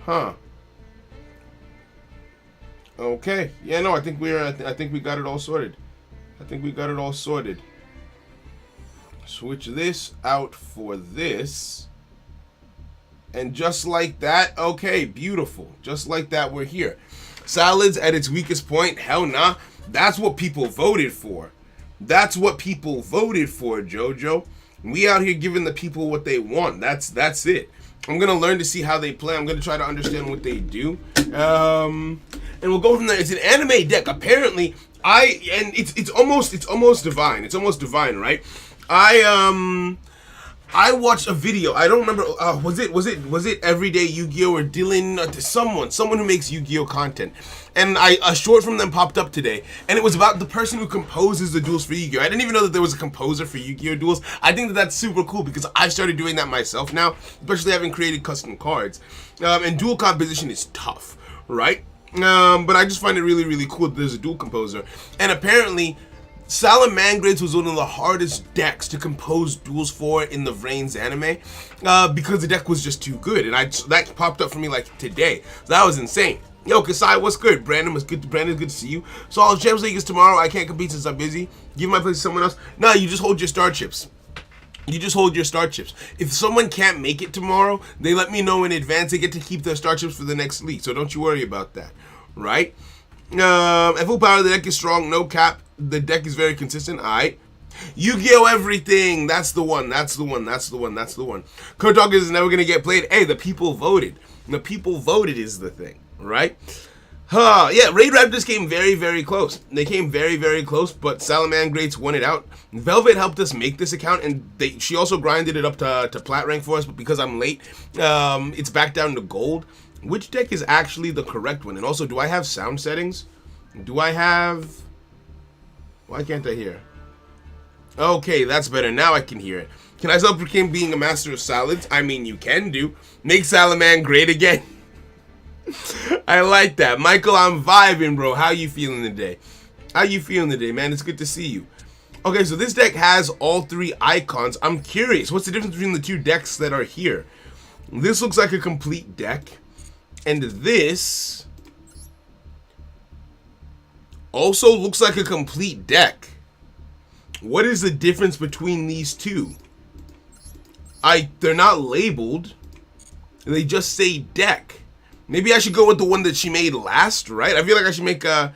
Huh. Okay. Yeah, no, I think I think we got it all sorted. I think we got it all sorted. Switch this out for this. And just like that, okay, beautiful. Just like that, we're here. Salads at its weakest point? Hell nah. That's what people voted for. That's what people voted for, Jojo. We out here giving the people what they want. That's it. I'm gonna learn to see how they play. I'm gonna try to understand what they do. And we'll go from there. It's an anime deck. Apparently, it's almost divine. It's almost divine, right? I watched a video. I don't remember. Was it Everyday Yu-Gi-Oh or Dylan? Someone who makes Yu-Gi-Oh content, and a short from them popped up today, and it was about the person who composes the duels for Yu-Gi-Oh. I didn't even know that there was a composer for Yu-Gi-Oh duels. I think that that's super cool because I started doing that myself now, especially having created custom cards. And duel composition is tough, right? But I just find it really, really cool that there's a duel composer, and apparently SALAMANGREATS was one of the hardest decks to compose duels for in the Vrains anime because the deck was just too good, and that popped up for me like today. So that was insane. Yo, Kasai, what's good? Brandon's good to see you. So all Champions League is tomorrow. I can't compete since I'm busy. Give my place to someone else. Nah, you just hold your star chips. You just hold your star chips. If someone can't make it tomorrow, they let me know in advance. They get to keep their star chips for the next league, so don't you worry about that, right? At full power, the deck is strong, no cap. The deck is very consistent. Alright. Yu-Gi-Oh! Everything. That's the one. That's the one. That's the one. That's the one. Code Talk is never going to get played. Hey, the people voted. The people voted is the thing. Right? Yeah, Raid Raptors came very, very close. They came very, very close, but SALAMANGREATS won it out. Velvet helped us make this account, and she also grinded it up to plat rank for us, but because I'm late, it's back down to gold. Which deck is actually the correct one? And also, do I have sound settings? Do I have... Why can't I hear? Okay, that's better. Now I can hear it. Can I self-proclaim being a master of salads? I mean, you can do. Make Salaman great again. I like that. Michael, I'm vibing, bro. How you feeling today? How you feeling today, man? It's good to see you. Okay, so this deck has all three icons. I'm curious. What's the difference between the two decks that are here? This looks like a complete deck. And this... also looks like a complete deck. What is the difference between these two? They're not labeled. They just say deck. Maybe I should go with the one that she made last, right? I feel like I should make I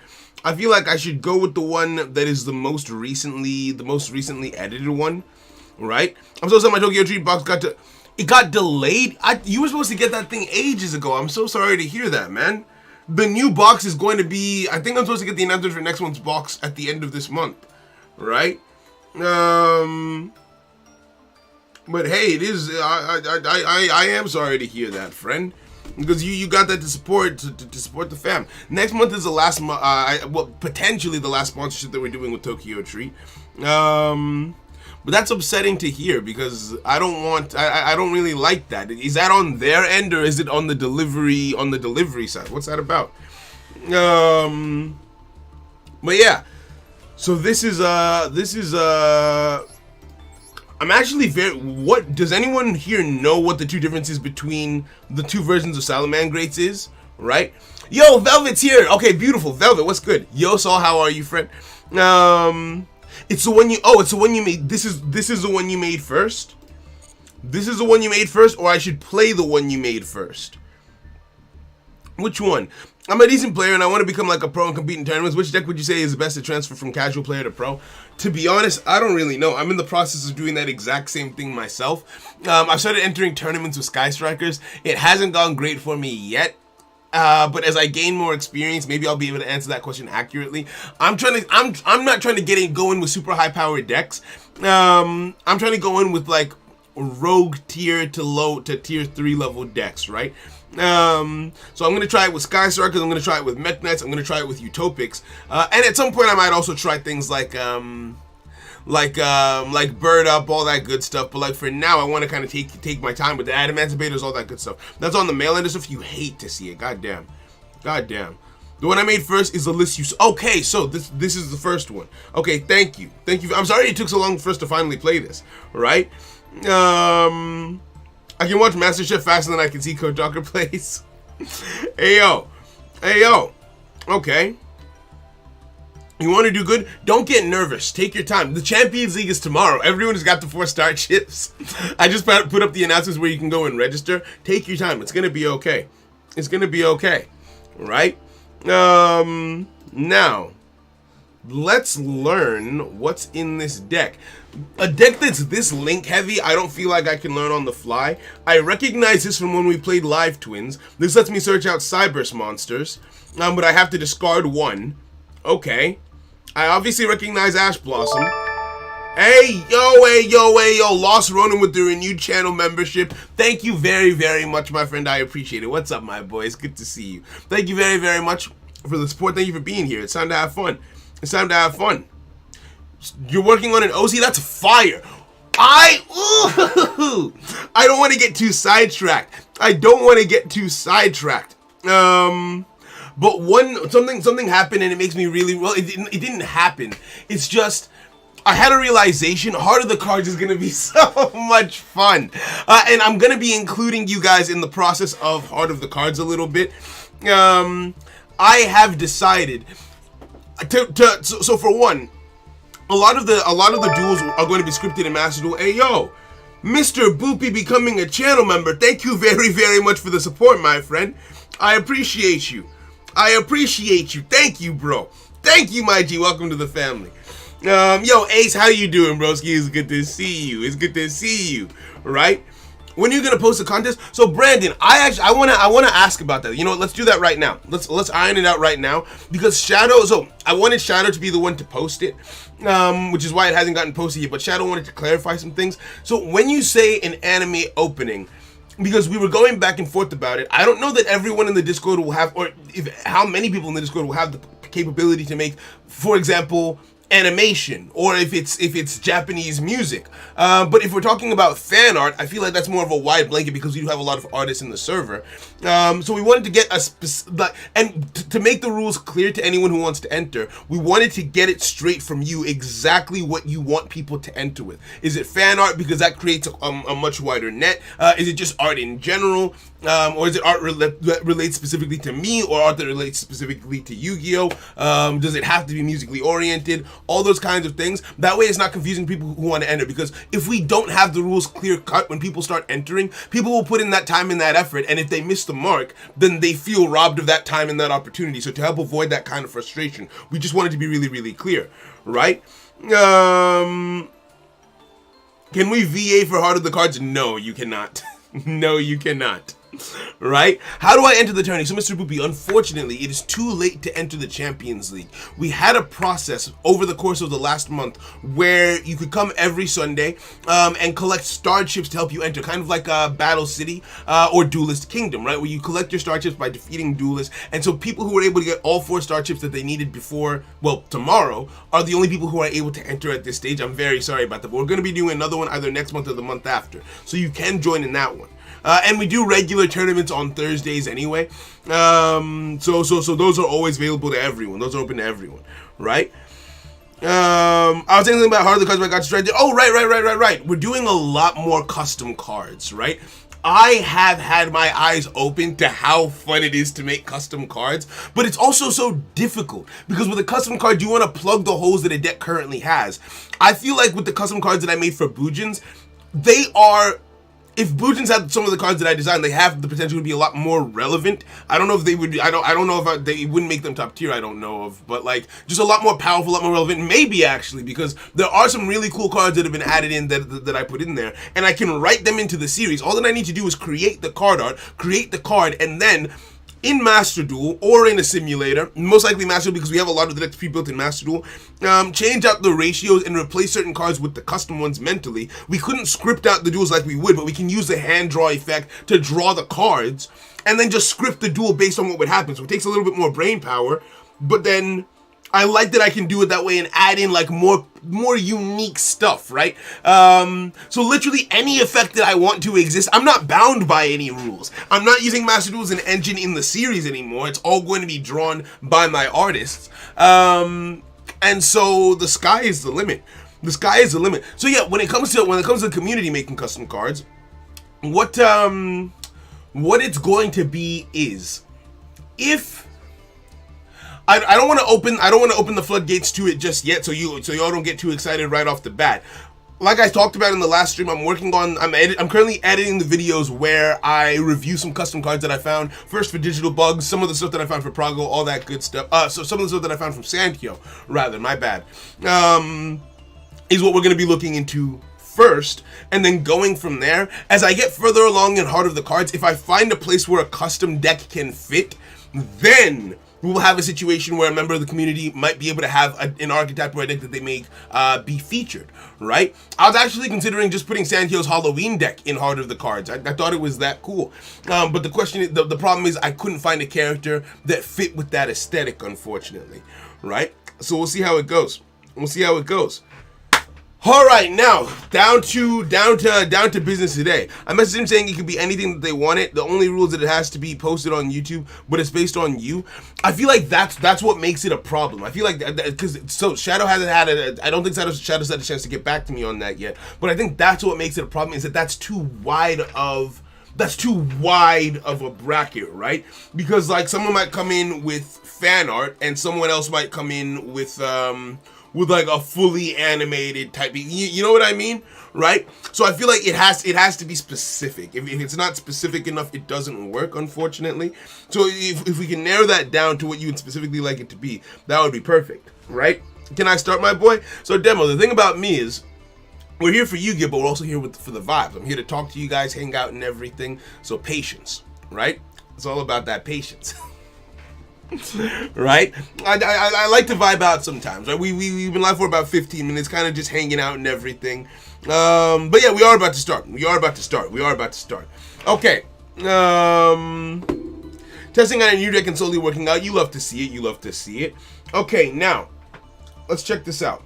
feel like I should go with the one that is the most recently edited one, right? I'm so sorry my Tokyo Treat box got delayed. You were supposed to get that thing ages ago. I'm so sorry to hear that, man. The new box is going to be, I think I'm supposed to get the announcement for next month's box at the end of this month, right? But hey, it is, I am sorry to hear that, friend, because you got that to support the fam. Next month is the last well, potentially the last sponsorship that we're doing with Tokyo Treat. But that's upsetting to hear because I don't really like that. Is that on their end or is it on the delivery side? What's that about? But yeah. So this is I'm actually what does anyone here know what the two differences between the two versions of SALAMANGREATS is, right? Yo, Velvet's here. Okay, beautiful. Velvet, what's good? Yo, Saul, how are you, friend? It's the one it's the one you made. This is the one you made first. This is the one you made first, or I should play the one you made first. Which one? I'm a decent player and I want to become like a pro and compete in tournaments. Which deck would you say is the best to transfer from casual player to pro? To be honest, I don't really know. I'm in the process of doing that exact same thing myself. I've started entering tournaments with Sky Strikers. It hasn't gone great for me yet. But as I gain more experience, maybe I'll be able to answer that question accurately. I'm not trying to go in with super high powered decks. I'm trying to go in with like rogue tier to tier 3 level decks, right? So I'm gonna try it with Sky Strikers, I'm gonna try it with Mech Knights, I'm gonna try it with Utopics, and at some point I might also try things like Bird Up, all that good stuff. But like for now, I want to kind of take my time with the Adamantibators, all that good stuff. That's on the mail end stuff. You hate to see it, goddamn. The one I made first is the list you. Okay, so this is the first one. Okay, thank you. I'm sorry it took so long for us to finally play this, right? I can watch MasterChef faster than I can see Coach Docker plays. Hey yo, hey yo. Okay. You want to do good? Don't get nervous. Take your time. The Champions League is tomorrow. Everyone has got the 4-star chips. I just put up the announcements where you can go and register. Take your time. It's gonna be okay. It's gonna be okay. Right? Now, let's learn what's in this deck. A deck that's this link heavy, I don't feel like I can learn on the fly. I recognize this from when we played Live Twins. This lets me search out Cyberse monsters, but I have to discard one. Okay. I obviously recognize Ash Blossom. Hey yo, Lost Ronin with the renewed channel membership. Thank you very, very much, my friend. I appreciate it. What's up, my boy? It's good to see you. Thank you very, very much for the support. Thank you for being here. It's time to have fun. It's time to have fun. You're working on an OC? That's fire. I don't want to get too sidetracked. But something happened and it makes me really, well, it didn't happen. It's just, I had a realization, Heart of the Cards is going to be so much fun. And I'm going to be including you guys in the process of Heart of the Cards a little bit. I have decided so for one, a lot of the duels are going to be scripted in Master Duel. Hey yo, Mr. Boopy becoming a channel member. Thank you very, very much for the support, my friend. I appreciate you. Thank you, bro. Thank you, my G. Welcome to the family. Yo, Ace, how you doing, broski? It's good to see you. Right? When are you gonna post a contest? So, Brandon, I wanna ask about that. You know what? Let's do that right now. Let's iron it out right now because Shadow. So, I wanted Shadow to be the one to post it, which is why it hasn't gotten posted yet. But Shadow wanted to clarify some things. So, when you say an anime opening, because we were going back and forth about it, I don't know that everyone in the Discord will have, or how many people in the Discord will have the capability to make, for example, animation, or if it's Japanese music. But if we're talking about fan art, I feel like that's more of a wide blanket because we do have a lot of artists in the server. So we wanted to get to make the rules clear to anyone who wants to enter, we wanted to get it straight from you exactly what you want people to enter with. Is it fan art because that creates a much wider net? Is it just art in general? Or is it art that relates specifically to me, or art that relates specifically to Yu-Gi-Oh? Does it have to be musically oriented? All those kinds of things. That way it's not confusing people who want to enter, because if we don't have the rules clear cut when people start entering, people will put in that time and that effort, and if they miss the mark, then they feel robbed of that time and that opportunity. So to help avoid that kind of frustration, we just wanted to be really, really clear, right? Can we VA for Heart of the Cards? No, you cannot. No, you cannot. Right? How do I enter the tourney? So, Mr. Boopy, unfortunately, it is too late to enter the Champions League. We had a process over the course of the last month where you could come every Sunday and collect star chips to help you enter, kind of like Battle City or Duelist Kingdom, right? Where you collect your star chips by defeating duelists. And so people who were able to get all 4 star chips that they needed before, well, tomorrow, are the only people who are able to enter at this stage. I'm very sorry about that, but we're going to be doing another one either next month or the month after. So you can join in that one. And we do regular tournaments on Thursdays anyway. So those are always available to everyone. Those are open to everyone, right? I was saying something about Heart of the Cards, but I got distracted. Oh, right. We're doing a lot more custom cards, right? I have had my eyes open to how fun it is to make custom cards, but it's also so difficult because with a custom card, you want to plug the holes that a deck currently has. I feel like with the custom cards that I made for Bujins, they are... If Bujins had some of the cards that I designed, they have the potential to be a lot more relevant. I don't know if they would. I don't know if they wouldn't make them top tier. I don't know of, but like just a lot more powerful, a lot more relevant. Maybe actually, because there are some really cool cards that have been added in that I put in there, and I can write them into the series. All that I need to do is create the card art, create the card, and then in Master Duel or in a simulator, most likely Master Duel because we have a lot of the decks pre-built in Master Duel, change out the ratios and replace certain cards with the custom ones mentally. We couldn't script out the duels like we would, but we can use the hand draw effect to draw the cards and then just script the duel based on what would happen. So it takes a little bit more brain power, but then I like that I can do it that way and add in like more unique stuff, right? So literally any effect that I want to exist, I'm not bound by any rules. I'm not using Master Duel as an engine in the series anymore. It's all going to be drawn by my artists. And so the sky is the limit. The sky is the limit. So yeah, when it comes to the community making custom cards, what what it's going to be is, if I don't want to open the floodgates to it just yet, so y'all don't get too excited right off the bat. Like I talked about in the last stream, I'm currently editing the videos where I review some custom cards that I found. First for digital bugs, some of the stuff that I found for Prago, all that good stuff. So some of the stuff that I found from Sankyo, rather, my bad, is what we're going to be looking into first, and then going from there. As I get further along in Heart of the Cards, if I find a place where a custom deck can fit, then we will have a situation where a member of the community might be able to have an archetype or a deck that they make be featured, right? I was actually considering just putting Sankyo's Halloween deck in Heart of the Cards. I thought it was that cool. But the problem is I couldn't find a character that fit with that aesthetic, unfortunately, right? So we'll see how it goes. All right, now down to business today. I messaged him saying it could be anything that they wanted. The only rule is that it has to be posted on YouTube, but it's based on you. I feel like that's what makes it a problem. I feel like because Shadow hasn't had I don't think Shadow's had a chance to get back to me on that yet. But I think that's what makes it a problem, is that that's too wide of a bracket, right? Because like someone might come in with fan art and someone else might come in with like a fully animated type, you know what I mean, right? So I feel like it has to be specific. If it's not specific enough, it doesn't work, unfortunately. So if we can narrow that down to what you would specifically like it to be, that would be perfect, right? Can I start, my boy? So Demo, the thing about me is, we're here for Yu-Gi-Oh, but we're also here for the vibes. I'm here to talk to you guys, hang out and everything. So patience, right? It's all about that patience. Right? I like to vibe out sometimes, right? We've been live for about 15 minutes, kind of just hanging out and everything. But yeah, we are about to start. Okay. Testing out a new deck and slowly working out. You love to see it. Okay, now, let's check this out.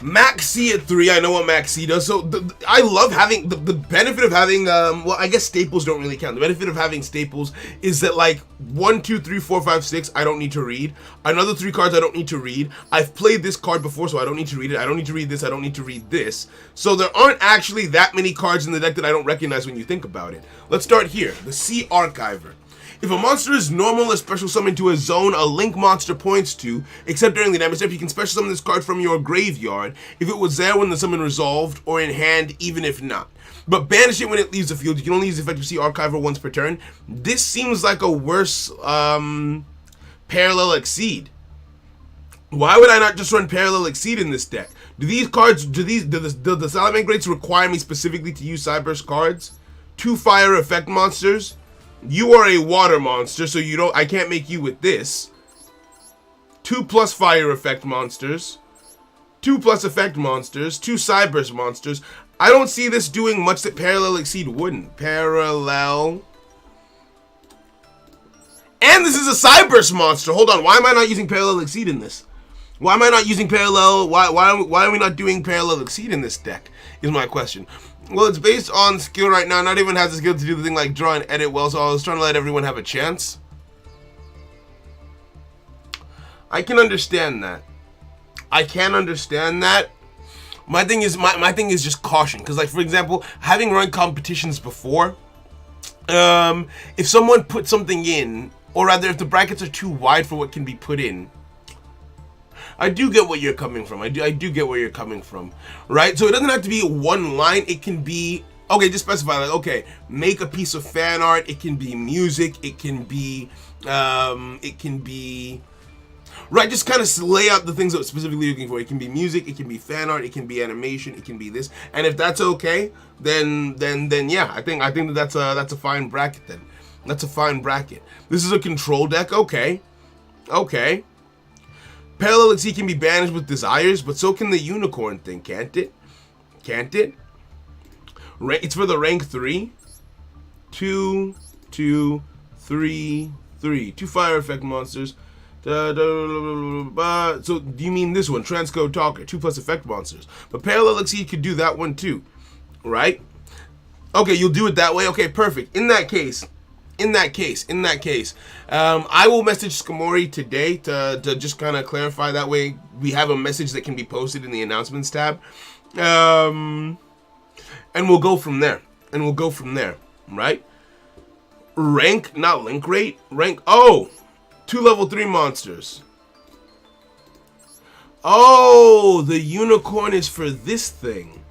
Max C at 3, I know what Max C does. So I love having the benefit of having well, I guess staples don't really count. The benefit of having staples is that like 1, 2, 3, 4, 5, 6 I don't need to read. Another 3 cards I don't need to read. I've played this card before, so I don't need to read it. I don't need to read this. I don't need to read this. So there aren't actually that many cards in the deck that I don't recognize when you think about it. Let's start here. The Sea Archiver. If a monster is normal or special summoned to a zone a link monster points to, except during the damage step, you can special summon this card from your graveyard if it was there when the summon resolved, or in hand even if not. But banish it when it leaves the field. You can only use the effective Sea Archiver once per turn. This seems like a worse Parallel Exceed. Why would I not just run Parallel Exceed in this deck? Do the Salamangreats require me specifically to use Cyburst cards? 2 fire effect monsters. You are a water monster, so I can't make you with this. 2+ fire effect monsters. 2+ effect monsters. 2 Cyburst monsters. I don't see this doing much that Parallel Exceed wouldn't. Parallel. And this is a Cyburst monster. Hold on, why am I not using Parallel Exceed in this? Why am I not using Parallel? Why are we not doing Parallel Exceed in this deck? Is my question. Well, it's based on skill right now. Not even has the skill to do the thing like draw and edit well, so I was trying to let everyone have a chance. I can understand that. My thing is just caution, because like for example, having run competitions before, if someone put something in, or rather if the brackets are too wide for what can be put in, I do get where you're coming from. I do get where you're coming from, right? So it doesn't have to be one line. It can be, okay, just specify like, okay, make a piece of fan art. It can be music. It can be, right? Just kind of lay out the things that we're specifically looking for. It can be music. It can be fan art. It can be animation. It can be this. And if that's okay, then yeah, I think that's a fine bracket then. That's a fine bracket. This is a control deck. Okay. Parallel Exceed can be banished with desires, but so can the unicorn thing, can't it? It's for the rank 3. 2, 2, 3, 3. 2 fire effect monsters. So do you mean this one? Transcode Talker, 2+ effect monsters. But Parallel Exceed could do that one too, right? Okay, you'll do it that way. Okay, perfect. In that case, I will message Skamori today to just kind of clarify. That way we have a message that can be posted in the announcements tab, and we'll go from there. right? Rank, not link rate. Rank, oh, 2 level 3 monsters. Oh, the unicorn is for this thing.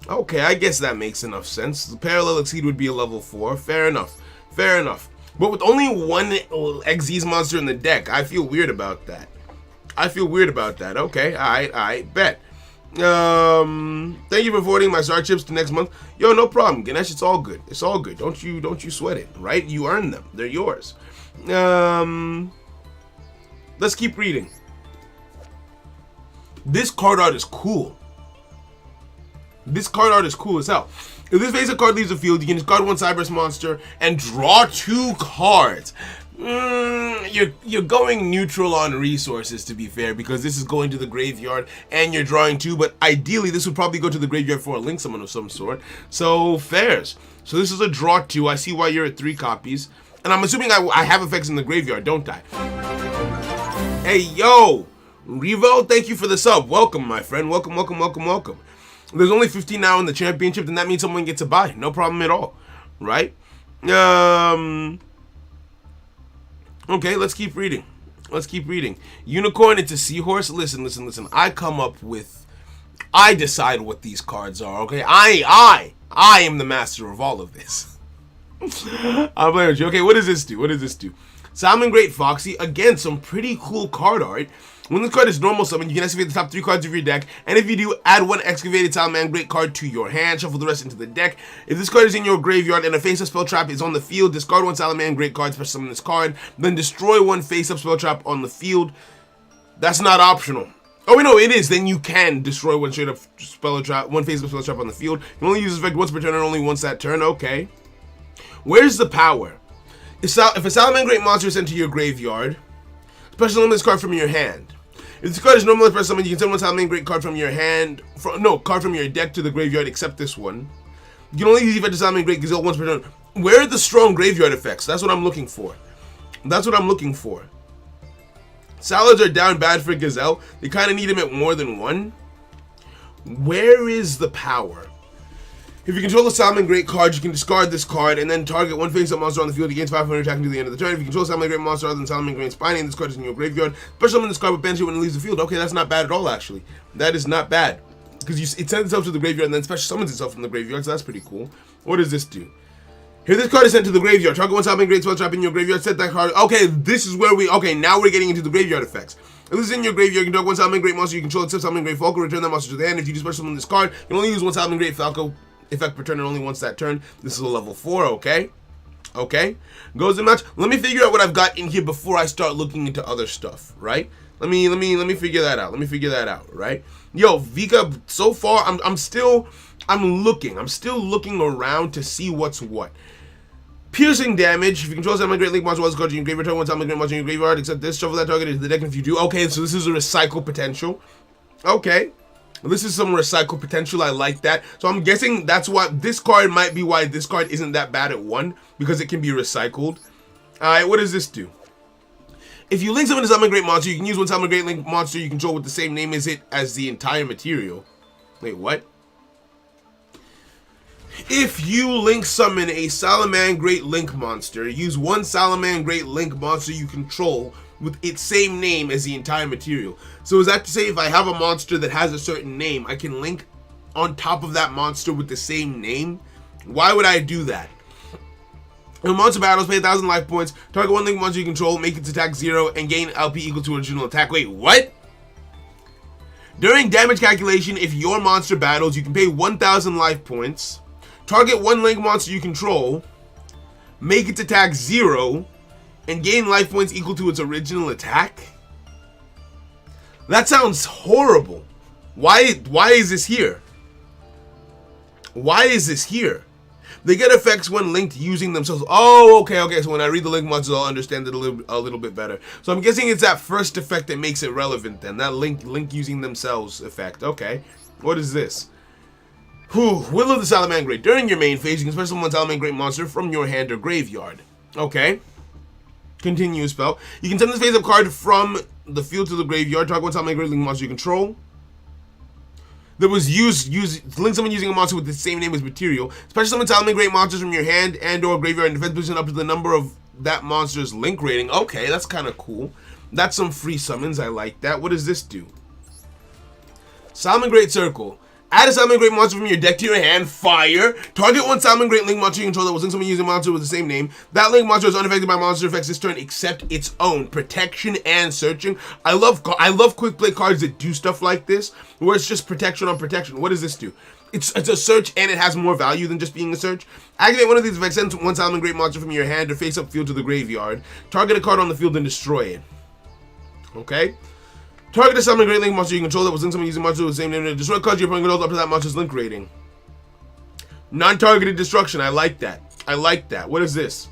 Okay, I guess that makes enough sense. The parallel exceed would be a level 4. Fair enough. Fair enough. But with only one Xyz monster in the deck, I feel weird about that. I feel weird about that. Okay, I bet. Thank you for forwarding my star chips to next month. Yo, no problem, Ganesh. It's all good. It's all good. Don't you sweat it, right? You earned them. They're yours. Let's keep reading. This card art is cool. This card art is cool as hell. If this face of card leaves the field, you can discard 1 Cyberus monster and draw 2 cards. You're going neutral on resources, to be fair, because this is going to the graveyard and you're drawing 2, but ideally this would probably go to the graveyard for a link summon of some sort. So fairs. So this is a draw 2. I see why you're at 3 copies. And I'm assuming I have effects in the graveyard, don't I? Hey, yo! Revo, thank you for the sub. Welcome, my friend. Welcome, welcome, welcome, welcome. There's only 15 now in the championship, then that means someone gets a buy. No problem at all. Right? Okay, let's keep reading. Let's keep reading. Unicorn, it's a seahorse. Listen, listen, listen. I decide what these cards are, okay? I am the master of all of this. I'm playing with you. Okay, what does this do? What does this do? Salamangreat Foxy. Again, some pretty cool card art. When this card is normal summon, you can excavate the top 3 cards of your deck, and if you do, add 1 excavated Salamangreat card to your hand, shuffle the rest into the deck. If this card is in your graveyard and a face-up spell trap is on the field, discard 1 Salamangreat card, special summon this card, then destroy 1 face-up spell trap on the field. That's not optional. Oh, wait, no, it is. Then you can destroy 1 straight-up spell trap, 1 face-up spell trap on the field. You can only use this effect once per turn and only once that turn. Okay. Where's the power? If a Salamangreat monster is sent to your graveyard, special summon this card from your hand. If this card is normally special summon, you can send 1 Salamangreat card from your hand, card from your deck to the graveyard, except this one. You can only use the effect of Salamangreat Gazelle once per turn. Where are the strong graveyard effects? That's what I'm looking for. That's what I'm looking for. Salads are down bad for Gazelle. They kind of need him at more than 1. Where is the power? If you control a Salamangreat card, you can discard this card and then target 1 face-up monster on the field against 500 attack until the end of the turn. If you control a Salamangreat monster other than Salamangreat Spine, and this card is in your graveyard, special summon this card with banish it when it leaves the field. Okay, that's not bad at all, actually. That is not bad. Because it sends itself to the graveyard and then special summons itself from the graveyard, so that's pretty cool. What does this do? Here, this card is sent to the graveyard. Target 1 Salamangreat spell trap in your graveyard, set that card. Okay, this is where now we're getting into the graveyard effects. If this is in your graveyard, you can target 1 Salamangreat monster you control, except Salamangreat Falco, return that monster to the hand. If you do special summon this card, you can only use 1 Salamangreat Falco effect per turn and only once that turn. This is a level 4, okay? Okay? Goes in match. Let me figure out what I've got in here before I start looking into other stuff, right? Let me figure that out. Let me figure that out, right? Yo, Vika, so far I'm still looking around to see what's what. Piercing damage. If you control Salamangreat Link monster, card you can graveyard, return 1 Salamangreat monster in your graveyard, except this, shuffle that target into the deck. And if you do, okay, so this is a recycle potential. Okay. This is some recycle potential. I like that. So I'm guessing that's why this card might be why this card isn't that bad at 1, because it can be recycled. Alright, what does this do? If you link summon a Salamangreat monster, you can use 1 Salamangreat Link monster you control with the same name as it as the entire material. Wait, what? If you link summon a Salamangreat Link monster, use 1 Salamangreat Link monster you control with its same name as the entire material. So is that to say if I have a monster that has a certain name, I can link on top of that monster with the same name? Why would I do that? When monster battles, pay 1,000 life points, target 1 link monster you control, make its attack 0, and gain LP equal to original attack. Wait, what? During damage calculation, if your monster battles, you can pay 1,000 life points, target 1 link monster you control, make its attack 0, and gain life points equal to its original attack? That sounds horrible. Why is this here? Why is this here? They get effects when linked using themselves. Oh, okay. So when I read the link monsters, I'll understand it a little bit better. So I'm guessing it's that first effect that makes it relevant then. That link using themselves effect. Okay. What is this? Will of the Salamangreat. During your main phase, you can special summon 1 Salamangreat monster from your hand or graveyard. Okay. Continue spell. You can send this face-up card from the field to the graveyard. Target 1 Salamangreat Link monster you control. that was link someone using a monster with the same name as material. Special summon Salamangreat monsters from your hand and or graveyard and defense position up to the number of that monster's link rating. Okay, that's kind of cool. That's some free summons. I like that. What does this do? Salamangreat Circle. Add a Salamangreat monster from your deck to your hand. Fire. Target one Salamangreat link monster you control that was linked someone using a monster with the same name. That link monster is unaffected by monster effects this turn except its own. Protection and searching. I love quick play cards that do stuff like this, where it's just protection on protection. What does this do? It's a search and it has more value than just being a search. Activate one of these effects. Send one Salamangreat monster from your hand or face up field to the graveyard. Target a card on the field and destroy it. Okay. Target a Salamangreat link monster you control that was linked someone using monster with the same name. Destroy cards your opponent controls up to that monster's link rating. Non-targeted destruction. I like that. I like that. What is this?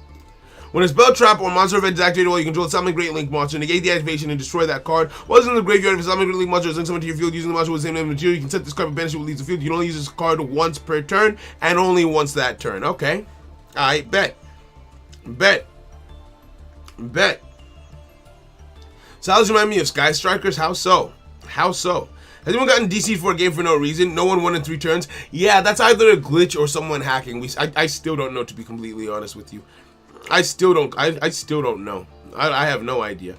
When a spell trap or monster event is activated while you control a Salamangreat link monster, negate the activation and destroy that card. While it's in the graveyard, if a Salamangreat link monster is linked someone to your field using the monster with the same name material, you can set this card and banish it with leaves the field. You can only use this card once per turn and only once that turn. Okay. Alright, bet. Salads remind me of Sky Strikers. How so? How so? Has anyone gotten DC'd for a game for no reason? No one won in 3 turns? Yeah, that's either a glitch or someone hacking. I still don't know, to be completely honest with you. I still don't know. I have no idea.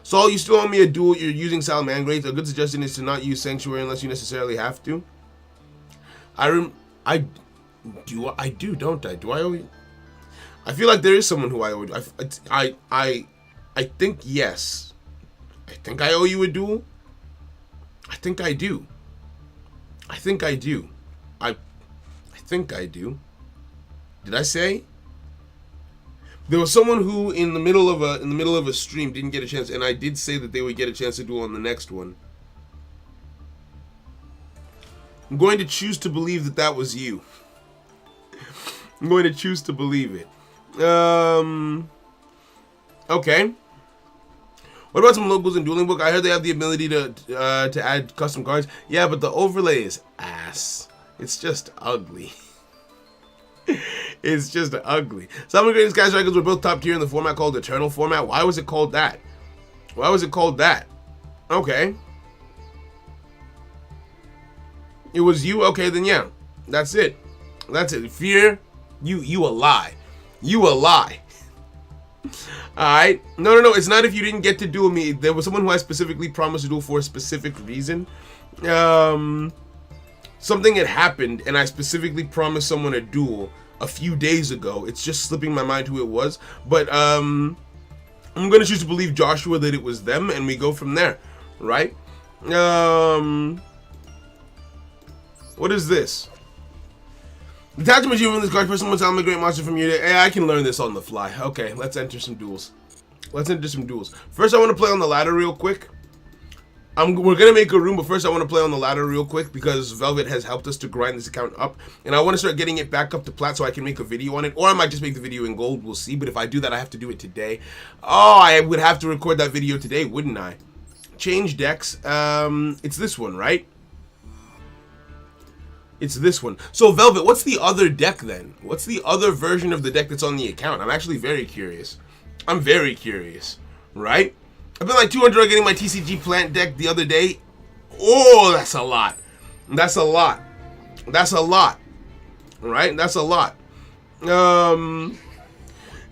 Saul, you still owe me a duel. You're using Salamangreats. A good suggestion is to not use Sanctuary unless you necessarily have to. I do, don't I? Do I owe you? I feel like there is someone who I owe. I think yes. I think I owe you a duel. I think I do. I think I do. I think I do. Did I say? There was someone who in the middle of a stream didn't get a chance, and I did say that they would get a chance to duel on the next one. I'm going to choose to believe that that was you. I'm going to choose to believe it. Okay. What about some locals in Dueling Book? I heard they have the ability to add custom cards. Yeah, but the overlay is ass. It's just ugly. It's just ugly. Salamangreat and Sky Strikers were both top tier in the format called Eternal format. Why was it called that? Why was it called that? Okay. It was you? Okay, then yeah. That's it. That's it. Fear, you a lie. You a lie. Alright. No. It's not if you didn't get to duel me. There was someone who I specifically promised to duel for a specific reason. Something had happened, and I specifically promised someone a duel a few days ago. It's just slipping my mind who it was. But, I'm going to choose to believe Joshua that it was them, and we go from there. Right? What is this? Detachment you from this card. Person wants Salamangreat monster from your deck. Hey, I can learn this on the fly. Okay, let's enter some duels. First, I want to play on the ladder real quick. We're gonna make a room, but first I want to play on the ladder real quick because Velvet has helped us to grind this account up, and I want to start getting it back up to plat so I can make a video on it, or I might just make the video in gold. We'll see. But if I do that, I have to do it today. Oh, I would have to record that video today, wouldn't I? Change decks. It's this one, right? It's this one. So, Velvet, what's the other deck then? What's the other version of the deck that's on the account? I'm actually very curious. I'm very curious, right? I've been like 200 on getting my TCG plant deck the other day. Oh, that's a lot. That's a lot. That's a lot. Right? That's a lot. Is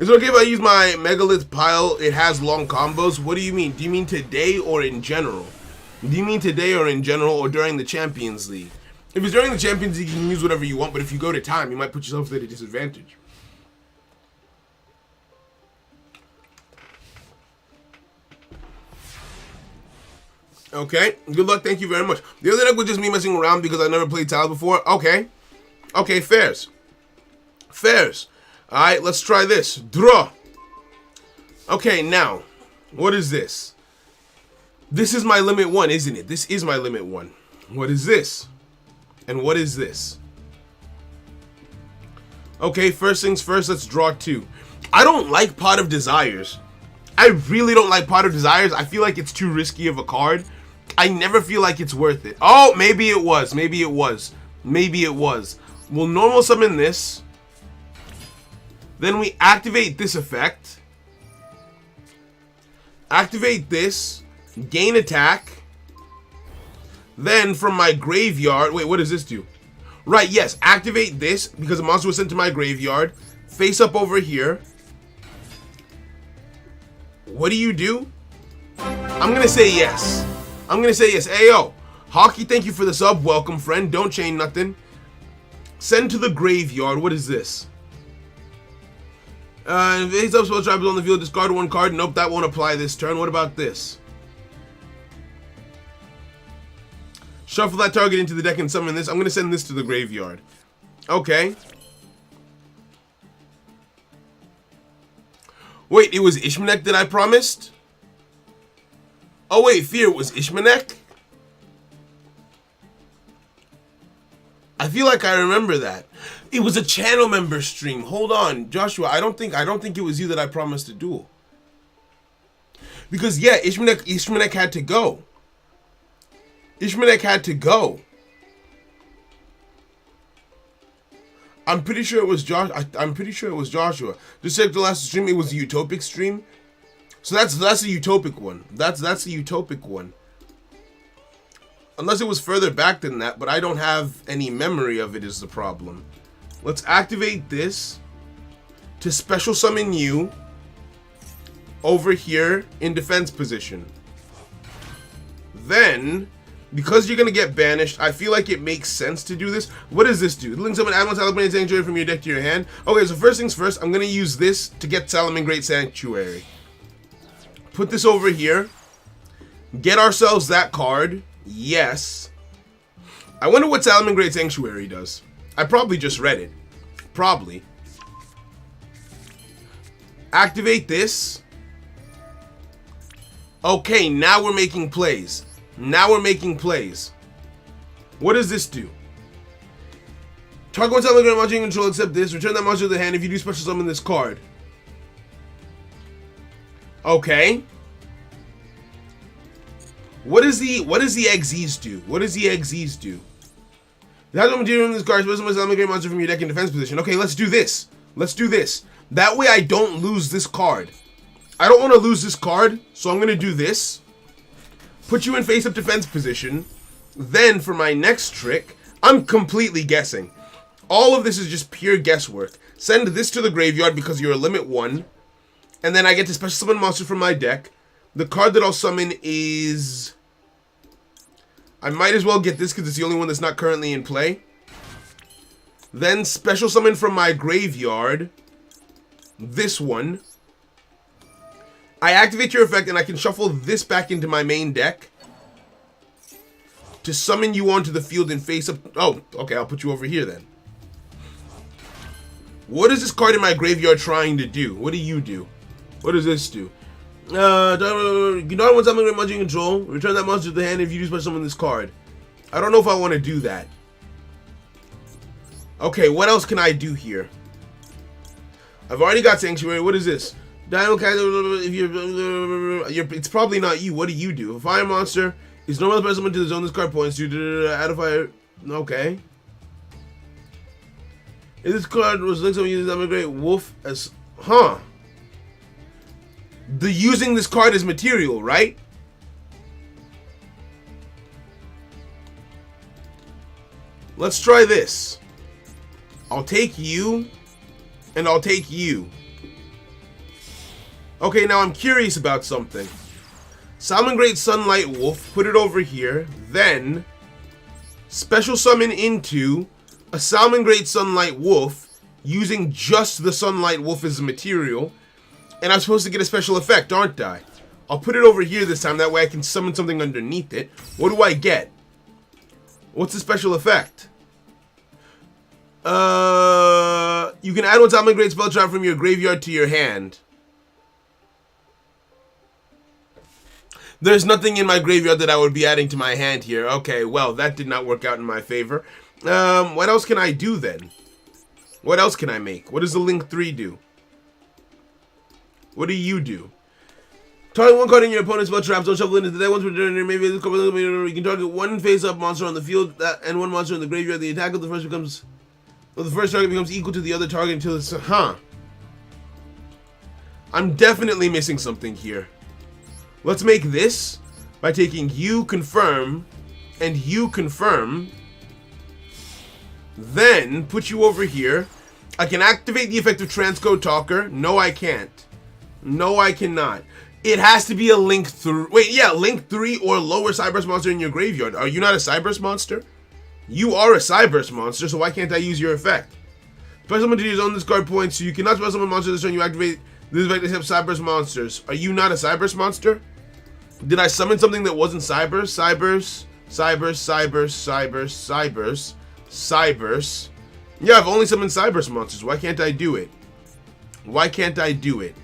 it okay if I use my Megalith pile? It has long combos. What do you mean? Do you mean today or in general? Do you mean today or in general or during the Champions League? If it's during the Champions League, you can use whatever you want, but if you go to time, you might put yourself at a disadvantage. Okay, good luck, thank you very much. The other deck was just me messing around because I never played Tile before. Okay, fairs. Alright, let's try this. Draw. Okay, now, what is this? This is my limit 1, isn't it? This is my limit 1. What is this? And what is this? Okay, first things first, let's draw 2. I don't like Pot of Desires. I really don't like Pot of Desires. I feel like it's too risky of a card. I never feel like it's worth it. Oh, maybe it was. Maybe it was. We'll normal summon this. Then we activate this effect. Activate this. Gain attack. Then from my graveyard, wait, what does this do? Right, yes, activate this because a monster was sent to my graveyard. Face up over here. What do you do? I'm gonna say yes. I'm gonna say yes. Ayo, Hockey, thank you for the sub. Welcome, friend. Don't chain nothing. Send to the graveyard. What is this? Face up spell trap is on the field. Discard one card. Nope, that won't apply this turn. What about this? Shuffle that target into the deck and summon this. I'm gonna send this to the graveyard. Okay. Wait, it was Ishmanek that I promised? Oh wait, Fear, it was Ishmanek? I feel like I remember that. It was a channel member stream. Hold on, Joshua. I don't think it was you that I promised a duel. Because yeah, Ishmanek had to go. Ishmanek had to go. I'm pretty sure it was Josh. I'm pretty sure it was Joshua. Just like the last stream, it was the Utopic stream. So that's the Utopic one. That's the Utopic one. Unless it was further back than that, but I don't have any memory of it is the problem. Let's activate this to special summon you over here in defense position. Then, because you're going to get banished, I feel like it makes sense to do this. What does this do? Link summon Animal Salamangreat Sanctuary from your deck to your hand. Okay, so first things first, I'm going to use this to get Salamangreat Sanctuary. Put this over here. Get ourselves that card. Yes. I wonder what Salamangreat Sanctuary does. I probably just read it. Probably. Activate this. Okay, now we're making plays. Now we're making plays. What does this do? Target one Salamangreat monster you control except this. Return that monster to the hand if you do special summon this card. Okay. What does the XZs do? What does the XZs do? You have no material in this card. Special summon Salamangreat monster from your deck in defense position. Okay, let's do this. Let's do this. That way I don't lose this card. I don't want to lose this card, so I'm going to do this. Put you in face-up defense position. Then, for my next trick, I'm completely guessing. All of this is just pure guesswork. Send this to the graveyard because you're a limit 1. And then I get to special summon a monster from my deck. The card that I'll summon is... I might as well get this because it's the only one that's not currently in play. Then special summon from my graveyard this one. I activate your effect and I can shuffle this back into my main deck to summon you onto the field and face up. Oh, okay, I'll put you over here then. What is this card in my graveyard trying to do? What do you do? What does this do? You don't want something monster you control. Return that monster to the hand if you do special summon this card. I don't know if I want to do that. Okay, what else can I do here? I've already got Sanctuary. What is this? If you're, it's probably not you. What do you do? A fire monster is normal special summon to the zone this card points to. Add a fire. Okay. If this card was linked, someone uses Salamangreat Wolf as. Huh. The using this card as material, right? Let's try this. I'll take you, and I'll take you. Okay, now I'm curious about something. Salamangreat Sunlight Wolf, put it over here, then special summon into a Salamangreat Sunlight Wolf using just the Sunlight Wolf as a material. And I'm supposed to get a special effect, aren't I? I'll put it over here this time, that way I can summon something underneath it. What do I get? What's the special effect? You can add one Salamangreat spell trap from your graveyard to your hand. There's nothing in my graveyard that I would be adding to my hand here. Okay, well, that did not work out in my favor. What else can I do then? What else can I make? What does the Link 3 do? What do you do? Target one card in your opponent's spell traps. Don't shuffle into the deck. Once returning, maybe you can target one face-up monster on the field and one monster in the graveyard. The attack of the first becomes... Well, the first target becomes equal to the other target until it's... Huh. I'm definitely missing something here. Let's make this by taking you, confirm, and you confirm, then put you over here. I can activate the effect of Transcode Talker. No, I can't. No, I cannot. It has to be a Link 3. Wait, yeah, Link 3 or lower Cyburst monster in your graveyard. Are you not a Cyburst monster? You are a Cyburst monster, so why can't I use your effect? Special summon to use on this card point, so you cannot special summon monsters this turn. You activate this effect except Cyburst monsters. Are you not a Cyburst monster? Did I summon something that wasn't Cyburst? Cyburst. Yeah, I've only summoned Cyburst monsters. Why can't I do it? Why can't I do it?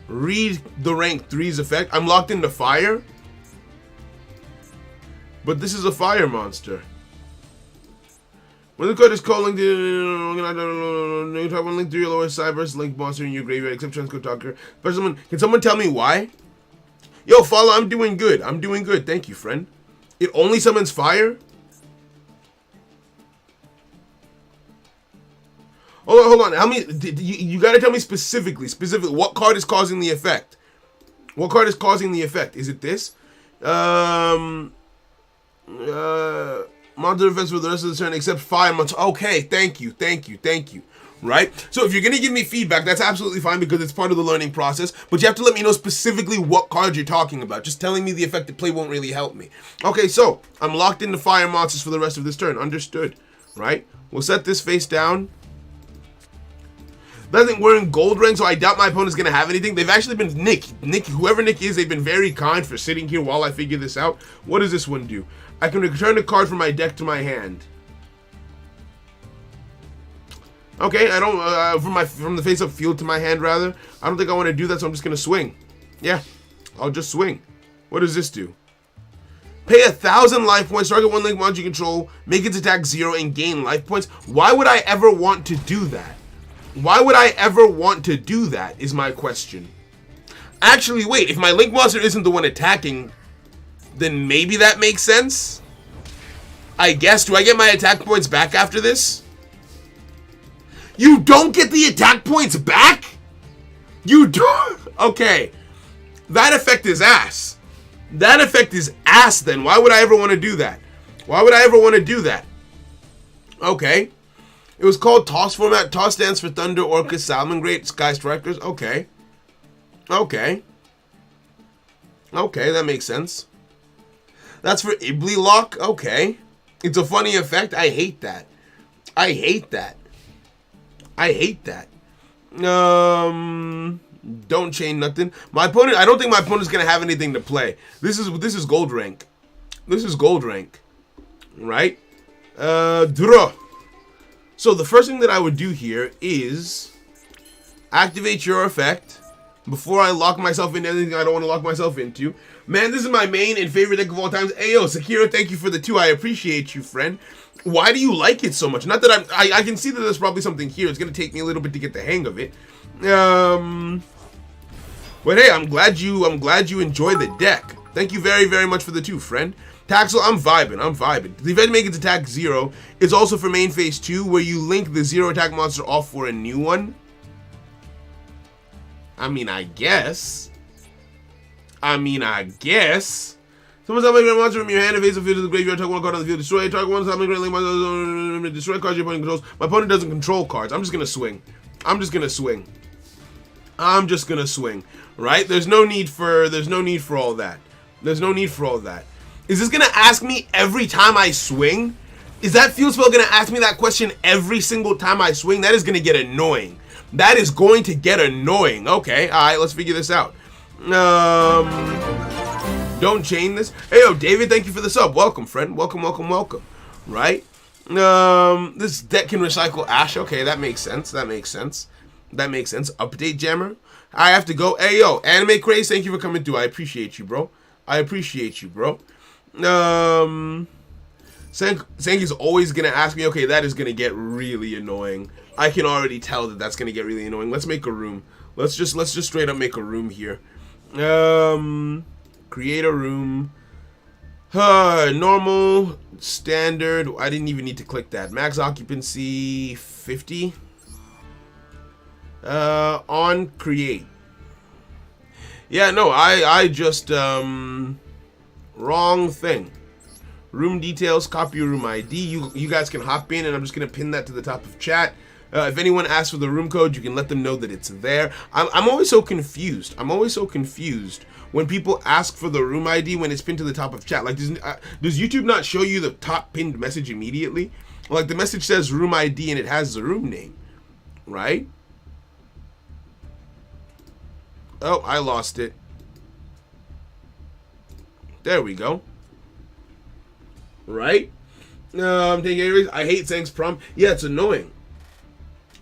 Read the rank 3's effect. I'm locked into fire. But this is a fire monster. When the card is called Link, you type one Link 3 or lower Cyburst Link monster in your graveyard except Transcode Talker. Can someone tell me why? Yo, follow, I'm doing good. I'm doing good. Thank you, friend. It only summons fire? Hold on. How many? You gotta tell me specifically. What card is causing the effect? What card is causing the effect? Is it this? Monster effects for the rest of the turn except fire monster. Okay, thank you. Right? So if you're gonna give me feedback, that's absolutely fine because it's part of the learning process. But you have to let me know specifically what card you're talking about. Just telling me the effective play won't really help me. Okay, so I'm locked into fire monsters for the rest of this turn. Understood. Right? We'll set this face down. I think we're in gold rank, so I doubt my opponent's gonna have anything. They've actually been Nick, whoever Nick is, they've been very kind for sitting here while I figure this out. What does this one do? I can return a card from my deck to my hand. Okay, I don't from the face-up field to my hand rather. I don't think I want to do that, so I'm just gonna swing. Yeah, I'll just swing. What does this do? Pay 1,000 life points, target one Link monster you control, make its attack 0, and gain life points. Why would I ever want to do that? Why would I ever want to do that is my question. Actually, wait, if my Link monster isn't the one attacking, then maybe that makes sense? I guess. Do I get my attack points back after this? You don't get the attack points back? You don't? Okay. That effect is ass. That effect is ass then. Why would I ever want to do that? Why would I ever want to do that? Okay. It was called TOS format. TOS stands for Thunder, Orca, Salamangreat, Sky Strikers. Okay. Okay, that makes sense. That's for Ibli Lock. Okay. It's a funny effect. I hate that. Don't chain nothing. My opponent, I don't think my opponent's gonna have anything to play. This is gold rank. Right? Draw. So the first thing that I would do here is activate your effect before I lock myself into anything I don't want to lock myself into. Man, this is my main and favorite deck of all times. Ayo, Sakira, thank you for the 2. I appreciate you, friend. Why do you like it so much? Not that I can see that there's probably something here. It's gonna take me a little bit to get the hang of it. But hey, I'm glad you enjoy the deck. Thank you very, very much for the 2, friend. Taxel, I'm vibing. The event make its attack 0 is also for main phase 2, where you link the 0 attack monster off for a new one. I mean, I guess. Someone's not making a monster from your hand, evades the field of the graveyard, target one card on the field, destroy target one, stop making a link monster, destroy cards your opponent controls. My opponent doesn't control cards. I'm just gonna swing. Right? There's no need for all that. Is this gonna ask me every time I swing? Is that field spell gonna ask me that question every single time I swing? That is gonna get annoying. Okay, alright, let's figure this out. Don't chain this. Hey, yo, David, thank you for the sub. Welcome, friend. Welcome. Right? This deck can recycle Ash. Okay, that makes sense. Update Jammer. I have to go. Hey, yo, Anime Craze, thank you for coming through. I appreciate you, bro. Sanky's always gonna ask me. Okay, that is gonna get really annoying. I can already tell that that's gonna get really annoying. Let's make a room. Let's just straight up make a room here. Create a room. Normal, standard. I didn't even need to click that. Max occupancy 50. On create. Yeah, no, I just wrong thing. Room details, copy your room ID. You guys can hop in, and I'm just gonna pin that to the top of chat. If anyone asks for the room code, you can let them know that it's there. I'm always so confused. I'm always so confused when people ask for the room ID when it's pinned to the top of chat. Like, does YouTube not show you the top pinned message immediately? Like, the message says room ID and it has the room name, right? Oh, I lost it. There we go. Right? I hate Zhang's prompt. Yeah, it's annoying.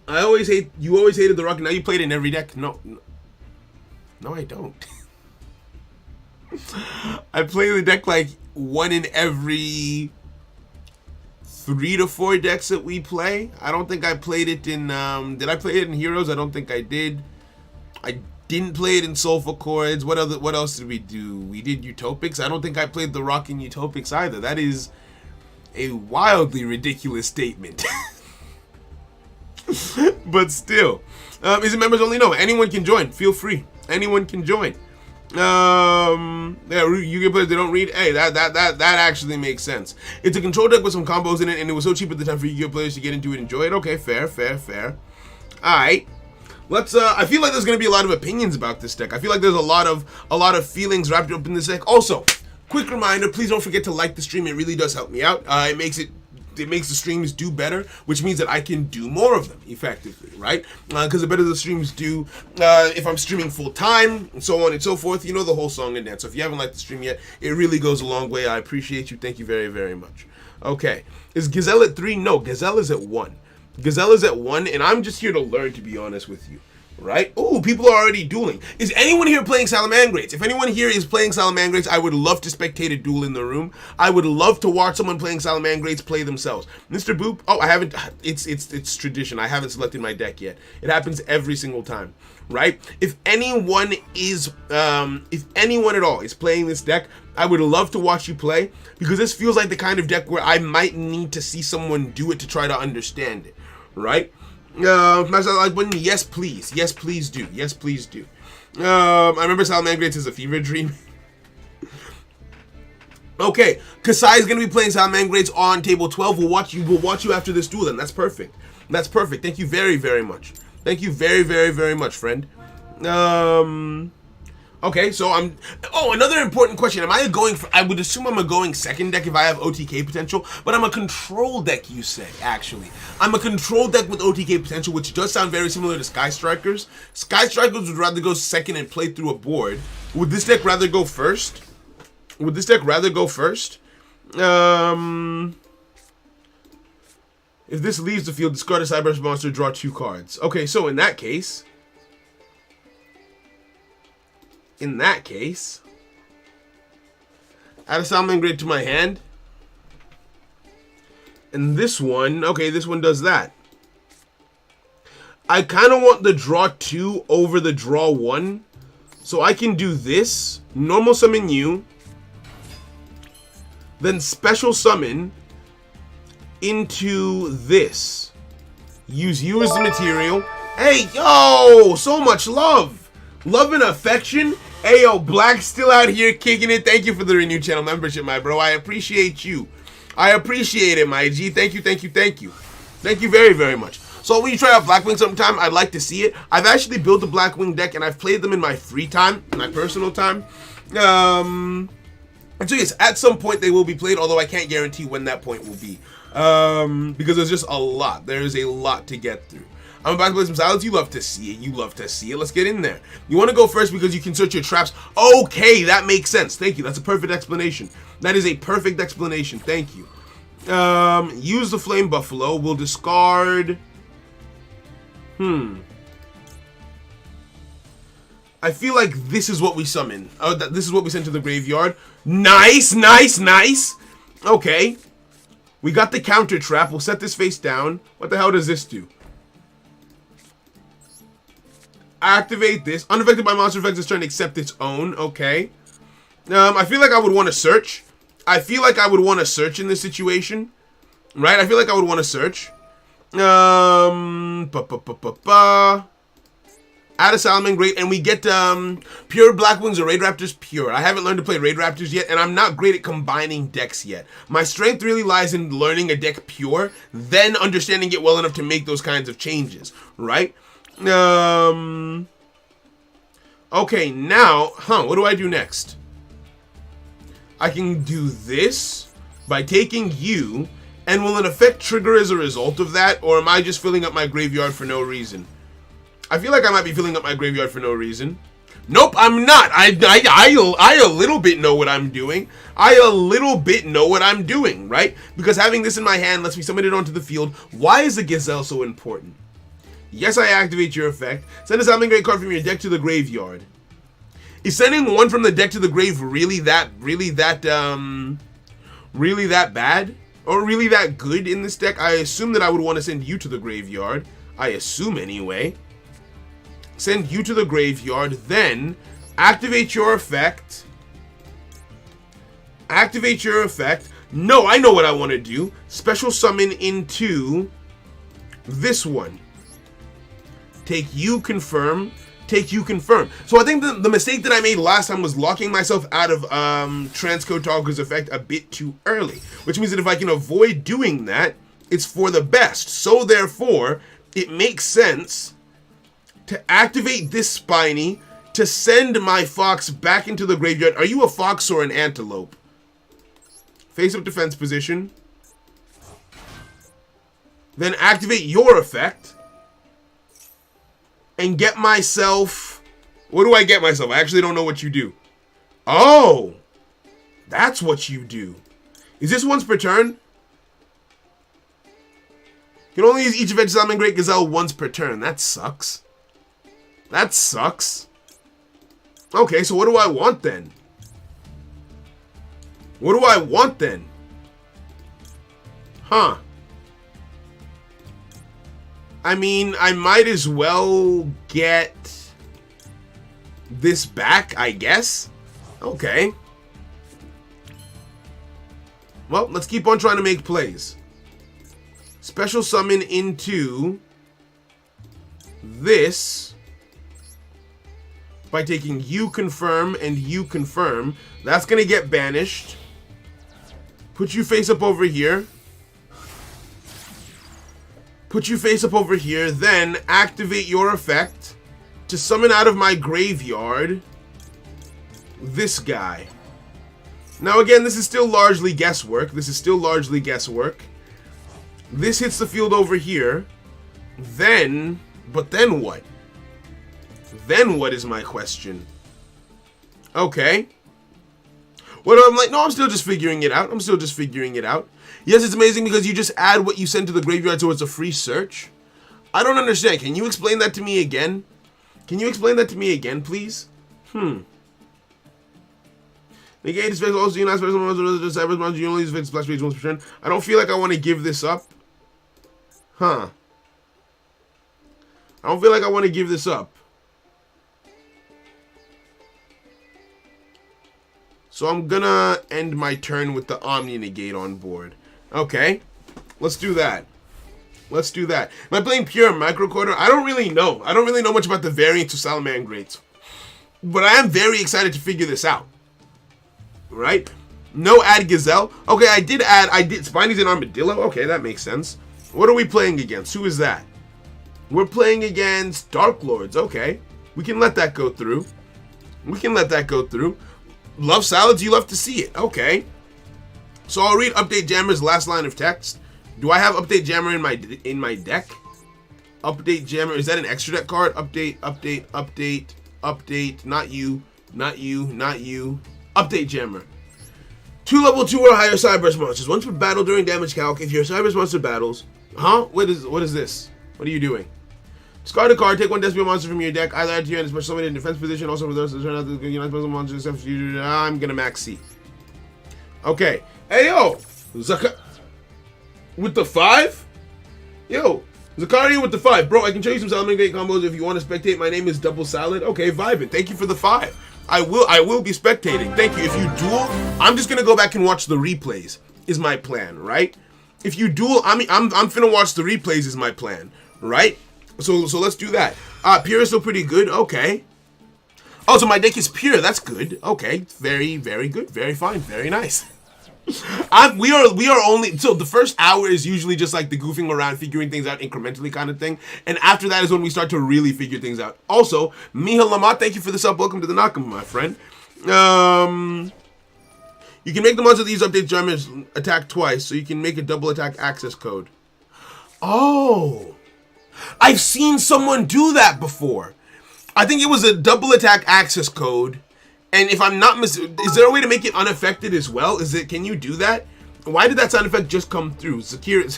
You always hated the rock, and now you played it in every deck. No, I don't. I play the deck like 1 in every 3 to 4 decks that we play. I don't think I played it in, did I play it in Heroes? I don't think I did. I didn't play it in Soulful Chords. What else did we do? We did Utopics. I don't think I played the rock in Utopics either. That is a wildly ridiculous statement. But still, is it members only? No, anyone can join. Feel free. Anyone can join. Yeah, Yu-Gi-Oh players, they don't read. Hey, that actually makes sense. It's a control deck with some combos in it, and it was so cheap at the time for Yu-Gi-Oh players to get into it, enjoy it. Okay, fair. All right. Let's. I feel like there's gonna be a lot of opinions about this deck. I feel like there's a lot of feelings wrapped up in this deck. Also, quick reminder: please don't forget to like the stream. It really does help me out. It makes the streams do better, which means that I can do more of them effectively, right? Because the better the streams do, if I'm streaming full time, and so on and so forth, you know the whole song and dance. So if you haven't liked the stream yet, it really goes a long way. I appreciate you. Thank you very, very much. Okay, is Gazelle at 3? No, Gazelle is at 1. Gazelle is at 1, and I'm just here to learn, to be honest with you. Right? Oh, people are already dueling. Is anyone here playing Salamangreats? If anyone here is playing Salamangreats, I would love to spectate a duel in the room. I would love to watch someone playing Salamangreats play themselves. Mr. Boop, oh, I haven't, it's tradition. I haven't selected my deck yet. It happens every single time, right? If anyone at all is playing this deck, I would love to watch you play, because this feels like the kind of deck where I might need to see someone do it to try to understand it, right? Smash that like button. Yes, please. Yes, please do. Yes, please do. I remember Salamangreats is a fever dream. Okay, Kasai is gonna be playing Salamangreats on table 12. We'll watch you after this duel. Then that's perfect. That's perfect. Thank you very, very much. Thank you very, very, very much, friend. Okay, so another important question. I would assume I'm a going second deck if I have OTK potential, but I'm a control deck, you say, actually. I'm a control deck with OTK potential, which does sound very similar to Sky Strikers. Sky Strikers would rather go second and play through a board. Would this deck rather go first? If this leaves the field, discard a Cyberse monster, draw 2 cards. Okay, so in that case, add a Salamangreat to my hand. And this one, okay, this one does that. I kind of want the draw 2 over the draw 1. So I can do this, normal summon you, then special summon into this. Use you as the material. Hey, yo, so much love. Love and affection. Hey, yo, Black's still out here kicking it. Thank you for the renewed channel membership, my bro. I appreciate you. I appreciate it, my G. Thank you. Thank you very, very much. So when you try out Blackwing sometime, I'd like to see it. I've actually built a Blackwing deck, and I've played them in my free time, my personal time. And so yes, at some point they will be played, although I can't guarantee when that point will be. Because there's just a lot. There is a lot to get through. I'm about to play some Silence. You love to see it. Let's get in there. You want to go first because you can search your traps. Okay, that makes sense. Thank you. That's a perfect explanation. That is a perfect explanation. Thank you. Use the Flame Buffalo. We'll discard. I feel like this is what we summon. Oh, this is what we send to the graveyard. Nice. Okay. We got the counter trap. We'll set this face down. What the hell does this do? Activate this. Unaffected by monster effects this turn, except its own. Okay. I feel like I would want to search. In this situation. Right? I feel like I would want to search. Add a Salamangreat, and we get pure Black Wings or Raid Raptors pure. I haven't learned to play Raid Raptors yet, and I'm not great at combining decks yet. My strength really lies in learning a deck pure, then understanding it well enough to make those kinds of changes, right? Okay, now, what do I do next? I can do this by taking you, and will an effect trigger as a result of that, or am I just filling up my graveyard for no reason? I feel like I might be filling up my graveyard for no reason. Nope, I'm not. I a little bit know what I'm doing. I a little bit know what I'm doing, right? Because having this in my hand lets me summon it onto the field. Why is the Gazelle so important? Yes, I activate your effect. Send a Salamangreat card from your deck to the graveyard. Is sending one from the deck to the grave really that bad? Or really that good in this deck? I assume that I would want to send you to the graveyard. I assume anyway. Send you to the graveyard, then activate your effect. Activate your effect. No, I know what I want to do. Special summon into this one. Take you, confirm. Take you, confirm. So I think the mistake that I made last time was locking myself out of Transcode Talker's effect a bit too early. Which means that if I can avoid doing that, it's for the best. So therefore, it makes sense to activate this Spiny to send my Fox back into the graveyard. Are you a Fox or an Antelope? Face up defense position. Then activate your effect. And get myself... What do I get myself? I actually don't know what you do. Oh! That's what you do. Is this once per turn? You can only use each event Salamangreat Gazelle once per turn. That sucks. That sucks. Okay, so what do I want then? What do I want then? Huh. I mean, I might as well get this back, I guess. Okay. Well, let's keep on trying to make plays. Special summon into this by taking you, confirm, and you, confirm. That's going to get banished. Put you face up over here. Put you face up over here, then activate your effect to summon out of my graveyard this guy. Now again, this is still largely guesswork. This hits the field over here. Then, but then what? Then what is my question? Okay. Well, I'm like, no, I'm still just figuring it out. Yes, it's amazing because you just add what you send to the graveyard so it's a free search. I don't understand. Can you explain that to me again? Please? Negate is also you not special monsters, cyber monsters, you only use splash page once per turn. I don't feel like I want to give this up. I don't feel like I want to give this up. So I'm gonna end my turn with the Omni Negate on board. Okay, let's do that. Am I playing pure microcorder? I don't really know. I don't really know much about the variants of Salamangreats. But I am very excited to figure this out. Right? No add Gazelle. Okay, I did Spinies and Armadillo. Okay, that makes sense. What are we playing against? Who is that? We're playing against Dark Lords. Okay. We can let that go through. Love salads, you love to see it. Okay. So I'll read Update Jammer's last line of text. Do I have Update Jammer in my deck? Update Jammer, is that an extra deck card? Update. Not you. Update Jammer. 2 level 2 or higher Cyberburst monsters. Once per battle during damage calc, if your Cyberburst monster battles... What is this? What are you doing? Discard a card, take 1 Despia monster from your deck, either add to your hand, special summon in defense position, also for those that turn out to unite special monsters, except for I'm gonna max C. Okay. Hey yo! With the 5? Yo, Zakaria with the 5. Bro, I can show you some Salamangreat combos if you want to spectate. My name is Double Salad. Okay, vibing. Thank you for the 5. I will be spectating. Thank you. If you duel, I'm just gonna go back and watch the replays, is my plan, right? If you duel, I'm finna watch the replays is my plan, right? So let's do that. Pure is still pretty good. Okay. Oh, so my deck is pure. That's good. Okay. Very, very good. Very fine. Very nice. We are only, so the first hour is usually just like the goofing around, figuring things out incrementally kind of thing, and after that is when we start to really figure things out. Also, Miha Lamat, thank you for the sub. Welcome to the Nakama, my friend. You can make the monster of these updates damage attack twice, so you can make a double attack access code. Oh, I've seen someone do that before. I think it was a double attack access code. And if I'm not is there a way to make it unaffected as well? Can you do that? Why did that sound effect just come through? Zakir,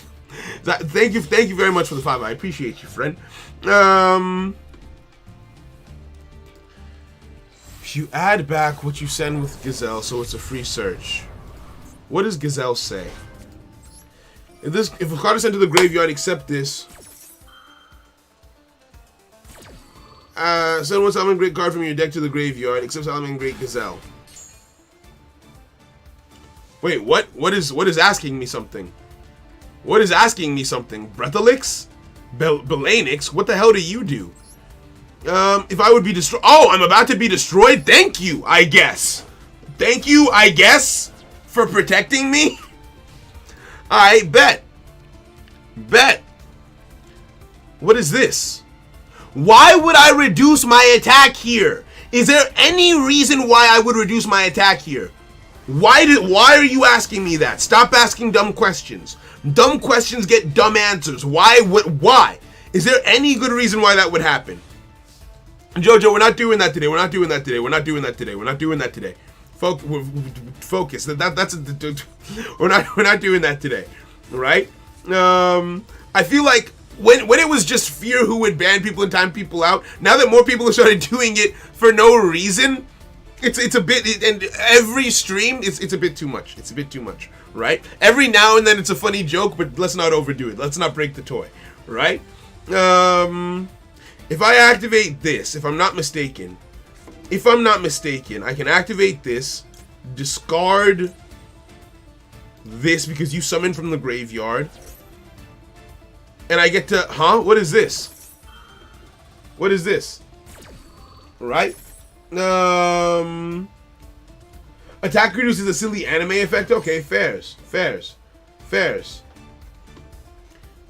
thank you very much for the 5. I appreciate you, friend. You add back what you send with Gazelle, so it's a free search. What does Gazelle say? If a card is sent to the graveyard, accept this. Send one Salamangreat card from your deck to the graveyard, except Salamangreat Gazelle. Wait, what? What is asking me something? What is asking me something? Breathalix? Belanix? What the hell do you do? If I would be destroyed. Oh, I'm about to be destroyed? Thank you, I guess. Thank you, I guess, for protecting me. Alright, bet. Bet. What is this? Why would I reduce my attack here? Is there any reason why I would reduce my attack here? Why are you asking me that? Stop asking dumb questions. Dumb questions get dumb answers. Why? Why? Is there any good reason why that would happen? Jojo, we're not doing that today. We're not doing that today. We're not doing that today. We're not doing that today. Focus. We're not doing that today. Right? I feel like when it was just fear who would ban people and time people out, now that more people have started doing it for no reason, it's a bit, and every stream it's a bit too much. It's a bit too much, right? Every now and then it's a funny joke, but let's not overdo it. Let's not break the toy, right? If I activate this, if I'm not mistaken, I can activate this, discard this because you summon from the graveyard. And I get to, what is this? What is this? Right? Attack reduces a silly anime effect. Okay, fairs.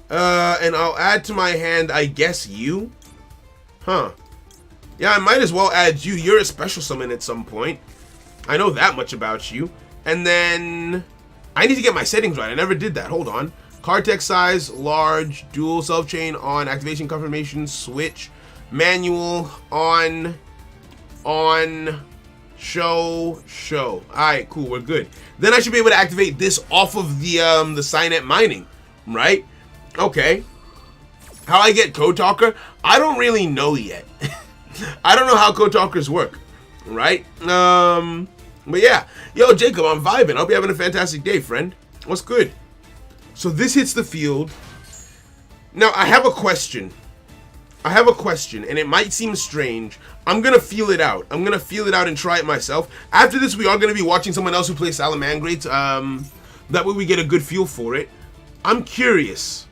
And I'll add to my hand, I guess, you? Huh. Yeah, I might as well add you. You're a special summon at some point. I know that much about you. And then I need to get my settings right. I never did that. Hold on. Card text size, large, dual, self-chain, on, activation confirmation, switch, manual, on, show. Alright, cool, we're good. Then I should be able to activate this off of the Cynet mining, right? Okay. How I get Code Talker? I don't really know yet. I don't know how Code Talkers work, right? But yeah. Yo, Jacob, I'm vibing. I hope you're having a fantastic day, friend. What's good? So this hits the field. Now, I have a question, and it might seem strange. I'm going to feel it out. I'm going to feel it out and try it myself. After this, we are going to be watching someone else who plays Salamangreats. That way we get a good feel for it. I'm curious.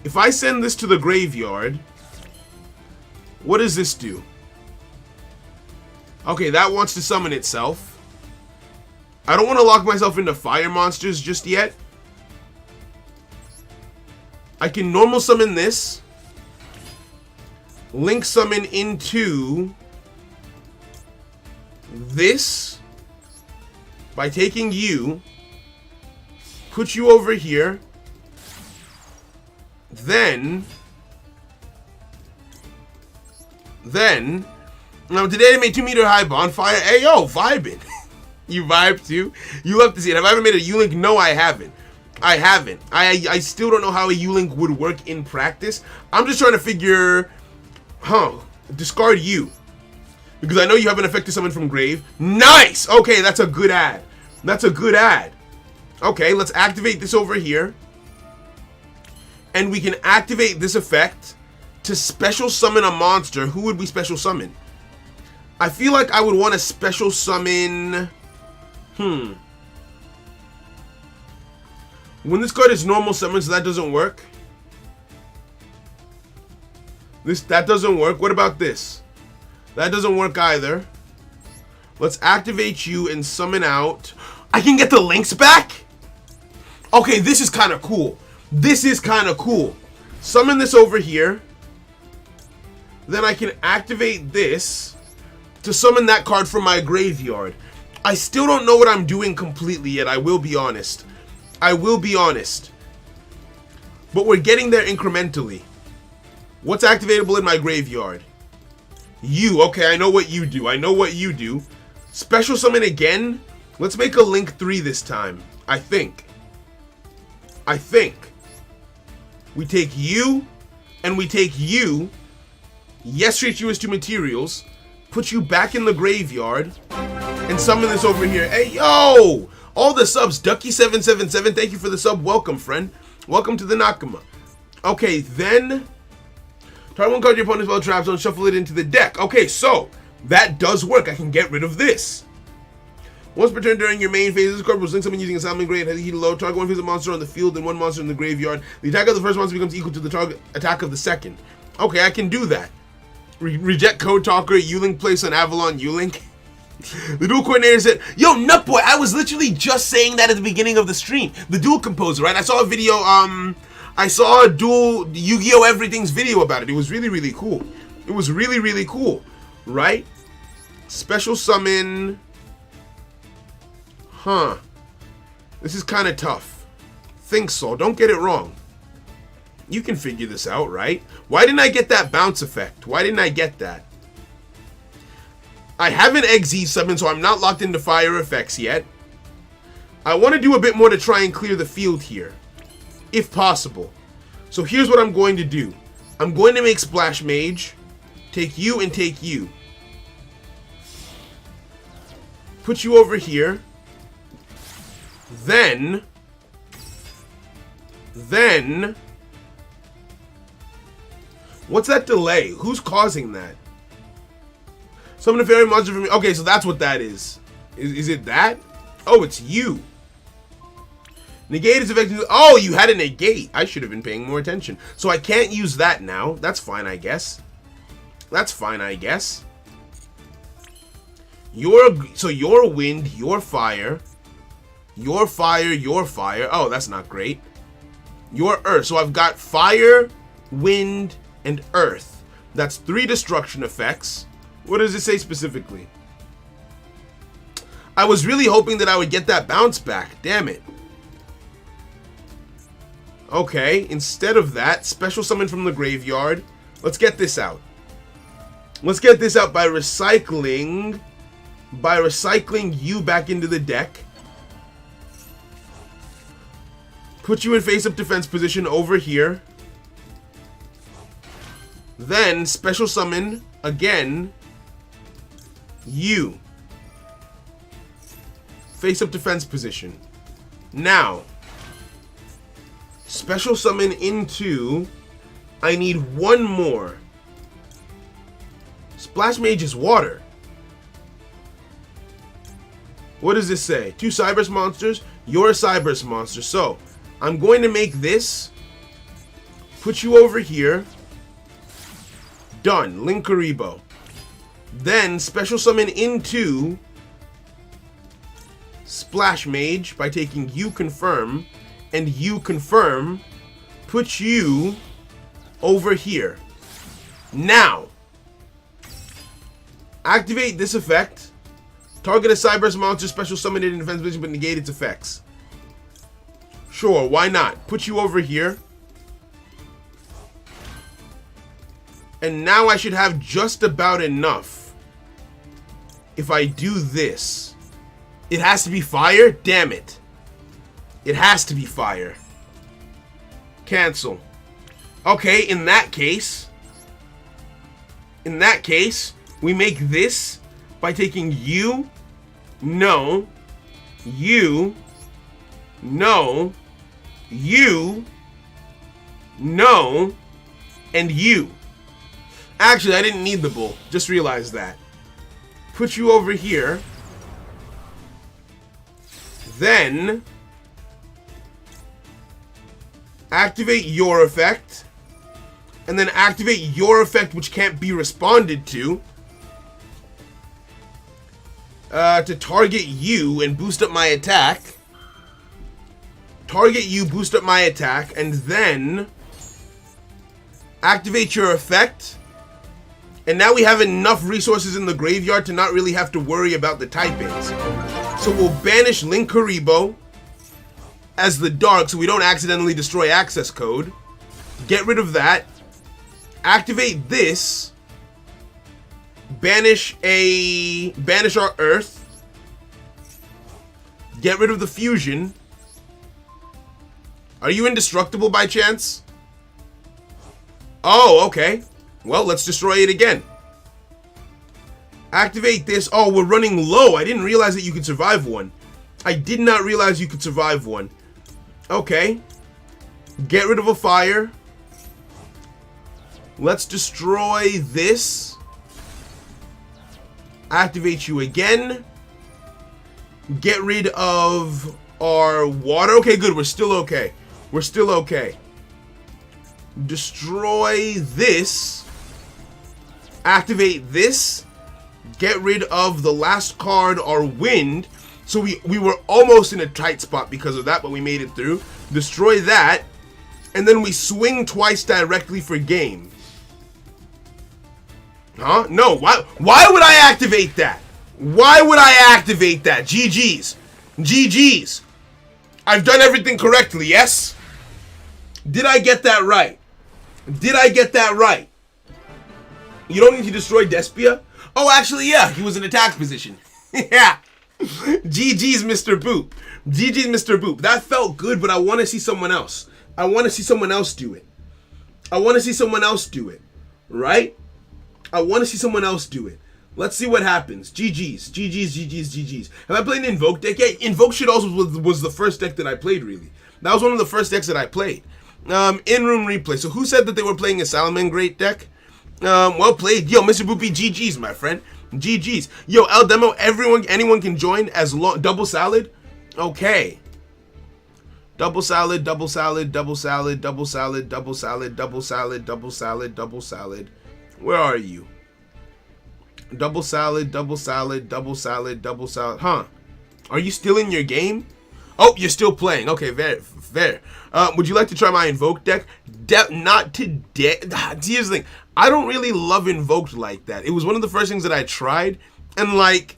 If I send this to the graveyard, what does this do? Okay, that wants to summon itself. I don't want to lock myself into fire monsters just yet. I can normal summon this. Link summon into this by taking you. Put you over here. Then, now today I made 2 meter high bonfire. Hey yo, vibing. You vibe too? You love to see it. Have I ever made a U-Link? No, I haven't. I still don't know how a U-Link would work in practice. I'm just trying to figure, discard you. Because I know you have an effect to summon from grave. Nice! Okay, that's a good ad. Okay, let's activate this over here. And we can activate this effect to special summon a monster. Who would we special summon? I feel like I would want to special summon... When this card is normal summon, so that doesn't work. That doesn't work. What about this? That doesn't work either. Let's activate you and summon out. I can get the links back? Okay, this is kind of cool. This is kind of cool. Summon this over here. Then I can activate this to summon that card from my graveyard. I still don't know what I'm doing completely yet. I will be honest. I will be honest. But we're getting there incrementally. What's activatable in my graveyard? You. Okay, I know what you do. I know what you do. Special summon again. Let's make a Link 3 this time. I think. We take you, and we take you. Yes, treat you as 2 materials. Put you back in the graveyard. And summon this over here. Hey, yo! All the subs. Ducky777, thank you for the sub. Welcome, friend. Welcome to the Nakama. Okay, then... Target one card your opponent's spell traps on, shuffle it into the deck. Okay, so that does work. I can get rid of this. Once per turn during your main phase, this card will link someone using a Salmon Great, heat low. Target one physical monster on the field and 1 monster in the graveyard. The attack of the first monster becomes equal to the target attack of the second. Okay, I can do that. Reject Code Talker, U-Link place on Avalon U-Link. The Duel Coordinator said, yo, Nutboy, I was literally just saying that at the beginning of the stream. The Duel Composer, right? I saw a video, I saw a Duel Yu-Gi-Oh! Everything's video about it. It was really, really cool. It was really, really cool, right? Special summon. Huh. This is kind of tough. Think so. Don't get it wrong. You can figure this out, right? Why didn't I get that bounce effect? Why didn't I get that? I have an XZ summon, so I'm not locked into fire effects yet. I want to do a bit more to try and clear the field here, if possible. So here's what I'm going to do. I'm going to make Splash Mage, take you and take you. Put you over here. Then, what's that delay? Who's causing that? Summon a fairy monster from me. Okay, so that's what that is. Is it that? Oh, it's you. Negate is effective. Oh, you had a negate. I should have been paying more attention. So I can't use that now. That's fine, I guess. That's fine, I guess. So your wind, your fire. Your fire, your fire. Oh, that's not great. Your earth. So I've got fire, wind, and earth. That's 3 destruction effects. What does it say specifically? I was really hoping that I would get that bounce back. Damn it. Okay, instead of that, special summon from the graveyard. Let's get this out. Let's get this out by recycling you back into the deck. Put you in face-up defense position over here. Then, special summon, again, you. Face-up defense position. Now, special summon into... I need 1 more. Splash Mage is water. What does this say? 2 Cyberse monsters. You're a Cyberse monster. So, I'm going to make this. Put you over here. Done. Linkaribo. Then, special summon into Splash Mage by taking you confirm. And you confirm. Put you over here. Now, activate this effect. Target a Cyberse monster, special summon it in defense position, but negate its effects. Sure, why not? Put you over here. And now I should have just about enough. If I do this. It has to be fire? Damn it. It has to be fire. Cancel. Okay, in that case, we make this by taking you, no, you, no, you, no, and you. Actually, I didn't need the bull. Just realized that. Put you over here. Then activate your effect. and then activate your effect, which can't be responded to target you and boost up my attack. Target you, boost up my attack, and then activate your effect. And now we have enough resources in the graveyard to not really have to worry about the typings. So we'll banish Link Karibo as the dark so we don't accidentally destroy access code. Get rid of that. Activate this. Banish our Earth. Get rid of the fusion. Are you indestructible by chance? Oh, okay. Well, let's destroy it again. Activate this. Oh, we're running low. I didn't realize that you could survive one. I did not realize you could survive one. Okay. Get rid of a fire. Let's destroy this. Activate you again. Get rid of our water. Okay, good. We're still okay. We're still okay. Destroy this. Activate this. Get rid of the last card, our wind. So we were almost in a tight spot because of that, but we made it through. Destroy that. And then we swing twice directly for game. Huh? No. Why would I activate that? Why would I activate that? GG's. GG's. I've done everything correctly, yes? Did I get that right? Did I get that right? You don't need to destroy Despia? Oh, actually, yeah. He was in attack position. Yeah. GG's, Mr. Boop. GG's, Mr. Boop. That felt good, but I want to see someone else. I want to see someone else do it. I want to see someone else do it. Right? I want to see someone else do it. Let's see what happens. GG's. GG's, GG's, GG's. Have I played an Invoke deck yet? Invoke shit also was the first deck that I played, really. That was one of the first decks that I played. In-room replay. So who said that they were playing a Salamangreat deck? Well played. Yo, Mr. Boopy, GG's, my friend. GG's. Yo, El Demo, anyone can join as long. Double salad? Okay. Double salad, double salad, double salad, double salad, double salad, double salad, double salad, double salad. Where are you? Double salad, double salad, double salad, double salad. Huh? Are you still in your game? Oh, you're still playing. Okay, fair. Would you like to try my Invoke deck? Not today. Here's the thing. I don't really love Invoked like that. It was one of the first things that I tried. And, like,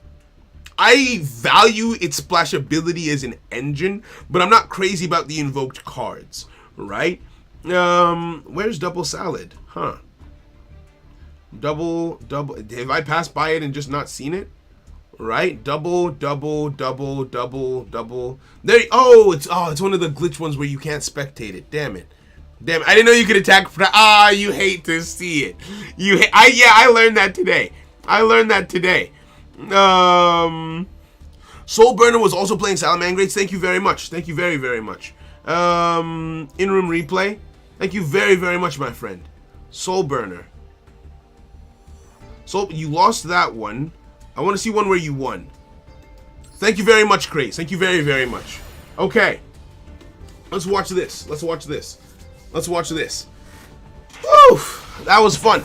I value its splashability as an engine, but I'm not crazy about the Invoked cards, right? Where's Double Salad? Huh? Double. Have I passed by it and just not seen it? Right? Double. There. Oh, it's one of the glitch ones where you can't spectate it. Damn it. I didn't know you could attack. You hate to see it. I learned that today. Soul Burner was also playing Salamangreats. Thank you very much. Thank you very, very much. In-room replay. Thank you very, very much, my friend. Soul Burner. So you lost that one. I want to see one where you won. Thank you very much, Craze. Thank you very, very much. Okay. Let's watch this. Woo! That was fun.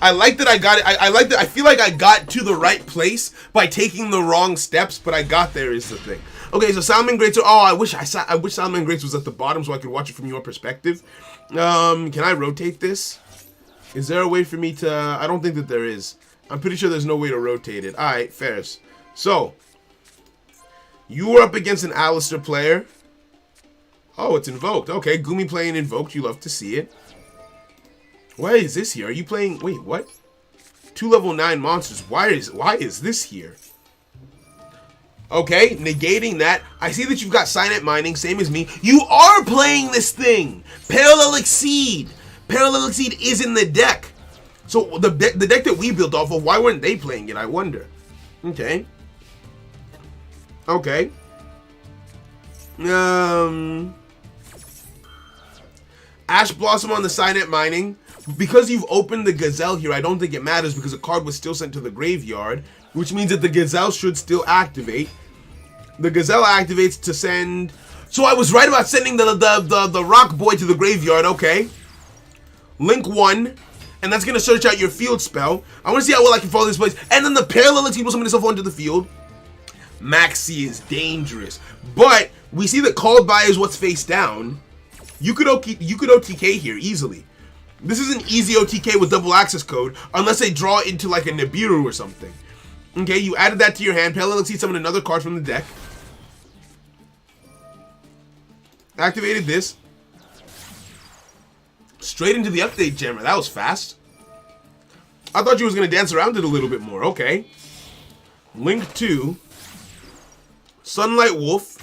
I like that I got it. I feel like I got to the right place by taking the wrong steps, but I got there is the thing. Okay, so Salamangreats. I wish Salamangreats was at the bottom so I could watch it from your perspective. Can I rotate this? Is there a way for me to... I don't think that there is. I'm pretty sure there's no way to rotate it. Alright, fairs. So, you were up against an Alistair player. Oh, it's Invoked. Okay, Gumi playing Invoked. You love to see it. Why is this here? Are you playing... Wait, what? 2 level 9 monsters. Why is this here? Okay, negating that. I see that you've got Signet Mining, same as me. You are playing this thing! Parallel Exceed! Parallel Exceed is in the deck. So the deck that we built off of, why weren't they playing it? I wonder. Okay. Ash Blossom on the Signet Mining. Because you've opened the Gazelle here, I don't think it matters because the card was still sent to the graveyard, which means that the Gazelle should still activate. The Gazelle activates to send... So I was right about sending the Rock Boy to the graveyard, okay. Link 1, and that's going to search out your field spell. I want to see how well I can follow this place. And then the parallel executable summon itself onto the field. Maxi is dangerous. But we see that called by is what's face down. You could OTK here easily. This is an easy OTK with double access code, unless they draw into like a Nibiru or something. Okay, you added that to your hand. Parallel execute summon another card from the deck. Activated this. Straight into the update jammer. That was fast. I thought you was going to dance around it a little bit more. Okay. Link 2. Sunlight Wolf.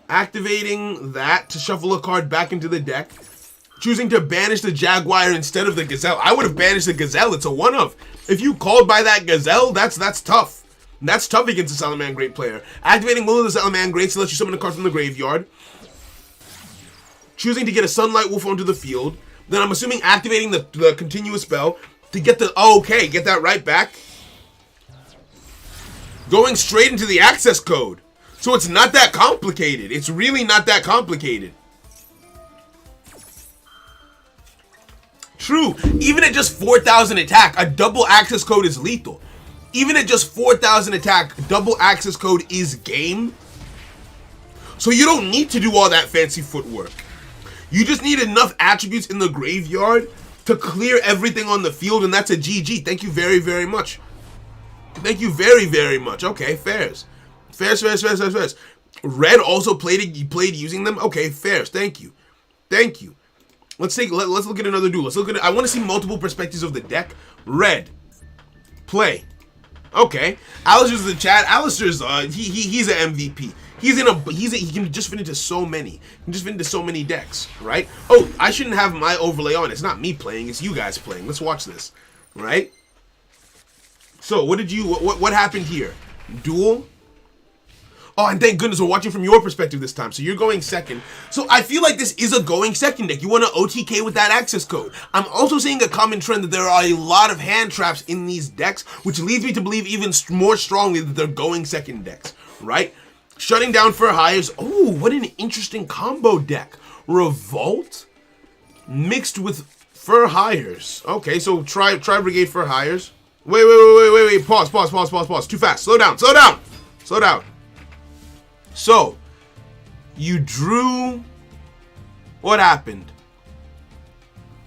Activating that to shuffle a card back into the deck. Choosing to banish the Jaguar instead of the Gazelle. I would have banished the Gazelle. It's a one-of. If you called by that Gazelle, that's tough. That's tough against a Salamangrate player. Activating one of the Salamangrates to let you summon a card from the graveyard. Choosing to get a Sunlight Wolf onto the field. Then I'm assuming activating the continuous spell to get the... Oh, okay, get that right back. Going straight into the access code. So it's not that complicated. It's really not that complicated. True. Even at just 4,000 attack, a double access code is lethal. Even at just 4,000 attack, double access code is game. So you don't need to do all that fancy footwork. You just need enough attributes in the graveyard to clear everything on the field, and that's a GG. Thank you very, very much. Thank you very, very much. Okay, fairs. Fairs. Red also played using them. Okay, fairs. Thank you. Thank you. Let's look at another duel. I want to see multiple perspectives of the deck. Red. Play. Okay. Alistair's in the chat. Alistair's he's an MVP. He can just fit into so many. He can just fit into so many decks, right? Oh, I shouldn't have my overlay on. It's not me playing, it's you guys playing. Let's watch this. Right? So what happened here? Duel? Oh, and thank goodness we're watching from your perspective this time. So you're going second. So I feel like this is a going second deck. You want to OTK with that access code. I'm also seeing a common trend that there are a lot of hand traps in these decks, which leads me to believe even more strongly that they're going second decks, right? Shutting down Fur Hires. Oh, what an interesting combo deck. Revolt mixed with Fur Hires. Okay, so try Brigade Fur Hires. Wait. Pause. Too fast. Slow down. So, you drew... What happened?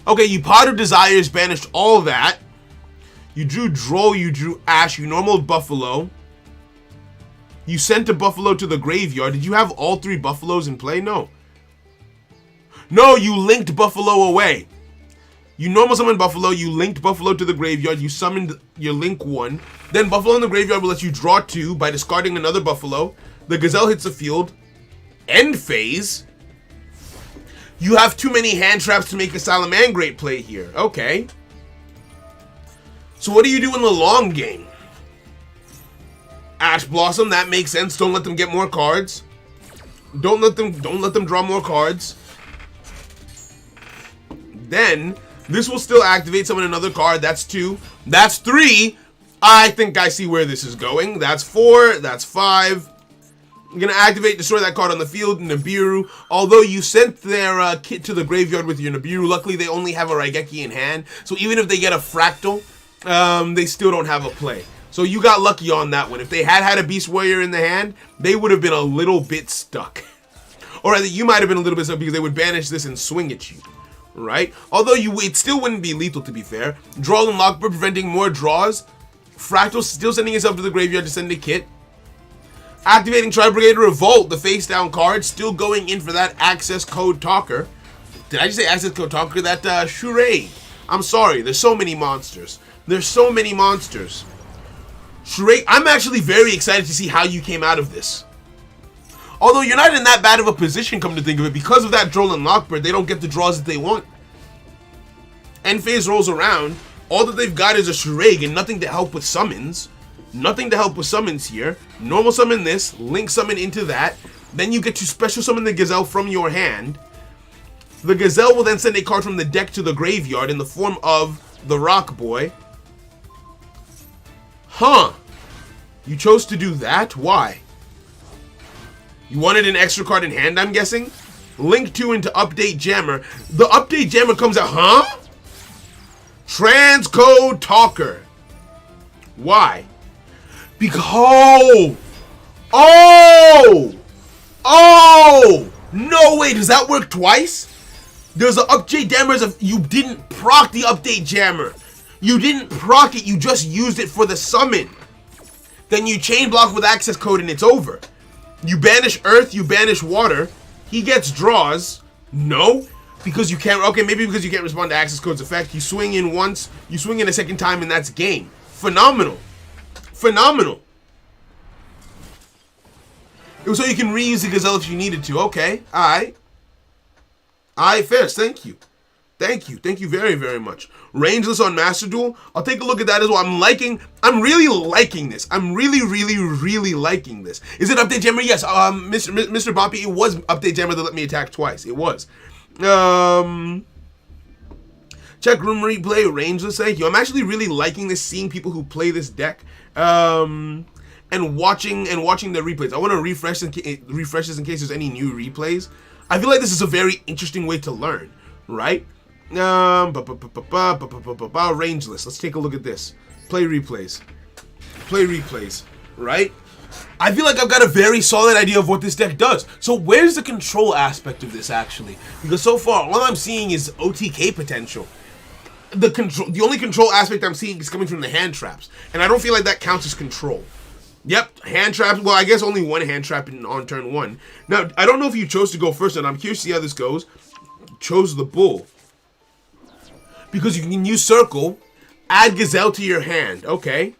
Okay, you Pot of Desires, banished all that. You drew Droll, you drew Ash, you normaled Buffalo. You sent a Buffalo to the graveyard. Did you have all 3 Buffaloes in play? No. No, you linked Buffalo away. You normal summoned Buffalo, you linked Buffalo to the graveyard, you summoned your Link 1. Then Buffalo in the graveyard will let you draw 2 by discarding another Buffalo. The Gazelle hits the field. End phase. You have too many hand traps to make a Salamangrate play here. Okay. So what do you do in the long game? Ash Blossom, that makes sense. Don't let them get more cards. Don't let them draw more cards. Then this will still activate, summon another card. That's 2. That's 3. I think I see where this is going. That's 4. That's 5. You're going to activate, destroy that card on the field, Nibiru. Although you sent their kit to the graveyard with your Nibiru, luckily they only have a Raigeki in hand. So even if they get a Fractal, they still don't have a play. So you got lucky on that one. If they had a Beast Warrior in the hand, they would have been a little bit stuck. Or rather, you might have been a little bit stuck because they would banish this and swing at you. Right? Although it still wouldn't be lethal, to be fair. Draw and Lockbird preventing more draws. Fractal still sending itself to the graveyard to send a kit. Activating Tri-Brigade Revolt, the face down card, still going in for that access code talker. Did I just say access code talker? That charade. I'm sorry, there's so many monsters. Charade, I'm actually very excited to see how you came out of this. Although you're not in that bad of a position, come to think of it, because of that Droll and Lockbird, they don't get the draws that they want. End phase rolls around, all that they've got is a Shurag and nothing to help with summons. Nothing to help with summons here. Normal summon this, link summon into that, then you get to special summon the Gazelle from your hand. The Gazelle will then send a card from the deck to the graveyard in the form of the Rock Boy. Huh. You chose to do that? Why? You wanted an extra card in hand, I'm guessing? Link 2 into Update Jammer. The Update Jammer comes out, huh? Transcode Talker. Why? Because... Oh! No way, does that work twice? There's an Update Jammer. You didn't proc the Update Jammer. You didn't proc it, you just used it for the summon. Then you chain block with access code and it's over. You banish earth, you banish water. He gets draws. No, because you can't. Okay, maybe because you can't respond to access code's effect. You swing in once, you swing in a second time, and that's game. Phenomenal. Phenomenal. It was so you can reuse the Gazelle if you needed to. Okay, alright. Alright, Fairs, thank you. Thank you very, very much. Rangeless on Master Duel. I'll take a look at that as well. I'm really liking this. I'm really liking this. Is it Update Jammer? Yes. Mr. Boppy, it was Update Jammer that let me attack twice. It was. Check room replay, Rangeless, thank you. I'm actually really liking this, seeing people who play this deck. And watching the replays. I want to refresh this in case there's any new replays. I feel like this is a very interesting way to learn, right? Rangeless. Let's take a look at this. Play replays, right? I feel like I've got a very solid idea of what this deck does. So where's the control aspect of this actually? Because so far, all I'm seeing is OTK potential. The only control aspect I'm seeing is coming from the hand traps, and I don't feel like that counts as control. Yep, hand traps. Well, I guess only one hand trap on turn 1. Now, I don't know if you chose to go first, and I'm curious to see how this goes. Chose the bull. Because you can use circle, add Gazelle to your hand. Okay.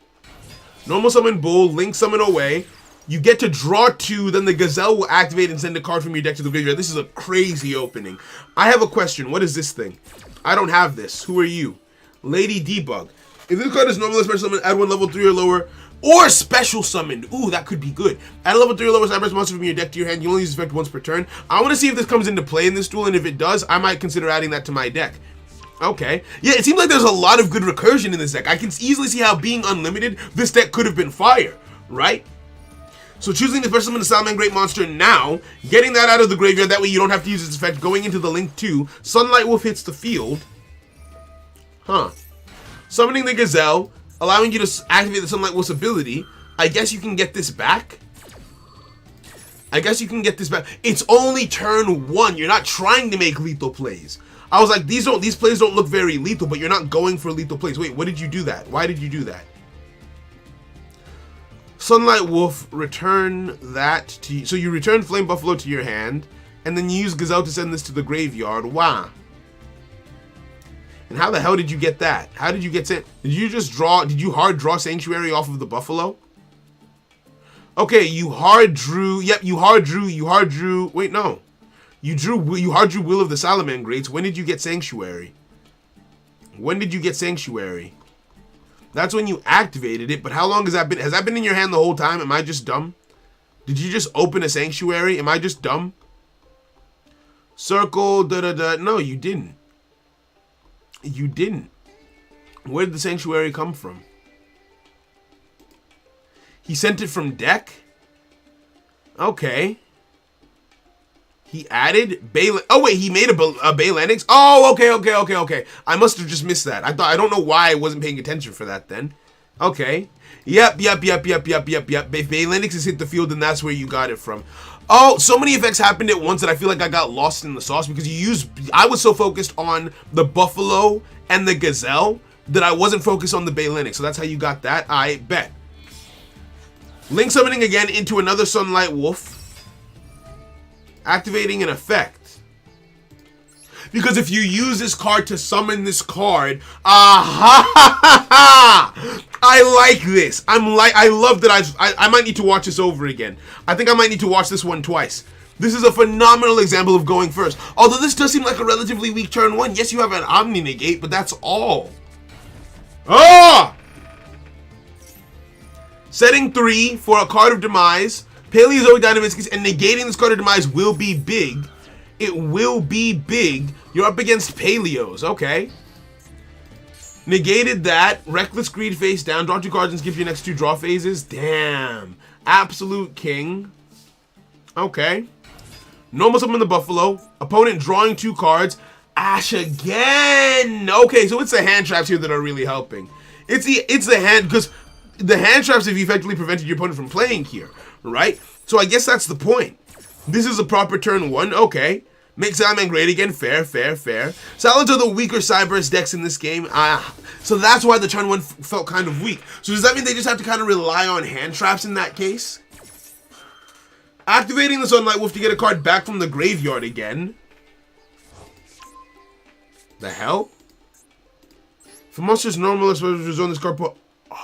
Normal summon bull, link summon away. You get to draw 2, then the Gazelle will activate and send a card from your deck to the graveyard. This is a crazy opening. I have a question. What is this thing? I don't have this. Who are you? Lady Debug. If this card is normal special summon, add 1 level 3 or lower. Or special summoned. Ooh, that could be good. Add a level 3 or lower Cyber's monster from your deck to your hand. You only use this effect once per turn. I want to see if this comes into play in this duel, and if it does, I might consider adding that to my deck. Okay. Yeah, it seems like there's a lot of good recursion in this deck. I can easily see how being unlimited, this deck could have been fire, right? So choosing the special summon the Salamangrate monster now, getting that out of the graveyard, that way you don't have to use its effect, going into the Link 2, Sunlight Wolf hits the field. Huh. Summoning the Gazelle, allowing you to activate the Sunlight Wolf's ability. I guess you can get this back. It's only turn 1. You're not trying to make lethal plays. I was like, these plays don't look very lethal, but you're not going for lethal plays. Wait, what did you do that? Why did you do that? Sunlight Wolf, return that to you. So you return Flame Buffalo to your hand, and then you use Gazelle to send this to the graveyard. Wow. And how the hell did you get that? How did you get sent? Did you hard draw Sanctuary off of the Buffalo? Okay, you hard drew. Yep, you hard drew. Wait, no. You hard drew Will of the Salamangrats. When did you get Sanctuary? That's when you activated it, but how long has that been? Has that been in your hand the whole time? Am I just dumb? Did you just open a Sanctuary? Am I just dumb? Circle, No, you didn't. Where did the Sanctuary come from? He sent it from deck? Okay. He added oh wait, he made a Balanix? Oh, okay. I must have just missed that. I don't know why I wasn't paying attention for that then. Okay. Yep. Balanix has hit the field, and that's where you got it from. Oh, so many effects happened at once that I feel like I got lost in the sauce because I was so focused on the Buffalo and the Gazelle that I wasn't focused on the Balanix. So that's how you got that. I bet. Link summoning again into another Sunlight Wolf. Activating an effect. Because if you use this card to summon this card, I like this. I love that I might need to watch this over again. I think I might need to watch this one twice. This is a phenomenal example of going first. Although this does seem like a relatively weak turn 1. Yes, you have an Omni Negate, but that's all. Setting 3 for a card of demise. Paleozoic Dynamiscus, and negating this card of demise will be big. It will be big. You're up against Paleos, okay. Negated that. Reckless Greed face down. Draw 2 cards and skip your next 2 draw phases. Damn. Absolute king. Okay. Normal summon the Buffalo. Opponent drawing 2 cards. Ash again. Okay, so it's the hand traps here that are really helping. It's the hand, because the hand traps have effectively prevented your opponent from playing here, right? So I guess that's the point. This is a proper turn 1. Okay. Make Salaman great again. Fair, fair, fair. Salads are the weaker Cyberus decks in this game. So that's why the turn 1 felt kind of weak. So does that mean they just have to kind of rely on hand traps in that case? Activating the Sunlight Wolf to get a card back from the graveyard again. The hell? For monsters normal, it's supposed to zone this card.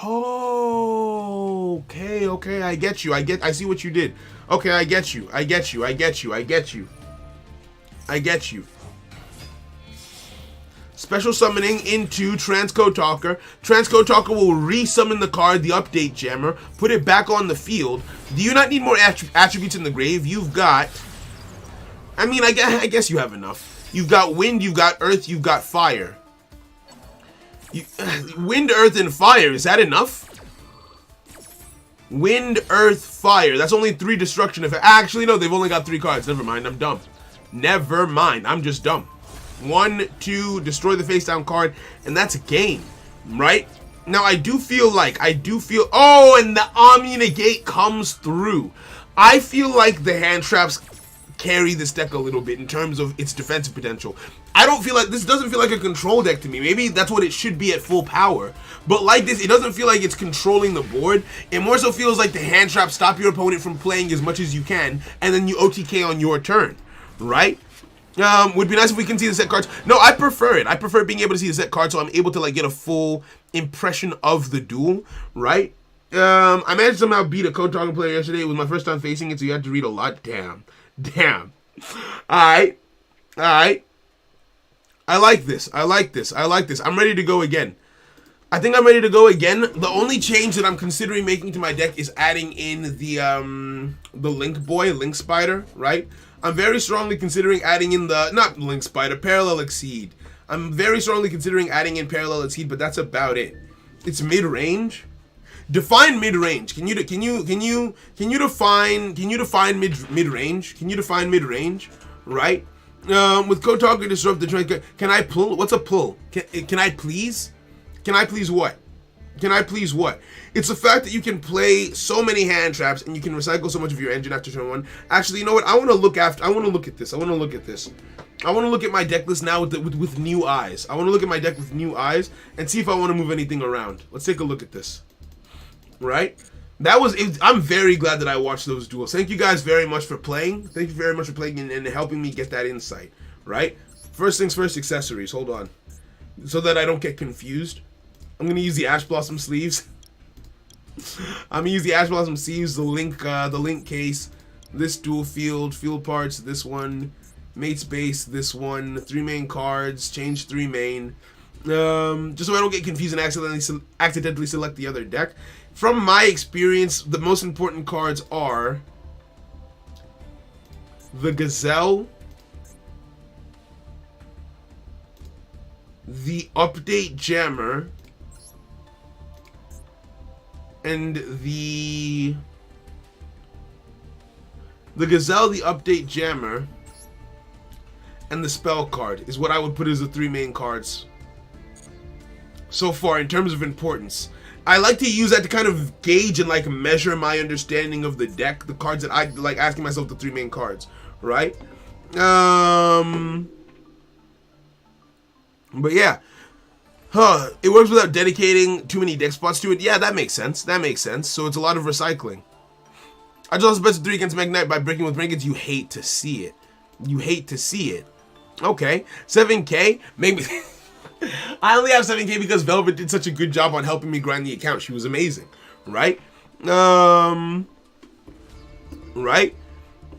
Oh, okay, I get you. I see what you did. Okay, I get you. I get you. Special summoning into Transcode Talker. Transcode Talker will resummon the card, the Update Jammer, put it back on the field. Do you not need more attributes in the grave? You've got... I mean, I guess you have enough. You've got Wind, you've got Earth, you've got Fire. Wind, Earth, and Fire. Is that enough? Wind, Earth, Fire. That's only 3 destruction effects. Actually, no, they've only got 3 cards. Never mind, I'm dumb. Never mind, I'm just dumb. 1, 2, destroy the face down card, and that's a game, right? Now, I do feel, oh, and the Omni Negate comes through. I feel like the hand traps carry this deck a little bit in terms of its defensive potential. I don't feel like, this doesn't feel like a control deck to me. Maybe that's what it should be at full power. But like this, it doesn't feel like it's controlling the board. It more so feels like the hand traps stop your opponent from playing as much as you can, and then you OTK on your turn, right? Would be nice if we can see the set cards. No, I prefer it. I prefer being able to see the set cards so I'm able to like get a full impression of the duel, right? I managed to somehow beat a Code Talking player yesterday. It was my first time facing it, so you had to read a lot. Damn. Alright. I like this. I'm ready to go again. I think I'm ready to go again. The only change that I'm considering making to my deck is adding in the Link Spider, right? I'm very strongly considering adding in the, not Link Spider, Parallel Exceed. I'm very strongly considering adding in Parallel Exceed, but that's about it. It's mid-range. Define mid-range. Can you define mid-range? Can you define mid-range? Right? With Code Talker Disrupt the trend, can I pull? What's a pull? Can I please? Can I please what? Can I please what? It's the fact that you can play so many hand traps and you can recycle so much of your engine after turn 1. Actually, you know what? I want to look at this. I want to look at my deck list now with new eyes. I want to look at my deck with new eyes and see if I want to move anything around. Let's take a look at this. Right? I'm very glad that I watched those duels. Thank you guys very much for playing. Thank you very much for playing and helping me get that insight. Right? First things first, accessories. Hold on. So that I don't get confused. I'm going to use the Ash Blossom sleeves. I'm going to use the Ash Blossom sleeves, the link case, this dual field parts, this one, mate's base, this one, 3 main cards, change 3 main. Just so I don't get confused and accidentally select the other deck. From my experience, the most important cards are the Gazelle, the Update Jammer, and the Gazelle, the Update Jammer, and the Spell card is what I would put as the 3 main cards so far in terms of importance. I like to use that to kind of gauge and like measure my understanding of the deck, the cards that I like asking myself the 3 main cards, right? But yeah. It works without dedicating too many deck spots to it. Yeah, that makes sense. So it's a lot of recycling. I just lost best of 3 against Magnite by breaking with Rankings. You hate to see it. Okay. 7K. Maybe. I only have 7K because Velvet did such a good job on helping me grind the account. She was amazing. Right? Right?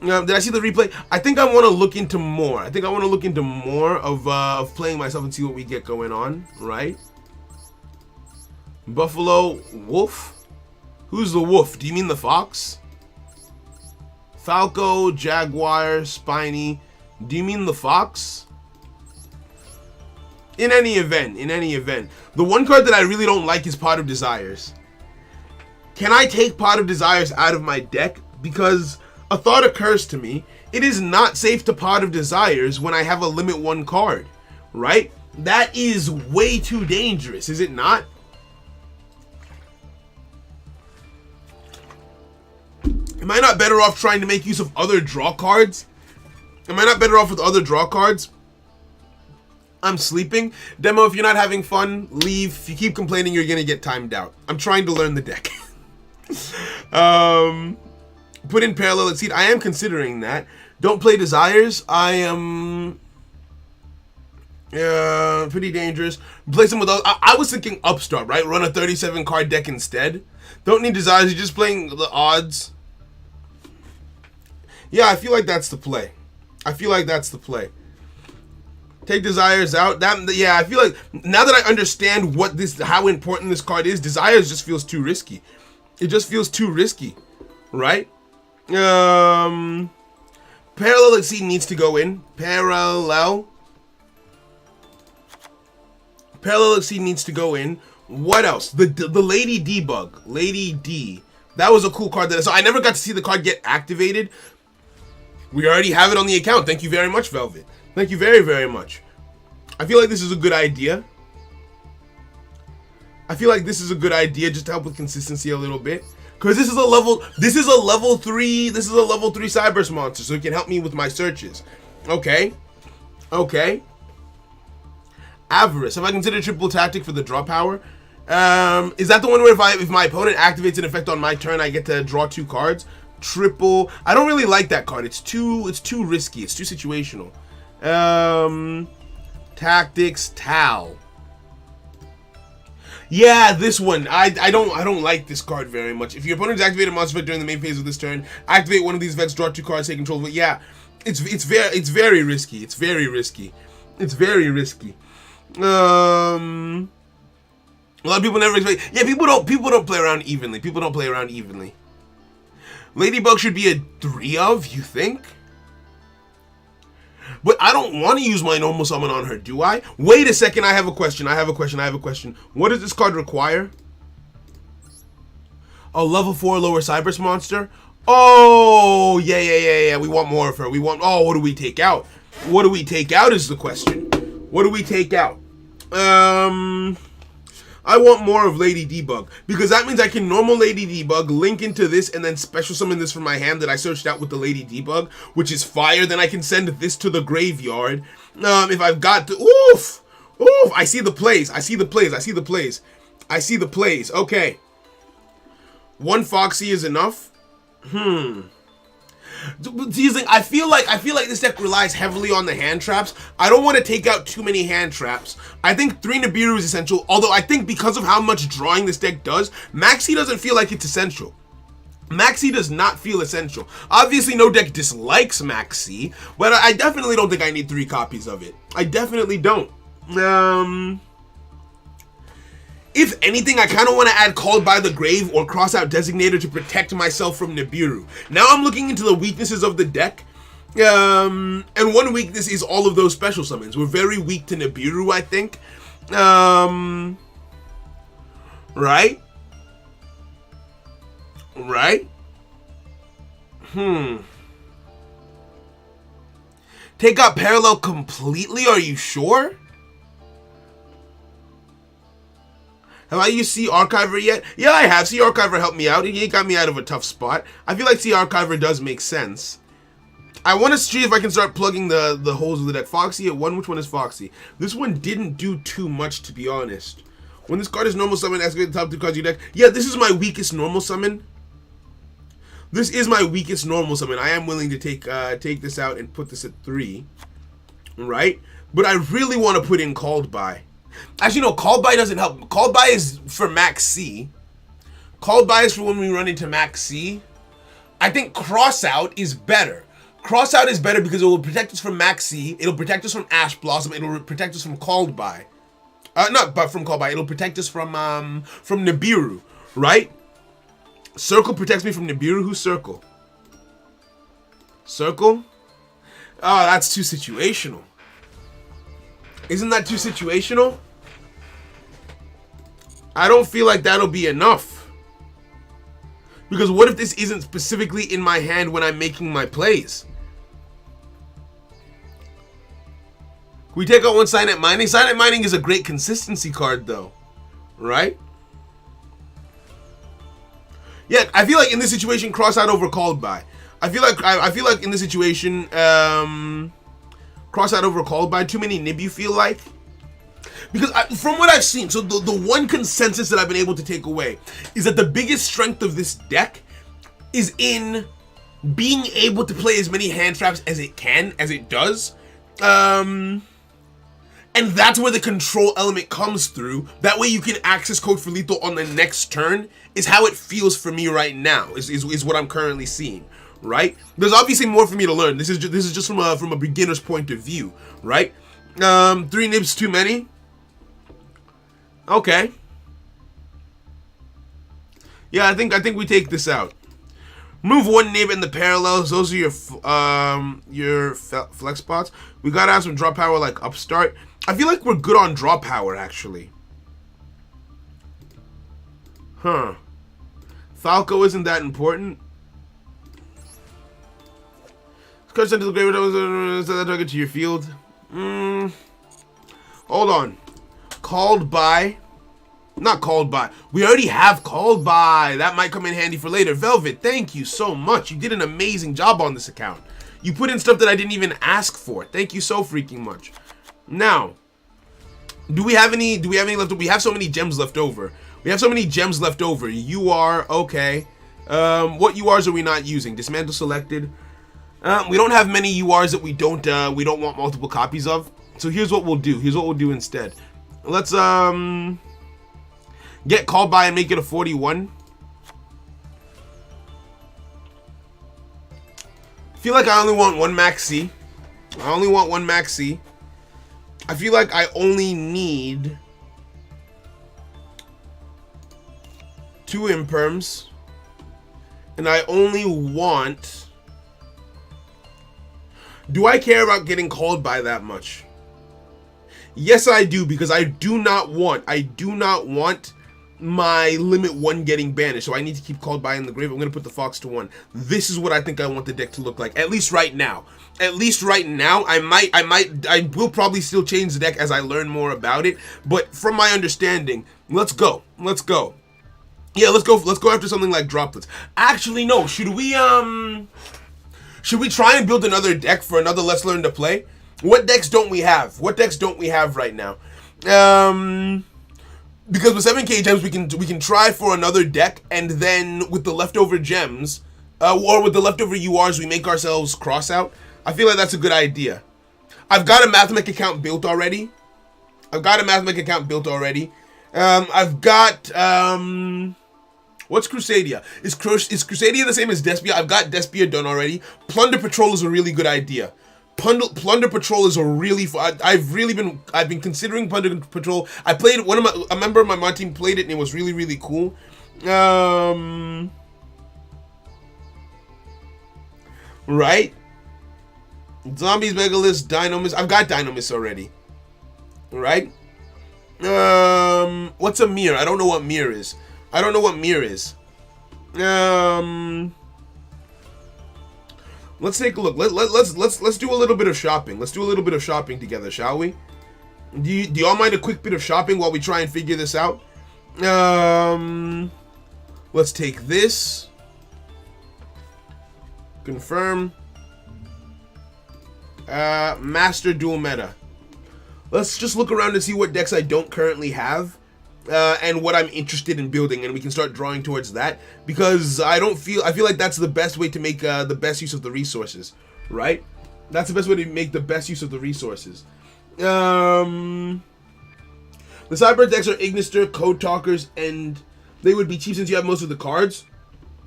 Did I see the replay? I think I want to look into more. Of playing myself and see what we get going on, right? Buffalo, wolf? Who's the wolf? Do you mean the fox? Falco, jaguar, spiny. Do you mean the fox? In any event, the one card that I really don't like is Pot of Desires. Can I take Pot of Desires out of my deck? Because a thought occurs to me. It is not safe to Pot of Desires when I have a limit 1 card, right? That is way too dangerous, is it not? Am I not better off trying to make use of other draw cards? Am I not better off with other draw cards? I'm sleeping. Demo, if you're not having fun, leave. If you keep complaining, you're gonna get timed out. I'm trying to learn the deck. Put in Parallel Exceed. I am considering that. Don't play Desires. I am pretty dangerous. Play some with those. I was thinking Upstart, right? Run a 37 card deck instead. Don't need Desires. You're just playing the odds. Yeah, I feel like that's the play. I feel like that's the play. Take Desires out. Yeah, I feel like now that I understand how important this card is, Desires just feels too risky. It just feels too risky, right? Parallel Exceed needs to go in. Parallel Exceed needs to go in. What else? The Lady Debug. Lady D. That was a cool card. So I never got to see the card get activated. We already have it on the account. Thank you very much, Velvet. Thank you very, very much. I feel like this is a good idea. I feel like this is a good idea just to help with consistency a little bit. Because this is a level 3 Cyberse monster, so it can help me with my searches. Okay. Okay. Avarice. Have I considered triple tactic for the draw power? Is that the one where if my opponent activates an effect on my turn, I get to draw 2 cards? Triple. I don't really like that card. It's too risky. It's too situational. Tactics. Tal. Yeah, this one. I don't like this card very much. If your opponent's activated a monster effect during the main phase of this turn, activate one of these effects, draw 2 cards, take control of it. Yeah, it's very risky. It's very risky. It's very risky. A lot of people never expect. Yeah, people don't play around evenly. People don't play around evenly. Ladybug should be a 3 of, you think? But I don't want to use my normal summon on her, do I? Wait a second, I have a question. What does this card require? A level 4 lower Cyberse monster? Oh, yeah. We want more of her. Oh, what do we take out? What do we take out is the question. What do we take out? I want more of Lady Debug, because that means I can normal Lady Debug, link into this, and then special summon this from my hand that I searched out with the Lady Debug, which is fire. Then I can send this to the graveyard. If I've got to... Oof! I see the plays. Okay. 1 Foxy is enough. I feel like this deck relies heavily on the hand traps. I don't want to take out too many hand traps. I think 3 Nibiru is essential, although I think because of how much drawing this deck does, Maxi doesn't feel like it's essential. Maxi does not feel essential. Obviously, no deck dislikes Maxi, but I definitely don't think I need 3 copies of it. I definitely don't. If anything, I kind of want to add Called by the Grave or cross out Designator to protect myself from Nibiru. Now I'm looking into the weaknesses of the deck. And one weakness is all of those special summons. We're very weak to Nibiru, I think. Right? Take out Parallel completely? Are you sure? Have I used Sea Archiver yet? Yeah, I have. Sea Archiver helped me out. It got me out of a tough spot. I feel like Sea Archiver does make sense. I want to see if I can start plugging the holes of the deck. Foxy at 1. Which one is Foxy? This one didn't do too much, to be honest. When this card is normal summon, activate the top 2 cards of your deck. Yeah, this is my weakest normal summon. This is my weakest normal summon. I am willing to take this out and put this at 3. Right? But I really want to put in Called By. Actually, no, Called By doesn't help. Called By is for Max C. Called By is for when we run into Max C. I think Cross Out is better. Cross Out is better because it will protect us from Max C. It'll protect us from Ash Blossom. It'll protect us from Called By. Not but from Called By. It'll protect us from Nibiru, right? Circle protects me from Nibiru. Who's Circle? Circle? Oh, that's too situational. Isn't that too situational? I don't feel like that'll be enough. Because what if this isn't specifically in my hand when I'm making my plays? We take out one Signet Mining. Signet Mining is a great consistency card, though. Right? Yeah, I feel like in this situation, cross out over called by. I feel like in this situation, cross out over called by. Too many nib, you feel like? Because from what I've seen, so the one consensus that I've been able to take away is that the biggest strength of this deck is in being able to play as many hand traps as it can, as it does. And that's where the control element comes through. That way you can access Code for Lethal on the next turn, is how it feels for me right now, is what I'm currently seeing, right? There's obviously more for me to learn. This is just from a beginner's point of view, right? 3 nibs too many? Okay. Yeah, I think we take this out. Move 1 nib in the parallels. Those are your flex spots. We gotta have some draw power like Upstart. I feel like we're good on draw power, actually. Huh. Falco isn't that important. Card sent to the grave. Send that target to your field. Hold on. Called by. Not called by. We already have called by. That might come in handy for later. Velvet, thank you so much. You did an amazing job on this account. You put in stuff that I didn't even ask for. Thank you so freaking much. Now, do we have any left? We have so many gems left over. We have so many gems left over. You are okay. What URs are we not using? Dismantle selected. We don't have many URs that we don't want multiple copies of. So here's what we'll do. Here's what we'll do instead. Let's get called by and make it a 41. Feel like I only want 1 max C. I only want 1 max C. I feel like I only need 2 imperms. And I only want... Do I care about getting called by that much? Yes, I do, because I do not want my limit 1 getting banished, so I need to keep called by in the grave. I'm gonna put the Fox to 1. This is what I think I want the deck to look like, at least right now. At least right now. I will probably still change the deck as I learn more about it, but from my understanding, let's go. Yeah, let's go after something like droplets. Actually, no, should we try and build another deck for another Let's Learn to Play? What decks don't we have? What decks don't we have right now? Because with 7k gems, we can try for another deck, and then with the leftover gems, or with the leftover URs, we make ourselves cross out. I feel like that's a good idea. I've got a Mathmech account built already. I've got what's Crusadia? Is Crusadia the same as Despia? I've got Despia done already. Plunder Patrol is a really good idea. Plunder Patrol is a really I've been considering Plunder Patrol. I played a member of my team played it, and it was really, really cool. Right? Zombies, Megaliths, Dynamis. I've got Dynamis already. Right? What's a mirror? I don't know what mirror is. Let's take a look. Let's do a little bit of shopping. Let's do a little bit of shopping together, shall we? Do y'all mind a quick bit of shopping while we try and figure this out? Let's take this. Confirm. Master dual meta. Let's just look around and see what decks I don't currently have. And what I'm interested in building, and we can start drawing towards that, because I feel like that's the best way to make the best use of the resources, right? That's the best way to make the best use of the resources. The Cyber decks are Ignister, Code Talkers, and they would be cheap since you have most of the cards.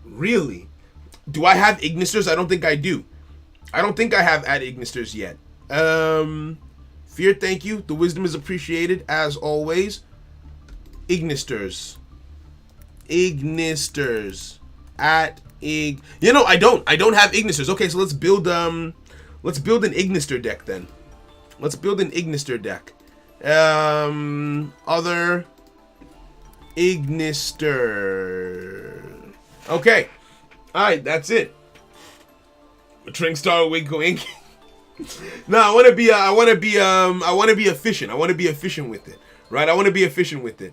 Really? Do I have Ignisters? I don't think I do. I don't think I have at Ignisters yet. Fear, thank you. The wisdom is appreciated as always. Ignisters at Ig. You know, I don't have Ignisters. Okay, so let's build an Ignister deck then. Let's build an Ignister deck. Other Ignister. Okay. Alright, that's it. Tringstar Wink Wink. No, I want to be efficient. I want to be efficient with it, right? I want to be efficient with it.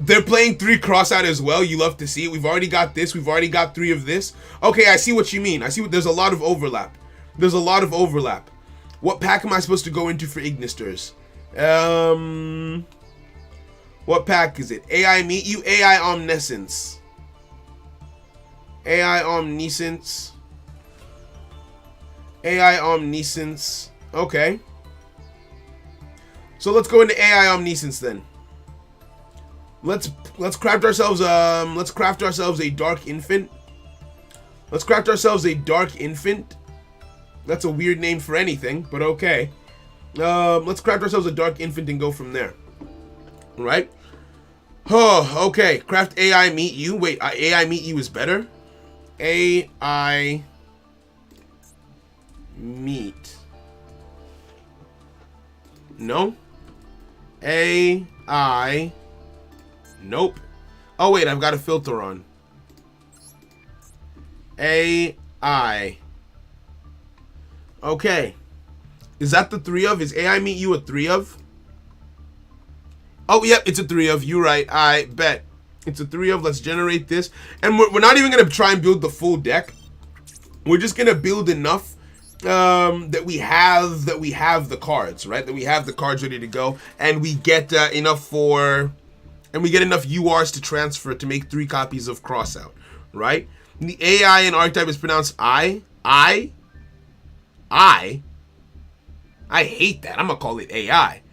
They're playing 3 cross out as well. You love to see it. We've already got this. We've already got 3 of this. Okay, I see what you mean. I see what, there's a lot of overlap. There's a lot of overlap. What pack am I supposed to go into for Ignisters? What pack is it? AI Meet You, AI Omniscience. AI Omniscience. AI Omniscience. Okay. So let's go into AI Omniscience then. Let's craft ourselves a Dark Infant. Let's craft ourselves a Dark Infant. That's a weird name for anything, but okay. Let's craft ourselves a Dark Infant and go from there. Right? Oh, okay. Craft AI Meet You. Wait, AI Meet You is better? AI Meet. No? AI. Nope. Oh, wait, I've got a filter on. AI. Okay. Is that the 3 of? Is AI Meet You a 3 of? Oh, yep, it's a 3 of. You're right. I bet. It's a 3 of. Let's generate this. And we're not even going to try and build the full deck. We're just going to build enough that we have the cards, right? That we have the cards ready to go. And we get enough for... And we get enough URs to transfer to make 3 copies of Crossout, right? The AI and archetype is pronounced I hate that. I'm going to call it AI.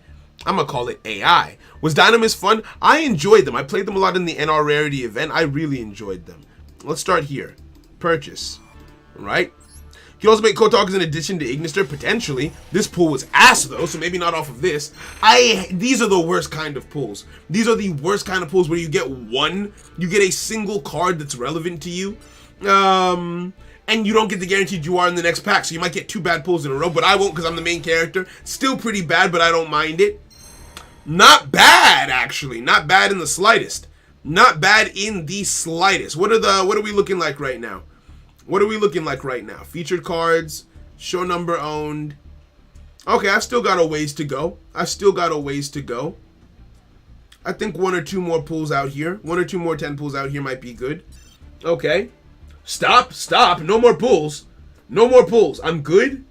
I'm going to call it AI. Was Dynamis fun? I enjoyed them. I played them a lot in the NR Rarity event. I really enjoyed them. Let's start here. Purchase, right? You can also make Kotalks in addition to Ignister, potentially. This pool was ass, though, so maybe not off of this. These are the worst kind of pulls. These are the worst kind of pulls where you get a single card that's relevant to you. And you don't get the guaranteed you are in the next pack, so you might get 2 bad pulls in a row, but I won't because I'm the main character. Still pretty bad, but I don't mind it. Not bad, actually. Not bad in the slightest. Not bad in the slightest. What are we looking like right now? What are we looking like right now? Featured cards, show number owned. Okay, I've still got a ways to go. I've still got a ways to go. I think 1 or 2 more pulls out here. 1 or 2 more 10 pulls out here might be good. Okay. Stop. No more pulls. No more pulls. I'm good.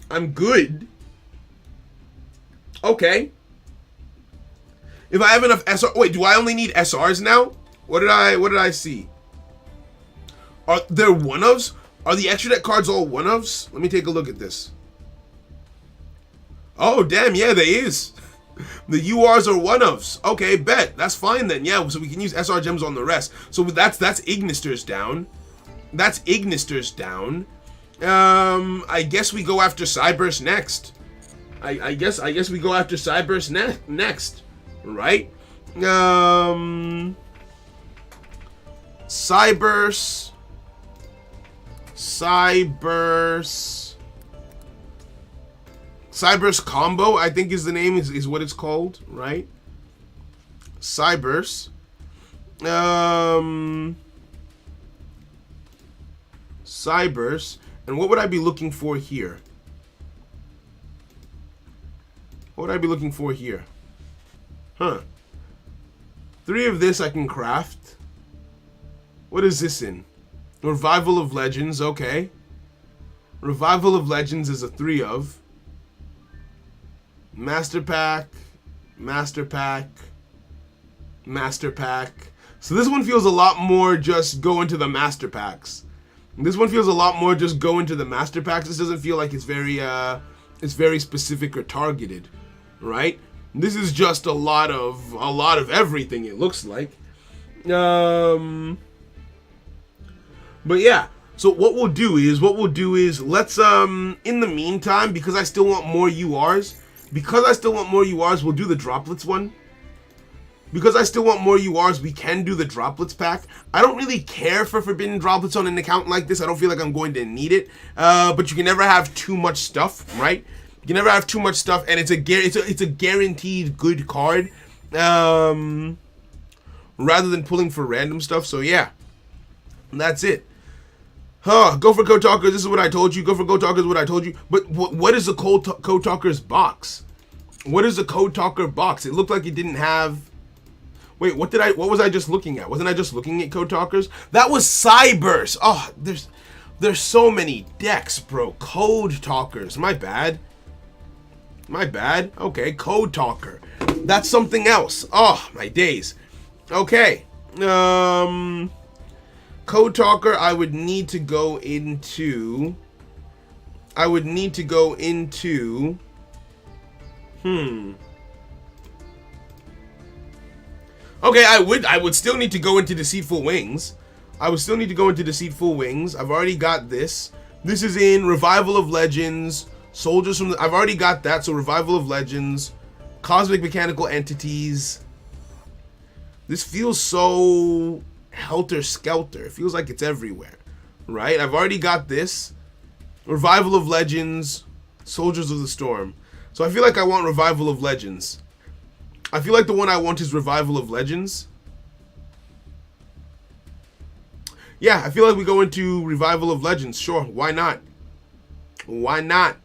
I'm good. Okay. If I have enough SR... Wait, do I only need SRs now? What did I see? Are there 1-ofs? Are the extra deck cards all 1-ofs? Let me take a look at this. Oh, damn, yeah, there is. The URs are 1-ofs. Okay, bet. That's fine then. Yeah, so we can use SR gems on the rest. So that's Ignisters down. That's Ignisters down. I guess we go after Cyburst next. I guess we go after Cyburst next. Right? Cyburst combo, I think is the name, is what it's called, right? Cyburst. Cyburst. And what would I be looking for here? What would I be looking for here? Huh. 3 of this I can craft. What is this in? Revival of Legends, okay. Revival of Legends is a 3 of. Master Pack. Master Pack. Master Pack. So this one feels a lot more just go into the Master Packs. This one feels a lot more just go into the Master Packs. This doesn't feel like it's very specific or targeted, right? This is just a lot of everything, it looks like. But yeah, so what we'll do is let's in the meantime, because I still want more URs, we'll do the droplets one. Because I still want more URs, we can do the droplets pack. I don't really care for forbidden droplets on an account like this. I don't feel like I'm going to need it. But you can never have too much stuff, right? You can never have too much stuff, and it's a guaranteed good card, rather than pulling for random stuff. So yeah, that's it. Huh, go for Code Talker, this is what I told you. Go for Code Talker is what I told you. But what is the Code Talker's box? What is the Code Talker box? It looked like it didn't have... Wait, what was I just looking at? Wasn't I just looking at Code Talkers? That was Cyberse. Oh, there's so many decks, bro. Code Talkers. My bad. My bad. Okay, Code Talker. That's something else. Oh, my days. Okay. Code Talker, I would need to go into... Okay, I would still need to go into Deceitful Wings. I've already got this. This is in Revival of Legends, Soldiers from the... I've already got that, so Revival of Legends, Cosmic Mechanical Entities. This feels so helter-skelter. It feels like it's everywhere, right? I've already got this. Revival of Legends, Soldiers of the Storm. So I feel like I want Revival of Legends. I feel like the one I want is Revival of Legends. Yeah, I feel like we go into Revival of Legends. Sure, why not? Why not?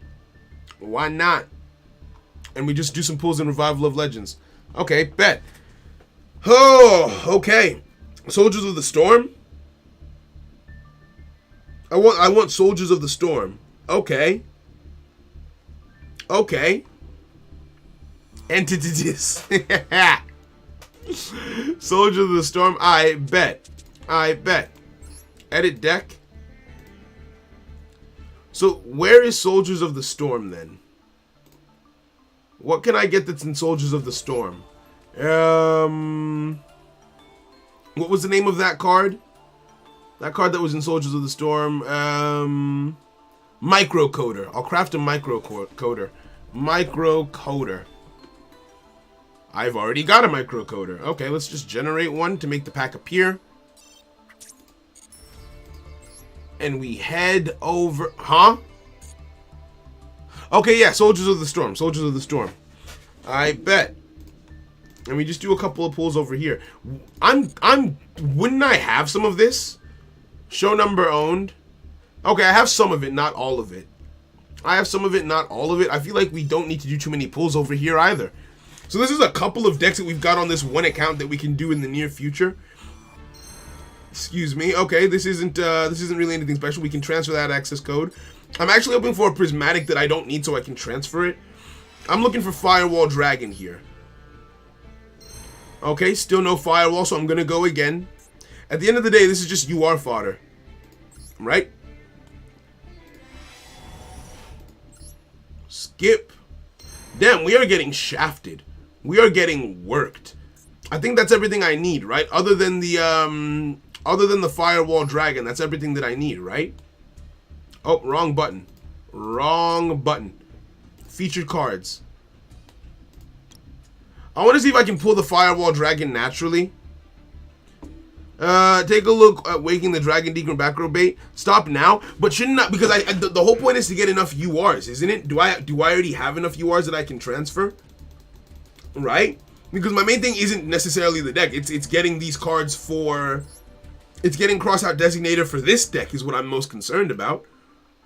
Why not? And we just do some pulls in Revival of Legends. Okay, bet. Oh, okay. Soldiers of the Storm. I want Soldiers of the Storm. Okay. Okay. Entities. Soldiers of the Storm. I bet. Edit deck. So where is Soldiers of the Storm then? What can I get that's in Soldiers of the Storm? What was the name of that card? That card that was in Soldiers of the Storm. Microcoder. I'll craft a microcoder. Microcoder. I've already got a microcoder. Okay, let's just generate one to make the pack appear. And we head over... Huh? Okay, yeah, Soldiers of the Storm. Soldiers of the Storm. I bet. And we just do a couple of pulls over here. Wouldn't I have some of this? Show number owned. Okay, I have some of it, not all of it. I feel like we don't need to do too many pulls over here either. So this is a couple of decks that we've got on this one account that we can do in the near future. Excuse me. Okay, this isn't really anything special. We can transfer that access code. I'm actually hoping for a prismatic that I don't need so I can transfer it. I'm looking for Firewall Dragon here. Okay, still no Firewall, so I'm gonna go again. At the end of the day, this is just UR fodder. Right? Skip. Damn, we are getting shafted. We are getting worked. I think that's everything I need, right? Other than the Firewall Dragon, that's everything that I need, right? Oh, wrong button. Wrong button. Featured cards. I want to see if I can pull the Firewall Dragon naturally. Take a look at Waking the Dragon Deacon Backrobate. Stop now, but shouldn't not, because the whole point is to get enough URs, isn't it? Do I already have enough URs that I can transfer? Right? Because my main thing isn't necessarily the deck. It's getting these cards for... It's getting Crossout Designator for this deck is what I'm most concerned about.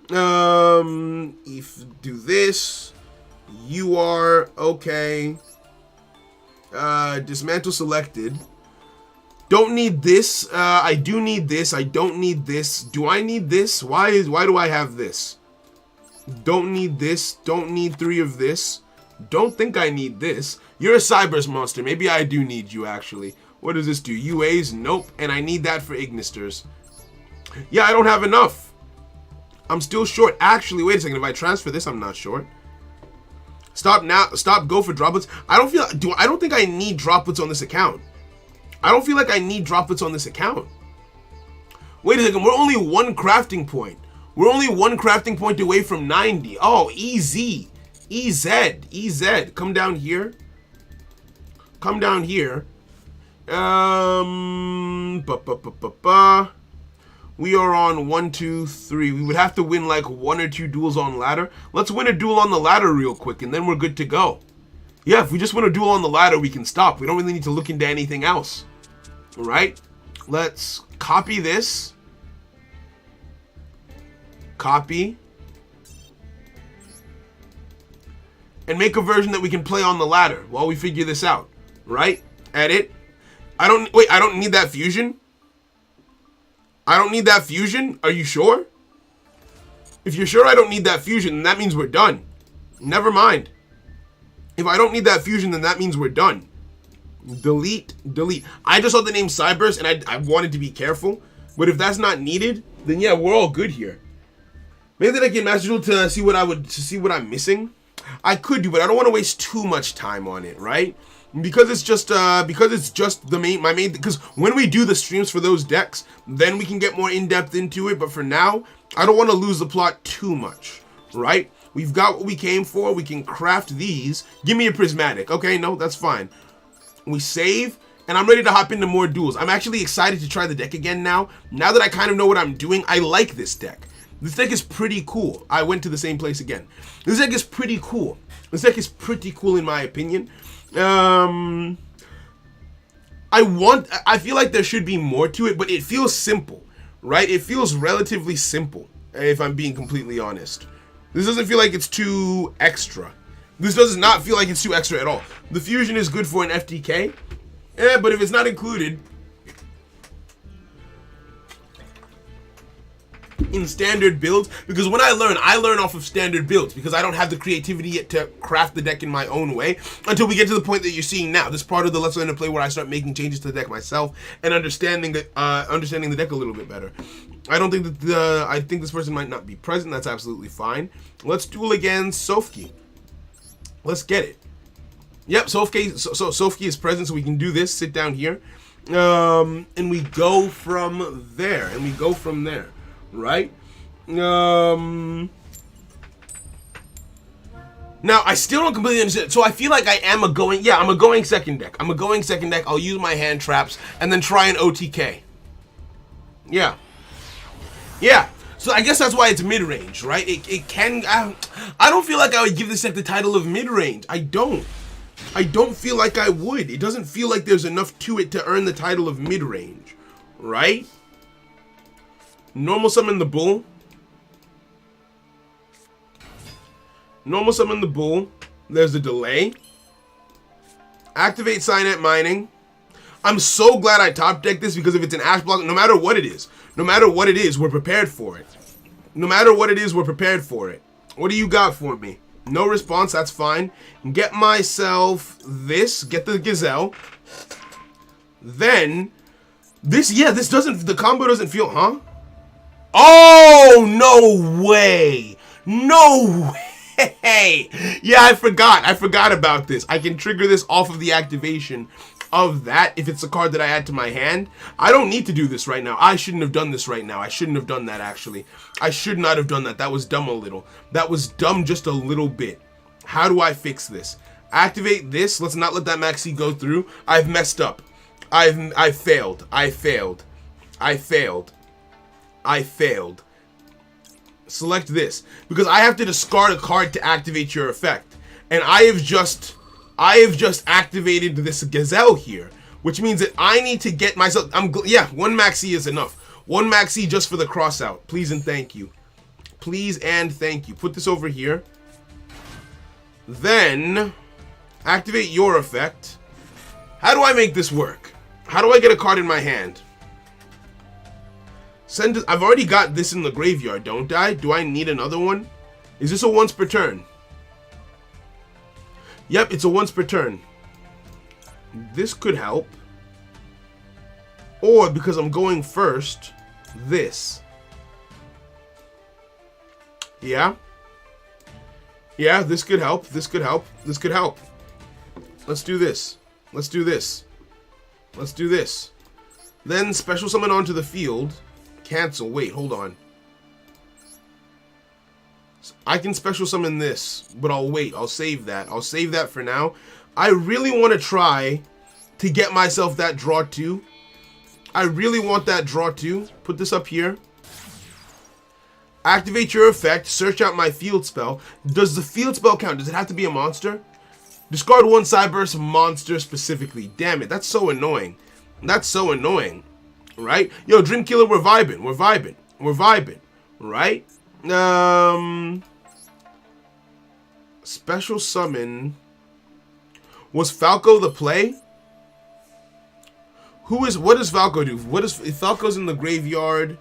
If do this, UR, okay. Dismantle selected. Don't need this. I do need this. I don't need this. Do I need this? Why do I have this? Don't need this. Don't need 3 of this. Don't think I need this. You're a Cyberse monster. Maybe I do need you, actually. What does this do? UAs? Nope. And I need that for Ignisters. Yeah, I don't have enough. I'm still short. Actually, wait a second. If I transfer this, I'm not short. Stop now. Stop. Go for droplets. I don't think I need droplets on this account. I don't feel like I need droplets on this account. Wait a second. We're only 1 crafting point. We're only 1 crafting point away from 90. Oh, EZ. EZ. Come down here. Come down here. We are on 1, 2, 3. We would have to win like 1 or 2 duels on ladder. Let's win a duel on the ladder real quick, and then we're good to go. Yeah, if we just win a duel on the ladder, we can stop. We don't really need to look into anything else. All right? Let's copy this. copy, and make a version that we can play on the ladder while we figure this out, right? Edit. I don't need that fusion. I don't need that fusion. Are you sure? If you're sure I don't need that fusion, then that means we're done. Never mind. If I don't need that fusion, then that means we're done. Delete, delete. I just saw the name Cyburst and I wanted to be careful. But if that's not needed, then yeah, we're all good here. Maybe that I can Master Duel to see what I'm missing. I could do, but I don't want to waste too much time on it, right? Because it's just my main, because when we do the streams for those decks, then we can get more in-depth into it. But for now, I don't want to lose the plot too much, right? We've got what we came for. We can craft these. Give me a prismatic. Okay, no, that's fine. We save, and I'm ready to hop into more duels. I'm actually excited to try the deck again now. Now that I kind of know what I'm doing, I like this deck. This deck is pretty cool. I went to the same place again. This deck is pretty cool. This deck is pretty cool in my opinion. I feel like there should be more to it, but it feels simple, right? It feels relatively simple, if I'm being completely honest. This doesn't feel like it's too extra. This does not feel like it's too extra at all. The fusion is good for an FTK, but if it's not included in standard builds, because when I learn off of standard builds, because I don't have the creativity yet to craft the deck in my own way until we get to the point that you're seeing now. This part of the Let's Learn to Play where I start making changes to the deck myself and understanding the deck a little bit better. I don't think that I think this person might not be present. That's absolutely fine. Let's duel against Sofki. Let's get it. Yep, Sofki is present, so we can do this. Sit down here, and we go from there. Right? Now, I still don't completely understand. So I feel like I'm a going second deck. I'll use my hand traps and then try an OTK. Yeah. So I guess that's why it's mid-range, right? It can... I don't feel like I would give this deck the title of mid-range. I don't feel like I would. It doesn't feel like there's enough to it to earn the title of mid-range, right? Normal summon the bull. There's a delay. Activate Cynet Mining. I'm so glad I top decked this, because if it's an Ash block, no matter what it is, we're prepared for it. What do you got for me? No response, that's fine. Get myself this. Get the Gazelle. Then, the combo doesn't feel, huh? Oh, no way. Yeah, I forgot about this. I can trigger this off of the activation of that if it's a card that I add to my hand. I don't need to do this right now. I shouldn't have done this right now. I shouldn't have done that, actually. I should not have done that. That was dumb a little. That was dumb just a little bit. How do I fix this? Activate this. Let's not let that maxi go through. I've messed up. I failed. Select this, because I have to discard a card to activate your effect, and I have just activated this Gazelle here, which means that I need to get myself. One maxi is enough. One maxi just for the cross out. Please and thank you. Put this over here. Then activate your effect. How do I make this work? How do I get a card in my hand? I've already got this in the graveyard, don't I? Do I need another one? Is this a once per turn? Yep, it's a once per turn. This could help. Or, because I'm going first, this. Yeah? Yeah, this could help. Let's do this. Then special summon onto the field. Cancel. Wait, hold on. I can special summon this, but I'll wait. I'll save that for now. I really want to try to get myself that draw 2. I really want that draw 2. Put this up here. Activate your effect. Search out my field spell. Does the field spell count? Does it have to be a monster? Discard one Cyburst monster specifically. Damn it, that's so annoying. Right? Yo, Dream Killer, we're vibing, right? Special summon. Was Falco the play? What does Falco do? If Falco's in the graveyard?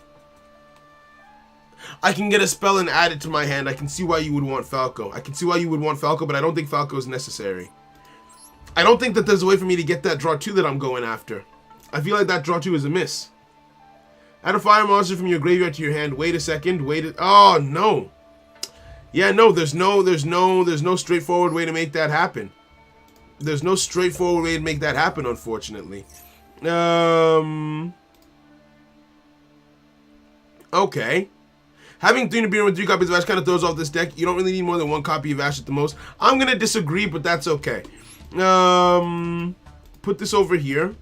I can get a spell and add it to my hand. I can see why you would want Falco. But I don't think Falco is necessary. I don't think that there's a way for me to get that draw 2 that I'm going after. I feel like that draw 2 is a miss. Add a fire monster from your graveyard to your hand. Wait a second. Oh no. Yeah, no. There's no straightforward way to make that happen. Unfortunately. Okay. Having 3 Nibiru with 3 copies of Ash kind of throws off this deck. You don't really need more than 1 copy of Ash at the most. I'm gonna disagree, but that's okay. Put this over here.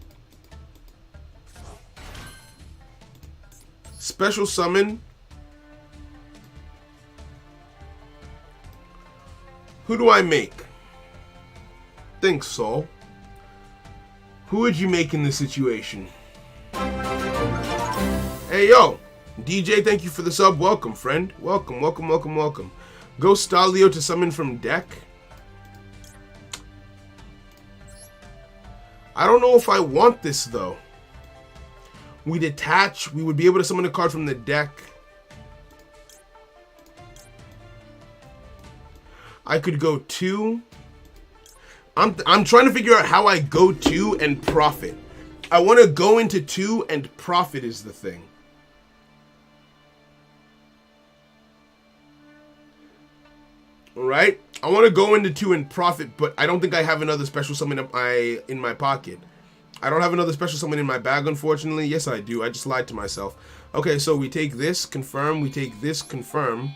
Special summon. Who do I make? Think, Saul. Who would you make in this situation? Hey, yo. DJ, thank you for the sub. Welcome, friend. Welcome. Go Stalio to summon from deck. I don't know if I want this, though. We detach. We would be able to summon a card from the deck. I could go 2. I'm trying to figure out how I go 2 and profit. I want to go into 2 and profit is the thing. Alright? I want to go into 2 and profit, but I don't think I have another special summon in my pocket. I don't have another special summon in my bag, unfortunately. Yes, I do. I just lied to myself. Okay, so we take this, confirm. We take this, confirm.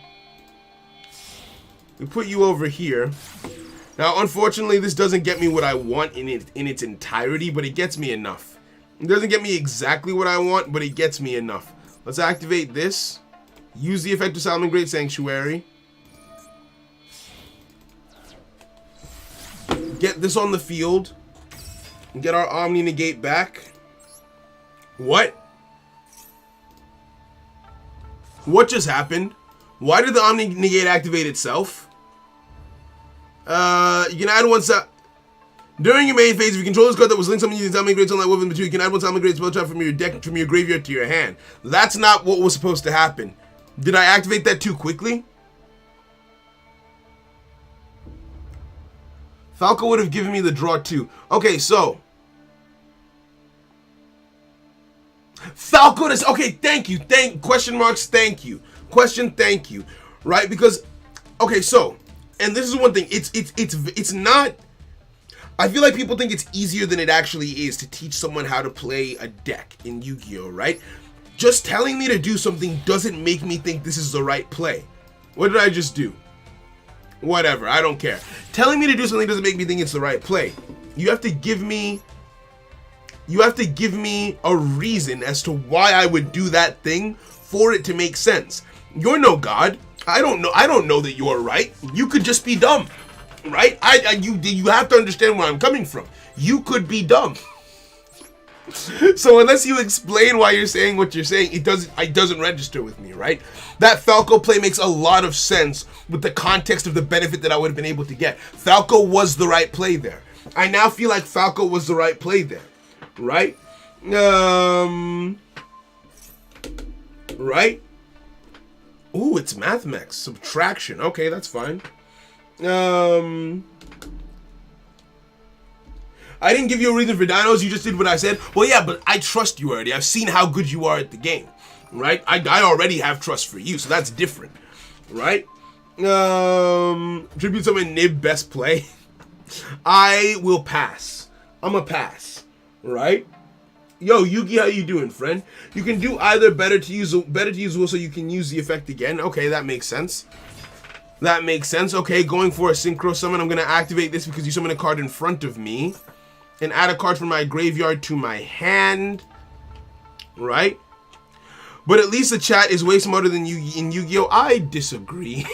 We put you over here. Now, unfortunately, this doesn't get me what I want in its entirety, but it gets me enough. It doesn't get me exactly what I want, but it gets me enough. Let's activate this. Use the effect of Salamangreat Sanctuary. Get this on the field. And get our Omni Negate back. What? What just happened? Why did the Omni Negate activate itself? You can add 1 during your main phase, if you control this card that was linked something using Salamangreat Sunlight Woven between, you can add 1 Salamangreat spell trap from your deck, from your graveyard to your hand. That's not what was supposed to happen. Did I activate that too quickly? Falco would have given me the draw 2. Okay, so Falco does. Okay, thank you. Question marks. Thank you. Question. Thank you. Right? Because okay, so and this is one thing. It's not. I feel like people think it's easier than it actually is to teach someone how to play a deck in Yu-Gi-Oh, right? Just telling me to do something doesn't make me think this is the right play. What did I just do? Whatever, I don't care. Telling me to do something doesn't make me think it's the right play. You have to give me a reason as to why I would do that thing for it to make sense. You're no god. I don't know that you're right. You could just be dumb. Right? You have to understand where I'm coming from. You could be dumb. So unless you explain why you're saying what you're saying, it doesn't register with me, right? That Falco play makes a lot of sense with the context of the benefit that I would have been able to get. Falco was the right play there. I now feel like Falco was the right play there, right? Right? Ooh, it's MathMex. Subtraction. Okay, that's fine. I didn't give you a reason for dinos, you just did what I said. Well, yeah, but I trust you already. I've seen how good you are at the game, right? I already have trust for you, so that's different, right? Tribute summon Nib, best play. I will pass. I'm a pass, right? Yo, Yugi, how you doing, friend? You can do either better to use Will so you can use the effect again. Okay, that makes sense. That makes sense. Okay, going for a Synchro Summon. I'm going to activate this because you summon a card in front of me. And add a card from my graveyard to my hand. Right? But at least the chat is way smarter than you in Yu-Gi-Oh! I disagree.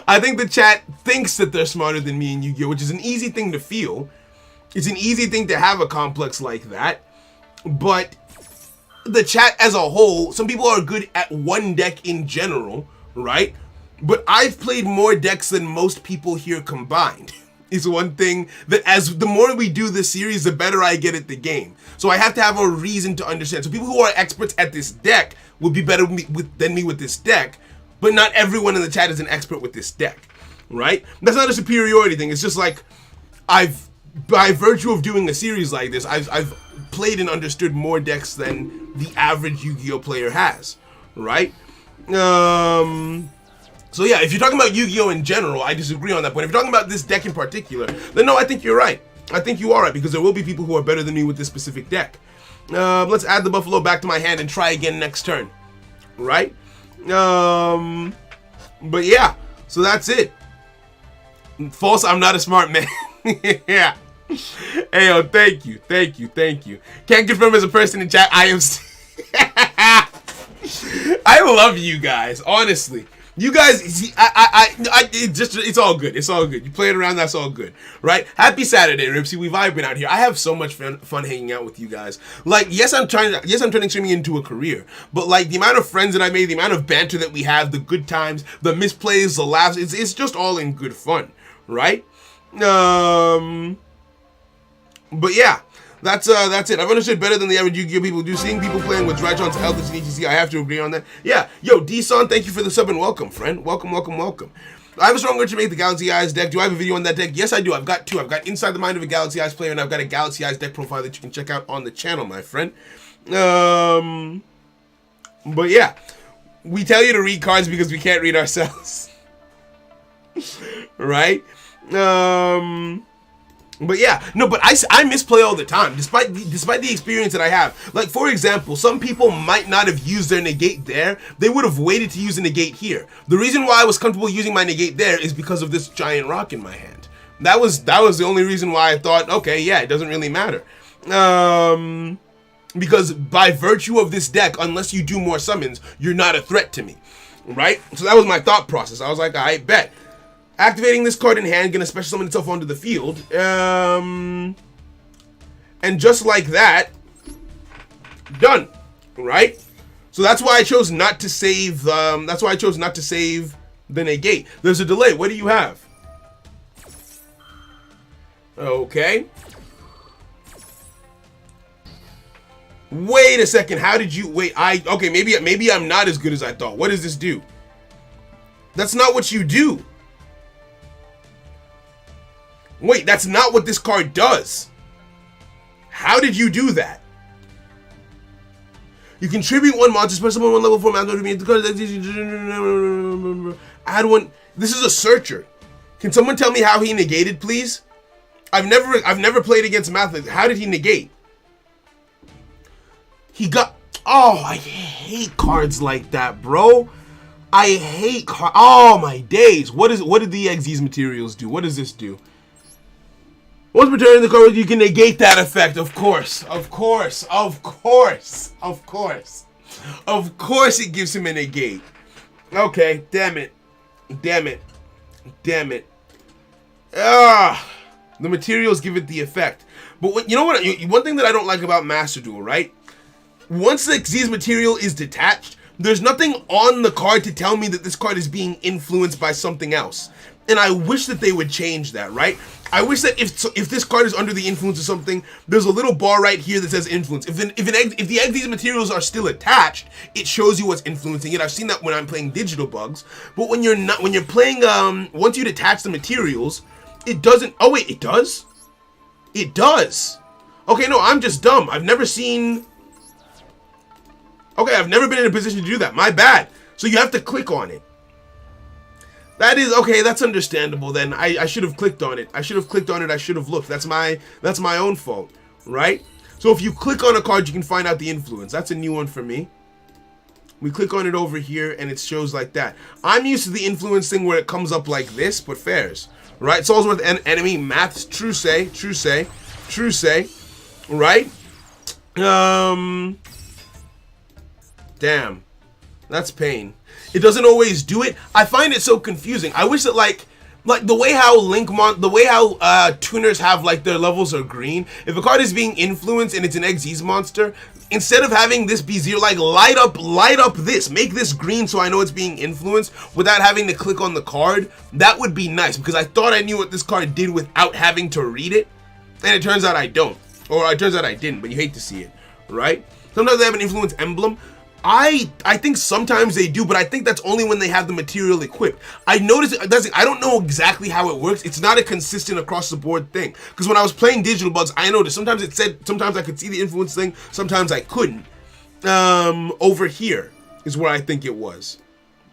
I think the chat thinks that they're smarter than me in Yu-Gi-Oh! Which is an easy thing to feel. It's an easy thing to have a complex like that. But the chat as a whole, some people are good at one deck in general. right? But I've played more decks than most people here combined. Is one thing that, as the more we do this series, the better I get at the game. So I have to have a reason to understand. So people who are experts at this deck will be better than me with this deck, but not everyone in the chat is an expert with this deck, right? That's not a superiority thing. It's just like I've, by virtue of doing a series like this, I've played and understood more decks than the average Yu-Gi-Oh player has, right? So yeah, if you're talking about Yu-Gi-Oh in general, I disagree on that point. If you're talking about this deck in particular, then no, I think you're right. I think you are right, because there will be people who are better than me with this specific deck. Let's add the Buffalo back to my hand and try again next turn, right? But yeah, so that's it. False, I'm not a smart man. Yeah. Hey, yo, thank you. Can't confirm as a person in chat, I am... I love you guys, honestly. You guys, it's all good. It's all good. You play it around, that's all good, right? Happy Saturday, Ripsy. We vibing out here. I have so much fun hanging out with you guys. Like, yes, I'm turning streaming into a career, but like the amount of friends that I made, the amount of banter that we have, the good times, the misplays, the laughs, it's just all in good fun, right? But yeah. That's it. I've understood better than the average Yu-Gi-Oh people do. Seeing people playing with Drytron's Eldritch and ETC, I have to agree on that. Yeah. Yo, D-Son, thank you for the sub and welcome, friend. Welcome. I have a strong urge to make the Galaxy Eyes deck. Do I have a video on that deck? Yes, I do. I've got two. I've got Inside the Mind of a Galaxy Eyes player, and I've got a Galaxy Eyes deck profile that you can check out on the channel, my friend. But yeah. We tell you to read cards because we can't read ourselves. Right? But yeah, no, but I misplay all the time, despite the experience that I have. Like, for example, some people might not have used their negate there. They would have waited to use a negate here. The reason why I was comfortable using my negate there is because of this giant rock in my hand. That was the only reason why I thought, okay, yeah, it doesn't really matter. Because by virtue of this deck, unless you do more summons, you're not a threat to me, right? So that was my thought process. I was like, I bet. Activating this card in hand, gonna special summon itself onto the field. And just like that, done. Right? So that's why I chose not to save. That's why I chose not to save the negate. There's a delay. What do you have? Okay. Wait a second. How did you wait? Okay, maybe I'm not as good as I thought. What does this do? That's not what you do. Wait, that's not what this card does. How did you do that? You contribute one monster, special summon one level 4 monster to add one. This is a searcher. Can someone tell me how he negated, please? I've never played against Math. How did he negate? He got. Oh, I hate cards like that, bro. I hate cards. Oh my days. What did the XYZ materials do? What does this do? Once returning the card, you can negate that effect. Of course, it gives him a negate. Okay, damn it. Ah, the materials give it the effect. But you know what? One thing that I don't like about Master Duel, right? Once the Xyz material is detached, there's nothing on the card to tell me that this card is being influenced by something else. And I wish that they would change that, right? I wish that if this card is under the influence of something, there's a little bar right here that says influence. If the XYZ materials are still attached, it shows you what's influencing it. I've seen that when I'm playing digital bugs. But when you're playing, once you detach the materials, it doesn't. Oh wait, it does? It does. Okay, no, I'm just dumb. I've never been in a position to do that. My bad. So you have to click on it. That is okay. That's understandable. Then I should have clicked on it. I should have looked. That's my own fault, right? So if you click on a card, you can find out the influence. That's a new one for me. We click on it over here, and it shows like that. I'm used to the influence thing where it comes up like this, but fairs, right? Soulsworth enemy maths. True say. Right? Damn, that's pain. It doesn't always do it. I find it so confusing. I wish that, like, Like the way how tuners have like their levels are green. If a card is being influenced and it's an Xyz monster, instead of having this be 0, like light up this, make this green so I know it's being influenced without having to click on the card. That would be nice, because I thought I knew what this card did without having to read it, and it turns out I don't, or it turns out I didn't. But you hate to see it, right? Sometimes they have an influence emblem. I think sometimes they do, but I think that's only when they have the material equipped. I noticed it doesn't. I don't know exactly how it works. It's not a consistent across the board thing. Because when I was playing Digital Bugs, I noticed sometimes it said, sometimes I could see the influence thing, sometimes I couldn't. Over here is where I think it was.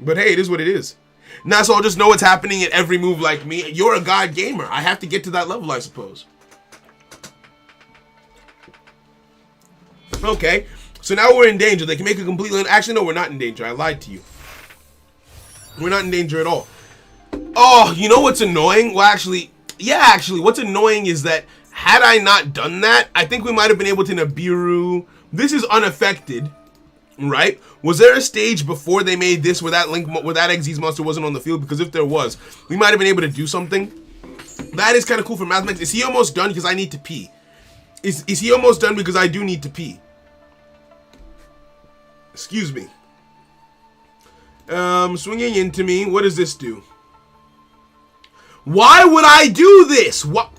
But hey, it is what it is. Now, so I'll just know what's happening at every move like me. You're a god gamer. I have to get to that level, I suppose. Okay. So now we're in danger. They can make a completely... Actually, no, we're not in danger. I lied to you. We're not in danger at all. Oh, you know what's annoying? Well, actually, what's annoying is that had I not done that, I think we might have been able to Nibiru. This is unaffected, right? Was there a stage before they made this where that Xyz monster wasn't on the field? Because if there was, we might have been able to do something. That is kind of cool for mathematics. Is he almost done? Because I need to pee. Is he almost done? Because I do need to pee. Excuse me. Swinging into me. What does this do? Why would I do this? What,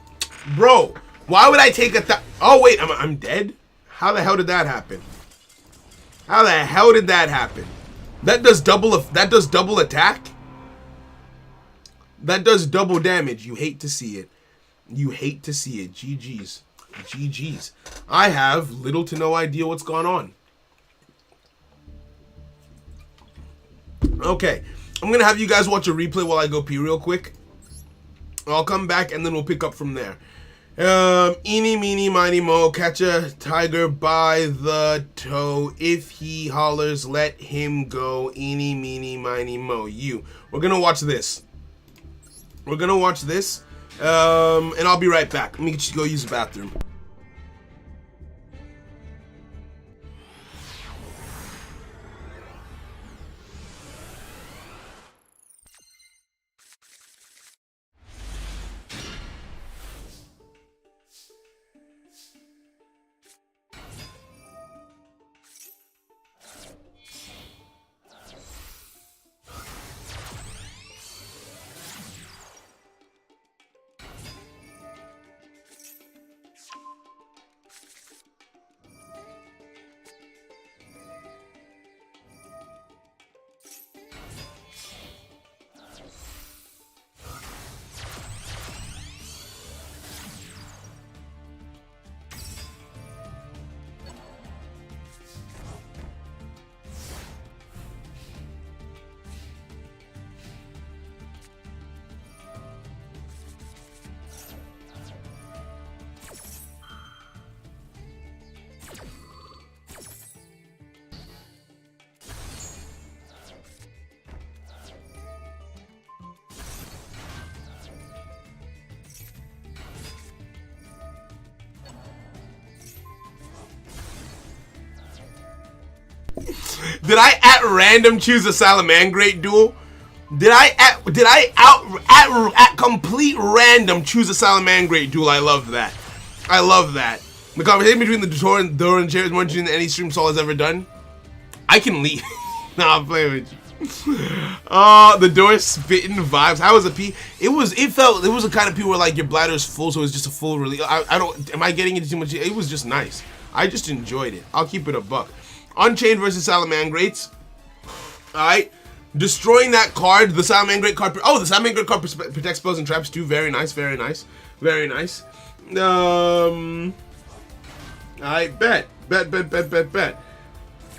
bro? Why would I take a? Oh wait, I'm dead. How the hell did that happen? How the hell did that happen? That does double. That does double attack. That does double damage. You hate to see it. You hate to see it. GG's. GG's. I have little to no idea what's going on. Okay, I'm gonna have you guys watch a replay while I go pee real quick. I'll come back and then we'll pick up from there. Eeny, meeny, miny, mo, catch a tiger by the toe. If he hollers, let him go. Eeny, meeny, miny, mo. We're gonna watch this. We're gonna watch this, and I'll be right back. Let me just go use the bathroom. Did I at random choose a Salamangrate duel? Did I at complete random choose a Salamangrate duel? I love that. I love that. The conversation between the door and chair is more interesting than any stream Saul has ever done. I can leave. Nah, I'm playing with you. The door spitting vibes. How was a pee? It was a kind of pee where like your bladder's full, so it's just a full release. Am I getting into too much? It was just nice. I just enjoyed it. I'll keep it a buck. Unchained versus Salamangrates. Alright. Destroying that card. The Salamangrate card. Oh, the Salamangrate card protects spells and traps too. Very nice. Very nice. Very nice. Alright. Bet.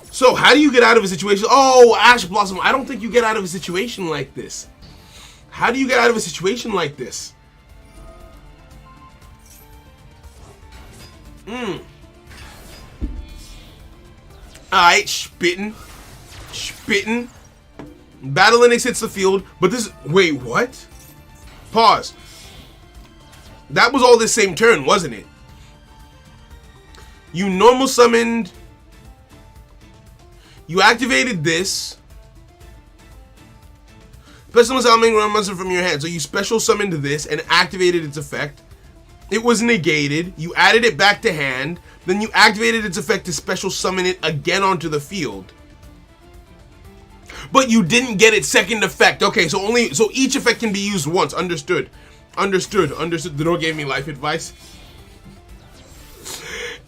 So, how do you get out of a situation? Oh, Ash Blossom. I don't think you get out of a situation like this. How do you get out of a situation like this? Alright, spitting. Battle Linux hits the field, but this... Wait, what? Pause. That was all this same turn, wasn't it? You normal summoned... You activated this. Special summon Salamanger monster from your hand. So you special summoned this and activated its effect. It was negated. You added it back to hand. Then you activated its effect to special summon it again onto the field. But you didn't get its second effect. Okay, so each effect can be used once. Understood. Understood. The door gave me life advice.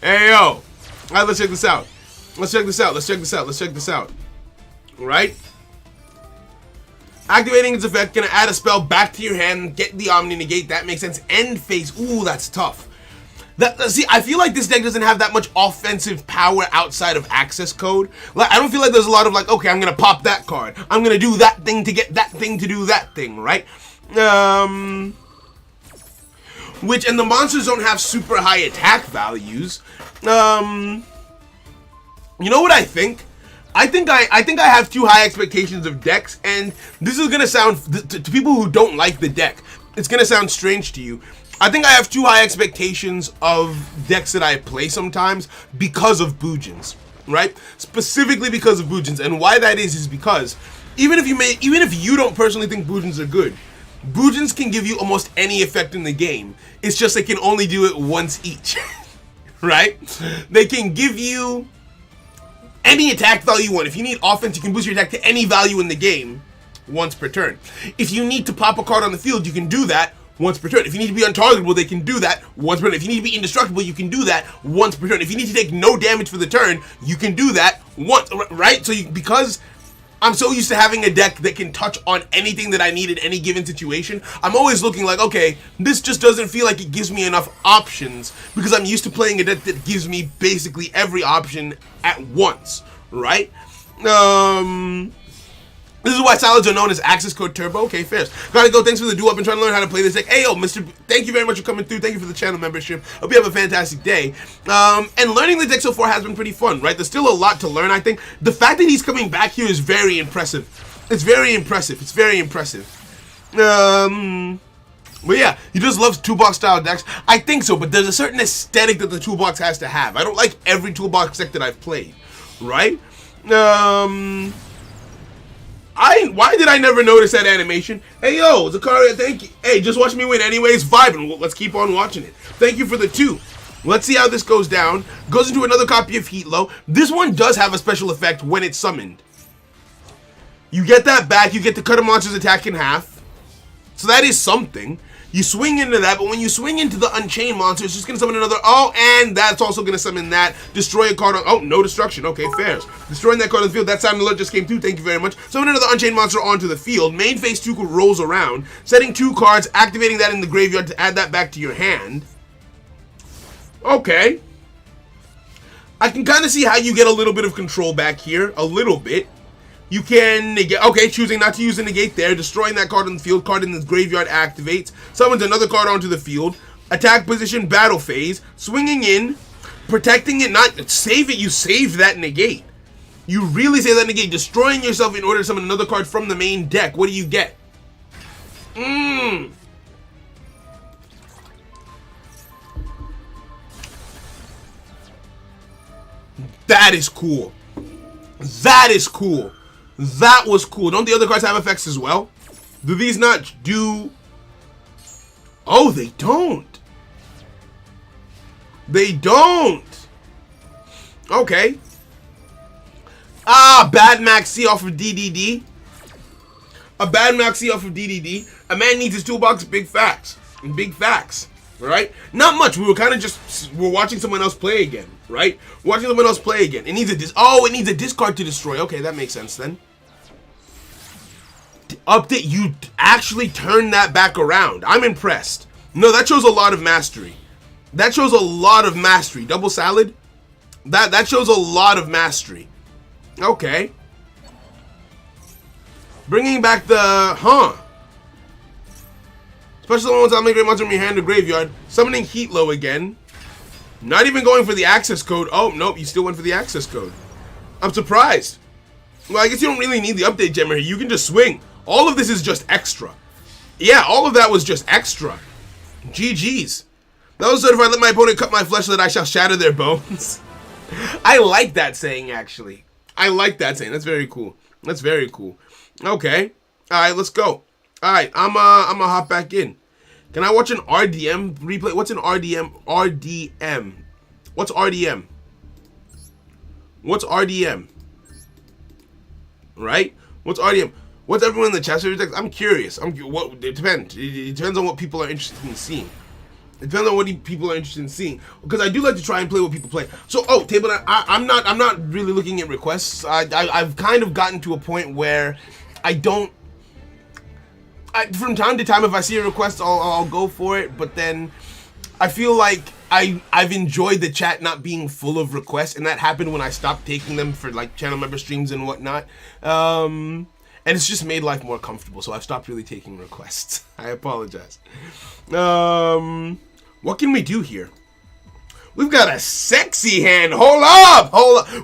Hey yo. Alright, let's check this out. Let's check this out. Alright? Activating its effect, gonna add a spell back to your hand, get the Omni Negate, that makes sense. End phase, ooh, that's tough. See, I feel like this deck doesn't have that much offensive power outside of access code. Like, I don't feel like there's a lot of like, okay, I'm gonna pop that card. I'm gonna do that thing to get that thing to do that thing, right? And the monsters don't have super high attack values. You know what I think? I think I have too high expectations of decks, and this is gonna sound to people who don't like the deck, it's gonna sound strange to you. I think I have too high expectations of decks that I play sometimes because of Boojins, right? Specifically because of Boojins, and why that is because even if you don't personally think Boojins are good, Boojins can give you almost any effect in the game. It's just they can only do it once each, right? They can give you any attack value you want. If you need offense, you can boost your attack to any value in the game once per turn. If you need to pop a card on the field, you can do that once per turn. If you need to be untargetable, they can do that once per turn. If you need to be indestructible, you can do that once per turn. If you need to take no damage for the turn, you can do that once, right? So because I'm so used to having a deck that can touch on anything that I need in any given situation, I'm always looking like, okay, this just doesn't feel like it gives me enough options because I'm used to playing a deck that gives me basically every option at once, right? This is why salads are known as Access Code Turbo. Okay, fair. Gotta go. Thanks for the Duel. I've been trying to learn how to play this deck. Hey, yo, Mr. Thank you very much for coming through. Thank you for the channel membership. Hope you have a fantastic day. And learning the deck so far has been pretty fun, right? There's still a lot to learn, I think. The fact that he's coming back here is very impressive. It's very impressive. It's very impressive. But yeah, he just loves toolbox style decks. I think so, but there's a certain aesthetic that the toolbox has to have. I don't like every toolbox deck that I've played, right? Why did I never notice that animation? Hey, yo, Zakaria, thank you. Hey, just watch me win anyways. Vibing. Let's keep on watching it. Thank you for the 2. Let's see how this goes down. Goes into another copy of Heatlow. This one does have a special effect when it's summoned. You get that back. You get to cut a monster's attack in half. So that is something. You swing into that, but when you swing into the Unchained monster, it's just going to summon another... Oh, and that's also going to summon that. Destroy a card on... Oh, no destruction. Okay, fair. Destroying that card on the field. That sound alert just came through. Thank you very much. Summon another Unchained monster onto the field. Main phase 2 rolls around. Setting 2 cards, activating that in the graveyard to add that back to your hand. Okay. I can kind of see how you get a little bit of control back here. A little bit. You can negate, okay, choosing not to use a negate there, destroying that card on the field, card in the graveyard activates, summons another card onto the field, attack position, battle phase, swinging in, protecting it, not save it, you save that negate. You really save that negate, destroying yourself in order to summon another card from the main deck. What do you get? That is cool. That is cool. That was cool. Don't the other cards have effects as well? Do these not do... Oh, they don't. They don't. Okay. Ah, bad maxi off of DDD. A bad maxi off of DDD. A man needs his toolbox. Big facts. Big facts. Right? Not much. We were kind of just... We're watching someone else play again. Right? Watching someone else play again. It needs a it needs a discard to destroy. Okay, that makes sense then. Update, you actually turned that back around. I'm impressed. No, that shows a lot of mastery. That shows a lot of mastery. Double salad? That shows a lot of mastery. Okay. Bringing back the... Special summon one great monster from your hand to graveyard. Summoning Heatlow again. Not even going for the access code. Oh, nope, you still went for the access code. I'm surprised. Well, I guess you don't really need the update gem here. You can just swing. All of this is just extra. Yeah, all of that was just extra. GG's. That was certified. Let my opponent cut my flesh so that I shall shatter their bones. I like that saying, actually. I like that saying. That's very cool. That's very cool. Okay. All right, let's go. All right, I'm gonna hop back in. Can I watch an RDM replay? What's an RDM? RDM. What's RDM? What's RDM? Right? What's RDM? What's everyone in the chat? I'm curious. It depends. It depends on what people are interested in seeing. It depends on what people are interested in seeing. Because I do like to try and play what people play. So, table. I'm not really looking at requests. I've kind of gotten to a point where I don't. From time to time, if I see a request, I'll go for it. But then I feel like I've enjoyed the chat not being full of requests, and that happened when I stopped taking them for like channel member streams and whatnot. And it's just made life more comfortable, so I've stopped really taking requests. I apologize. What can we do here? We've got a sexy hand. Hold up.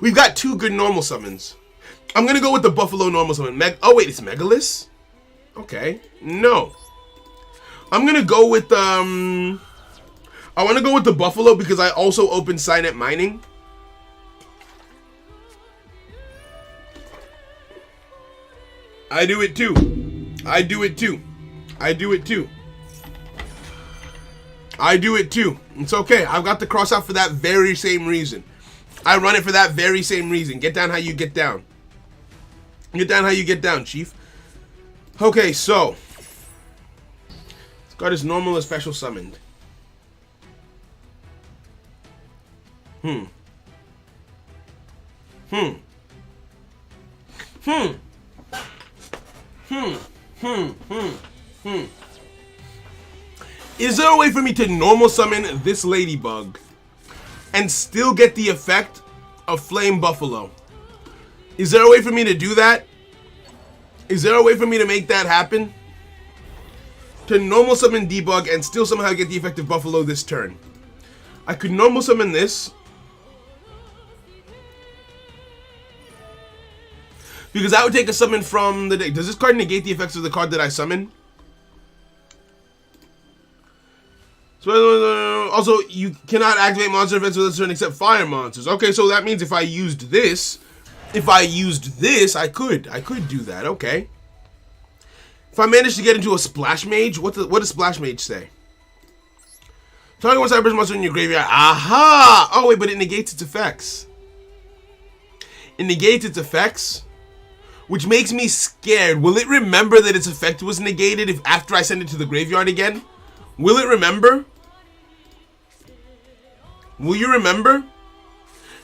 We've got 2 good normal summons. I'm gonna go with the Buffalo normal summon. Oh wait, it's Megalith? Okay. No. I'm gonna go with I want to go with the Buffalo because I also opened Signet Mining. I do it too. I do it too. I do it too. I do it too. It's okay. I've got the cross out for that very same reason. I run it for that very same reason. Get down how you get down. Get down how you get down, Chief. Okay, so this card is normal or special summoned. Is there a way for me to normal summon this ladybug and still get the effect of Flame Buffalo? Is there a way for me to do that? Is there a way for me to make that happen? To normal summon Debug and still somehow get the effect of Buffalo this turn. I could normal summon this. Because I would take a summon from the deck. Does this card negate the effects of the card that I summon? So, also, you cannot activate monster events with this turn except fire monsters. Okay, so that means if I used this, I could do that. Okay. If I manage to get into a Splash Mage, what does Splash Mage say? Target one cyber monster in your graveyard. Aha! Oh wait, but it negates its effects. It negates its effects, which makes me scared. Will it remember that its effect was negated if after I send it to the graveyard again? Will it remember? Will you remember?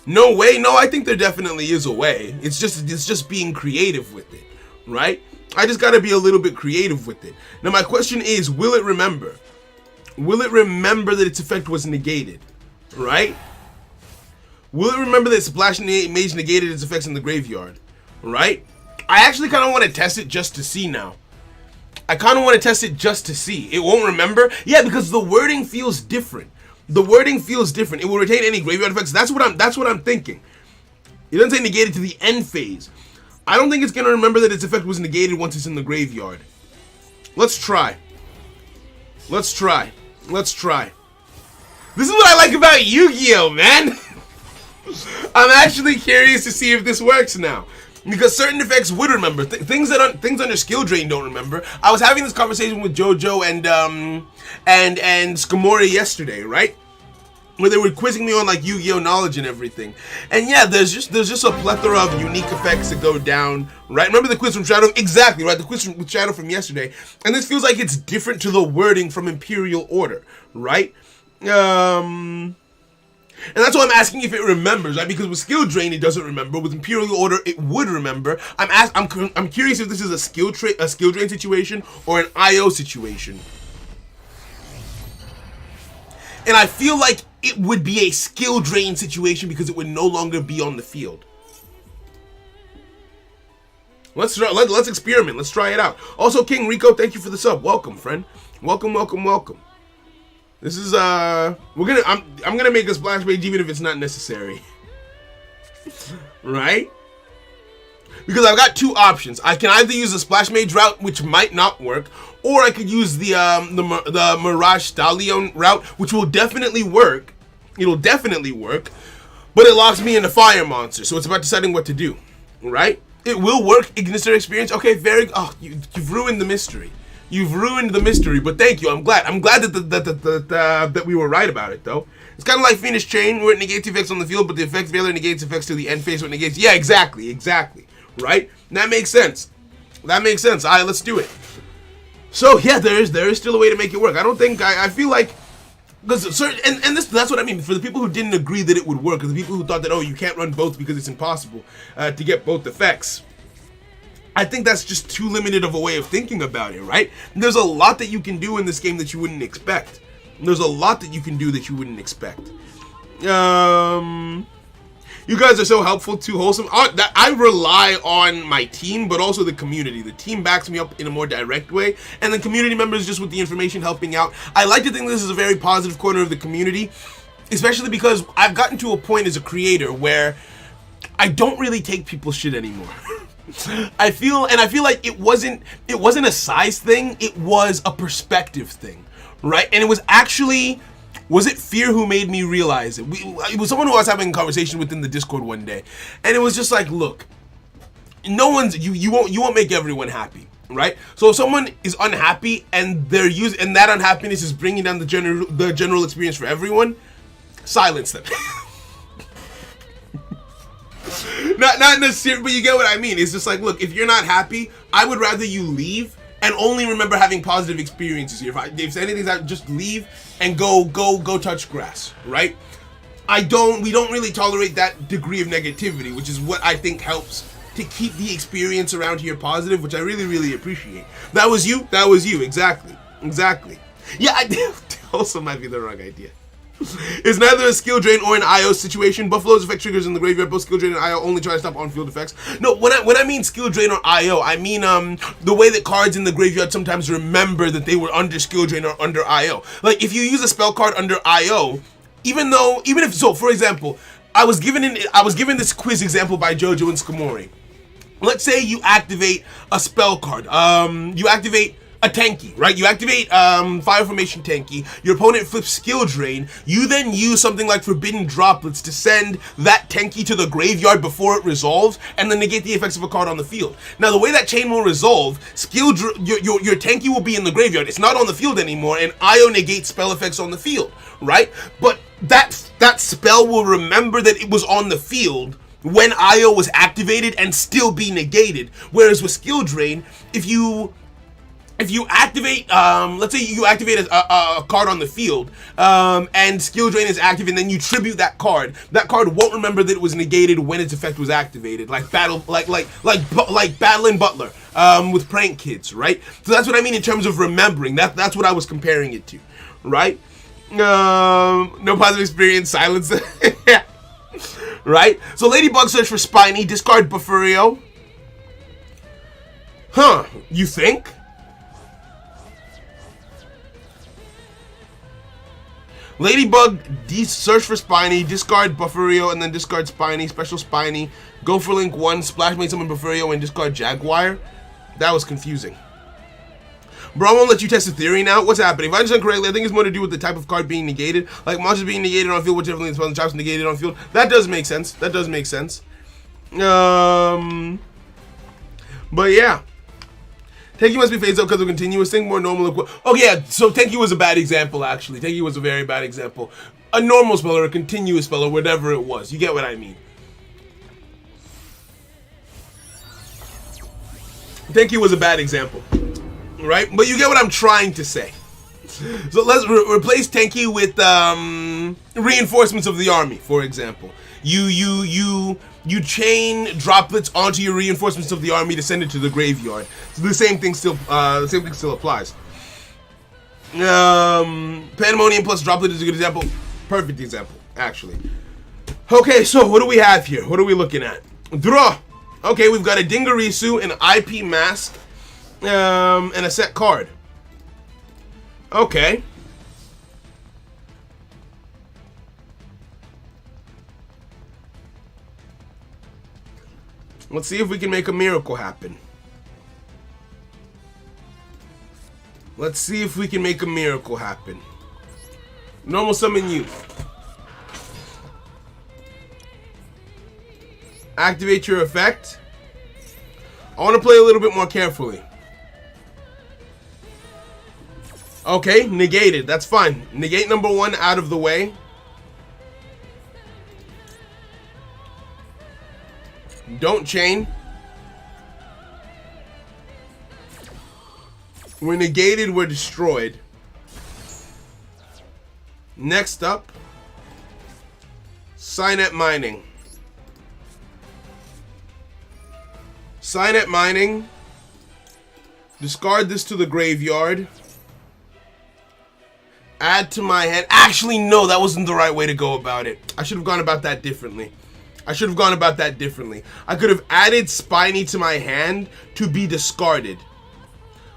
No way. No, I think there definitely is a way. It's just being creative with it, right? I just gotta be a little bit creative with it. Now my question is, will it remember? Will it remember that its effect was negated, right? Will it remember that Splash Mage negated its effects in the graveyard, right? I actually kind of want to test it just to see now. I kind of want to test it just to see. It won't remember? Yeah, because the wording feels different. The wording feels different. It will retain any graveyard effects. That's what I'm thinking. It doesn't say negated to the end phase. I don't think it's going to remember that its effect was negated once it's in the graveyard. Let's try. Let's try. Let's try. This is what I like about Yu-Gi-Oh, man. I'm actually curious to see if this works now. Because certain effects would remember. Things under skill drain don't remember. I was having this conversation with JoJo and Skamori yesterday, right? Where they were quizzing me on like Yu-Gi-Oh knowledge and everything. And yeah, there's just a plethora of unique effects that go down, right? Remember the quiz from Shadow? Exactly, right? The quiz with Shadow from yesterday. And this feels like it's different to the wording from Imperial Order, right? And that's why I'm asking if it remembers, right? Because with skill drain it doesn't remember. With Imperial Order it would remember. I'm curious if this is a skill drain situation or an IO situation. And I feel like it would be a skill drain situation because it would no longer be on the field. Let's experiment. Let's try it out. Also, King Rico, thank you for the sub. Welcome, friend. Welcome, welcome, welcome. This is I'm gonna make a Splash Mage even if it's not necessary. Right? Because I've got two options. I can either use the Splash Mage route, which might not work, or I could use the Mirage Stallion route, which will definitely work. It'll definitely work, but it locks me into Fire Monster, so it's about deciding what to do. Right? It will work. Ignister experience. Okay, very. Oh, you've ruined the mystery. You've ruined the mystery. But thank you. I'm glad. I'm glad that we were right about it, though. It's kind of like Phoenix Chain, where it negates effects on the field, but the effect failure negates effects to the end phase, where it negates. Yeah, exactly. Right. That makes sense. All right, let's do it. So yeah, there is still a way to make it work. I don't think I feel like. That's what I mean. For the people who didn't agree that it would work, or the people who thought that, oh, you can't run both because it's impossible to get both effects, I think that's just too limited of a way of thinking about it, right? There's a lot that you can do in this game that you wouldn't expect. You guys are so helpful, too wholesome. I rely on my team, but also the community. The team backs me up in a more direct way, and the community members just with the information helping out. I like to think this is a very positive corner of the community, especially because I've gotten to a point as a creator where I don't really take people's shit anymore. I feel like it wasn't a size thing, it was a perspective thing, right? And it was actually. Was it fear who made me realize it? It was someone who I was having a conversation with in the Discord one day, and it was just like, look, no one's you won't make everyone happy, right? So if someone is unhappy and and that unhappiness is bringing down the general experience for everyone, silence them. not necessarily, but you get what I mean. It's just like, look, if you're not happy, I would rather you leave and only remember having positive experiences here. If anything's out, just leave and go touch grass, right? We don't really tolerate that degree of negativity, which is what I think helps to keep the experience around here positive, which I really, really appreciate. That was you, exactly. Yeah, I also might be the wrong idea. It's neither a skill drain or an IO situation. Buffalo's effect triggers in the graveyard. Both skill drain and IO only try to stop on-field effects. No, when I mean skill drain or IO, I mean the way that cards in the graveyard sometimes remember that they were under skill drain or under IO. Like if you use a spell card under IO, even if so, for example, I was given this quiz example by Jojo and Skamori. Let's say you activate a spell card. You activate a Tanky, right? You activate Fire Formation Tanky, your opponent flips Skill Drain, you then use something like Forbidden Droplets to send that Tanky to the graveyard before it resolves, and then negate the effects of a card on the field. Now, the way that chain will resolve, your Tanky will be in the graveyard, it's not on the field anymore, and IO negates spell effects on the field, right? But that spell will remember that it was on the field when IO was activated and still be negated, whereas with Skill Drain, if you activate, let's say you activate a card on the field, and Skill Drain is active, and then you tribute that card won't remember that it was negated when its effect was activated, like Battle and Butler, with Prank Kids, right? So that's what I mean in terms of remembering. That's what I was comparing it to, right? No positive experience, silence. Right? So Ladybug search for Spiny, discard Buffurio. Huh, you think? Ladybug, search for Spiny, discard Buffurio, and then discard Spiny, special Spiny, go for Link 1, splash made summon Buffurio, and discard Jaguar. That was confusing. Bro, I won't let you test the theory now. What's happening? If I understand correctly, I think it's more to do with the type of card being negated. Like monsters being negated on field, whichever link the traps negated on field. That does make sense. But yeah. Tenki must be phased out because of continuous thing, more normal. Oh yeah, so Tenki was a bad example, actually. Tenki was a very bad example. A normal spell or a continuous spell or whatever it was. You get what I mean. Tenki was a bad example. Right? But you get what I'm trying to say. So let's replace Tenki with reinforcements of the army, for example. You chain droplets onto your reinforcements of the army to send it to the graveyard. So the same thing still applies. Pandemonium plus droplet is a good example. Perfect example, actually. Okay, so what do we have here? What are we looking at? Draw. Okay, we've got a Dingarisu, an IP mask, and a set card. Okay. Let's see if we can make a miracle happen. Normal summon you. Activate your effect. I want to play a little bit more carefully. Okay, negated. That's fine. Negate number 1 out of the way. Don't chain. We're negated, we're destroyed. Next up, Signet Mining. Signet Mining. Discard this to the graveyard. Add to my hand. Actually, no, that wasn't the right way to go about it. I should have gone about that differently. I could have added Spiny to my hand to be discarded.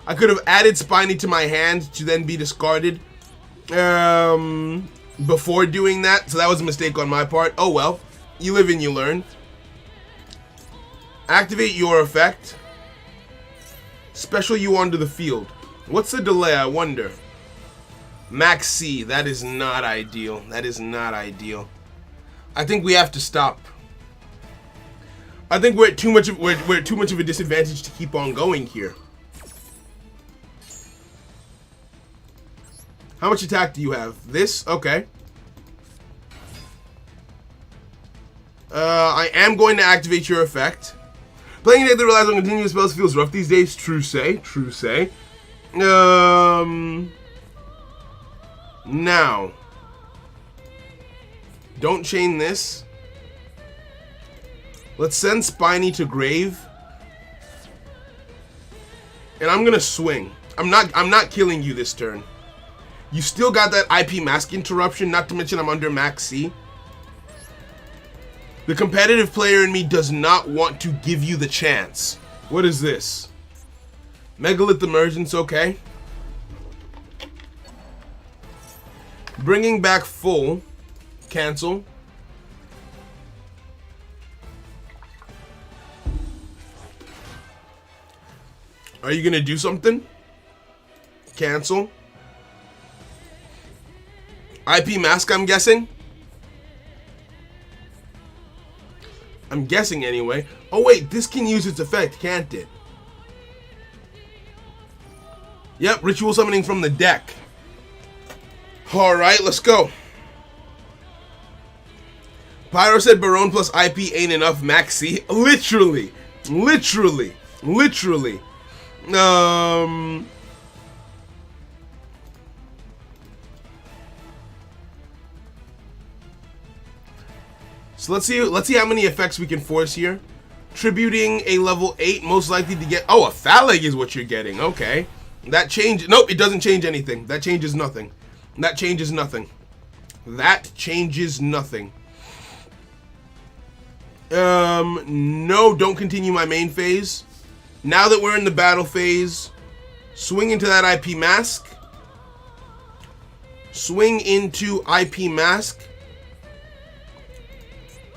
I could have added Spiny to my hand to then be discarded before doing that. So that was a mistake on my part. Oh well. You live and you learn. Activate your effect. Special you onto the field. What's the delay, I wonder? Max C. That is not ideal. That is not ideal. I think we have to stop. I think we're at too much of a disadvantage to keep on going here. How much attack do you have? This? Okay. I am going to activate your effect. Playing a deck that relies on continuous spells feels rough these days. True say. True say. Now. Don't chain this. Let's send Spiny to grave. And I'm gonna swing. I'm not killing you this turn. You still got that IP mask interruption, not to mention I'm under max C. The competitive player in me does not want to give you the chance. What is this? Megalith Emergence, okay. Bringing back full. Cancel. Are you gonna do something? Cancel. IP mask, I'm guessing. I'm guessing anyway. Oh wait, this can use its effect, can't it? Yep, ritual summoning from the deck. Alright, let's go. Pyro said Barone plus IP ain't enough, Maxi. Literally. So let's see how many effects we can force here. Tributing a level 8, most likely to get... Oh, a Phaleg is what you're getting. Okay. That change... Nope, it doesn't change anything. That changes nothing. That changes nothing. That changes nothing. No, don't continue my main phase. Now that we're in the battle phase, swing into that IP mask. Swing into IP mask.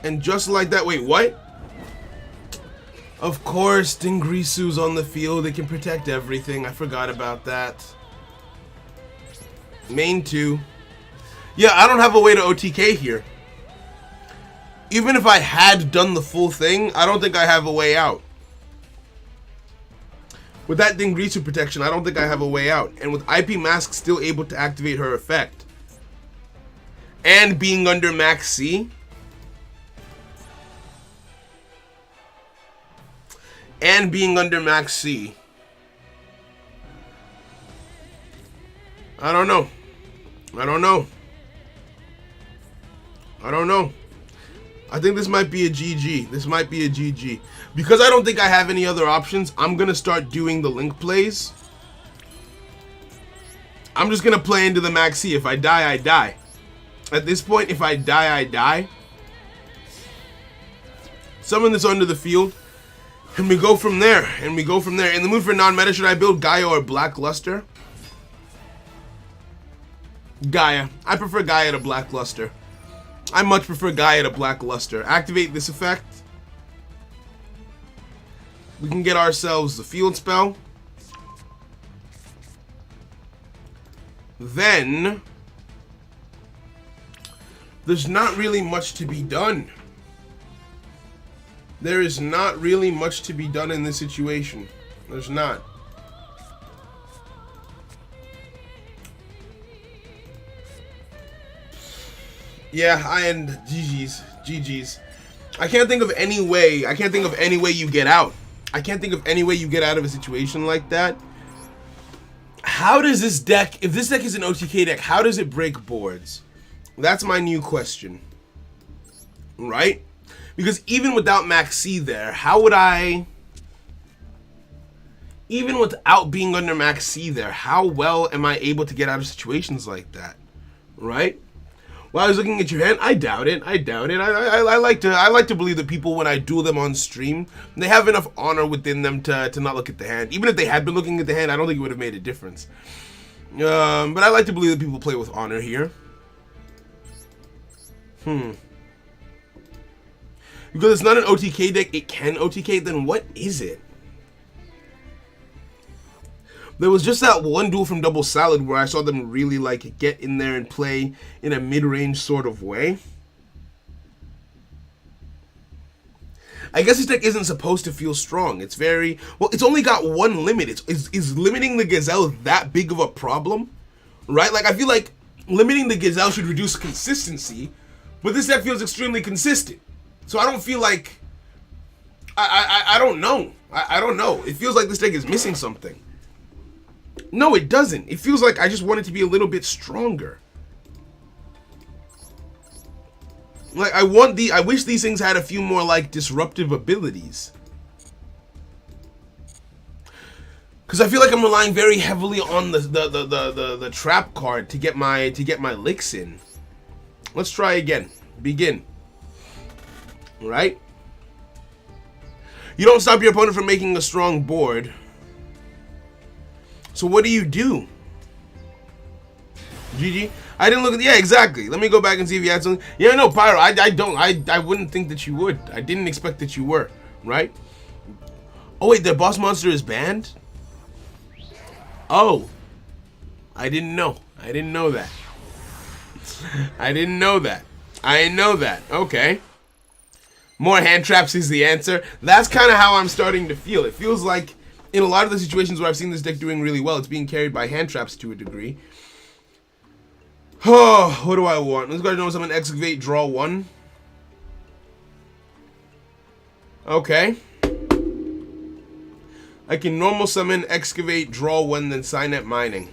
And just like that, wait, what? Of course, Dingrisu's on the field. They can protect everything. I forgot about that. Main 2. Yeah, I don't have a way to OTK here. Even if I had done the full thing, I don't think I have a way out. With that Dingrisu protection, I don't think I have a way out. And with IP Mask still able to activate her effect, and being under max C, I don't know. I think this might be a GG. Because I don't think I have any other options, I'm going to start doing the link plays. I'm just going to play into the max C. If I die, I die. At this point, if I die, I die. Summon this under the field. And we go from there. In the mood for non-meta, should I build Gaia or Black Luster? Gaia. I prefer Gaia to Black Luster. I much prefer Gaia to Black Luster. Activate this effect. We can get ourselves the field spell. Then there's not really much to be done. There is not really much to be done in this situation. There's not. Yeah, I end GG's. I can't think of any way you get out. I can't think of any way you get out of a situation like that. How does this deck, if this deck is an OTK deck, how does it break boards? That's my new question. Right? Because even without Max C there, how would I... Even without being under Max C there, how well am I able to get out of situations like that? Right? While I was looking at your hand, I doubt it. I like to believe that people, when I duel them on stream, they have enough honor within them to not look at the hand. Even if they had been looking at the hand, I don't think it would have made a difference. But I like to believe that people play with honor here. Because it's not an OTK deck, it can OTK, then what is it? There was just that one duel from Double Salad where I saw them really like get in there and play in a mid-range sort of way. I guess this deck isn't supposed to feel strong. It's very... Well, it's only got one limit. Is limiting the Gazelle that big of a problem? Right? Like, I feel like limiting the Gazelle should reduce consistency, but this deck feels extremely consistent. So I don't feel like... I don't know. I don't know. It feels like this deck is missing something. No, it doesn't. It feels like I just want it to be a little bit stronger. Like, I wish these things had a few more, like, disruptive abilities. Because I feel like I'm relying very heavily on the trap card to get my licks in. Let's try again. Begin. Right? You don't stop your opponent from making a strong board. So what do you do? GG? I didn't look at... Yeah, exactly. Let me go back and see if you had something. Yeah, no, Pyro, I wouldn't think that you would. I didn't expect that you were, right? Oh, wait, their boss monster is banned? Oh. I didn't know. I didn't know that. I didn't know that. I didn't know that. Okay. More hand traps is the answer. That's kind of how I'm starting to feel. It feels like... In a lot of the situations where I've seen this deck doing really well, it's being carried by hand traps to a degree. Oh, what do I want? Let's go ahead and know something. Excavate, draw one. Okay. I can normal summon, excavate, draw one, then Signet Mining.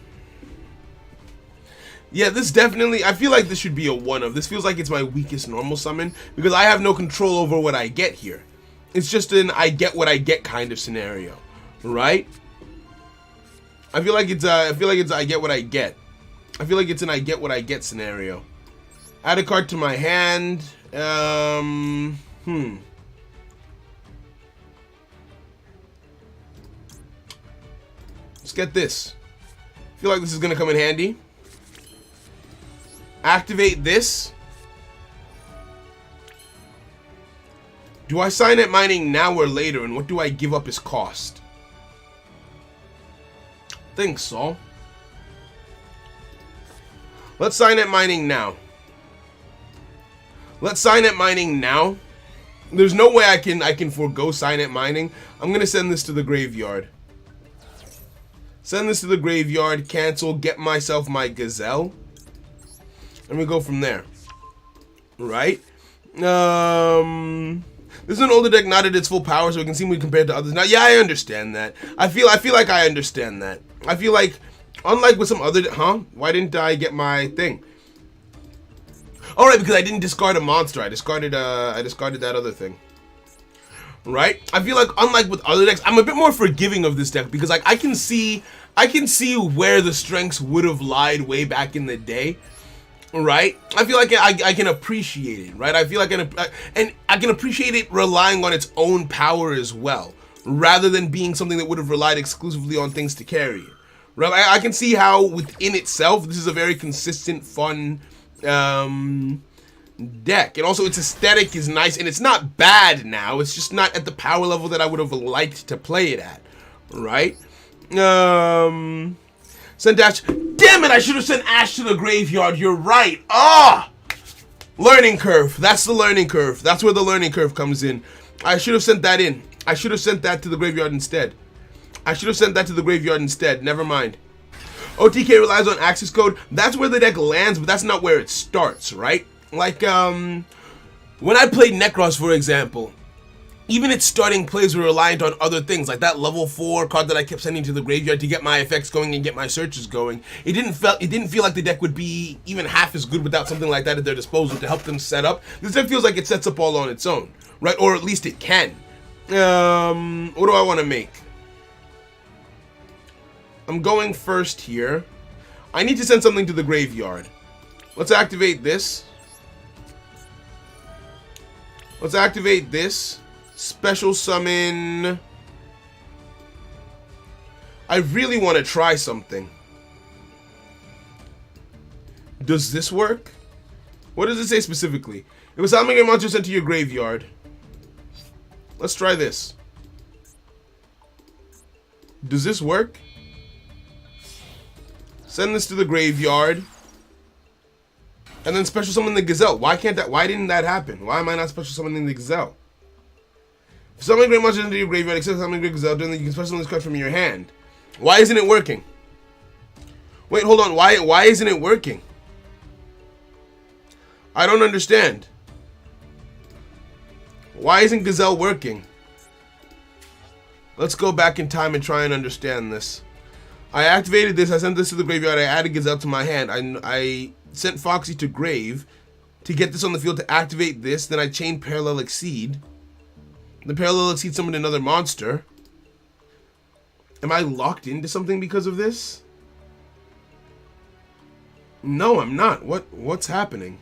Yeah, this definitely... I feel like this should be a one of. This feels like it's my weakest normal summon because I have no control over what I get here. It's just an I get what I get kind of scenario. Right? I feel like it's I get what I get. I feel like it's an I get what I get scenario. Add a card to my hand. Let's get this. I feel like this is gonna come in handy. Activate this. Do I sign at mining now or later, and what do I give up as cost? Think so. Let's sign at mining now. Let's sign at mining now. There's no way I can forego sign at mining. I'm gonna send this to the graveyard. Send this to the graveyard. Cancel. Get myself my Gazelle. And we go from there. Right? This is an older deck, not at its full power, so it can seem weak compared to others. Now, yeah, I understand that. I feel like I understand that. I feel like, unlike with some other... Why didn't I get my thing? Alright, because I didn't discard a monster. I discarded that other thing. Right? I feel like, unlike with other decks, I'm a bit more forgiving of this deck because, like, I can see where the strengths would have lied way back in the day. Right? I feel like I can appreciate it, right? I feel like I can appreciate it relying on its own power as well, rather than being something that would have relied exclusively on things to carry it. Right? I can see how within itself this is a very consistent, fun deck, and also its aesthetic is nice, and it's not bad now. It's just not at the power level that I would have liked to play it at. Right? Sent Ash. Damn it, I should have sent Ash to the graveyard. You're right. Ah! Learning curve. That's the learning curve. That's where the learning curve comes in. I should have sent that in. I should have sent that to the graveyard instead. Never mind. OTK relies on access code. That's where the deck lands, but that's not where it starts, right? Like, when I played Necros, for example, even its starting plays were reliant on other things, like that level 4 card that I kept sending to the graveyard to get my effects going and get my searches going. It didn't feel like the deck would be even half as good without something like that at their disposal to help them set up. This deck feels like it sets up all on its own, right? Or at least it can. What do I want to make? I'm going first here. I need to send something to the graveyard. Let's activate this. Special summon. I really want to try something. Does this work? What does it say specifically? It was Salamangreat monster sent to your graveyard. Let's try this. Does this work? Send this to the graveyard. And then special summon the Gazelle. Why didn't that happen? Why am I not special summoning the Gazelle? If Salamangreat monster into your graveyard, except Salamangreat Gazelle, then you can special summon this card from your hand. Why isn't it working? Wait, hold on. Why isn't it working? I don't understand. Why isn't Gazelle working? Let's go back in time and try and understand this. I activated this, I sent this to the graveyard, I added Gazelle to my hand. I sent Foxy to grave to get this on the field to activate this, then I chained Parallel Exceed. The Parallel Exceed summoned another monster. Am I locked into something because of this? No, I'm not. What's happening?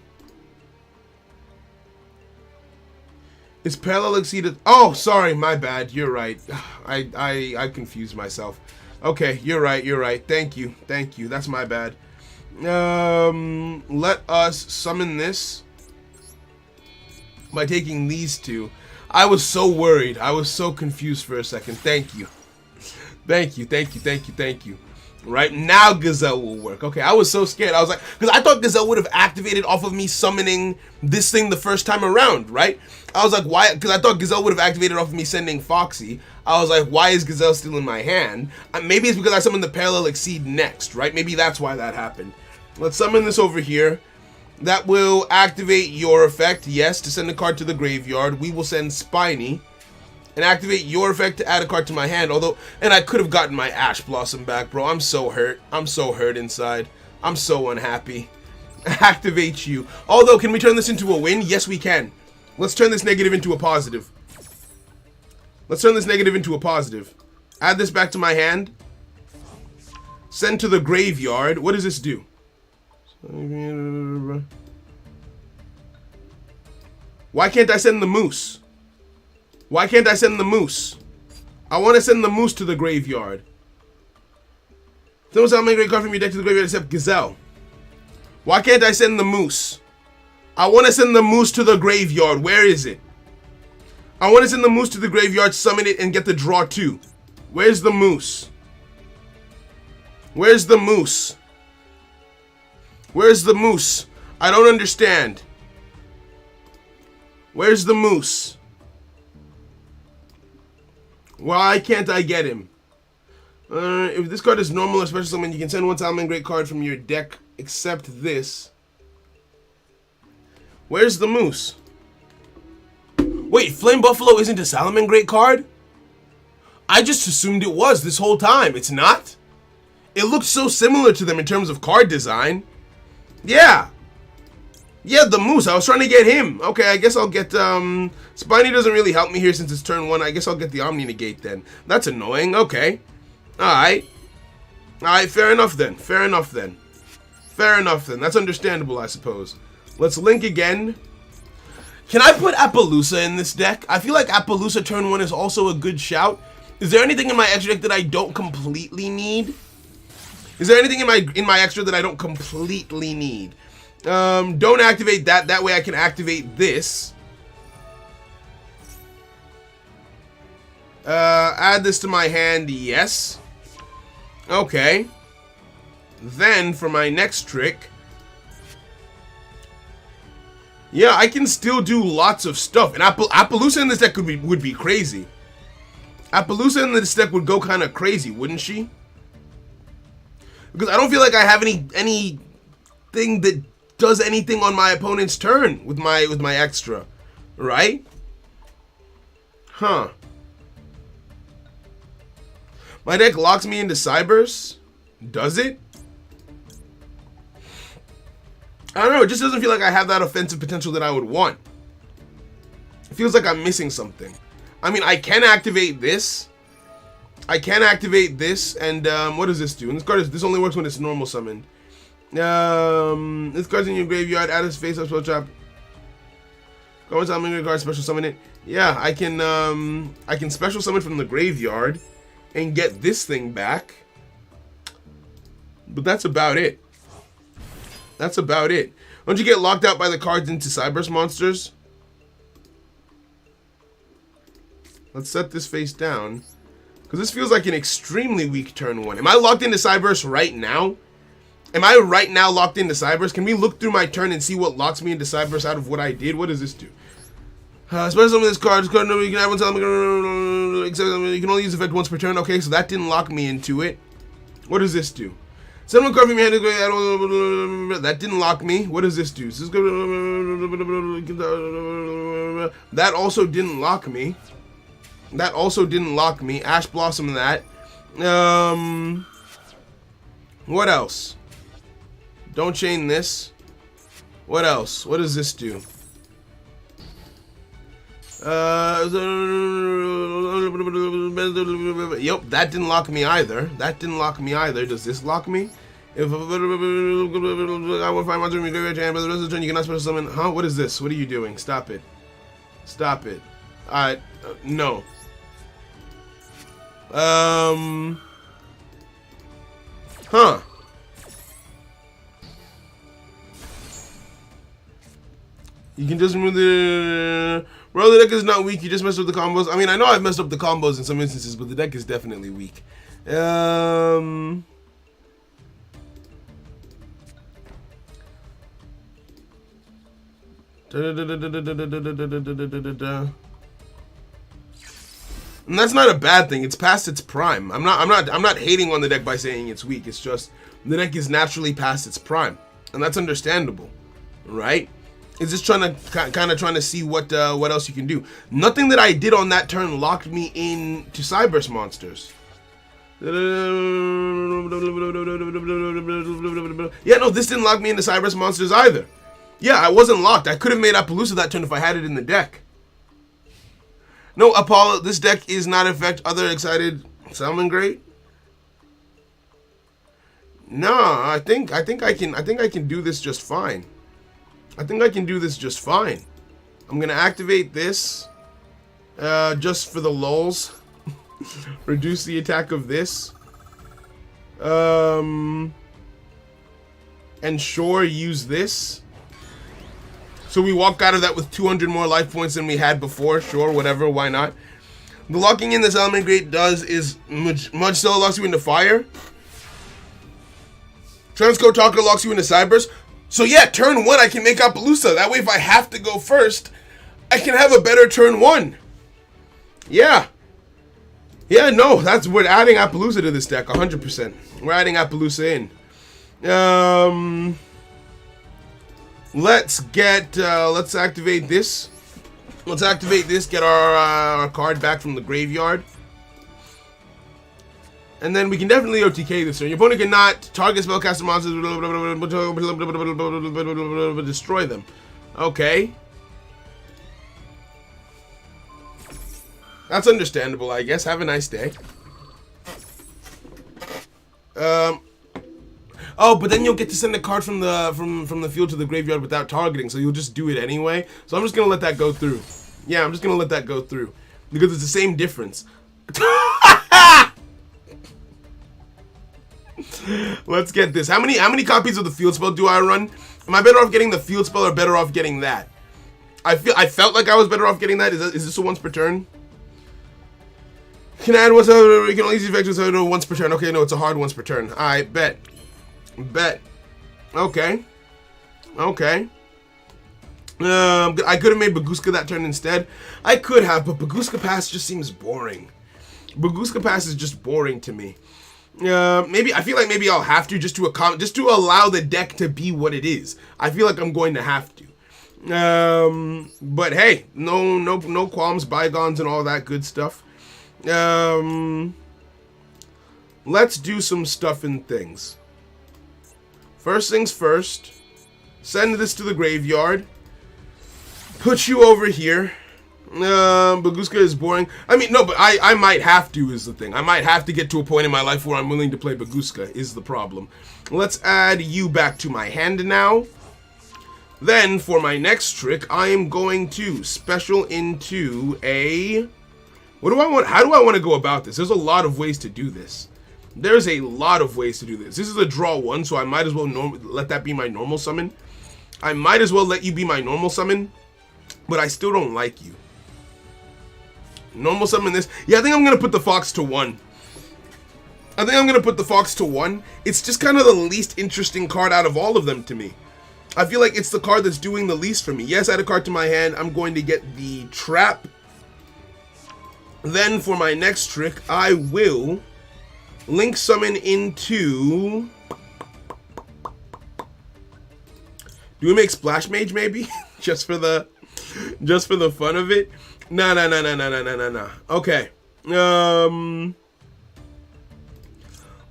Is Parallel Exceed... Oh, sorry, my bad. You're right. I confused myself. Okay, you're right. Thank you. That's my bad. Let us summon this by taking these two. I was so worried. I was so confused for a second. Thank you. Right now, Gazelle will work. Okay, I was so scared. I was like, because I thought Gazelle would have activated off of me summoning this thing the first time around, right? I was like, why? Because I thought Gazelle would have activated off of me sending Foxy. I was like, why is Gazelle still in my hand? Maybe it's because I summoned the Parallel Exceed next, right? Maybe that's why that happened. Let's summon this over here. That will activate your effect, yes, to send a card to the graveyard. We will send Spiny and activate your effect to add a card to my hand. And I could have gotten my Ash Blossom back, bro. I'm so hurt. I'm so hurt inside. I'm so unhappy. Activate you. Although, can we turn this into a win? Yes, we can. Let's turn this negative into a positive. Add this back to my hand. Send to the graveyard. What does this do? Why can't I send the moose? I want to send the moose to the graveyard. Someone make a great card from your deck to the graveyard except Gazelle. Why can't I send the moose? I want to send the moose to the graveyard. Where is it? I want to send the moose to the graveyard, summon it, and get the draw 2. Where's the moose? Where's the moose? I don't understand. Where's the moose? Why can't I get him? If this card is normal or special summon, you can send one Salamangreat card from your deck except this. Where's the moose? Wait, Flame Buffalo isn't a Salamangreat card? I just assumed it was this whole time. It's not? It looks so similar to them in terms of card design. Yeah, the moose. I was trying to get him. Okay, I guess I'll get, Spiny doesn't really help me here since it's turn 1. I guess I'll get the Omni Negate then. That's annoying. Okay. Alright, fair enough then. That's understandable, I suppose. Let's link again. Can I put Appaloosa in this deck? I feel like Appaloosa turn 1 is also a good shout. Is there anything in my extra deck that I don't completely need? Don't activate that. That way I can activate this. Add this to my hand, yes. Okay. Then, for my next trick, Yeah, I can still do lots of stuff. And Appaloosa in this deck would be crazy. Appaloosa in this deck would go kind of crazy, wouldn't she? Because I don't feel like I have anything that does anything on my opponent's turn with my extra, right? Huh. My deck locks me into Cybers? Does it? I don't know, it just doesn't feel like I have that offensive potential that I would want. It feels like I'm missing something. I mean, I can activate this. I can activate this, and what does this do? And this only works when it's normal summoned. This card's in your graveyard, add its face up spell trap. Go into summon your card, special summon it. Yeah, I can special summon from the graveyard and get this thing back. But that's about it. That's about it. Don't you get locked out by the cards into Cyberse monsters? Let's set this face down. Because this feels like an extremely weak turn 1. Am I locked into Cyberse right now? Am I right now locked into Cyberse? Can we look through my turn and see what locks me into Cyberse out of what I did? What does this do? Special summon this card. This card number you can have one time. You can only use effect once per turn. Okay, so that didn't lock me into it. What does this do? Send one card from your hand. That didn't lock me. What does this do? That also didn't lock me. That also didn't lock me. Ash Blossom that. What else? Don't chain this. What else? What does this do? Yep, that didn't lock me either. That didn't lock me either. Does this lock me? If I will find monster in your graveyard hand, but the rest of the turn you cannot special summon. Huh? What is this? What are you doing? Stop it. Stop it. No. Huh. You can just remove the... Bro, the deck is not weak. You just messed up the combos. I mean, I know I've messed up the combos in some instances, but the deck is definitely weak. And that's not a bad thing. It's past its prime. I'm not hating on the deck by saying it's weak. It's just the deck is naturally past its prime, and that's understandable, right? It's just trying to see what else you can do. Nothing that I did on that turn locked me into Cyberse monsters. Yeah, no, this didn't lock me into Cyberse monsters either. Yeah, I wasn't locked. I could have made Appaloosa that turn if I had it in the deck. No, Apollo, this deck is not affect other excited Salamangreat. No, I think I can do this just fine. I think I can do this just fine. I'm gonna activate this just for the lulz. Reduce the attack of this. And sure, use this. So we walk out of that with 200 more life points than we had before. Sure, whatever, why not? The locking in this Salamangreat does is Mudge Cellar locks you into fire. Transcode Talker locks you into Cyberse. So yeah, turn 1 I can make Appaloosa. That way if I have to go first, I can have a better turn 1. Yeah. Yeah, no, we're adding Appaloosa to this deck, 100%. We're adding Appaloosa in. Let's activate this. Let's activate this, get our card back from the graveyard. And then we can definitely OTK this turn. Your opponent cannot target spellcaster monsters, destroy them. Okay. That's understandable, I guess. Have a nice day. Oh, but then you'll get to send a card from the field to the graveyard without targeting, so you'll just do it anyway. So I'm just gonna let that go through. Yeah, I'm just gonna let that go through because it's the same difference. Let's get this. How many copies of the field spell do I run? Am I better off getting the field spell or better off getting that? I felt like I was better off getting that. Is this a once per turn? Can I add once? You can only use effects once per turn. Okay, no, it's a hard once per turn. I bet. Okay. Okay. I could have made Baguska that turn instead. I could have, but Baguska Pass just seems boring. Baguska Pass is just boring to me. Maybe I feel like maybe I'll have to just to allow the deck to be what it is. I feel like I'm going to have to. But hey, no qualms, bygones, and all that good stuff. Let's do some stuff and things. First things first. Send this to the graveyard. Put you over here. Baguska is boring. I mean, no, but I might have to is the thing. I might have to get to a point in my life where I'm willing to play Baguska is the problem. Let's add you back to my hand now. Then, for my next trick, I am going to special into a... What do I want? How do I want to go about this? There's a lot of ways to do this. There's a lot of ways to do this. This is a draw one, so I might as well let that be my normal summon. I might as well let you be my normal summon, but I still don't like you. Normal summon this. Yeah, I think I'm going to put the Fox to 1. I think I'm going to put the Fox to 1. It's just kind of the least interesting card out of all of them to me. I feel like it's the card that's doing the least for me. Yes, add a card to my hand. I'm going to get the Trap. Then for my next trick, I will link summon into... Do we make Splash Mage maybe? just for the fun of it? No. Okay.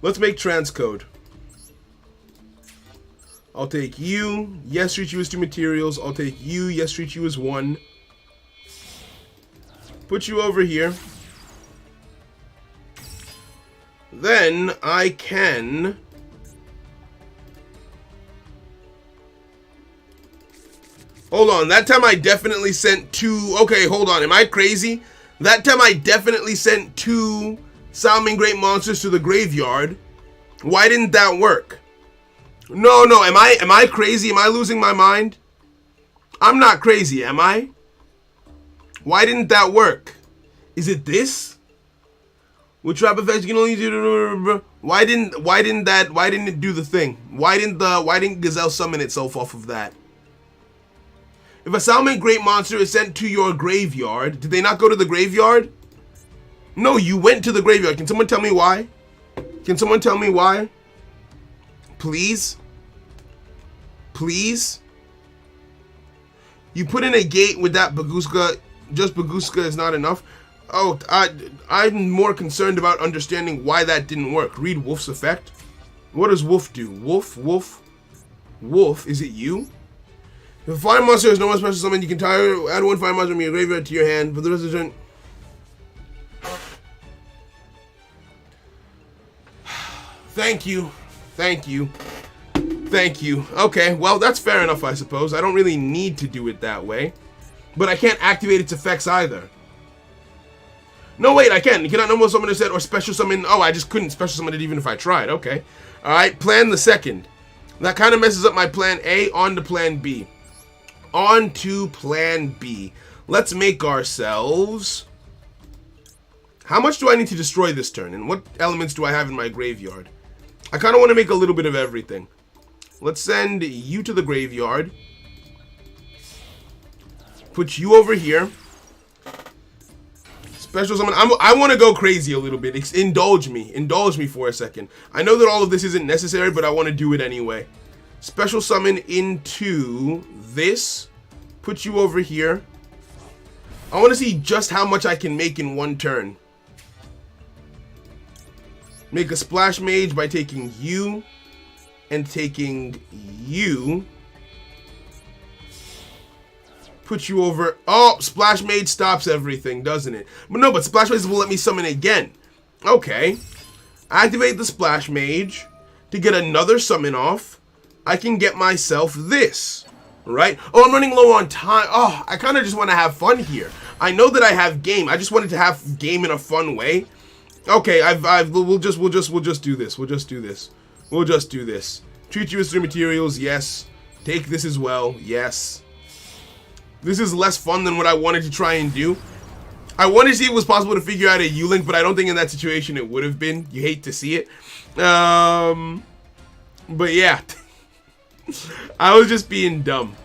Let's make Transcode. I'll take you. Yes, treat you as 2 materials. I'll take you. Yes, treat you as 1. Put you over here. Then I can... Hold on, that time I definitely sent 2... Okay, hold on, am I crazy? That time I definitely sent 2 Salamangreat monsters to the graveyard. Why didn't that work? No, am I crazy? Am I losing my mind? I'm not crazy, am I? Why didn't that work? Is it this? With trap effects you can only do... Why didn't it do the thing? Why didn't Gazelle summon itself off of that? If a Salamangreat monster is sent to your graveyard, did they not go to the graveyard? No, you went to the graveyard. Can someone tell me why? Can someone tell me why? Please? Please? You put in a gate with that Baguska. Just Baguska is not enough. Oh, I'm more concerned about understanding why that didn't work. Read Wolf's effect. What does Wolf do? Wolf? Is it you? If a fire monster has no more special summon, you can add 1 fire monster from your graveyard to your hand for the rest of the turn. Thank you. Okay, well, that's fair enough, I suppose. I don't really need to do it that way. But I can't activate its effects either. No, wait, I can. You cannot normal summon a set or special summon. Oh, I just couldn't special summon it even if I tried. Okay. Alright, plan the second. That kind of messes up my plan A. On to plan B. On to plan B. Let's make ourselves... How much do I need to destroy this turn? And what elements do I have in my graveyard? I kind of want to make a little bit of everything. Let's send you to the graveyard. Put you over here. Special summon. I want to go crazy a little bit. Indulge me for a second. I know that all of this isn't necessary, but I want to do it anyway. Special summon into this. Put you over here. I want to see just how much I can make in one turn. Make a Splash Mage by taking you and taking you. Put you over. Oh, Splash Mage stops everything, doesn't it? But no, but Splash Mage will let me summon again. Okay. Activate the Splash Mage to get another summon off. I can get myself this, right? Oh, I'm running low on time. Oh, I kind of just want to have fun here. I know that I have game. I just wanted to have game in a fun way. Okay, we'll just do this. We'll just do this. Treat you as 3 materials, yes. Take this as well, yes. This is less fun than what I wanted to try and do. I wanted to see if it was possible to figure out a U-Link, but I don't think in that situation it would have been. You hate to see it. But yeah. I was just being dumb.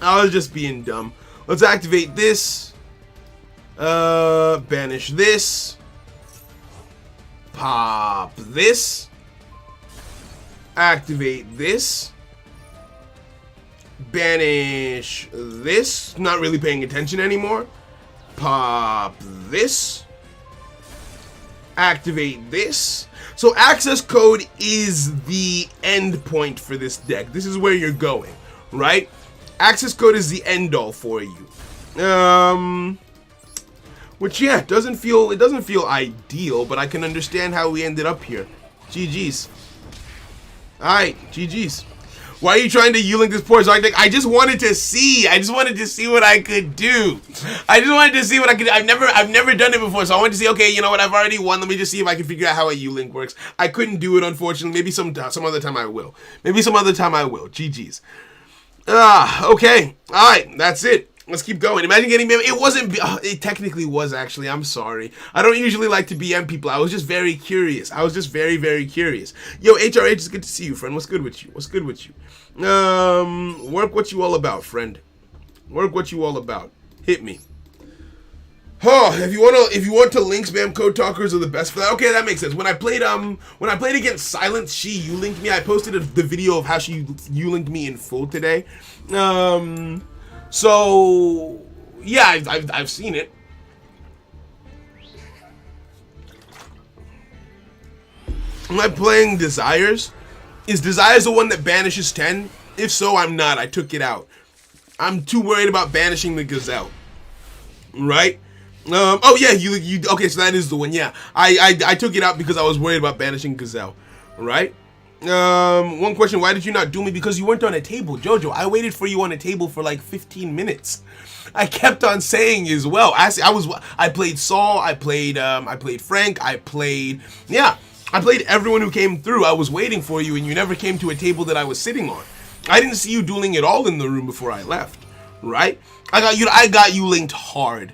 I was just being dumb. Let's activate this. Banish this. Pop this. Activate this. Banish this. Not really paying attention anymore. Pop this. Activate this. So access code is the end point for this deck. This is where you're going, right? Access code is the end all for you. Which yeah, it doesn't feel ideal, but I can understand how we ended up here. GG's. Alright, GG's. Why are you trying to U-Link this poor Zark deck? I just wanted to see. I just wanted to see what I could do. I just wanted to see what I could do. I've never done it before, so I wanted to see, okay, you know what, I've already won. Let me just see if I can figure out how a U-Link works. I couldn't do it, unfortunately. Maybe some other time I will. Maybe some other time I will. GG's. Okay. Alright, that's it. Let's keep going. Imagine getting BM. It wasn't. It technically was, actually. I'm sorry. I don't usually like to BM people. I was just very curious. I was just very, very curious. Yo, HRH, it's good to see you, friend. What's good with you? What's good with you? Work what you all about, friend. Work what you all about. Hit me. Oh, if you want to link, spam code talkers are the best for that. Okay, that makes sense. When I played against Silence, she U-linked me. I posted the video of how she U-linked me in full today. So yeah, I've seen it. Am I playing Desires? Is Desires the one that banishes 10? If so, I'm not. I took it out. I'm too worried about banishing the Gazelle. Right? Oh yeah, you okay, so that is the one. Yeah. I took it out because I was worried about banishing Gazelle. Right? One question, why did you not do me? Because you weren't on a table, Jojo. I waited for you on a table for like 15 minutes. I kept on saying as well. I played Saul, I played Frank, I played everyone who came through. I was waiting for you and you never came to a table that I was sitting on. I didn't see you dueling at all in the room before I left, right? I got you linked hard.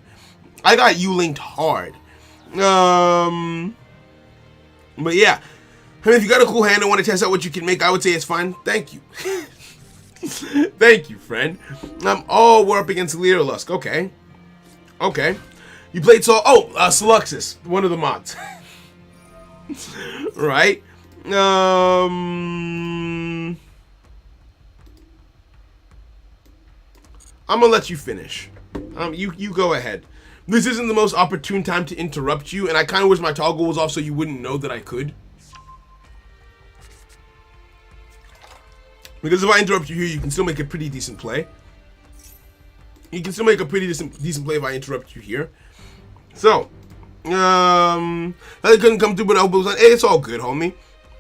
But yeah. I mean, if you got a cool hand and want to test out what you can make, I would say it's fine. Thank you. Thank you, friend. We're up against Leader Lusk. Okay. Okay. You played Saul. Oh, Sluxus, one of the mods. Right? I'm gonna let you finish. You go ahead. This isn't the most opportune time to interrupt you, and I kind of wish my toggle was off so you wouldn't know that I could. Because if I interrupt you here, you can still make a pretty decent play. You can still make a pretty decent play if I interrupt you here. So, I couldn't come through, but elbows on. Hey, it's all good, homie.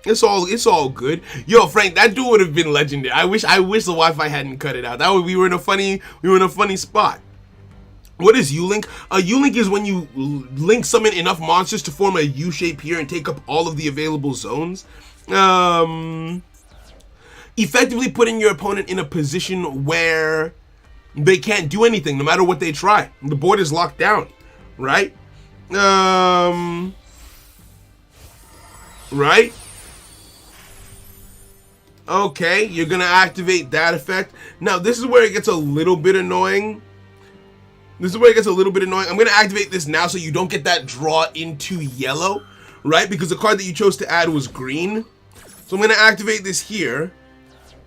It's all good. Yo, Frank, that dude would have been legendary. I wish the Wi-Fi hadn't cut it out. We were in a funny spot. What is U-Link? A U-Link is when you link summon enough monsters to form a U shape here and take up all of the available zones. Effectively putting your opponent in a position where they can't do anything no matter what they try. The board is locked down, right? Right? Okay, you're gonna activate that effect. Now, this is where it gets a little bit annoying. I'm gonna activate this now so you don't get that draw into yellow, right? Because the card that you chose to add was green. So I'm gonna activate this here.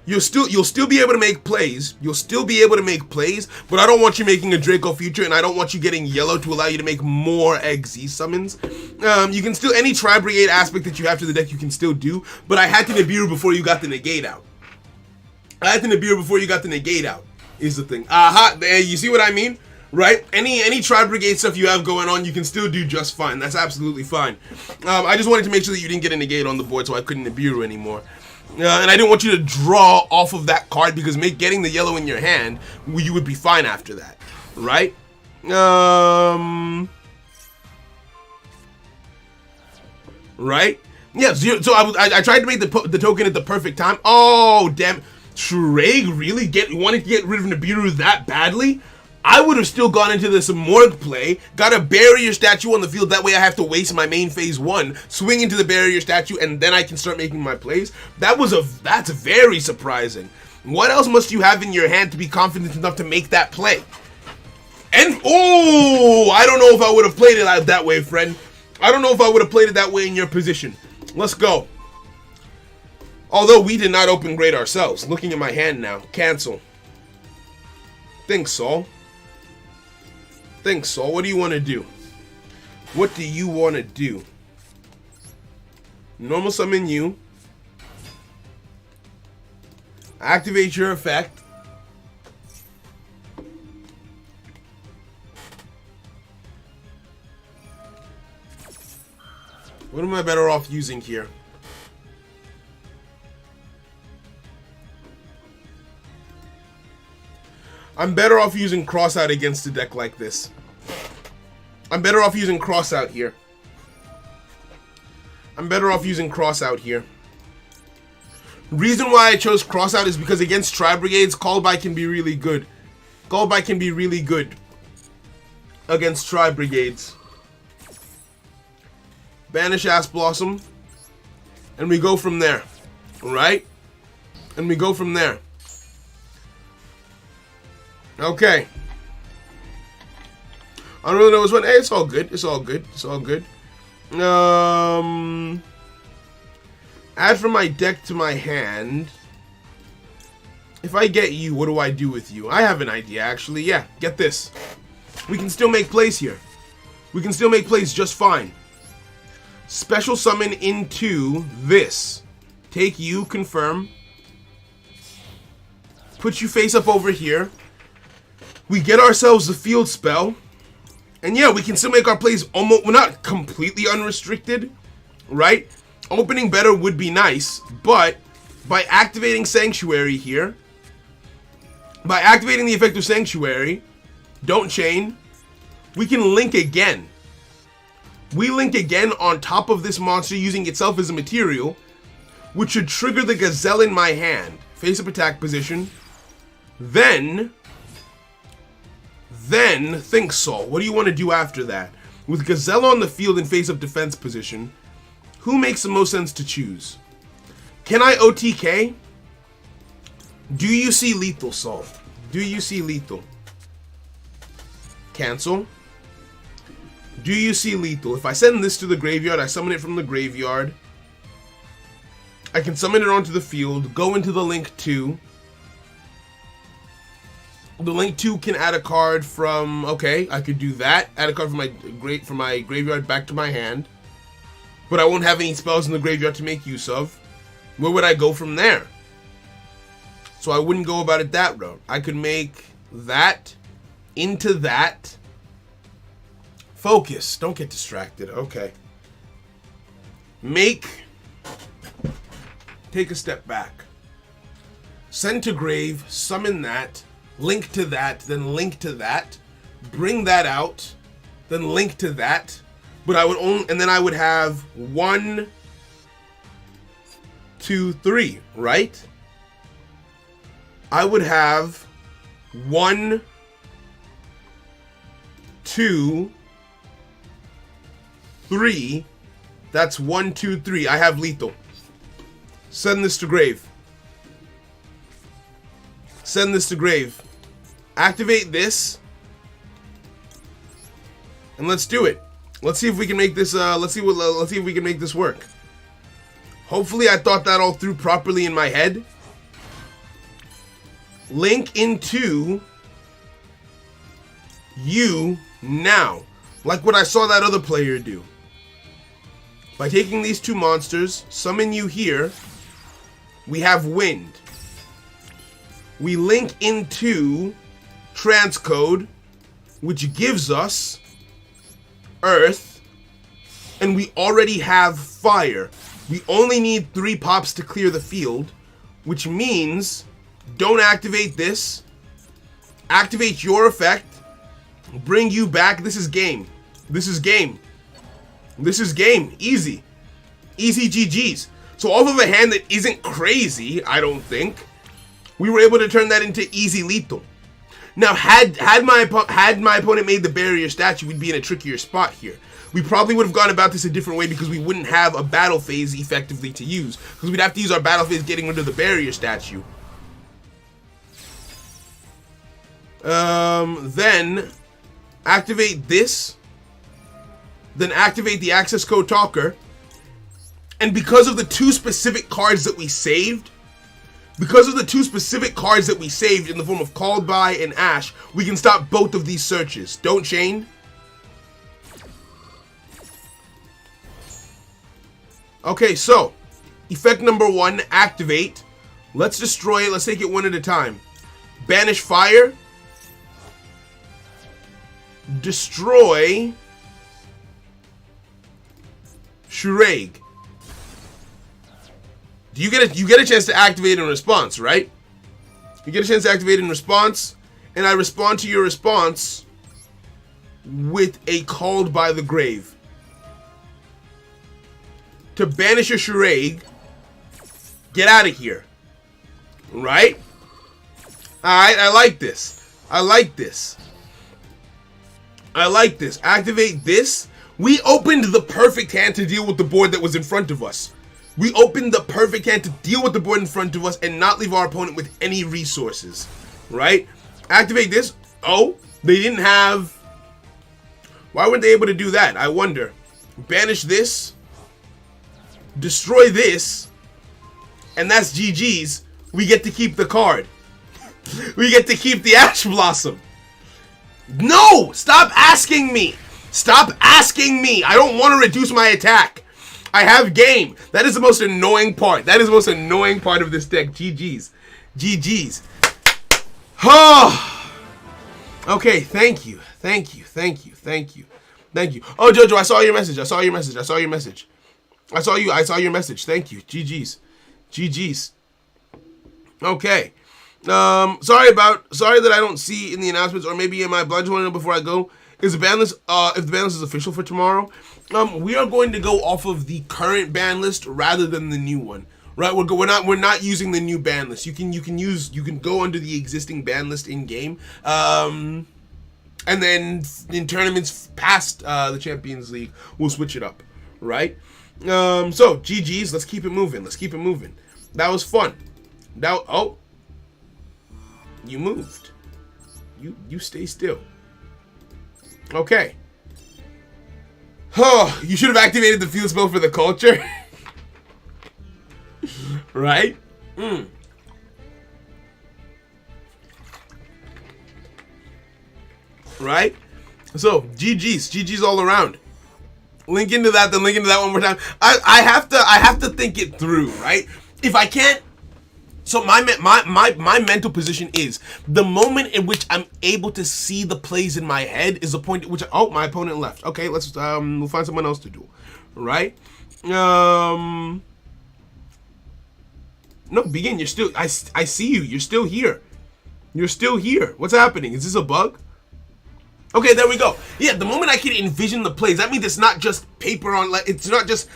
You'll still be able to make plays. But I don't want you making a Draco Future, and I don't want you getting yellow to allow you to make more XZ summons. You can still, any Tri-Brigade aspect that you have to the deck, you can still do, but I had to Nibiru before you got the negate out. Is the thing. You see what I mean? Right? Any Tri-Brigade stuff you have going on, you can still do just fine. That's absolutely fine. I just wanted to make sure that you didn't get a negate on the board so I couldn't Nibiru anymore. And I didn't want you to draw off of that card because getting the yellow in your hand, you would be fine after that, right? Right? Yeah, so I tried to make the token at the perfect time. Oh, damn. Shreg really wanted to get rid of Nibiru that badly? I would have still gone into this Morgue play, got a barrier statue on the field, that way I have to waste my main phase 1, swing into the barrier statue, and then I can start making my plays. That's very surprising. What else must you have in your hand to be confident enough to make that play? And, oh, I don't know if I would have played it that way, friend. I don't know if I would have played it that way in your position. Let's go. Although we did not open great ourselves. Looking at my hand now. Cancel. Think, Saul. Think, Saul. What do you want to do? What do you want to do? Normal summon you. Activate your effect. What am I better off using here? I'm better off using Crossout against a deck like this. I'm better off using Crossout here. I'm better off using Crossout here. Reason why I chose Crossout is because against Tri-Brigades, Callby can be really good. Callby can be really good against Tri-Brigades. Banish Ass Blossom. And we go from there. Alright? And we go from there. Okay. I don't really know what's what. Hey, it's all good. It's all good. It's all good. Add from my deck to my hand. If I get you, what do I do with you? I have an idea, actually. Yeah, get this. We can still make plays here. We can still make plays just fine. Special summon into this. Take you, confirm. Put you face up over here. We get ourselves the field spell. And yeah, we can still make our plays almost, well, not completely unrestricted, right? Opening better would be nice, but by activating Sanctuary here, by activating the effect of Sanctuary, don't chain, we can link again. We link again on top of this monster using itself as a material, which should trigger the Gazelle in my hand. Face up attack position. Then think, Saul. What do you want to do after that? With Gazelle on the field in face up defense position, who makes the most sense to choose? Can I OTK? Do you see lethal, Saul? Do you see lethal? Cancel. Do you see lethal? If I send this to the graveyard, I summon it from the graveyard. I can summon it onto the field, go into the link 2. The link 2 can add a card from, okay, I could do that. Add a card from my graveyard back to my hand. But I won't have any spells in the graveyard to make use of. Where would I go from there? So I wouldn't go about it that route. I could make that into that. Focus. Don't get distracted. Okay. Take a step back. Send to grave. Summon that. Link to that. Then link to that. Bring that out. Then link to that. But I would only, and then I would have 1, 2, 3, right? I would have 1, 2, 3. That's 1, 2, 3. I have lethal. Send this to grave. Send this to grave. Activate this. And let's do it. Let's see if we can make this. Let's see if we can make this work. Hopefully, I thought that all through properly in my head. Link into you now, like what I saw that other player do. By taking these 2 monsters, summon you here. We have wind. We link into transcode, which gives us earth, and we already have fire. We only need 3 pops to clear the field, which means don't activate this. Activate your effect. Bring you back. This is game. This is game. This is game. Easy. Easy GG's. So off of a hand that isn't crazy, I don't think, we were able to turn that into easy lethal. Now, had my opponent made the barrier statue, we'd be in a trickier spot here. We probably would have gone about this a different way because we wouldn't have a battle phase effectively to use. Because we'd have to use our battle phase getting rid of the barrier statue. Then activate this. Then activate the access code talker. And because of the 2 specific cards that we saved, in the form of Called By and Ash, we can stop both of these searches. Don't chain. Okay, so effect number 1, activate. Let's destroy it. Let's take it one at a time. Banish fire. Destroy Shuraig. You get a chance to activate in response, right? You get a chance to activate in response, and I respond to your response with a Called By the Grave. To banish your Shuraig, get out of here. Right? Alright, I like this. Activate this. We opened the perfect hand to deal with the board that was in front of us. We opened the perfect hand to deal with the board in front of us and not leave our opponent with any resources. Right? Activate this. Oh, they didn't have... Why weren't they able to do that? I wonder. Banish this. Destroy this. And that's GG's. We get to keep the card. We get to keep the Ash Blossom. No! Stop asking me! Stop asking me! I don't want to reduce my attack. I have game. That is the most annoying part. That is the most annoying part of this deck. GG's. GG's. Oh. Okay, thank you. Thank you. Thank you. Thank you. Thank you. Oh, Jojo, I saw your message. I saw your message. I saw your message. I saw your message. Thank you. GG's. GG's. Okay. Sorry that I don't see in the announcements, or maybe in my blind. Just want to know before I go, is the ban list, if the ban list is official for tomorrow? We are going to go off of the current ban list rather than the new one. Right? We're not using the new ban list. You can go under the existing ban list in game. And then in tournaments past the Champions League, we'll switch it up. Right? So GG's, let's keep it moving. Let's keep it moving. That was fun. Now, oh, you moved. You stay still. Okay. Oh, you should have activated the field spell for the culture. Right? Right? So, GG's all around. Link into that, then link into that one more time. I have to think it through, right? If I can't. So my mental position is the moment in which I'm able to see the plays in my head is the point at which my opponent left. Okay, let's we'll find someone else to do. Right? No, begin. You're still. I see you. You're still here. You're still here. What's happening? Is this a bug? Okay, there we go. Yeah, the moment I can envision the plays, that means it's not just paper on. It's not just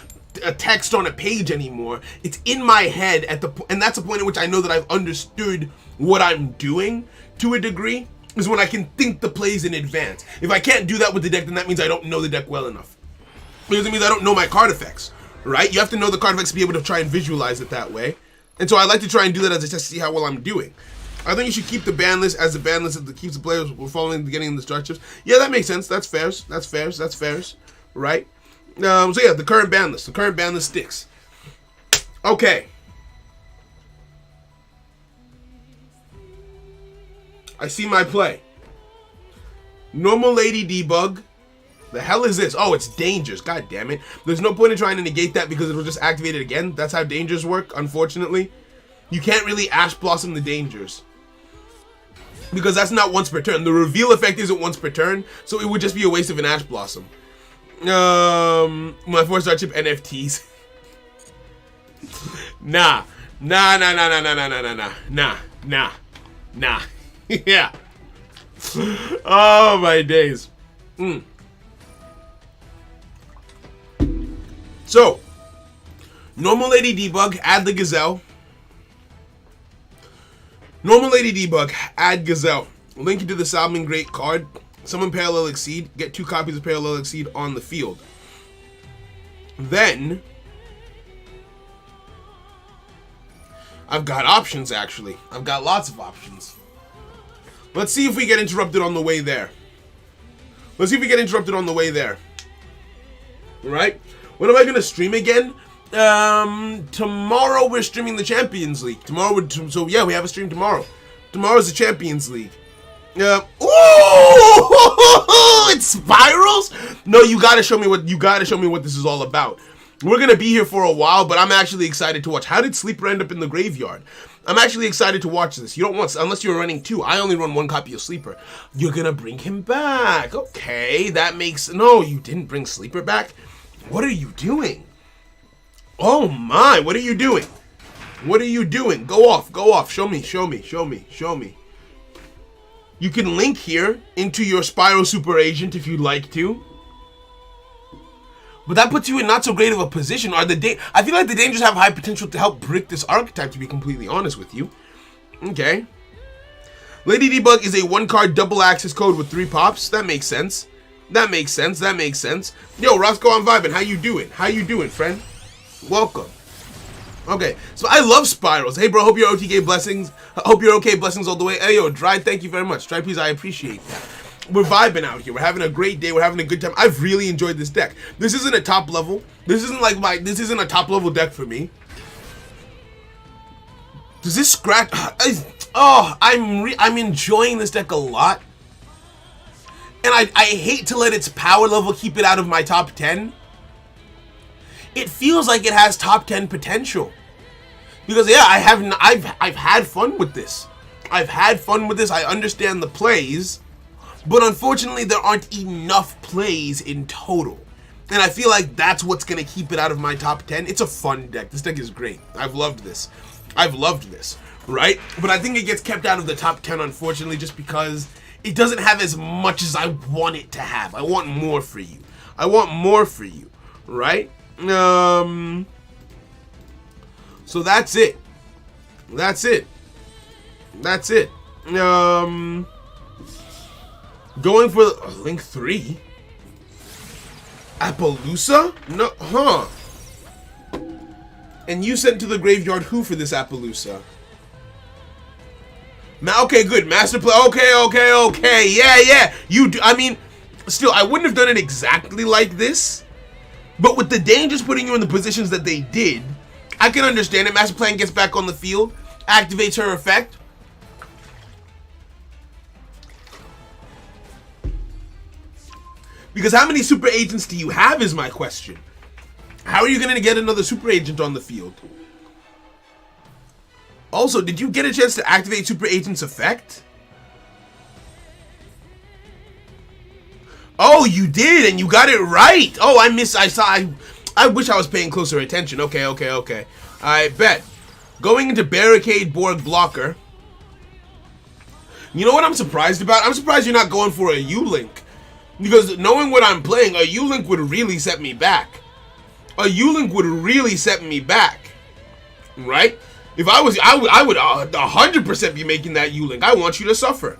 a text on a page anymore. It's in my head and that's the point at which I know that I've understood what I'm doing to a degree, is when I can think the plays in advance. If I can't do that with the deck, then that means I don't know the deck well enough. Because it means I don't know my card effects, right? You have to know the card effects to be able to try and visualize it that way. And so I like to try and do that as a test to see how well I'm doing. I think you should keep the ban list as the ban list that keeps the players following the getting the structures. Yeah, that makes sense. That's fair. That's fair. Right? So yeah, the current ban list. The current ban list sticks. Okay. I see my play. Normal Lady Debug. The hell is this? Oh, it's dangers. God damn it. There's no point in trying to negate that because it'll just activate it again. That's how dangers work, unfortunately. You can't really Ash Blossom the dangers, because that's not once per turn. The reveal effect isn't once per turn, so it would just be a waste of an Ash Blossom. My 4-star chip NFTs. Nah. Yeah. Oh my days. So, Normal Lady Debug, add the Gazelle. Normal Lady Debug, add Gazelle. Link it to the Salamanger card. Summon Parallel Exceed. Get 2 copies of Parallel Exceed on the field. Then, I've got options actually. I've got lots of options. Let's see if we get interrupted on the way there. Let's see if we get interrupted on the way there. Right? When am I going to stream again? Tomorrow we're streaming the Champions League. So yeah, we have a stream tomorrow. Tomorrow's the Champions League. Ooh! It spirals? No, you gotta show me what this is all about. We're gonna be here for a while, but I'm actually excited to watch. How did Sleeper end up in the graveyard? I'm actually excited to watch this. You don't want, unless you're running 2. I only run 1 copy of Sleeper. You're gonna bring him back. Okay, that makes, no, you didn't bring Sleeper back? What are you doing? Oh my, what are you doing? What are you doing? Go off. Show me. You can link here into your Spyro Super Agent if you'd like to. But that puts you in not so great of a position. I feel like the Dangers have high potential to help brick this archetype, to be completely honest with you. Okay. Lady Debug is a 1-card double access code with 3 pops. That makes sense. Yo, Roscoe, I'm vibing. How you doing, friend? Welcome. Okay, so I love spirals. Hey, bro, hope you're OTK blessings. Hope you're okay. Blessings all the way. Hey, yo, Dry, thank you very much. Dry, please, I appreciate that. We're vibing out here. We're having a great day. We're having a good time. I've really enjoyed this deck. This isn't a top level. This isn't a top level deck for me. Does this scratch? Oh, I'm enjoying this deck a lot. And I hate to let its power level keep it out of my top 10. It feels like it has top 10 potential. Because yeah, I've had fun with this. I understand the plays, but unfortunately there aren't enough plays in total. And I feel like that's what's gonna keep it out of my top 10. It's a fun deck. This deck is great. I've loved this, right? But I think it gets kept out of the top 10, unfortunately, just because it doesn't have as much as I want it to have. I want more for you, right? So that's it. Going for Link 3? Appaloosa? No, huh? And you sent to the graveyard who for this Appaloosa? Okay, good. Master play. Okay. Yeah. You do. I mean, still, I wouldn't have done it exactly like this. But with the Dangers putting you in the positions that they did, I can understand it. Master Plan gets back on the field, activates her effect. Because how many Super Agents do you have is my question. How are you going to get another Super Agent on the field? Also, did you get a chance to activate Super Agent's effect? Oh, you did, and you got it right. Oh, I wish I was paying closer attention. Okay. I bet. Going into Barricade Borg Blocker. You know what I'm surprised about? I'm surprised you're not going for a U-Link. Because knowing what I'm playing, a U-Link would really set me back. Right? If I would 100% be making that U-Link. I want you to suffer.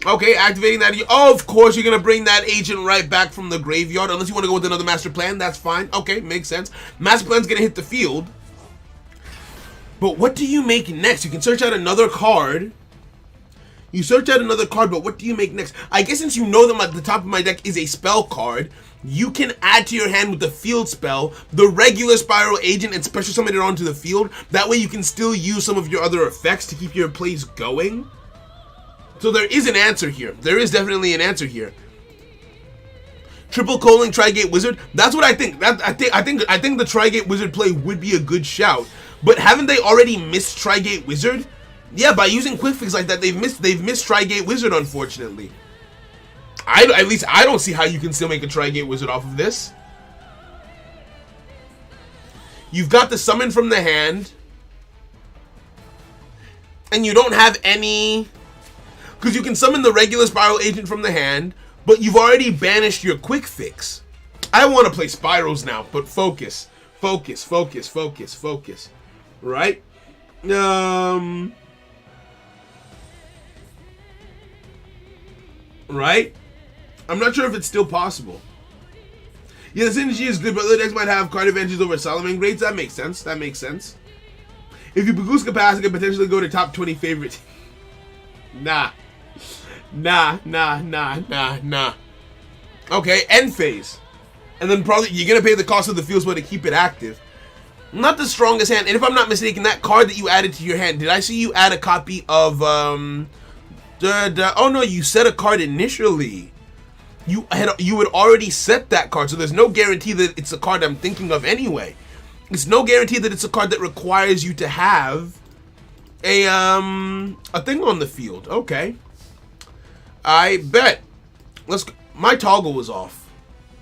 Okay, activating that. Oh, of course, you're going to bring that agent right back from the graveyard. Unless you want to go with another Master Plan, that's fine. Okay, makes sense. Master Plan's going to hit the field. But what do you make next? You can search out another card. But what do you make next? I guess since you know them at the top of my deck is a spell card, you can add to your hand with the field spell, the regular Spiral Agent, and special summon it onto the field. That way you can still use some of your other effects to keep your plays going. So there is an answer here. There is definitely an answer here. Triple Colon Trigate Wizard. That's what I think. I think the Trigate Wizard play would be a good shout. But haven't they already missed Trigate Wizard? Yeah, by using Quick Fix like that, they've missed Trigate Wizard, unfortunately. At least I don't see how you can still make a Trigate Wizard off of this. You've got the summon from the hand. And you don't have any... Because you can summon the regular Spiral Agent from the hand, but you've already banished your Quick Fix. I want to play Spirals now, but focus. Right? Right? I'm not sure if it's still possible. Yeah, the synergy is good, but other decks might have card advantages over Salamangreats. That makes sense. If you boost capacity, could potentially go to top 20 favorites. Nah. Nah. Okay, end phase. And then probably you're going to pay the cost of the field spell to keep it active. Not the strongest hand. And if I'm not mistaken, that card that you added to your hand, did I see you add a copy of, oh no, you set a card initially. You had already set that card, so there's no guarantee that it's a card I'm thinking of anyway. It's no guarantee that it's a card that requires you to have a thing on the field. Okay. I bet. My toggle was off.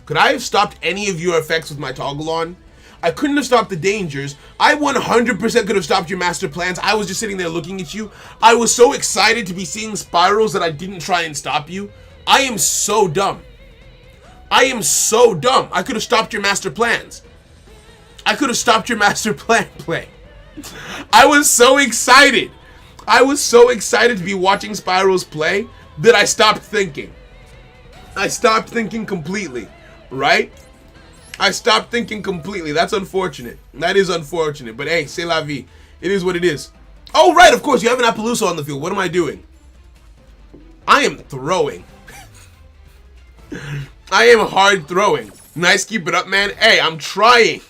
Could I have stopped any of your effects with my toggle on? I couldn't have stopped the dangers. I 100% could have stopped your master plans. I was just sitting there looking at you. I was so excited to be seeing spirals that I didn't try and stop you. I am so dumb. I am so dumb. I could have stopped your master plans. I could have stopped your master plan play. I was so excited. I was so excited to be watching spirals play that I stopped thinking. I stopped thinking completely, right? I stopped thinking completely. That's unfortunate. That is unfortunate. But hey, c'est la vie. It is what it is. Oh, right, of course, you have an Appaloosa on the field. What am I doing? I am throwing. I am hard throwing. Nice, keep it up, man. Hey, I'm trying.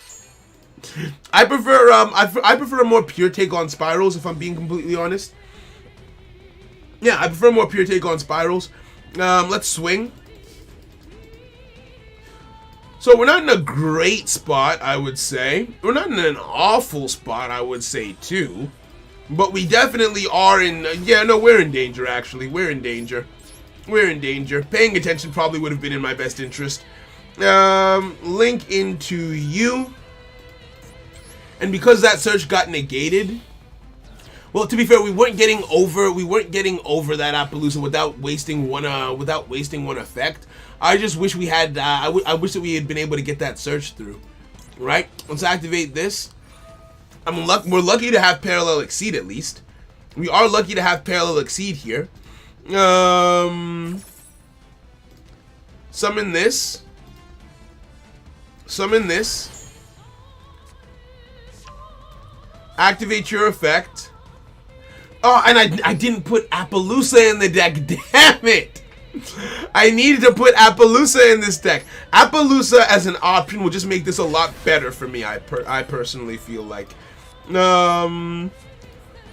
I prefer a more pure take on spirals, if I'm being completely honest. Yeah, I prefer a more pure take on spirals. Let's swing. So we're not in a great spot, I would say. We're not in an awful spot, I would say, too. But we definitely are in... yeah, no, we're in danger, actually. We're in danger. We're in danger. Paying attention probably would have been in my best interest. Link into you. And because that search got negated... well, to be fair, we weren't getting over that Appaloosa without wasting one effect. I just wish we had. I wish that we had been able to get that search through. Right? Let's activate this. We're lucky to have Parallel Exceed at least. We are lucky to have Parallel Exceed here. Summon this. Summon this. Activate your effect. Oh, and I didn't put Appaloosa in the deck. Damn it! I needed to put Appaloosa in this deck. Appaloosa as an option will just make this a lot better for me. I personally feel like.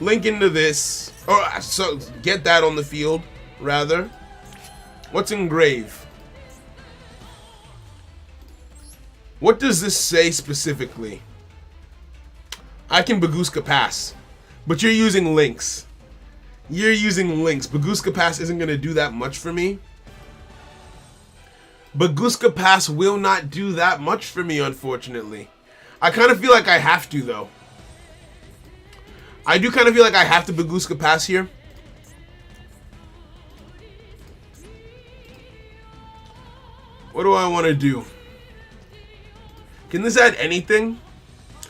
Link into this. Or so get that on the field, rather. What's engrave? What does this say specifically? I can Bagooska Pass. But you're using links. You're using links. Bagooska Pass isn't going to do that much for me. Bagooska Pass will not do that much for me, unfortunately. I kind of feel like I have to, though. I do kind of feel like I have to Bagooska Pass here. What do I want to do? Can this add anything?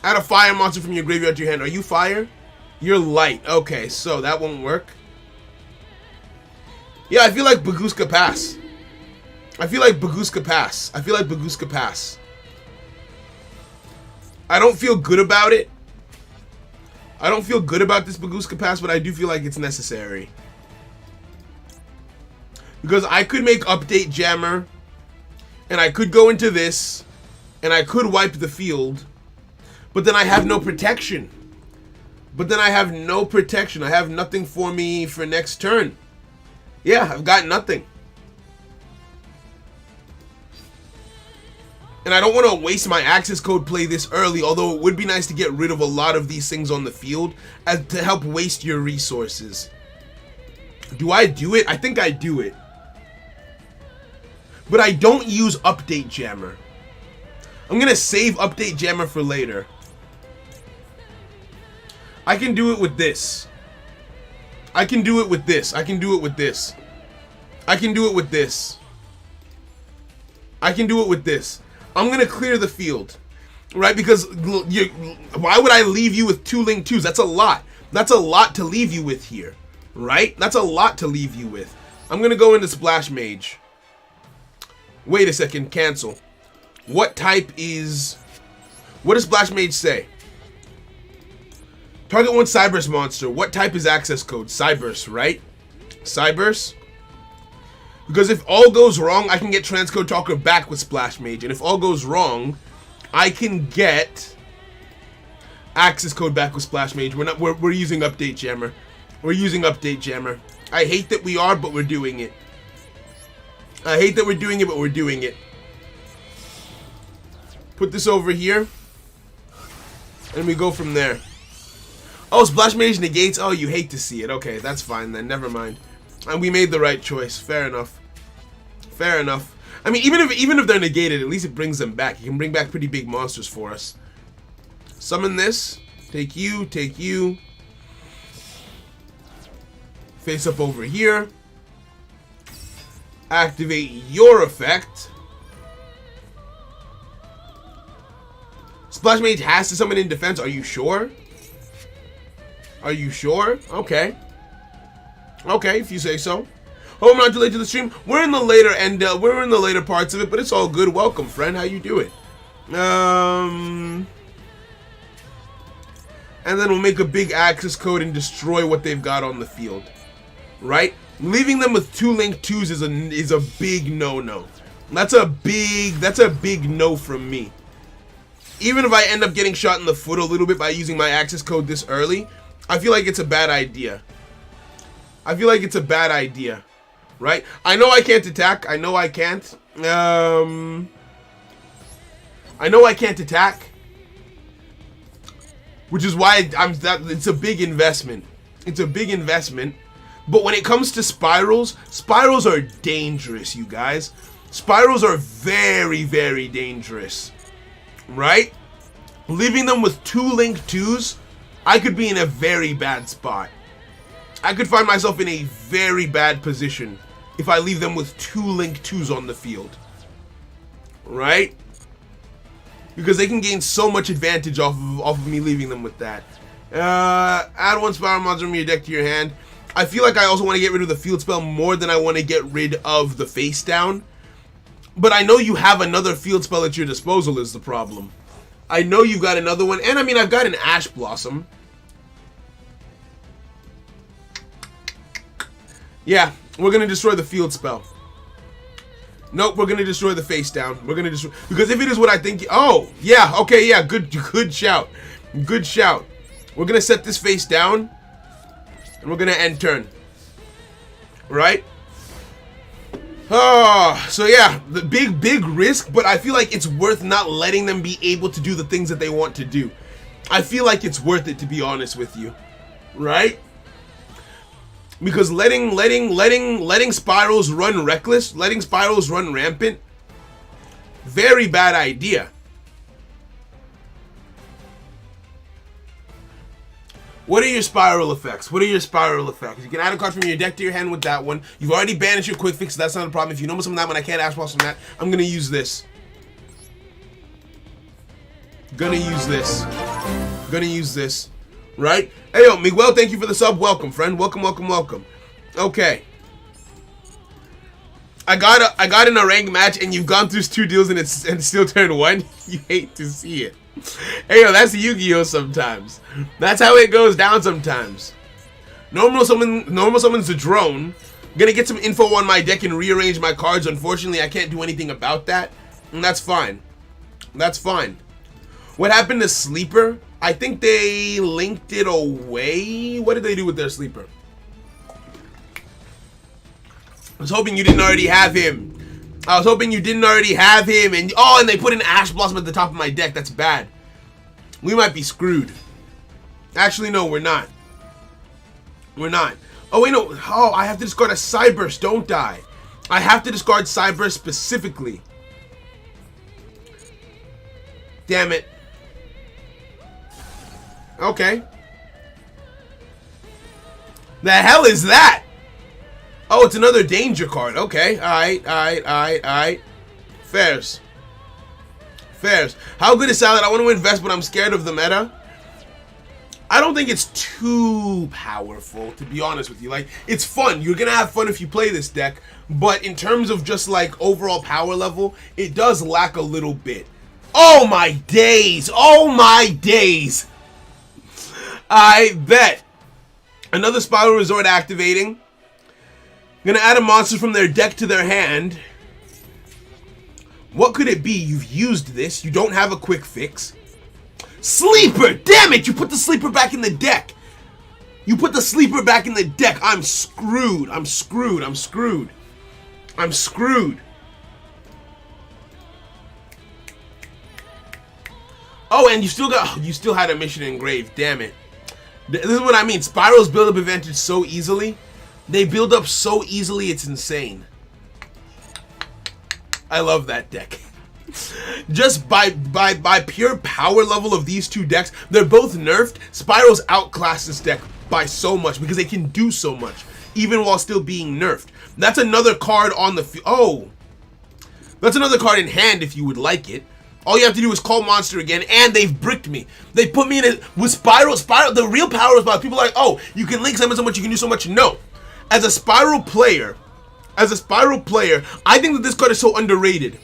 Add a fire monster from your graveyard to your hand. Are you fire? You're light. Okay, so that won't work. Yeah, I feel like Bagooska Pass. I feel like Bagooska Pass. I feel like Bagooska Pass. I don't feel good about it. I don't feel good about this Bagooska Pass, but I do feel like it's necessary. Because I could make Update Jammer, and I could go into this, and I could wipe the field, but then I have no protection. I have nothing for me for next turn. Yeah, I've got nothing. And I don't want to waste my access code play this early, although it would be nice to get rid of a lot of these things on the field to help waste your resources. Do I do it? I think I do it. But I don't use Update Jammer. I'm going to save Update Jammer for later. I can do it with this. I can do it with this. I can do it with this. I can do it with this. I can do it with this. I'm going to clear the field. Right? Because why would I leave you with 2 Link 2s? That's a lot. That's a lot to leave you with here. Right? That's a lot to leave you with. I'm going to go into Splash Mage. Wait a second. Cancel. What type is... what does Splash Mage say? Target 1 Cyburst monster. What type is access code? Cyburst, right? Cyburst? Because if all goes wrong, I can get Transcode Talker back with Splash Mage. And if all goes wrong, I can get Access Code back with Splash Mage. We're using Update Jammer. We're using Update Jammer. I hate that we are, but we're doing it. I hate that we're doing it, but we're doing it. Put this over here. And we go from there. Oh, Splash Mage negates. Oh, you hate to see it. Okay, that's fine then. Never mind. And we made the right choice. Fair enough. Fair enough. I mean, even if they're negated, at least it brings them back. You can bring back pretty big monsters for us. Summon this. Take you. Take you. Face up over here. Activate your effect. Splash Mage has to summon in defense. Are you sure? Are you sure? Okay. Okay, if you say so. Hope I'm not too late to the stream. We're in the later end. We're in the later parts of it, but it's all good. Welcome, friend. How you doing? And then we'll make a big access code and destroy what they've got on the field. Right? Leaving them with 2 Link 2s is a big no-no. That's a big no from me. Even if I end up getting shot in the foot a little bit by using my access code this early, I feel like it's a bad idea. I feel like it's a bad idea. Right? I know I can't attack. I know I can't. I know I can't attack. Which is why it's a big investment. It's a big investment. But when it comes to spirals, spirals are dangerous, you guys. Spirals are very, very dangerous. Right? Leaving them with 2 Link 2s, I could be in a very bad spot. I could find myself in a very bad position if I leave them with 2 Link 2s on the field. Right? Because they can gain so much advantage off of me leaving them with that. Add 1 Spiral Monster from your deck to your hand. I feel like I also want to get rid of the field spell more than I want to get rid of the face down. But I know you have another field spell at your disposal is the problem. I know you've got another one. And I mean, I've got an Ash Blossom. Yeah, we're going to destroy the field spell. Nope, we're going to destroy the face down. We're going to destroy... Because if it is what I think... Oh, yeah, okay, yeah, good shout. Good shout. We're going to set this face down. And we're going to end turn. Right? Oh, so yeah, the big risk, but I feel like it's worth not letting them be able to do the things that they want to do. I feel like it's worth it, to be honest with you. Right? Because letting spirals run reckless, letting spirals run rampant, very bad idea. What are your spiral effects? What are your spiral effects? You can add a card from your deck to your hand with that one. You've already banished your quick fix, so that's not a problem. If you know some of that one, I can't Ash Blossom that. I'm gonna use this. Gonna use this. Right? Hey, yo, Miguel, thank you for the sub. Welcome, friend. Welcome, welcome, welcome. Okay. I got in a ranked match, and you've gone through 2 deals, and it's still turned 1. You hate to see it. Hey, yo, that's Yu-Gi-Oh! Sometimes. That's how it goes down sometimes. Normal summons the drone. I'm gonna get some info on my deck and rearrange my cards. Unfortunately, I can't do anything about that. And that's fine. That's fine. What happened to Sleeper? I think they linked it away. What did they do with their Sleeper? I was hoping you didn't already have him. And oh, and they put an Ash Blossom at the top of my deck. That's bad. We might be screwed. Actually, no, we're not. We're not. Oh, wait, no. Oh, I have to discard a Cyburst, don't I? I have to discard Cyburst specifically. Damn it. Okay. The hell is that? Oh, it's another danger card. Okay. Alright. Fairs. How good is Salad? I want to invest, but I'm scared of the meta. I don't think it's too powerful, to be honest with you. Like, it's fun. You're going to have fun if you play this deck. But in terms of just, like, overall power level, it does lack a little bit. Oh, my days. I bet. Another Spiral Resort activating. Gonna add a monster from their deck to their hand. What could it be? You've used this. You don't have a quick fix. Sleeper! Damn it! You put the sleeper back in the deck. You put the sleeper back in the deck. I'm screwed. I'm screwed. I'm screwed. I'm screwed. Oh, and you still had a mission engraved. Damn it. This is what I mean. Spirals build up advantage so easily. They build up so easily, it's insane. I love that deck. Just by pure power level of these two decks, they're both nerfed. Spirals outclass this deck by so much because they can do so much, even while still being nerfed. That's another card on the oh. That's another card in hand if you would like it. All you have to do is call monster again, and they've bricked me. They put me in it with Spiral. The real power is about people are like, oh, you can link summon so much, you can do so much. No. As a Spiral player, I think that this card is so underrated.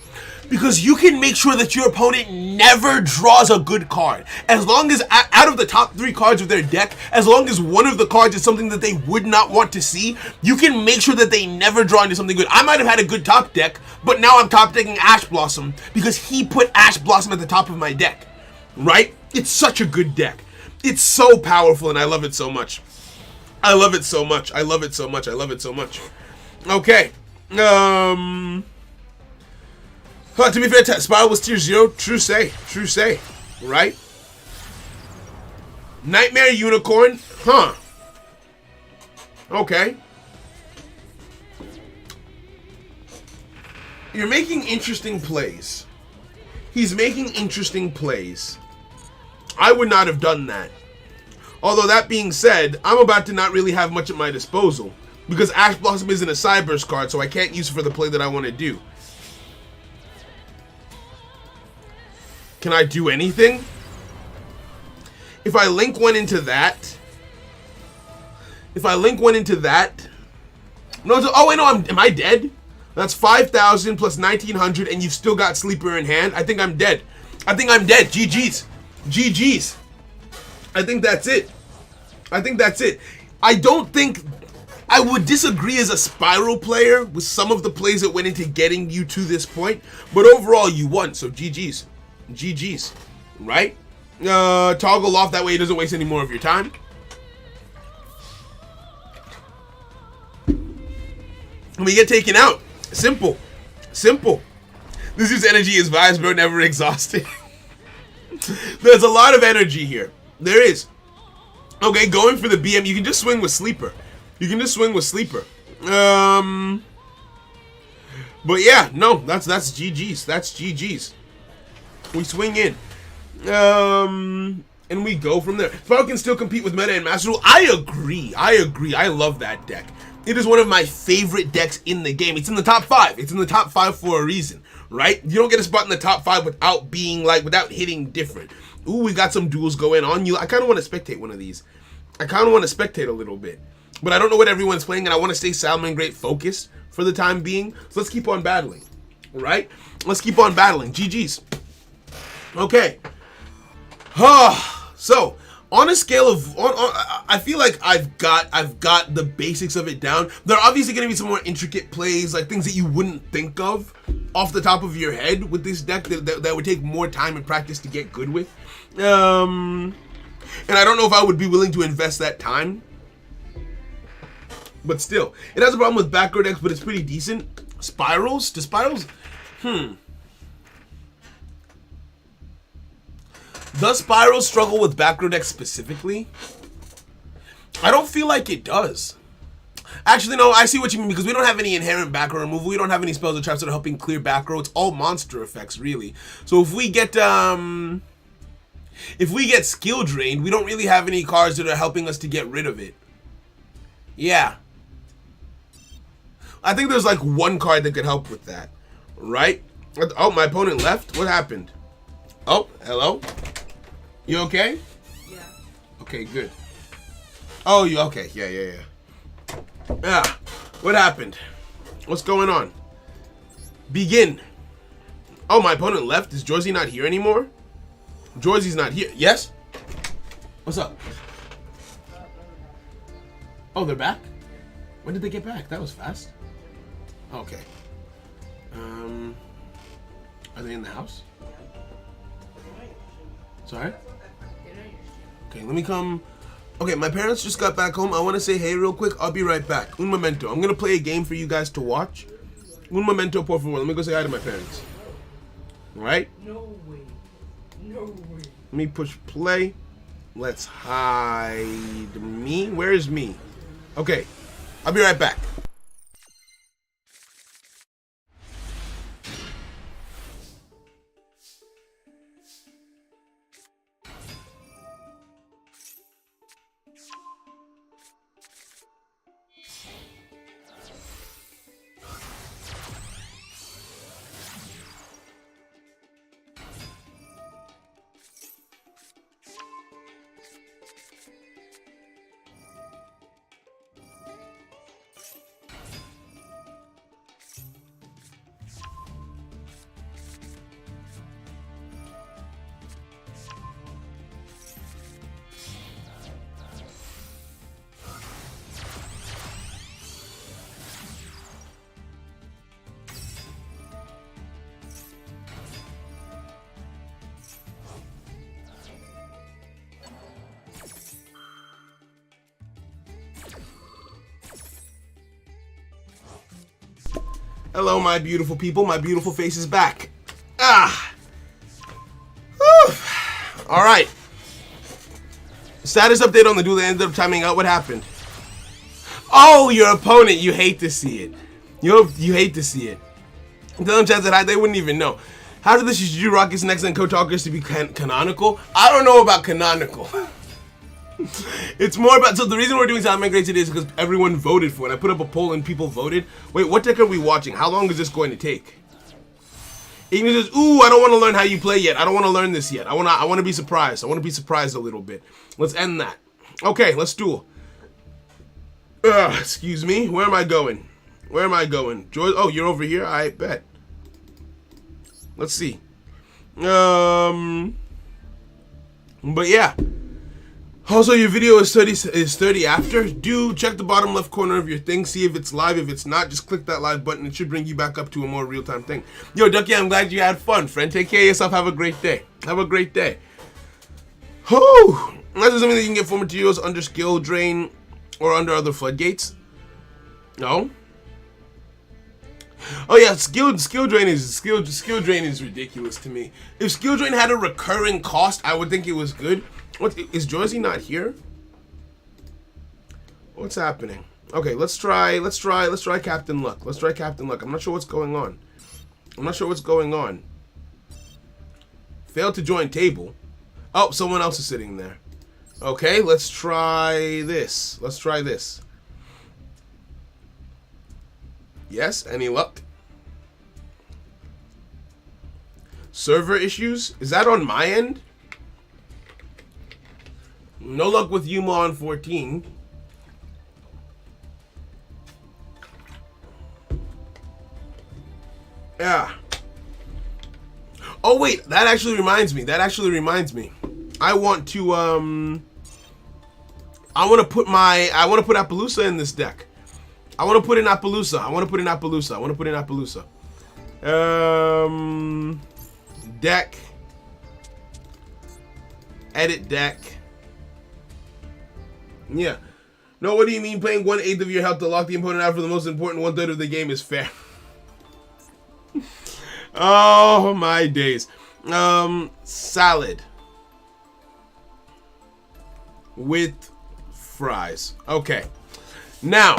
Because you can make sure that your opponent never draws a good card. As long as, out of the top 3 cards of their deck, as long as one of the cards is something that they would not want to see, you can make sure that they never draw into something good. I might have had a good top deck, but now I'm top decking Ash Blossom because he put Ash Blossom at the top of my deck. Right? It's such a good deck. It's so powerful and I love it so much. I love it so much. I love it so much. I love it so much. Okay. To be fair, Spiral was tier 0. True say. True say. Right? Nightmare Unicorn. Huh. Okay. You're making interesting plays. He's making interesting plays. I would not have done that. Although that being said, I'm about to not really have much at my disposal. Because Ash Blossom isn't a Cyberse card, so I can't use it for the play that I want to do. Can I do anything? If I link one into that. No, oh wait, no, am I dead? That's 5,000 plus 1,900 and you've still got Sleeper in hand. I think I'm dead. GG's. GG's. I think that's it. I don't think... I would disagree as a Spiral player with some of the plays that went into getting you to this point. But overall, you won, so GG's. GG's, right? Toggle off, that way it doesn't waste any more of your time. And we get taken out. Simple. This is energy is vibes, bro, never exhausted. There's a lot of energy here. There is. Okay, going for the BM, you can just swing with Sleeper. But yeah, no, that's GG's. That's GG's. We swing in. And we go from there. Falcon can still compete with Meta and Master Duel. I agree. I love that deck. It is one of my favorite decks in the game. It's in the top 5. It's in the top 5 for a reason, right? You don't get a spot in the top 5 without being like, without hitting different. Ooh, we got some duels going on. I kind of want to spectate one of these. I kind of want to spectate a little bit. But I don't know what everyone's playing, and I want to stay Salamangreat focused for the time being. So let's keep on battling, right? Let's keep on battling. GG's. Okay. So on a scale of, I feel like I've got the basics of it down. There are obviously going to be some more intricate plays, like things that you wouldn't think of off the top of your head with this deck that would take more time and practice to get good with. And I don't know if I would be willing to invest that time. But still, it has a problem with back row decks, but it's pretty decent. Spirals? Do Spirals? Does Spirals struggle with back row decks specifically? I don't feel like it does. Actually, no, I see what you mean, because we don't have any inherent back row removal. We don't have any spells or traps that are helping clear back row. It's all monster effects, really. So if we get skill drained, we don't really have any cards that are helping us to get rid of it. Yeah. I think there's like one card that could help with that, right? Oh, my opponent left? What happened? Oh, hello? You okay? Yeah. Okay, good. Oh, you okay? Yeah. Ah, what happened? What's going on? Begin. Oh, my opponent left? Is Jorzy not here anymore? Jorzy's not here. Yes? What's up? Oh, they're back? When did they get back? That was fast. Okay. Are they in the house? Sorry? Okay, let me come. Okay, my parents just got back home. I want to say hey real quick. I'll be right back. Un momento. I'm going to play a game for you guys to watch. Un momento, por favor. Let me go say hi to my parents. Alright? No way. No way. Let me push play. Let's hide me. Where is me? Okay. I'll be right back. Hello, my beautiful people. My beautiful face is back. Ah. Whew. All right. Status update on the duel that ended up timing out. What happened? Oh, your opponent. You hate to see it. You hate to see it. Tell them chats that they wouldn't even know. How did the Shiju Rockets next and co-talkers to be canonical? I don't know about canonical. It's more about, so the reason we're doing SALAMANGREATS today is because everyone voted for it. I put up a poll and people voted. Wait, what deck are we watching? How long is this going to take? Ignis says, ooh, I don't want to learn how you play yet. I don't want to learn this yet. I want to be surprised. I want to be surprised a little bit. Let's end that. Okay, let's duel. Excuse me. Where am I going? Where am I going? George, oh, you're over here? I bet. Let's see. But yeah. Also, your video is 30 after. Do check the bottom left corner of your thing. See if it's live. If it's not, just click that live button. It should bring you back up to a more real-time thing. Yo, Ducky, I'm glad you had fun, friend. Take care of yourself. Have a great day. Have a great day. Whew. Unless there's something that you can get full materials under skill drain or under other floodgates. No. Oh yeah, skill drain is ridiculous to me. If skill drain had a recurring cost, I would think it was good. What is Joyzy not here? What's happening? Okay, let's try Captain Luck. Let's try Captain Luck. I'm not sure what's going on. Failed to join table. Oh, someone else is sitting there. Okay, let's try this. Yes, any luck? Server issues? Is that on my end? No luck with Yuma on 14. Yeah. Oh wait, that actually reminds me. I want to I want to put Appaloosa in this deck. I want to put in Appaloosa. Deck. Edit deck. Yeah. No, what do you mean playing 1/8 of your health to lock the opponent out for the most important 1/3 of the game is fair? Oh my days. Salad. With fries. Okay. Now,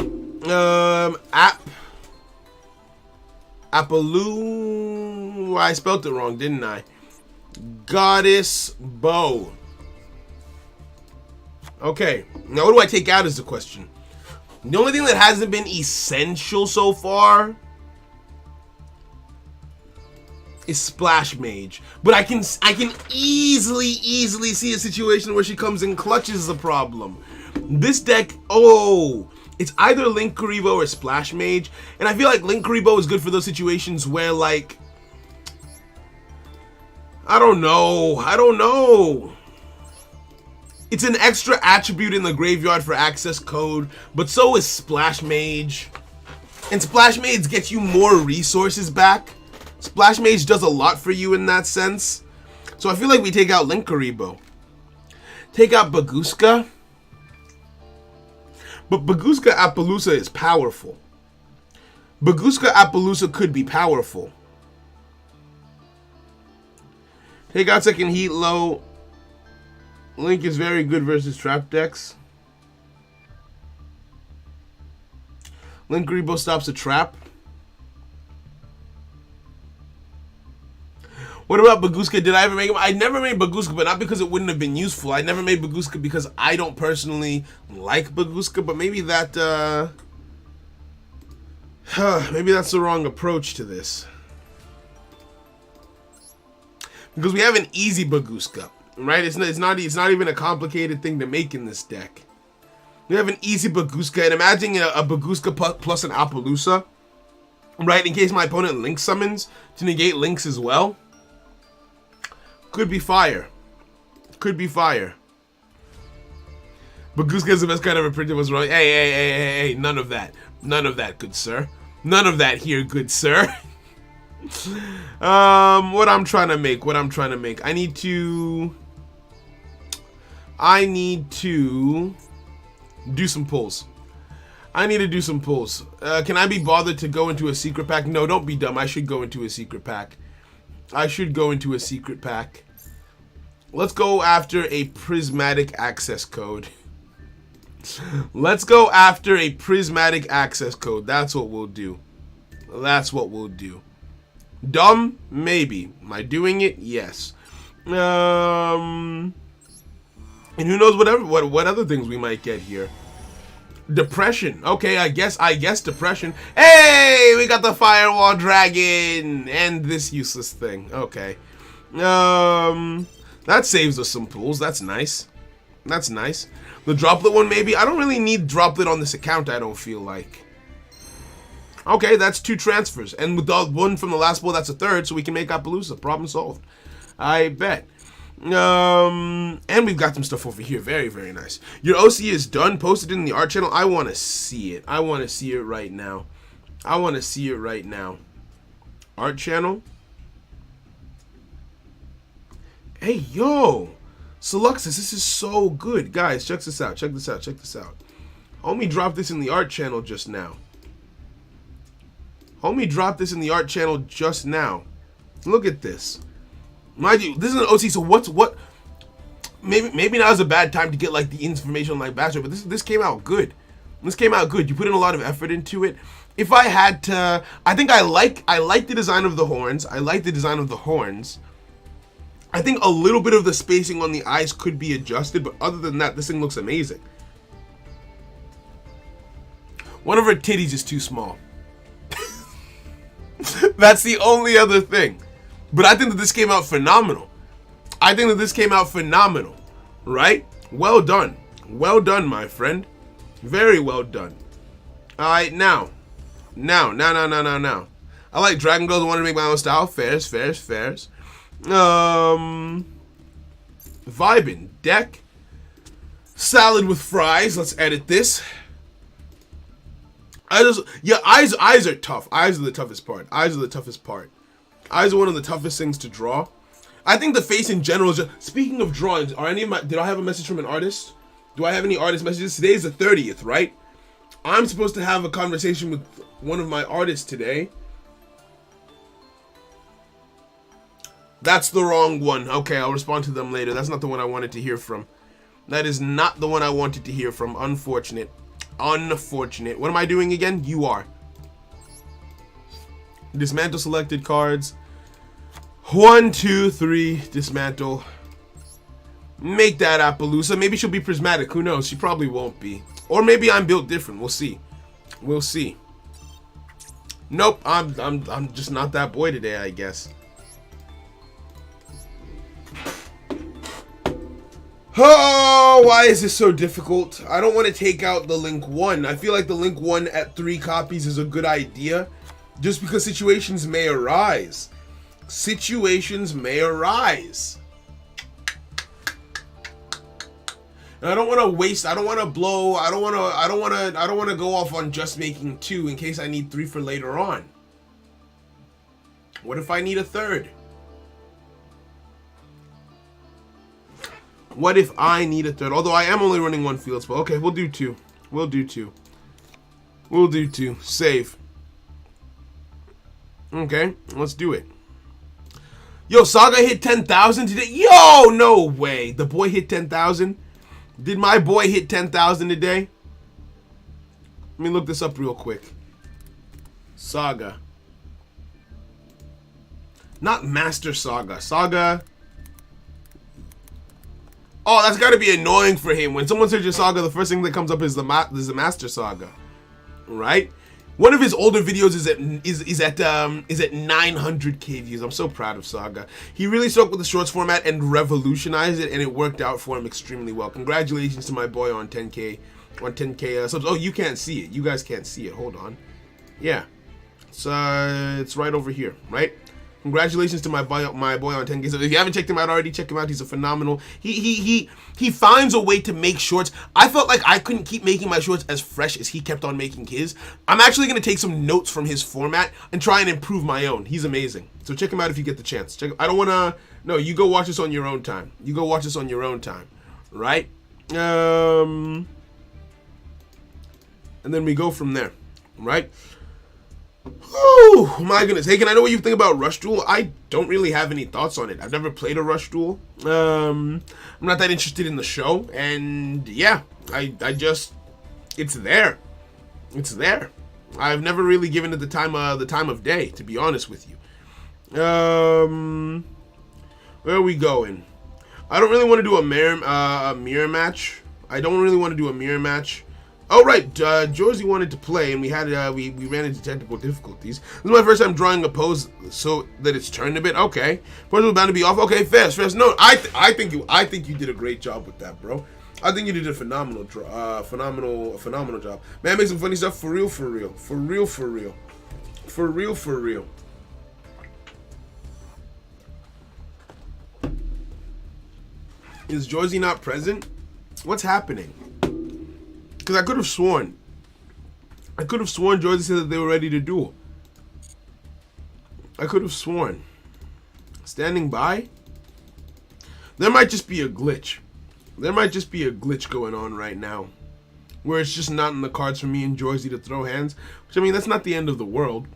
Appaloo. I spelled it wrong, didn't I? Goddess Bow. Okay, now what do I take out is the question. The only thing that hasn't been essential so far is Splash Mage. But I can easily see a situation where she comes and clutches the problem. This deck, oh, it's either Link Kuriboh or Splash Mage. And I feel like Link Kuriboh is good for those situations where, like, I don't know. It's an extra attribute in the graveyard for access code, but so is Splash Mage. And Splash Mage gets you more resources back. Splash Mage does a lot for you in that sense. So I feel like we take out Linkaribo. Take out Bagooska. But Bagooska Appaloosa is powerful. Bagooska Appaloosa could be powerful. Take out second heat low. Link is very good versus trap decks. Linkaribo stops a trap. What about Bagooska? Did I ever make him? I never made Bagooska, but not because it wouldn't have been useful. I never made Bagooska because I don't personally like Bagooska, but maybe that, maybe that's the wrong approach to this. Because we have an easy Bagooska, right? It's not even a complicated thing to make in this deck. We have an easy Bagooska, and imagine a Bagooska plus an Appaloosa, right? In case my opponent Link summons to negate Links as well. Could be fire. Could be fire. Bagooska is the best kind of a printer was wrong. Hey, none of that. None of that, good sir. None of that here, good sir. What I'm trying to make. I need to do some pulls. Can I be bothered to go into a secret pack? No, don't be dumb. I should go into a secret pack. Let's go after a prismatic access code. That's what we'll do. Dumb? Maybe. Am I doing it? Yes. And who knows what other things we might get here. Depression. Okay, I guess depression. Hey, we got the Firewall Dragon and this useless thing. Okay. That saves us some pools. That's nice. The Droplet one, maybe. I don't really need Droplet on this account, I don't feel like. Okay, that's 2 transfers. And with the one from the last bowl, that's a 3rd, so we can make Appaloosa. Problem solved. I bet. And we've got some stuff over here. Very, very nice. Your OC is done. Posted in the art channel. I want to see it. Right now. Art channel. Hey, yo. Seluxus, this is so good. Guys, check this out. Homie dropped this in the art channel just now. Look at this. Mind you, this is an OC, so what? Maybe now is a bad time to get like the information on like Bachelor, but this came out good. You put in a lot of effort into it. If I had to, I think I like the design of the horns. I think a little bit of the spacing on the eyes could be adjusted, but other than that, this thing looks amazing. One of her titties is too small. That's the only other thing. But I think that this came out phenomenal. Right? Well done, my friend. Very well done. All right, now. I like Dragon Girls. I want to make my own style. Fairs. Vibin deck. Salad with fries. Let's edit this. Eyes are tough. Eyes are the toughest part. Eyes are one of the toughest things to draw. I think the face in general is just, speaking of drawings, did I have a message from an artist? Do I have any artist messages? Today is the 30th, right? I'm supposed to have a conversation with one of my artists today. That's the wrong one. Okay, I'll respond to them later. That's not the one I wanted to hear from. Unfortunate. What am I doing again? You are. Dismantle selected cards. 1, 2, 3. Dismantle. Make that Appaloosa. Maybe she'll be prismatic. Who knows? She probably won't be. Or maybe I'm built different. We'll see. Nope. I'm just not that boy today, I guess. Oh, why is this so difficult? I don't want to take out the Link 1. I feel like the Link 1 at 3 copies is a good idea. Just because situations may arise. And I don't want to waste. I don't want to blow. I don't want to go off on just making 2 in case I need 3 for later on. What if I need a 3rd? What if I need a 3rd? Although I am only running 1 field spell. Okay, we'll do 2. We'll do 2. We'll do 2. Save. Okay, let's do it. Yo, Saga hit 10,000 today. Yo, no way. The boy hit 10,000. Did my boy hit 10,000 today? Let me look this up real quick. Saga. Not Master Saga. Saga. Oh, that's got to be annoying for him. When someone searches Saga, the first thing that comes up is the Master Saga. Right? One of his older videos is at 900k views. I'm so proud of Saga. He really stuck with the shorts format and revolutionized it, and it worked out for him extremely well. Congratulations to my boy on 10k subs. Oh, you can't see it. You guys can't see it. Hold on. Yeah, it's right over here, right? Congratulations to my boy on 10k. So if you haven't checked him out already, check him out. He's a phenomenal. He finds a way to make shorts. I felt like I couldn't keep making my shorts as fresh as he kept on making his. I'm actually gonna take some notes from his format and try and improve my own. He's amazing. So check him out if you get the chance. I don't wanna. No, you go watch this on your own time. You go watch this on your own time, right? And then we go from there, right? Oh my goodness. Hey, can I know what you think about Rush Duel? I don't really have any thoughts on it. I've never played a Rush Duel. I'm not that interested in the show, and yeah, I just, it's there. It's there. I've never really given it the time of day, to be honest with you. Where are we going? I don't really want to do a mirror match. I don't really want to do a mirror match. Oh right, Josie wanted to play, and we had we ran into technical difficulties. This is my first time drawing a pose, so that it's turned a bit. Okay, pose was bound to be off. Okay, fast. No, I think you did a great job with that, bro. I think you did a phenomenal job. Man, make some funny stuff for real. Is Josie not present? What's happening? Because I could have sworn Josie said that they were ready to duel. I could have sworn. Standing by? There might just be a glitch. There might just be a glitch going on right now, where it's just not in the cards for me and Josie to throw hands. Which, I mean, that's not the end of the world.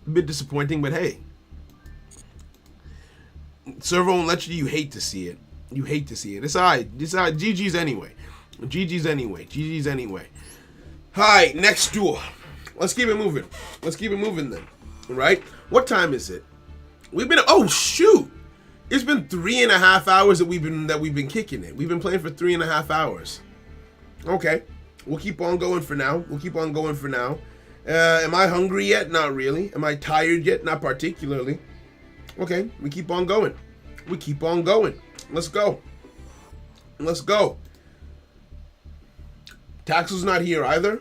A bit disappointing, but hey. Server won't let you. You hate to see it. You hate to see it. It's alright. It's alright. GG's anyway. GG's anyway. Hi, next duel. Let's keep it moving. Let's keep it moving then. Right? What time is it? We've been, oh shoot! It's been 3.5 hours that we've been kicking it. We've been playing for 3.5 hours. Okay. We'll keep on going for now. Am I hungry yet? Not really. Am I tired yet? Not particularly. Okay, we keep on going. Let's go. Taxel's not here either.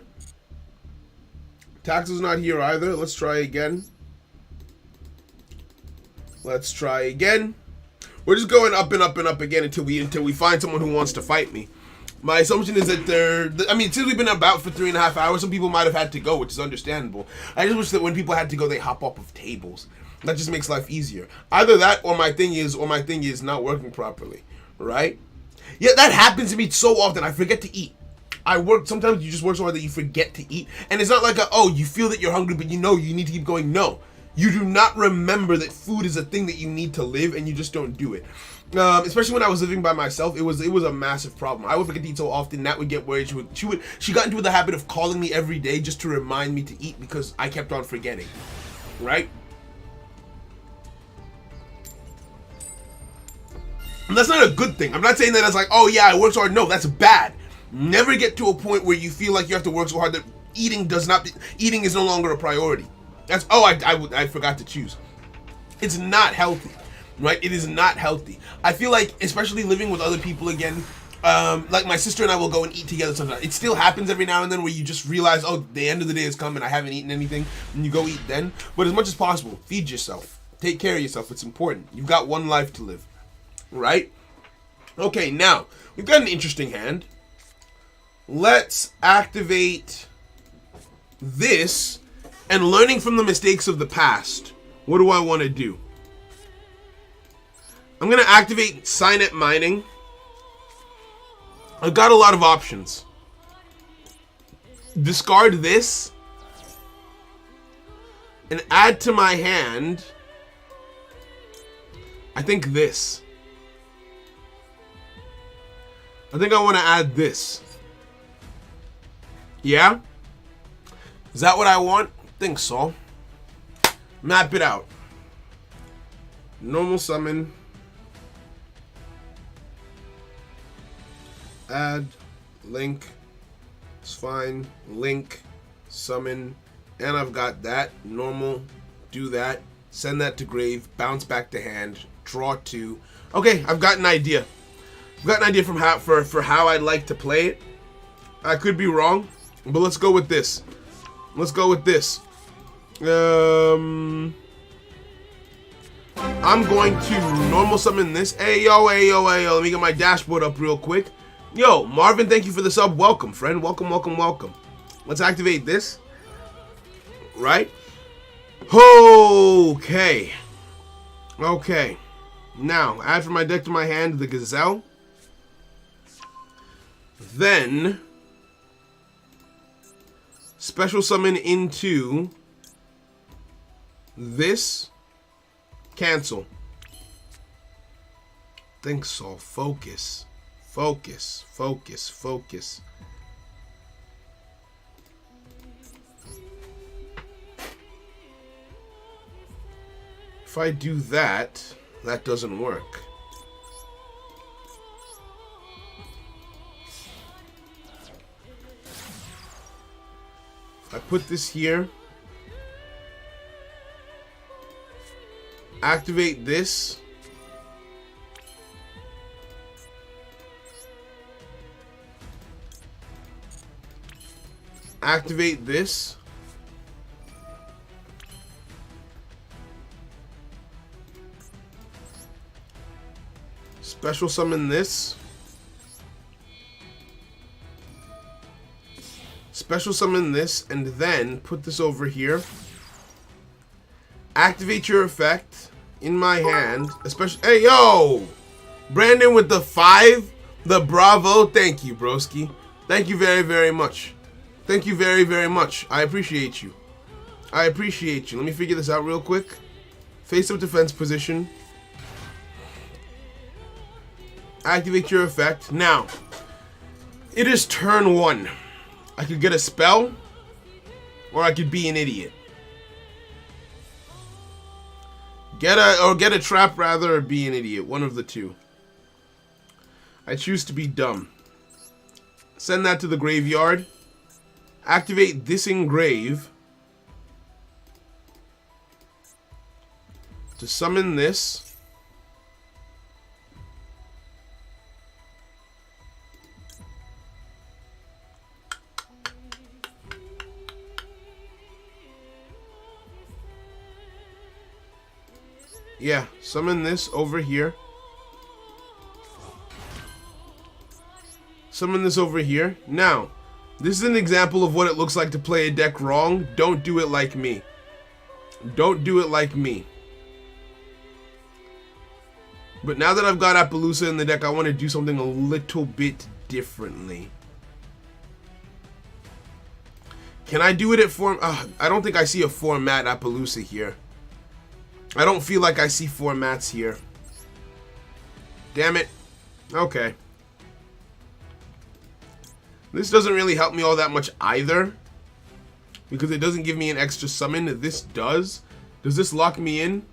Let's try again. We're just going up and up again until we find someone who wants to fight me. My assumption is that I mean, since we've been about for 3.5 hours, some people might have had to go, which is understandable. I just wish that when people had to go, they hop off of tables. That just makes life easier. Either that, or my thing is not working properly, right? Yeah, that happens to me so often. I forget to eat. Sometimes you just work so hard that you forget to eat. And it's not like you feel that you're hungry, but you know you need to keep going. No, you do not remember that food is a thing that you need to live, and you just don't do it. Especially when I was living by myself, it was a massive problem. I would forget to eat so often. That would get worried. She got into the habit of calling me every day just to remind me to eat because I kept on forgetting, right? And that's not a good thing. I'm not saying that as like, oh yeah, I work so hard. No, that's bad. Never get to a point where you feel like you have to work so hard that eating is no longer a priority. That's, I forgot to choose. It's not healthy, right? It is not healthy. I feel like, especially living with other people again, like my sister and I will go and eat together sometimes. It still happens every now and then where you just realize, oh, the end of the day is coming, I haven't eaten anything, and you go eat then. But as much as possible, feed yourself. Take care of yourself. It's important. You've got one life to live, right? Okay, now, we've got an interesting hand. Let's activate this, and learning from the mistakes of the past, what do I want to do? I'm going to activate Signet Mining. I've got a lot of options. Discard this, and add to my hand, I think this. I think I want to add this. Yeah? Is that what I want? I think so. Map it out. Normal summon. Add. Link. It's fine. Link. Summon. And I've got that. Normal. Do that. Send that to grave. Bounce back to hand. Draw 2. Okay, I've got an idea. I've got an idea from how, for how I'd like to play it. I could be wrong, but let's go with this. Let's go with this. I'm going to normal summon this. Hey yo, hey yo, hey yo. Let me get my dashboard up real quick. Yo, Marvin, thank you for the sub. Welcome, friend. Welcome, welcome, welcome. Let's activate this. Right? Okay. Okay. Now, add from my deck to my hand the Gazelle. Then special summon into this. Cancel. Think so. Focus. Focus. Focus. Focus. If I do that, that doesn't work. If I put this here, activate this, activate this, special summon this, special summon this, and then put this over here. Activate your effect in my hand, especially. Hey yo, Brandon with the 5, the bravo. Thank you, broski. Thank you very, very much. Thank you very, very much. I appreciate you. I appreciate you. Let me figure this out real quick. Face up defense position. Activate your effect. Now, it is turn 1. I could get a spell, or I could be an idiot. Get a trap rather, or be an idiot. One of the two. I choose to be dumb. Send that to the graveyard. Activate this engrave to summon this. Yeah, summon this over here. Summon this over here. Now, this is an example of what it looks like to play a deck wrong. Don't do it like me. Don't do it like me. But now that I've got Appaloosa in the deck, I want to do something a little bit differently. Can I do it at form? I don't think I see a format Appaloosa here. I don't feel like I see formats here. Damn it. Okay. This doesn't really help me all that much either, because it doesn't give me an extra summon. This does. Does this lock me in?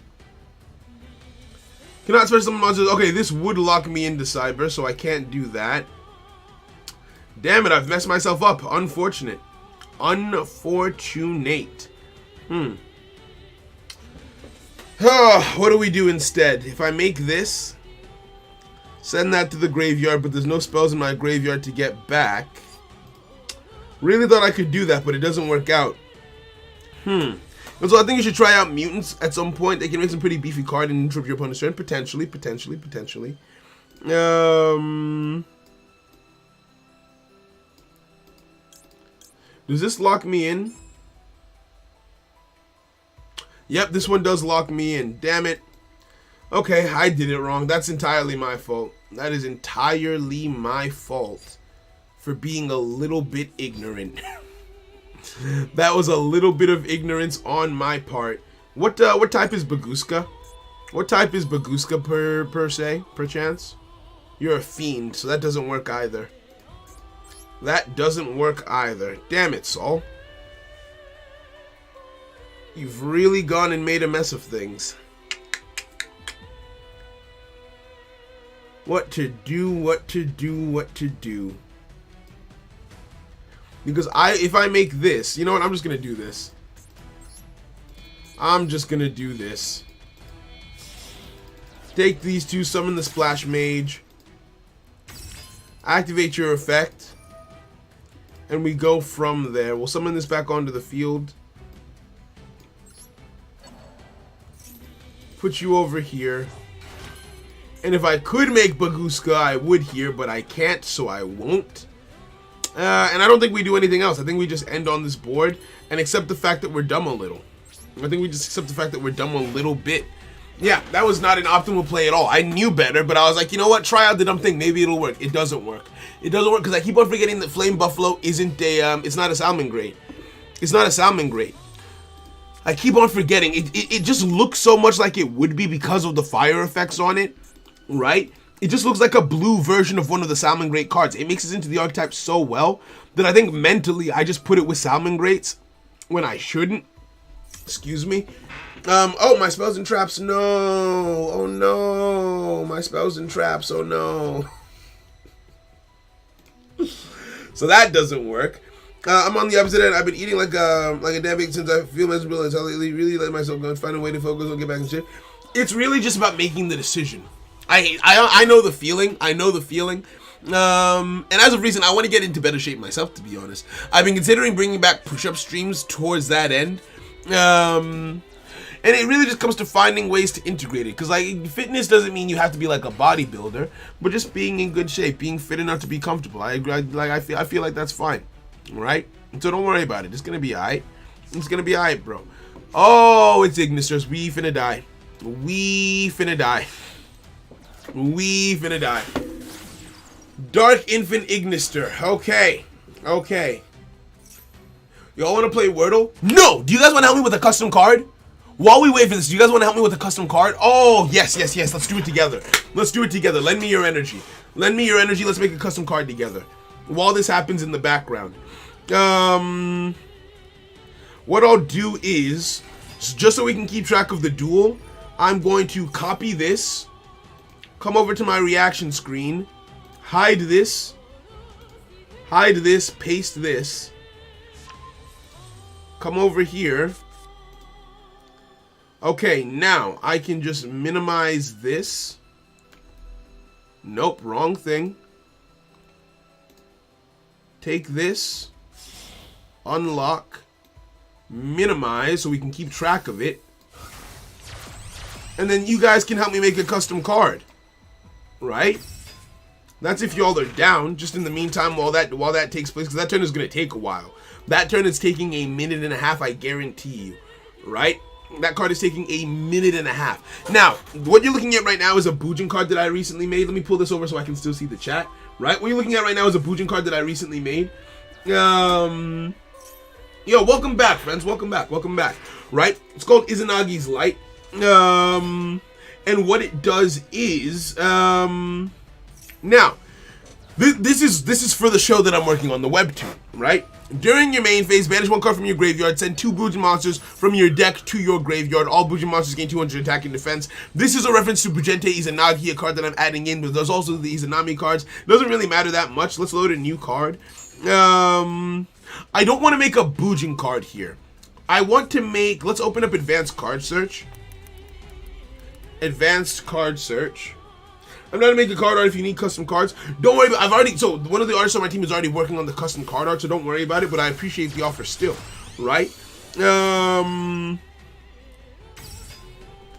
Cannot special summon monsters. Okay, this would lock me into Cyber, so I can't do that. Damn it, I've messed myself up. Unfortunate. Unfortunate. What do we do instead? If I make this, send that to the graveyard, but there's no spells in my graveyard to get back. Really thought I could do that, but it doesn't work out. And so I think you should try out Mutants at some point. They can make some pretty beefy card and interrupt your opponent's turn. Potentially. Does this lock me in? Yep, this one does lock me in. Damn it. Okay, I did it wrong. That's entirely my fault. That is entirely my fault for being a little bit ignorant. That was a little bit of ignorance on my part. What type is Baguska? What type is Baguska per se, perchance? You're a fiend, so that doesn't work either. That doesn't work either. Damn it, Saul. You've really gone and made a mess of things. What to do, what to do, what to do. Because if I make this, you know what, I'm just gonna do this. I'm just gonna do this. Take these two, summon the Splash Mage. Activate your effect. And we go from there. We'll summon this back onto the field. Put you over here. And if I could make Baguska, I would here, but I can't, so I won't. And I don't think we do anything else. I think we just end on this board and accept the fact that we're dumb a little. I think we just accept the fact that we're dumb a little bit. Yeah, that was not an optimal play at all. I knew better, but I was like, you know what? Try out the dumb thing. Maybe it'll work. It doesn't work. It doesn't work because I keep on forgetting that Flame Buffalo isn't a, it's not a Salamangreat. It's not a Salamangreat. I keep on forgetting. It just looks so much like it would be because of the fire effects on it, right? It just looks like a blue version of one of the Salamangreat cards. It mixes into the archetype so well that I think mentally I just put it with Salamangreats when I shouldn't. Excuse me. Oh, my spells and traps, no. Oh no, my spells and traps, oh no. So that doesn't work. I'm on the opposite end. I've been eating like a damn pig since I feel miserable and really let myself go and find a way to focus and get back in shit. It's really just about making the decision. I know the feeling. I know the feeling. And as of recent, I want to get into better shape myself, to be honest. I've been considering bringing back push-up streams towards that end. And it really just comes to finding ways to integrate it. Because, like, fitness doesn't mean you have to be like a bodybuilder, but just being in good shape, being fit enough to be comfortable. I feel like that's fine. Right? So don't worry about it. It's going to be alright. It's going to be alright, bro. Oh, it's Ignisters. We finna die. We finna die. We finna die. Dark Infant Ignister. Okay. Okay. Y'all want to play Wordle? No! Do you guys want to help me with a custom card? While we wait for this, do you guys want to help me with a custom card? Oh, yes, yes, yes. Let's do it together. Let's do it together. Lend me your energy. Lend me your energy. Let's make a custom card together. While this happens in the background. What I'll do is, just so we can keep track of the duel, I'm going to copy this, come over to my reaction screen, hide this, paste this, come over here. Okay, now I can just minimize this. Nope, wrong thing. Take this, unlock, minimize so we can keep track of it. And then you guys can help me make a custom card. Right? That's if y'all are down. Just in the meantime, while that takes place, because that turn is going to take a while. That turn is taking a minute and a half, I guarantee you. Right? That card is taking a minute and a half. Now, what you're looking at right now is a Boojin card that I recently made. Let me pull this over so I can still see the chat. Right? What you're looking at right now is a Boojin card that I recently made. Yo, welcome back, friends. Welcome back. Welcome back. Right? It's called Izanagi's Light. And what it does is, now, this is for the show that I'm working on, the webtoon, right? During your main phase, banish one card from your graveyard, send 2 Boojin monsters from your deck to your graveyard. All Boojin monsters gain 200 attack and defense. This is a reference to Bujente Izanagi, a card that I'm adding in, but there's also the Izanami cards. Doesn't really matter that much. Let's load a new card. I don't want to make a Boojin card here. I want to make, let's open up Advanced Card Search. Advanced Card Search. I'm not gonna make a card art if you need custom cards. Don't worry about, so one of the artists on my team is already working on the custom card art, so don't worry about it, but I appreciate the offer still, right?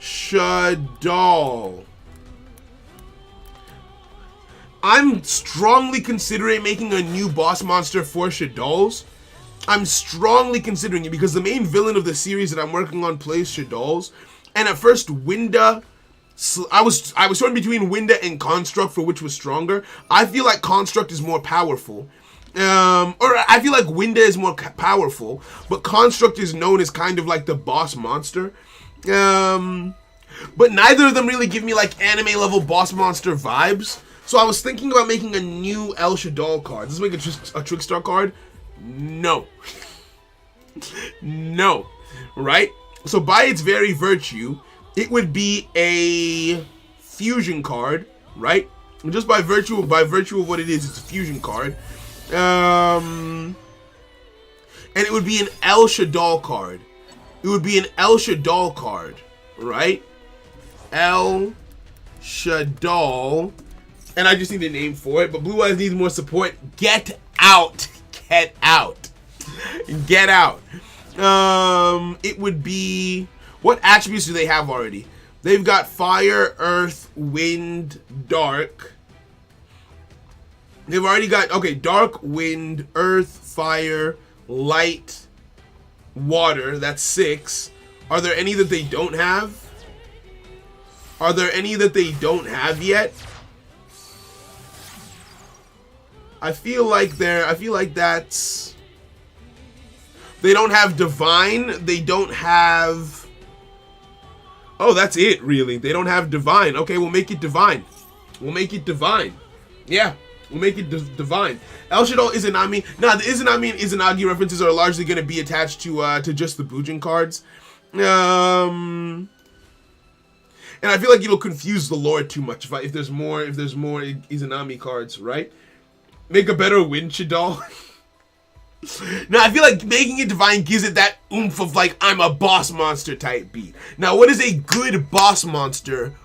Shadal. I'm strongly considering making a new boss monster for Shaddolls. I'm strongly considering it because the main villain of the series that I'm working on plays Shaddolls. And at first, Winda, I was torn between Winda and Construct for which was stronger. I feel like Construct is more powerful. Or I feel like Winda is more powerful, but Construct is known as kind of like the boss monster. But neither of them really give me like anime level boss monster vibes. So I was thinking about making a new El Shaddol card. Does this make a Trickstar card? No. No. Right? So by its very virtue, it would be a fusion card, right? And just by virtue of what it is, it's a fusion card. And it would be an El Shaddol card. It would be an El Shaddol card, right? El Shaddol. And I just need a name for it, but Blue Eyes needs more support. Get out. Get out. Get out. It would be... What attributes do they have already? They've got fire, earth, wind, dark. They've already got... Okay, dark, wind, earth, fire, light, water. That's 6. Are there any that they don't have? Are there any that they don't have yet? I feel like that's... They don't have divine. They don't have... Oh, that's it, really. They don't have divine. Okay, we'll make it divine. We'll make it divine. Yeah, we'll make it divine. El Shaddol Izanami. Now, the Izanami and Izanagi references are largely going to be attached to just the Bujin cards. And I feel like it'll confuse the lore too much if there's more Izanami cards, right? Make a better Wind Shaddol. Now, I feel like making it divine gives it that oomph of like, I'm a boss monster type beat. Now, what is a good boss monster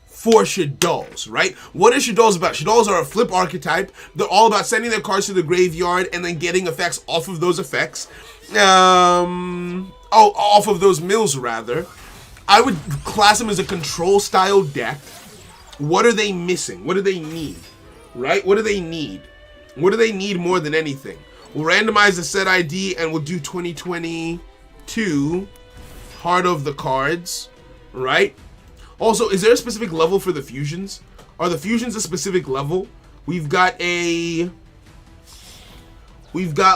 for Shaddolls, right? What is Shaddolls about? Shaddolls are a flip archetype. They're all about sending their cards to the graveyard and then getting effects off of those effects. Off of those mills, rather. I would class them as a control style deck. What are they missing? What do they need? Right? What do they need? What do they need more than anything? We'll randomize the set ID and we'll do 2022 Heart of the Cards, right? Also, is there a specific level for the fusions? Are the fusions a specific level? We've got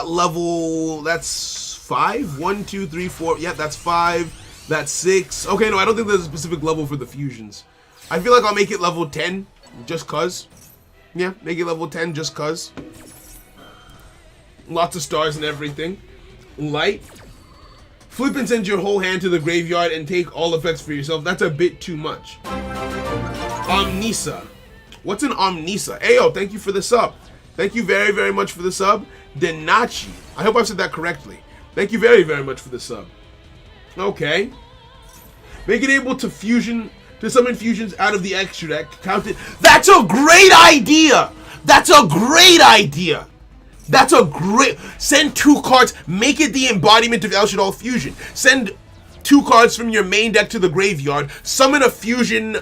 level, that's 5? 1, 2, 3, 4. Yeah, that's 5. That's 6. Okay, no, I don't think there's a specific level for the fusions. I feel like I'll make it level 10, just cuz. Yeah, make it level 10 just cuz. Lots of stars and everything. Light. Flip and send your whole hand to the graveyard and take all effects for yourself. That's a bit too much. Omnisa. What's an Omnisa? Ayo, thank you for the sub. Thank you very, very much for the sub. Denachi. I hope I've said that correctly. Thank you very, very much for the sub. Okay. Make it able to summon fusions out of the extra deck. Count it. That's a great idea! That's a great idea! That's a great... Send 2 cards. Make it the embodiment of El Shaddol Fusion. Send 2 cards from your main deck to the graveyard. Summon a fusion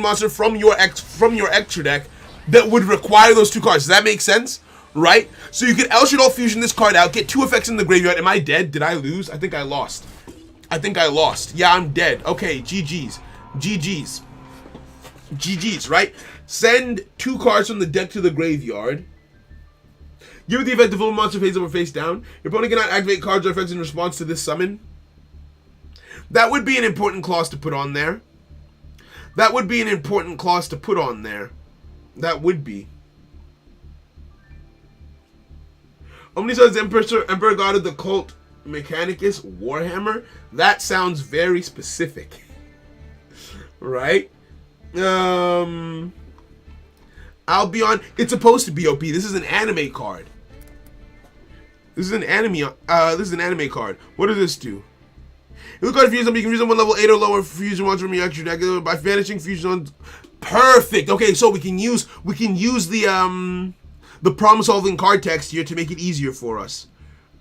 monster from your extra deck that would require those 2 cards. Does that make sense? Right? So you can El Shaddol Fusion this card out, get 2 effects in the graveyard. Am I dead? Did I lose? I think I lost. Yeah, I'm dead. Okay, GG's. GG's, right? Send 2 cards from the deck to the graveyard. Give it the effect of full monster face up or face down. Your opponent cannot activate cards or effects in response to this summon. That would be an important clause to put on there. That would be. Omnisun's Emperor God of the Cult Mechanicus Warhammer. That sounds very specific. Right? Albion. It's supposed to be OP. This is an anime card. This is an anime card. What does this do? If you card fusion, you can use on 1 level 8 or lower fusion ones from your extra deck by vanishing fusion on. Perfect. Okay, so we can use the problem solving card text here to make it easier for us.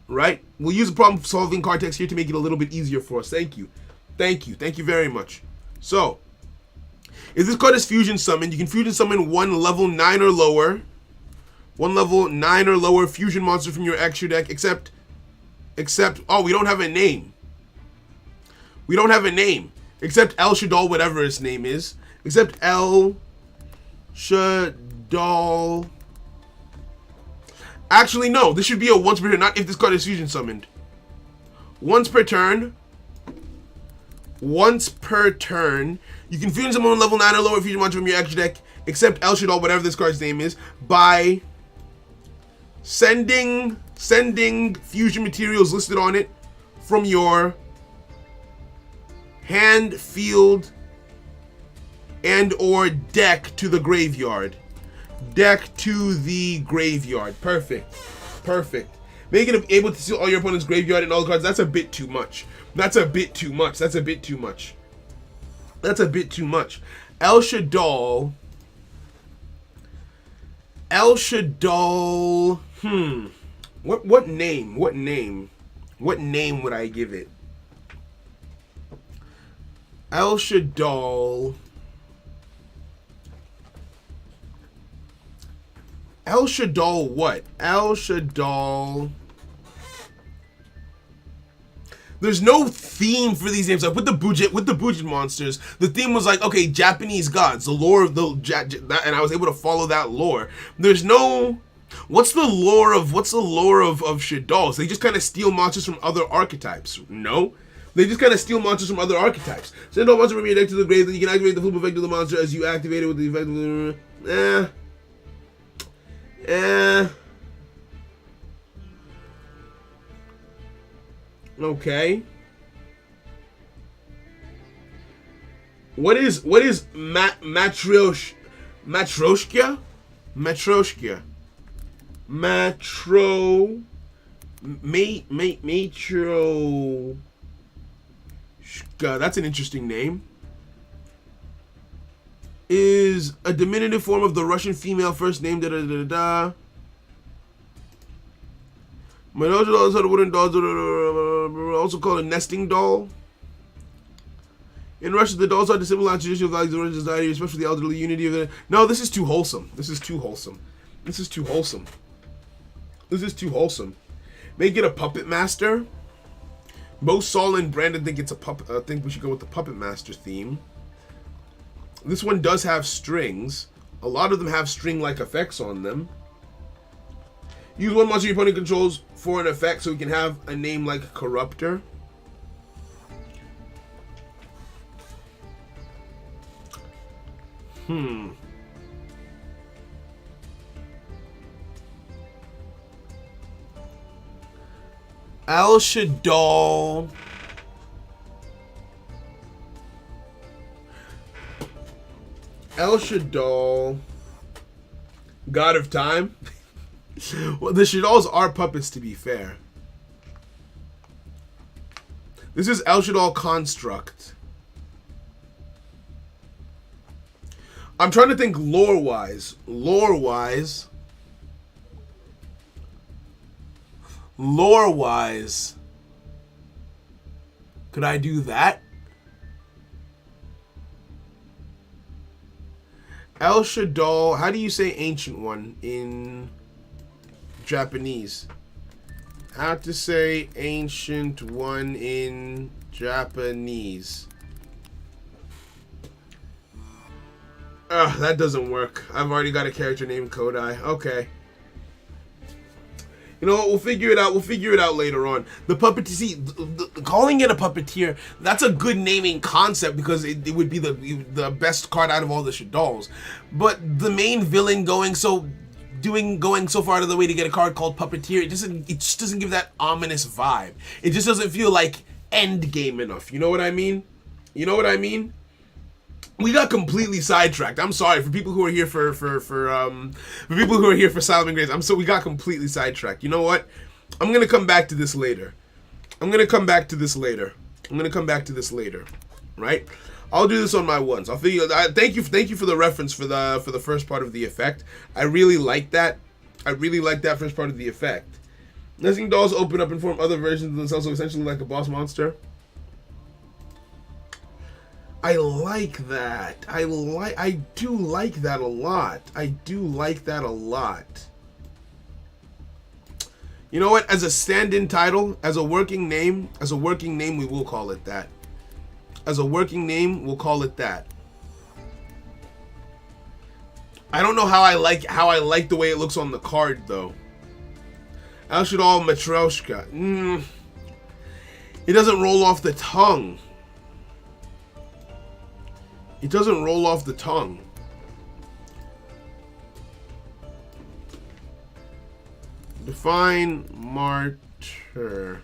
Right? We'll use the problem solving card text here to make it a little bit easier for us. Thank you very much. So, If this card is fusion summoned, you can fusion summon one level 9 or lower. One level 9 or lower fusion monster from your extra deck, except, oh, we don't have a name. We don't have a name. Except El Shaddoll, whatever his name is. Except El Shaddoll. Actually, no. This should be a once per turn, not if this card is fusion summoned. Once per turn. Once per turn. You can fusion summon level 9 or lower fusion monster from your extra deck, except El Shaddoll, whatever this card's name is, by sending fusion materials listed on it from your hand, field, and or deck to the graveyard. Deck to the graveyard. Perfect. Perfect. Make it able to seal all your opponent's graveyard and all the cards. That's a bit too much. That's a bit too much. That's a bit too much. That's a bit too much. El Shaddoll. El Shaddoll. What name? What name? What name would I give it? El Shaddoll. El Shaddoll what? El Shaddoll. There's no theme for these names. Like with the Bujit monsters, the theme was like, okay, Japanese gods, the lore of the and I was able to follow that lore. There's no what's the lore of Shaddolls? They just kind of steal monsters from other archetypes. No. They just kind of steal monsters from other archetypes. Send all monster from your deck to the grave, then you can activate the flip effect of the monster as you activate it with the effect of okay. What is Matryoshka? Matryoshka. That's an interesting name. Is a diminutive form of the Russian female first name. My dolls are wooden dolls, also called a nesting doll. In Russia, the dolls are to symbolize traditional values of Russian society, especially the elderly unity of it. No, this is too wholesome. This is too wholesome. This is too wholesome. This is too wholesome. Make it a puppet master. Most Saul and Brandon think it's a puppet. I think we should go with the puppet master theme. This one does have strings. A lot of them have string-like effects on them. Use one monster your opponent controls for an effect so we can have a name like Corruptor. El Shaddoll. El Shaddoll. God of Time. Well, the Shaddolls are puppets, to be fair. This is El Shaddoll Construct. I'm trying to think lore-wise. Lore-wise. Could I do that? El Shaddoll. How do you say ancient one in Japanese? How to say ancient one in Japanese? Ugh, that doesn't work. I've already got a character named Kodai. Okay. You know what? We'll figure it out. We'll figure it out later on. The puppeteer, see, calling it a puppeteer, that's a good naming concept because it would be the best card out of all the Shaddolls. But the main villain going so far out of the way to get a card called Puppeteer, it just doesn't give that ominous vibe. It just doesn't feel like end game enough. You know what I mean? You know what I mean? We got completely sidetracked. I'm sorry for people who are here for people who are here for Salamangreats. We got completely sidetracked. You know what? I'm gonna come back to this later. Right? I'll do this on my ones. I'll figure. Thank you for the reference for the first part of the effect. I really like that. First part of the effect. Nesting dolls open up and form other versions of themselves, so essentially like a boss monster. I like that. I do like that a lot. I do like that a lot. You know what? As a stand-in title, as a working name, we will call it that. As a working name, we'll call it that. I don't know how I like the way it looks on the card though. Alshadal Matryoshka. It doesn't roll off the tongue. It doesn't roll off the tongue. Define martyr.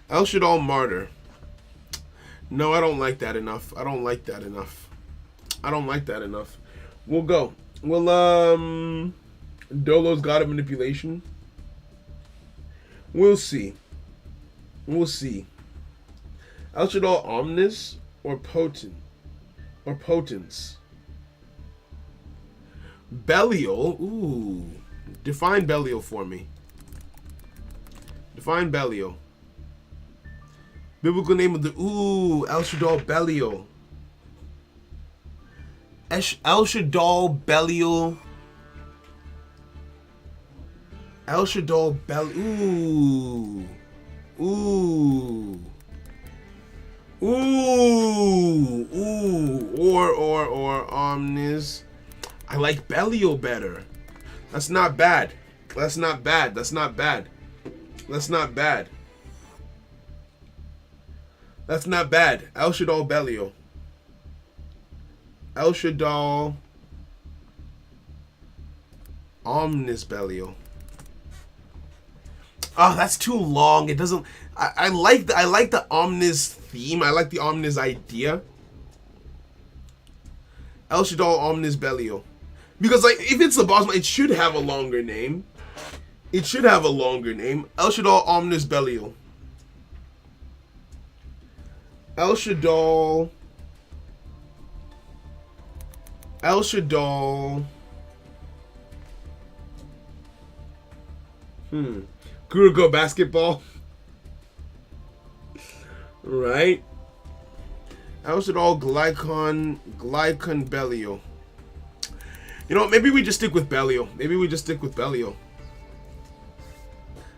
Alshadal Martyr. No, I don't like that enough. I don't like that enough. I don't like that enough. We'll go. Well, Dolo's God of Manipulation. We'll see. We'll see. Alshadal Omnis or Potent. Or Potence. Belial. Ooh. Define Belial for me. Define Belial. Biblical name of the... Ooh. Alshadal Belial. Alshadal Belial. Alshadal Belial. Ooh. Ooh. Ooh. Ooh. Or Omnis. I like Belial better. That's not bad. That's not bad. That's not bad. That's not bad. That's not bad. Alshadal Belial. Alshadal Omnis Belial. Oh, that's too long. It doesn't. I like the Omnis theme. I like the Omnis idea. Alshadal Omnis Belial. Because like if it's the boss, it should have a longer name. It should have a longer name. Alshadal Omnis Belial. Alshadal. Kurugo Basketball. Right. Alshadal Glycon Belial. You know what? Maybe we just stick with Belial. Maybe we just stick with Belial.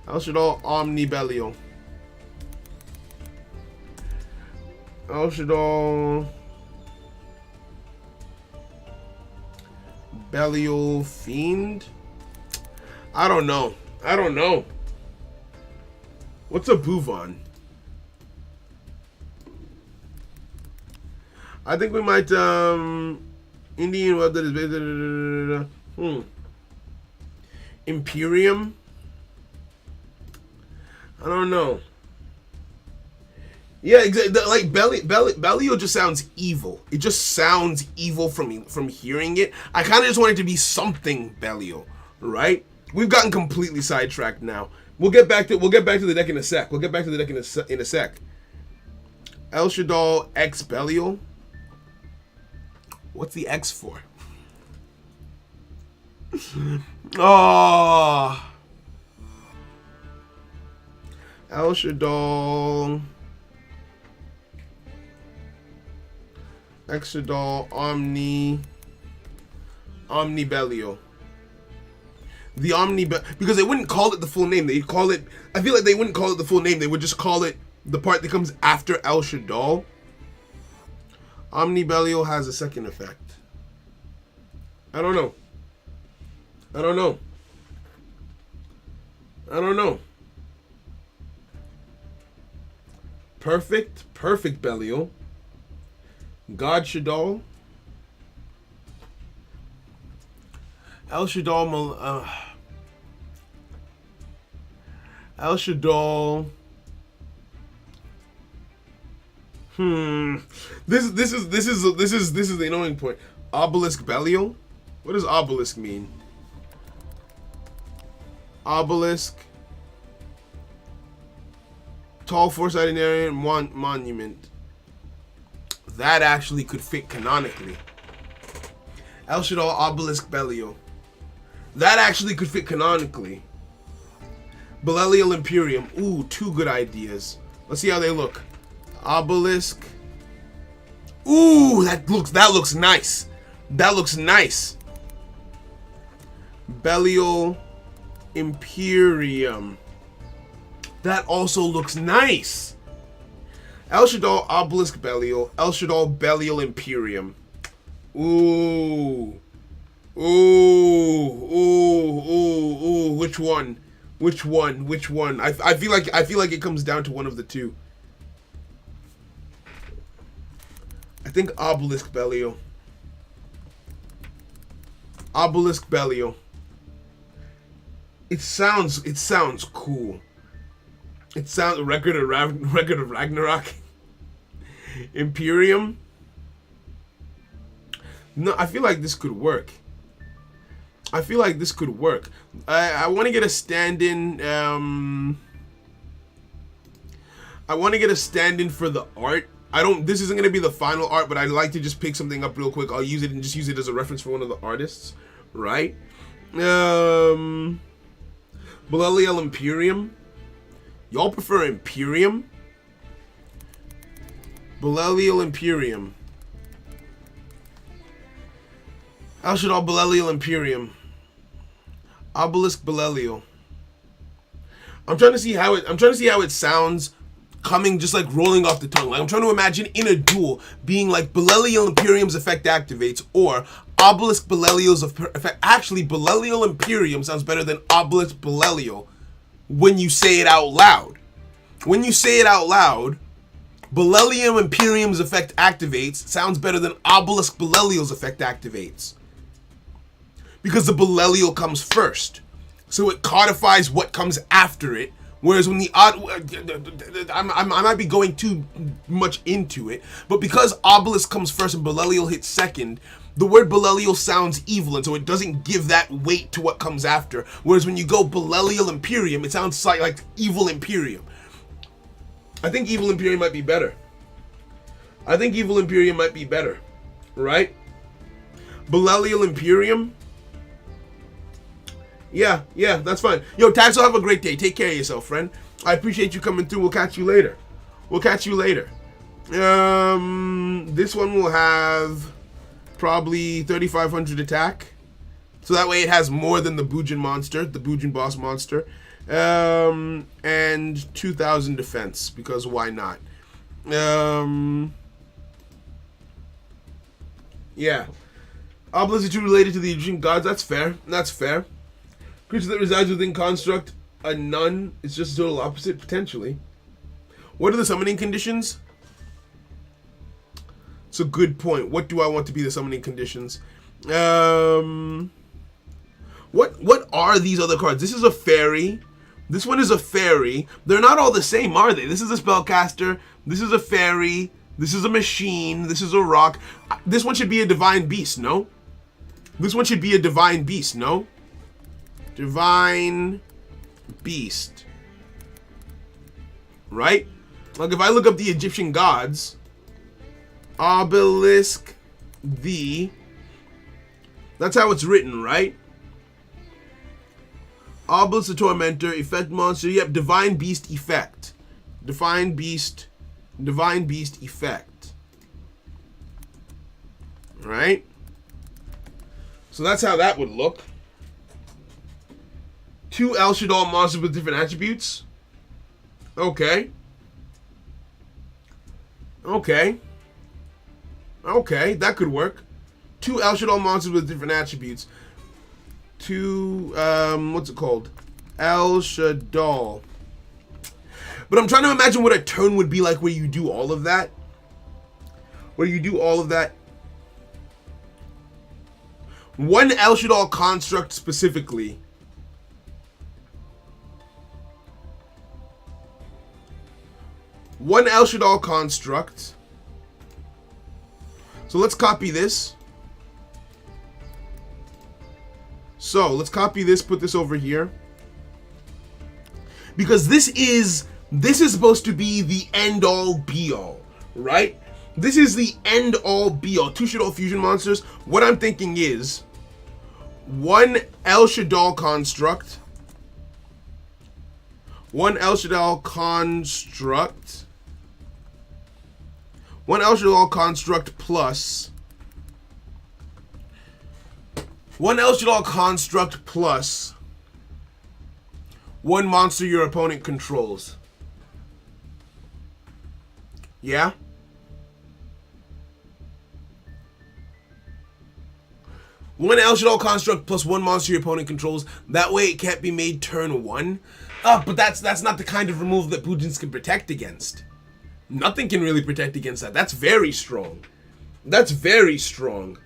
Alshadal Omni Belial. Alshadal Belial Fiend. I don't know. I don't know. What's a Buvon? I think we might Indian web that is based Imperium. I don't know. Yeah, exactly. Like Belial just sounds evil. It just sounds evil from hearing it. I kind of just want it to be something Belial, right? We've gotten completely sidetracked now. We'll get back to the deck in a sec. We'll get back to the deck in a sec. Alshadal X Belial. What's the X for? Oh. Alshadal. Exadal Omni Belial. The Omni because they wouldn't call it the full name. They'd call it. I feel like they wouldn't call it the full name. They would just call it the part that comes after Alshadal. Omni Belial has a second effect. I don't know. I don't know. I don't know. Perfect Belial. God Shadal. Alshadal. Alshadal. This is the annoying point. Obelisk Belial. What does obelisk mean? Obelisk. Tall four-sided Aryan monument. That actually could fit canonically. Alshadal Obelisk Belial. That actually could fit canonically. Belial Imperium. Ooh, two good ideas. Let's see how they look. Obelisk Ooh, that looks nice. That looks nice. Belial Imperium. That also looks nice. El Shaddai Obelisk Belial. El Shaddai Belial Imperium. Ooh. Ooh. Which one? Which one? I feel like it comes down to one of the two. I think Obelisk Belial. Obelisk Belial. It sounds cool. It sounds Record of Ragnarok. Imperium. No, I feel like this could work. I want to get a stand-in. I want to get a stand-in for the art. This isn't going to be the final art, but I'd like to just pick something up real quick. I'll use it and just use it as a reference for one of the artists, right? Belial Imperium. Y'all prefer Imperium? Belial Imperium. El Shaddai Belial Imperium. Obelisk Belial. I'm trying to see how it sounds coming, just like rolling off the tongue. Like I'm trying to imagine in a duel being like Belial Imperium's effect activates or Obelisk Belial's effect. Actually, Belial Imperium sounds better than Obelisk Belial when you say it out loud. When you say it out loud, Belial Imperium's effect activates sounds better than Obelisk Belial's effect activates. Because the Belial comes first. So it codifies what comes after it. Whereas when the I might be going too much into it, but because Obelisk comes first and Belial hits second, the word Belial sounds evil, and so it doesn't give that weight to what comes after. Whereas when you go Belial Imperium, it sounds like Evil Imperium. I think Evil Imperium might be better. Right? Belial Imperium. Yeah, that's fine. Yo, Taxel, have a great day. Take care of yourself, friend. I appreciate you coming through. We'll catch you later. This one will have probably 3,500 attack. So that way it has more than the Bujin monster, the Bujin boss monster. And 2,000 defense, because why not? Yeah. Obelisk is related to the Egyptian gods. That's fair. Creature that resides within construct, a nun. It's just a total opposite, potentially. What are the summoning conditions? It's a good point. What do I want to be the summoning conditions? What are these other cards? This is a fairy. This one is a fairy. They're not all the same, are they? This is a spellcaster. This is a fairy. This is a machine. This is a rock. This one should be a divine beast, no? Divine beast. Right? Like if I look up the Egyptian gods, Obelisk that's how it's written, right? Obelisk the Tormentor, effect monster. Yep, divine beast effect. Divine beast effect. Right? So that's how that would look. 2 El Shaddai monsters with different attributes. Okay, that could work. 2 El Shaddai monsters with different attributes. 2, what's it called? El Shaddai. But I'm trying to imagine what a turn would be like where you do all of that. One El Shaddai construct specifically. One El Shaddai construct. So let's copy this. Put this over here. Because this is supposed to be the end all be all, right? This is the end all be all. 2 Shaddai fusion monsters. What I'm thinking is 1 El Shaddai construct. 1 1 El Shaddoll construct plus 1 El Shaddoll construct plus 1 monster your opponent controls. Yeah? One El Shaddoll construct plus 1 monster your opponent controls. That way it can't be made turn 1. But that's not the kind of removal that Bujins can protect against. Nothing can really protect against that. That's very strong. That's very strong.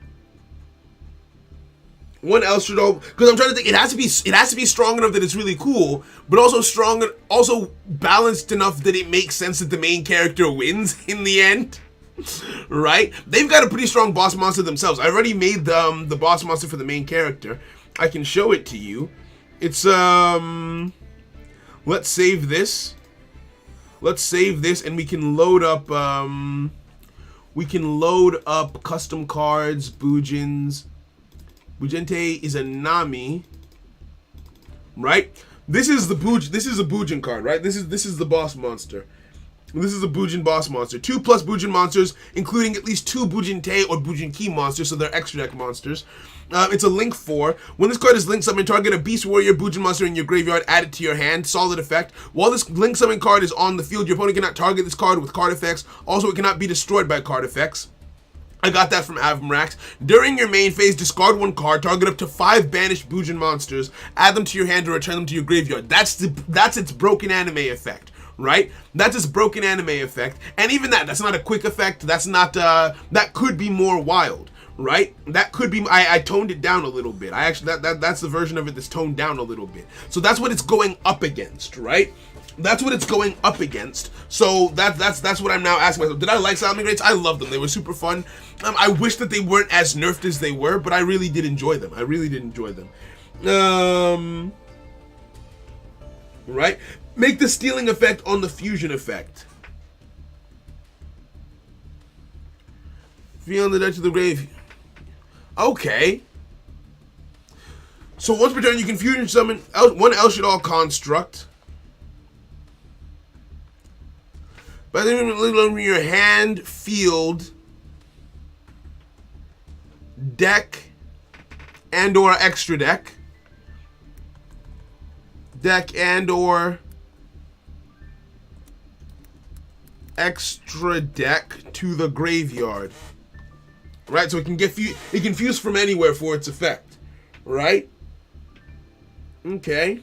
1 El Shaddoll, because I'm trying to think, it has to be strong enough that it's really cool, but also strong, also balanced enough that it makes sense that the main character wins in the end. Right? They've got a pretty strong boss monster themselves. I already made the boss monster for the main character. I can show it to you. It's let's save this. Let's save this and we can load up custom cards, Bujins. Bujente is a Nami. Right? This is a Bujin card, right? This is the boss monster. This is a Bujin boss monster. 2+ Bujin monsters, including at least 2 Bujin-Te or Bujin-Ki monsters, so they're extra deck monsters. It's a link 4. When this card is link summoned, target a Beast Warrior Bujin monster in your graveyard, add it to your hand. Solid effect. While this link summon card is on the field, your opponent cannot target this card with card effects. Also, it cannot be destroyed by card effects. I got that from Avamrax. During your main phase, discard 1 card, target up to 5 banished Bujin monsters, add them to your hand or return them to your graveyard. That's its broken anime effect. Right? That's its broken anime effect. And even that's not a quick effect. That's not, that could be more wild. Right? That could be, I toned it down a little bit. I actually, that's the version of it that's toned down a little bit. So that's what it's going up against, right? That's what it's going up against. So that's what I'm now asking myself. Did I like Salamangreats? I loved them. They were super fun. I wish that they weren't as nerfed as they were, but I really did enjoy them. I really did enjoy them. Right? Make the stealing effect on the fusion effect. Feel the deck to the grave. Okay. So once per turn, you can fusion summon 1 El Shaddoll construct. By the from your hand, field, deck, and/or extra deck. Deck and/or extra deck to the graveyard. Right, so it can fuse from anywhere for its effect. Right? Okay.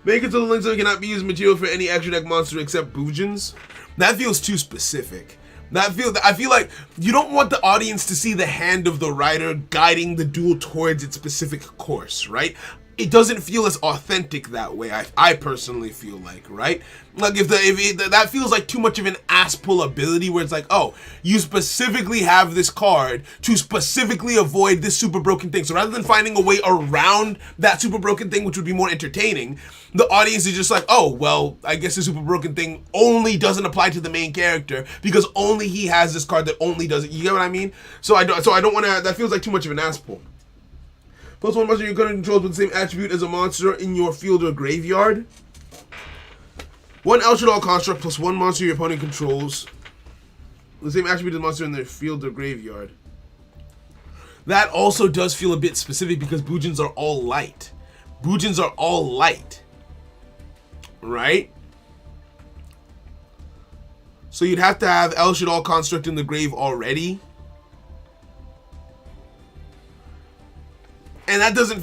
Make it so the links that cannot be used material for any extra deck monster except Bujins. That feels too specific. I feel like you don't want the audience to see the hand of the writer guiding the duel towards its specific course, right? It doesn't feel as authentic that way. I personally feel like, right? Like if that feels like too much of an ass pull ability where it's like, oh, you specifically have this card to specifically avoid this super broken thing. So rather than finding a way around that super broken thing, which would be more entertaining, the audience is just like, oh, well, I guess the super broken thing only doesn't apply to the main character because only he has this card that only does it. You get what I mean? So I don't want to. That feels like too much of an ass pull. Plus 1 monster your opponent controls with the same attribute as a monster in your field or graveyard. 1 El Shaddoll construct plus 1 monster your opponent controls. The same attribute as a monster in their field or graveyard. That also does feel a bit specific because Bujins are all light. Bujins are all light. Right? So you'd have to have El Shaddoll construct in the grave already. And that doesn't,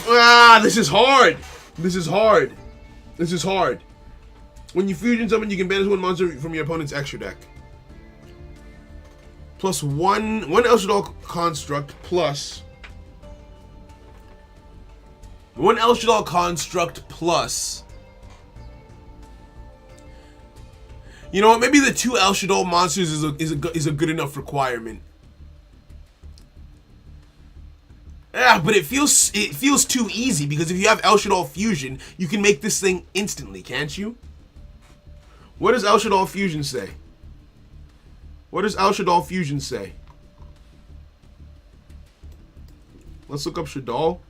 this is hard. This is hard. This is hard. When you fusion summon, you can banish 1 monster from your opponent's extra deck. Plus 1 El Shaddoll construct plus 1 El Shaddoll construct plus. You know what? Maybe the 2 El Shaddoll monsters is a good enough requirement. Yeah, but it feels too easy because if you have El Shaddoll Fusion, you can make this thing instantly, can't you? What does El Shaddoll Fusion say? What does El Shaddoll Fusion say? Let's look up Shaddoll.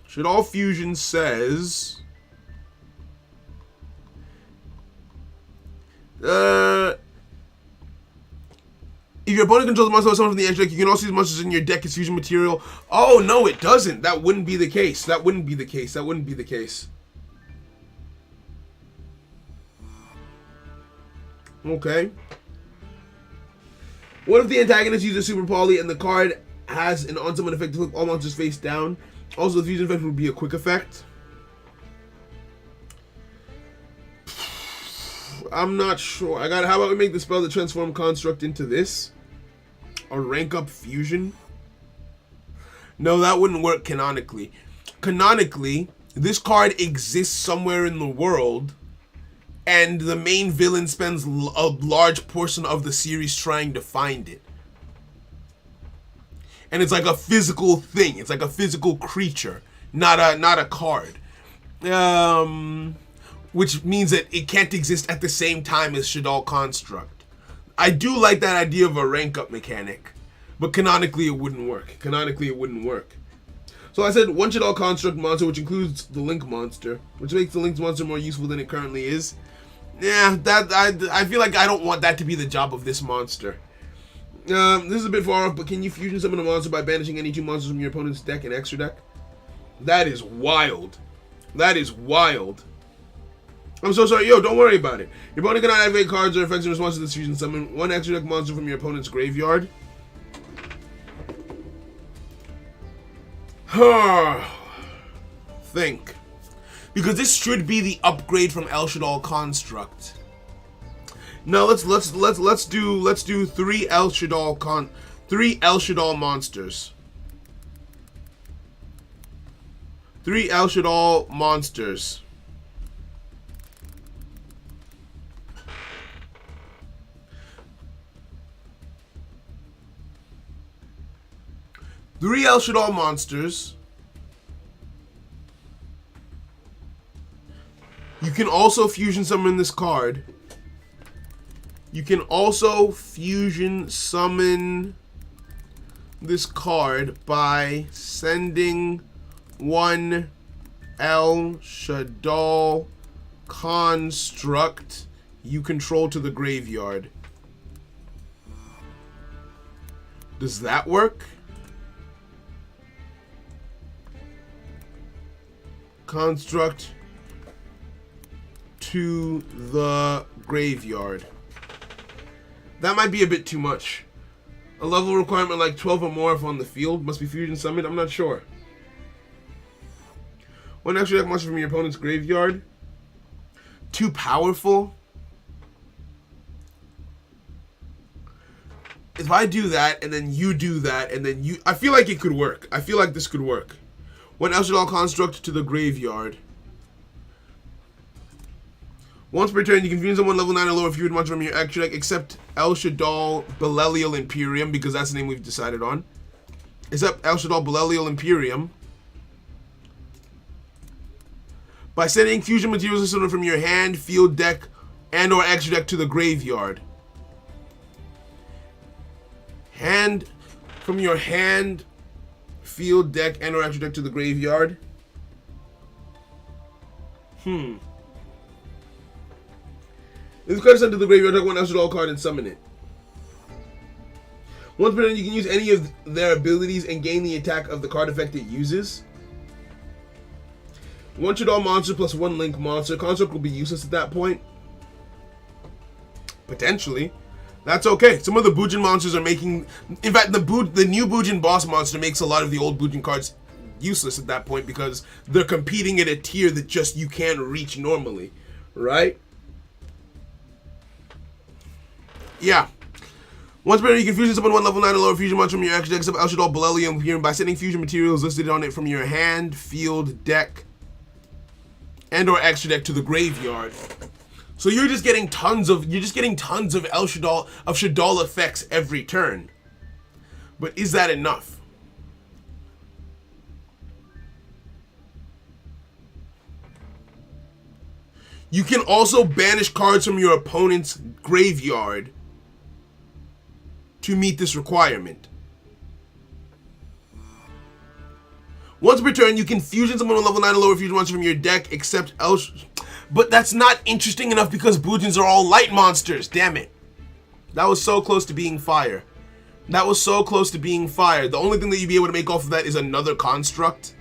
Shaddoll Fusion says your opponent controls a monster or someone from the edge deck, you can also use monsters in your deck as fusion material. Oh, no, it doesn't. That wouldn't be the case. That wouldn't be the case. That wouldn't be the case. Okay. What if the antagonist uses Super Poly and the card has an on-summon effect to flip all monsters face down? Also, the fusion effect would be a quick effect. I'm not sure. How about we make the spell the transform construct into this? A rank up fusion? No, that wouldn't work canonically. Canonically, this card exists somewhere in the world, and the main villain spends a large portion of the series trying to find it. And it's like a physical thing. It's like a physical creature, not a card. Which means that it can't exist at the same time as Shaddoll Construct. I do like that idea of a rank up mechanic, but canonically it wouldn't work. Canonically it wouldn't work. So I said one Shaddoll Construct monster, which includes the Link monster, which makes the Link monster more useful than it currently is. Yeah, I feel like I don't want that to be the job of this monster. This is a bit far off, but can you fusion summon a monster by banishing any 2 monsters from your opponent's deck and extra deck? That is wild. That is wild. I'm so sorry. Yo, don't worry about it. Your opponent cannot activate cards or effects in response to this fusion summon. 1 extra deck monster from your opponent's graveyard. Think. Because this should be the upgrade from El Shaddoll Construct. No, let's do 3 El Shaddoll monsters. 3 El Shaddoll monsters. Three El Shaddoll monsters. You can also fusion summon this card. You can also fusion summon this card by sending 1 El Shaddoll Construct you control to the graveyard. Does that work? Construct to the graveyard. That might be a bit too much. A level requirement like 12 or more if on the field must be fusion summoned. I'm not sure. 1 extra deck monster from your opponent's graveyard. Too powerful. If I do that and then you do that and then you, I feel like it could work. I feel like this could work. 1 El Shaddoll Construct to the graveyard. Once per turn, you can fuse someone level 9 or lower fusion monster from your extra deck, except El Shaddoll Belelial Imperium, because that's the name we've decided on. Except El Shaddoll Belelial Imperium. By sending fusion materials from your hand, field deck, and or extra deck to the graveyard. From your hand, field deck, and or extra deck to the graveyard. This card is sent to the graveyard, take 1 El Shaddoll card and summon it. Once per turn, you can use any of their abilities and gain the attack of the card effect it uses. 1 Shaddoll monster plus 1 Link monster. Construct will be useless at that point. Potentially. That's okay. Some of the Bujin monsters are making... In fact, the new Bujin boss monster makes a lot of the old Bujin cards useless at that point because they're competing at a tier that just you can't reach normally. Right? Yeah. Once per turn, you can fusion summon 1 level 9 or lower fusion monster from your extra deck, except El Shaddoll Belelium Imperium, by sending fusion materials listed on it from your hand, field, deck, and or extra deck to the graveyard. So you're just getting tons of El Shaddoll effects every turn. But is that enough? You can also banish cards from your opponent's graveyard to meet this requirement. Once per turn, you can fusion someone with level 9 or lower fusion monster from your deck, except but that's not interesting enough because Bujins are all light monsters. Damn it. That was so close to being fire. That was so close to being fired. The only thing that you'd be able to make off of that is another construct.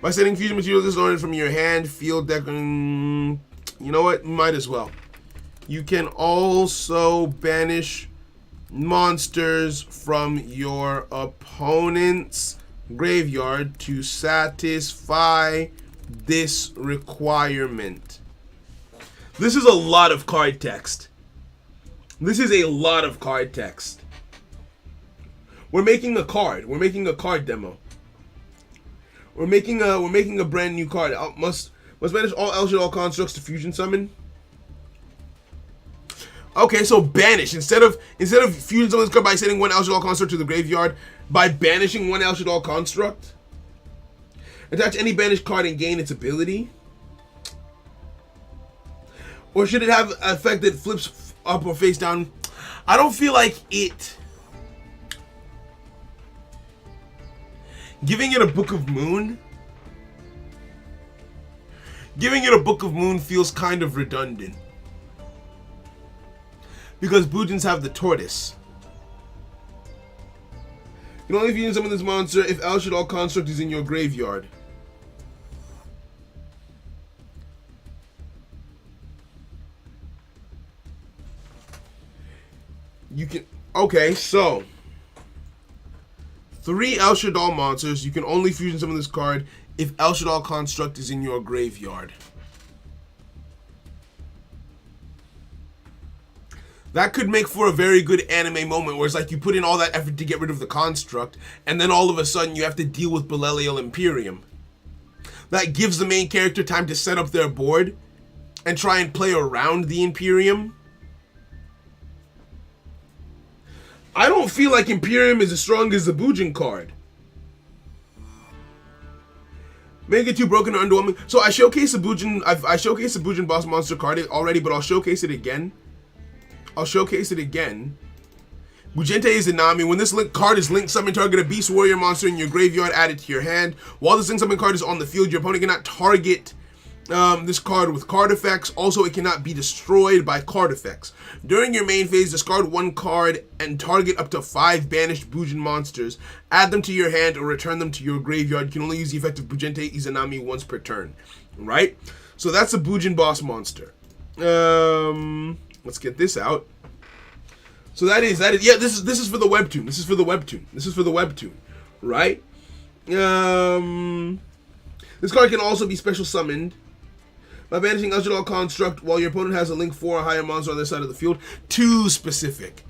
By sending fusion materials discarded from your hand, field deck, you know what? Might as well. You can also banish monsters from your opponent's graveyard to satisfy this requirement. This is a lot of card text. This is a lot of card text. We're making a card. We're making a card demo. We're making a brand new card. Must banish all all constructs to fusion summon. Okay, so banish instead of fusion summon this card by sending one all construct to the graveyard, by banishing one all construct. Attach any banished card and gain its ability. Or should it have an effect that flips up or face down? I don't feel like it. Giving it a Book of Moon? Giving it a Book of Moon feels kind of redundant. Because Bujins have the tortoise. You can only fusion summon this monster if El Shaddai construct is in your graveyard. You can... Okay, so... 3 El Shaddai monsters. You can only fusion summon this card if El Shaddai construct is in your graveyard. That could make for a very good anime moment where it's like you put in all that effort to get rid of the construct, and then all of a sudden you have to deal with Belelial Imperium. That gives the main character time to set up their board and try and play around the Imperium. I don't feel like Imperium is as strong as the Bujin card. Make it too broken or underwhelming. So I showcased the Bujin. I showcased the Bujin boss monster card already, but I'll showcase it again. Bujente Izanami. When this card is linked, summon target a beast warrior monster in your graveyard, add it to your hand. While this link summon card is on the field, your opponent cannot target this card with card effects. Also, it cannot be destroyed by card effects. During your main phase, discard 1 card and target up to 5 banished Bujin monsters. Add them to your hand or return them to your graveyard. You can only use the effect of Bujente Izanami once per turn. Right? So that's a Bujin boss monster. Let's get this out. So that is yeah, this is for the webtoon. This is for the webtoon. Right? This card can also be special summoned by banishing El Shaddai construct while your opponent has a link 4 or higher monster on their side of the field. Too specific.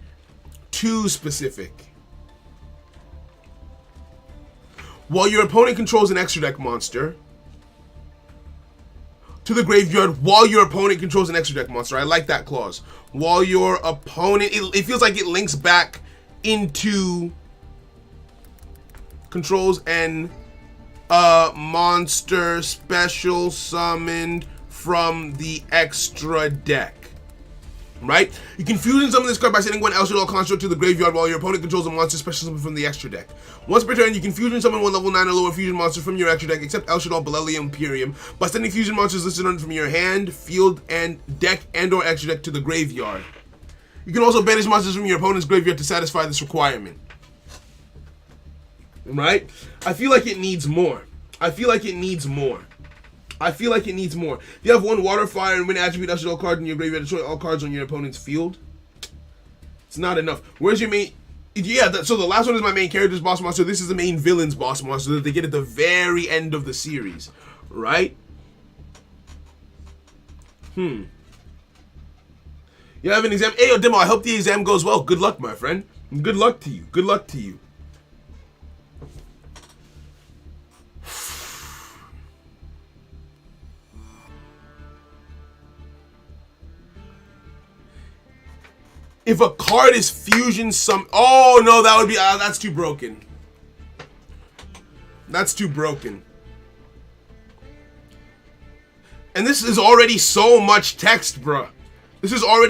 While your opponent controls an extra deck monster, to the graveyard while your opponent controls an extra deck monster. I like that clause. While your opponent, it feels like it links back into controls and monster special summoned from the extra deck. Right? You can fusion summon this card by sending one El Shaddai construct to the graveyard while your opponent controls a monster special summon from the extra deck. Once per turn, you can fusion summon 1 level 9 or lower fusion monster from your extra deck, except El Shaddai Belelial Imperium, by sending fusion monsters listed on from your hand, field, and deck and/or extra deck to the graveyard. You can also banish monsters from your opponent's graveyard to satisfy this requirement. Right? I feel like it needs more. If you have 1 water, fire, and wind attribute El Shaddai card in your graveyard, destroy all cards on your opponent's field. It's not enough. Where's your main... Yeah, so the last one is my main character's boss monster. This is the main villain's boss monster that they get at the very end of the series. Right? You have an exam? Hey, yo, Demo, I hope the exam goes well. Good luck, my friend. Good luck to you. If a card is fusion oh no, that would be, that's too broken. And this is already so much text, bruh. Fusion this card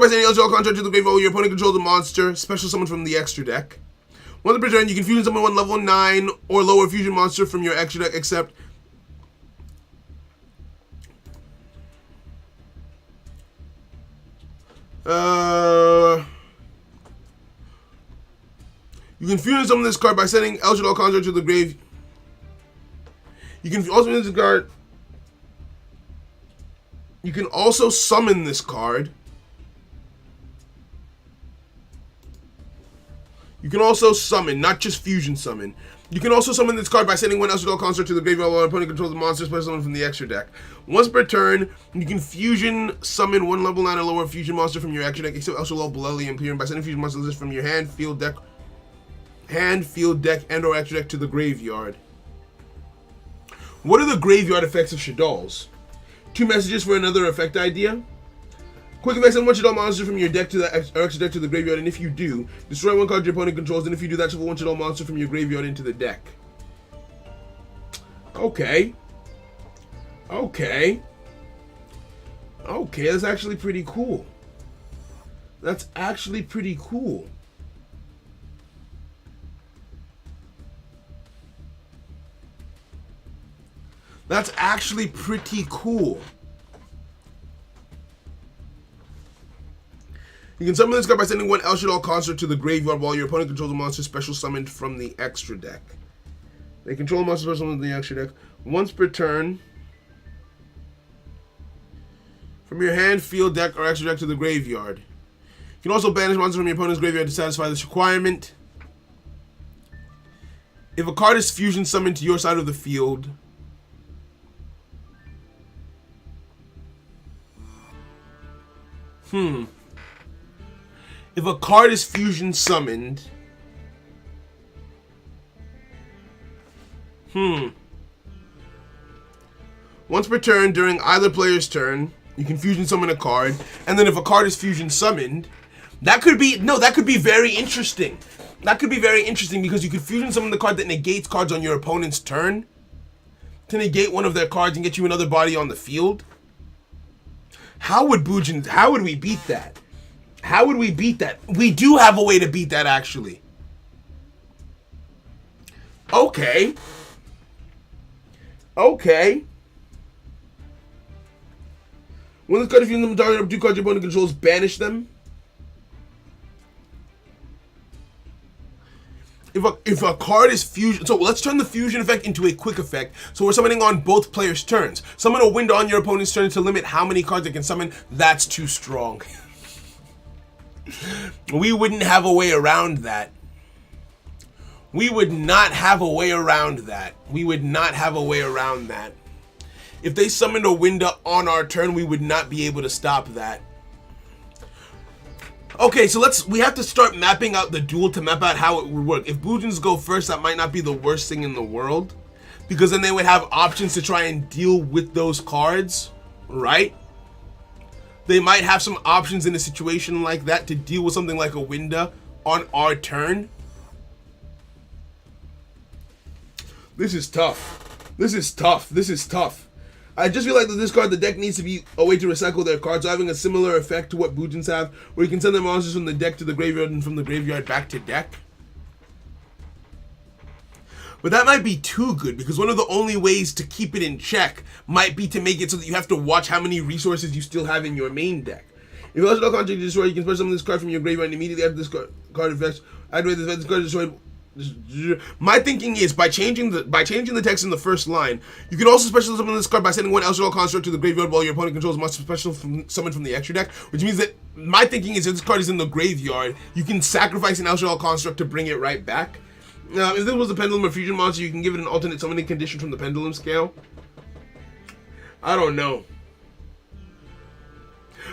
by sending El Shaddai contract to the graveyard while your opponent controls a monster, special summon from the extra deck. Once per turn, you can fusion summon 1 level 9 or lower fusion monster from your extra deck, except You can fusion summon this card by sending Elshadal Construct to the grave. You can also use this card. You can also summon this card. You can also summon, not just fusion summon. You can also summon this card by sending one Elshadal Construct to the graveyard while opponent controls the monster special summon from the extra deck. Once per turn, you can fusion summon one level 9 or lower fusion monster from your extra deck, except Elshadal, Bolelli, and Clearing by sending fusion monsters list from your hand, field, deck, and or extra deck to the graveyard. What are the graveyard effects of Shaddoll's? 2 messages for another effect idea. Quick effect, send one Shaddoll monster from your deck to the extra deck to the graveyard, and if you do, destroy one card your opponent controls, and if you do that, shuffle one Shaddoll monster from your graveyard into the deck. Okay. Okay, that's actually pretty cool. That's actually pretty cool. That's actually pretty cool. You can summon this card by sending one Elshadal Construct to the graveyard while your opponent controls a monster special summoned from the extra deck. They control a monster special summoned from the extra deck. Once per turn, from your hand, field, deck, or extra deck to the graveyard. You can also banish monsters from your opponent's graveyard to satisfy this requirement. If a card is fusion summoned to your side of the field, if a card is fusion summoned, once per turn during either player's turn, you can fusion summon a card, and then if a card is fusion summoned, that could be very interesting. That could be very interesting because you could fusion summon the card that negates cards on your opponent's turn to negate one of their cards and get you another body on the field. How would we beat that? How would we beat that? We do have a way to beat that, actually. Okay. When this card is fusion them, target up 2 cards your opponent controls, banish them. If a card is fusion, so let's turn the fusion effect into a quick effect. So we're summoning on both players' turns. Summon a window on your opponent's turn to limit how many cards it can summon. That's too strong. We wouldn't have a way around that. We would not have a way around that. If they summoned a window on our turn, we would not be able to stop that. Okay, so we have to start mapping out the duel to map out how it would work. If Boojins go first, that might not be the worst thing in the world, because then they would have options to try and deal with those cards, right? They might have some options in a situation like that to deal with something like a window on our turn. This is tough. I just feel like with this card, the deck needs to be a way to recycle their cards, so having a similar effect to what Boojins have, where you can send their monsters from the deck to the graveyard and from the graveyard back to deck. But that might be too good, because one of the only ways to keep it in check might be to make it so that you have to watch how many resources you still have in your main deck. If you also contract to destroy, you can special summon this card from your graveyard and immediately after this card effects, activate this effect, this card is destroyed. My thinking is by changing the text in the first line, you can also special summon this card by sending one Elshadal Construct to the graveyard while your opponent controls monster special summoned from the extra deck, which means that my thinking is if this card is in the graveyard, you can sacrifice an Elshadal Construct to bring it right back. Now, if this was a pendulum or fusion monster, you can give it an alternate summoning condition from the pendulum scale. I don't know.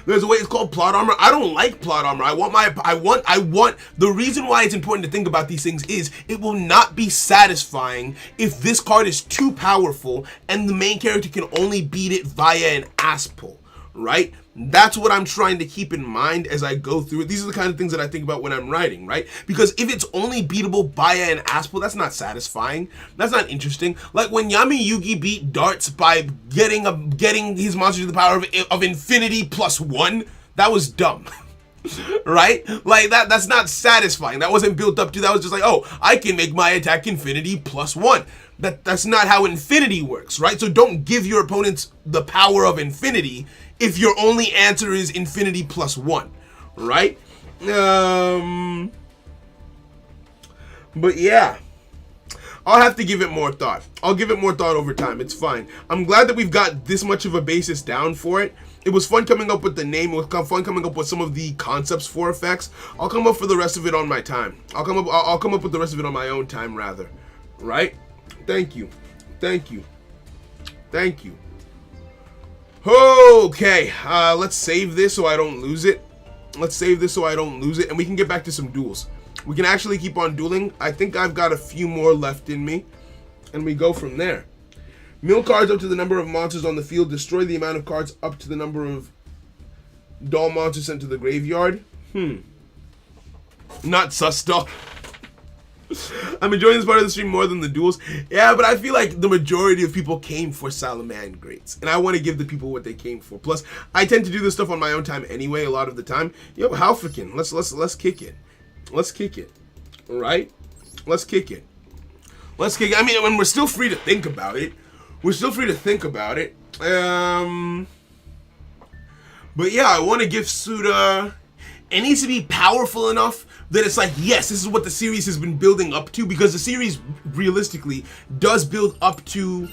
There's a way, it's called plot armor. I don't like plot armor. I want the reason why it's important to think about these things is it will not be satisfying if this card is too powerful and the main character can only beat it via an ass pull, right? That's what I'm trying to keep in mind as I go through it. These are the kind of things that I think about when I'm writing, right? Because if it's only beatable via an ass pull, that's not satisfying. That's not interesting. Like when Yami Yugi beat Darts by getting his monster to the power of infinity +1, that was dumb. Right? Like that's not satisfying. That wasn't built up to, that was just like, oh, I can make my attack infinity +1. That's not how infinity works, right? So don't give your opponents the power of infinity if your only answer is infinity +1, right? But yeah, I'll have to give it more thought. I'll give it more thought over time. It's fine. I'm glad that we've got this much of a basis down for it. It was fun coming up with the name. It was fun coming up with some of the concepts for effects. I'll come up for the rest of it on my time. I'll come up with the rest of it on my own time, rather. Right? Thank you. Thank you. Thank you. Okay, let's save this so I don't lose it. Let's save this so I don't lose it, and we can get back to some duels. We can actually keep on dueling. I think I've got a few more left in me, and we go from there. Mill cards up to the number of monsters on the field. Destroy the amount of cards up to the number of doll monsters sent to the graveyard. Not sus, doll. I'm enjoying this part of the stream more than the duels. Yeah, but I feel like the majority of people came for Salamangrate, and I want to give the people what they came for. Plus, I tend to do this stuff on my own time anyway, a lot of the time. Yo, Halfikin, let's kick it. Let's kick it. All right? Let's kick it. Let's kick it. I mean, when we're still free to think about it. We're still free to think about it. But yeah, I want to give Suda. It needs to be powerful enough that it's like, yes, this is what the series has been building up to, because the series realistically does build up to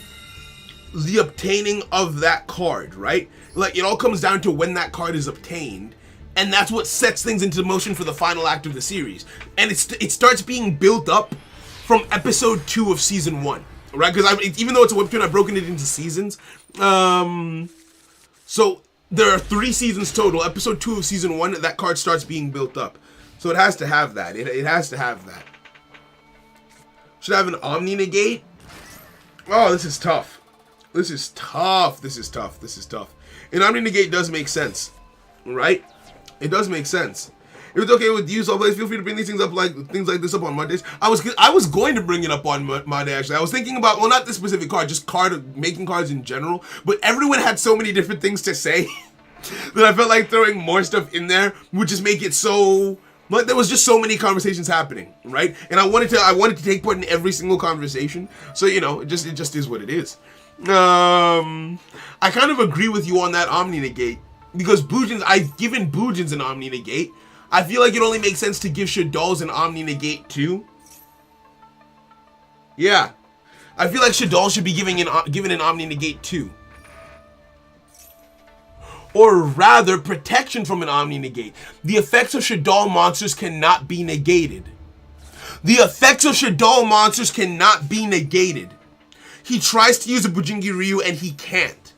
the obtaining of that card, right? Like, it all comes down to when that card is obtained, and that's what sets things into motion for the final act of the series. And it starts being built up from episode 2 of season 1, right? Because even though it's a webtoon, I've broken it into seasons. So there are 3 seasons total. Episode 2 of season 1, that card starts being built up. So it has to have that. It has to have that. Should I have an Omni Negate? Oh, this is tough. This is tough. This is tough. This is tough. An Omni Negate does make sense, right? It does make sense. If it's okay with you, so please feel free to bring these things up, like this up on Mondays. I was going to bring it up on Monday, actually. I was thinking about, well, not this specific card, just making cards in general. But everyone had so many different things to say that I felt like throwing more stuff in there would just make it so. But there was just so many conversations happening, right? And I wanted to take part in every single conversation. So, you know, it just is what it is. I kind of agree with you on that Omni Negate, because Boojins, I've given Boojins an Omni Negate. I feel like it only makes sense to give Shadol's an Omni Negate too. Yeah, I feel like Shadol should be given an Omni Negate too. Or rather, protection from an Omni Negate. The effects of Shadol monsters cannot be negated. The effects of Shadol monsters cannot be negated. He tries to use a Bujingi Ryu and he can't.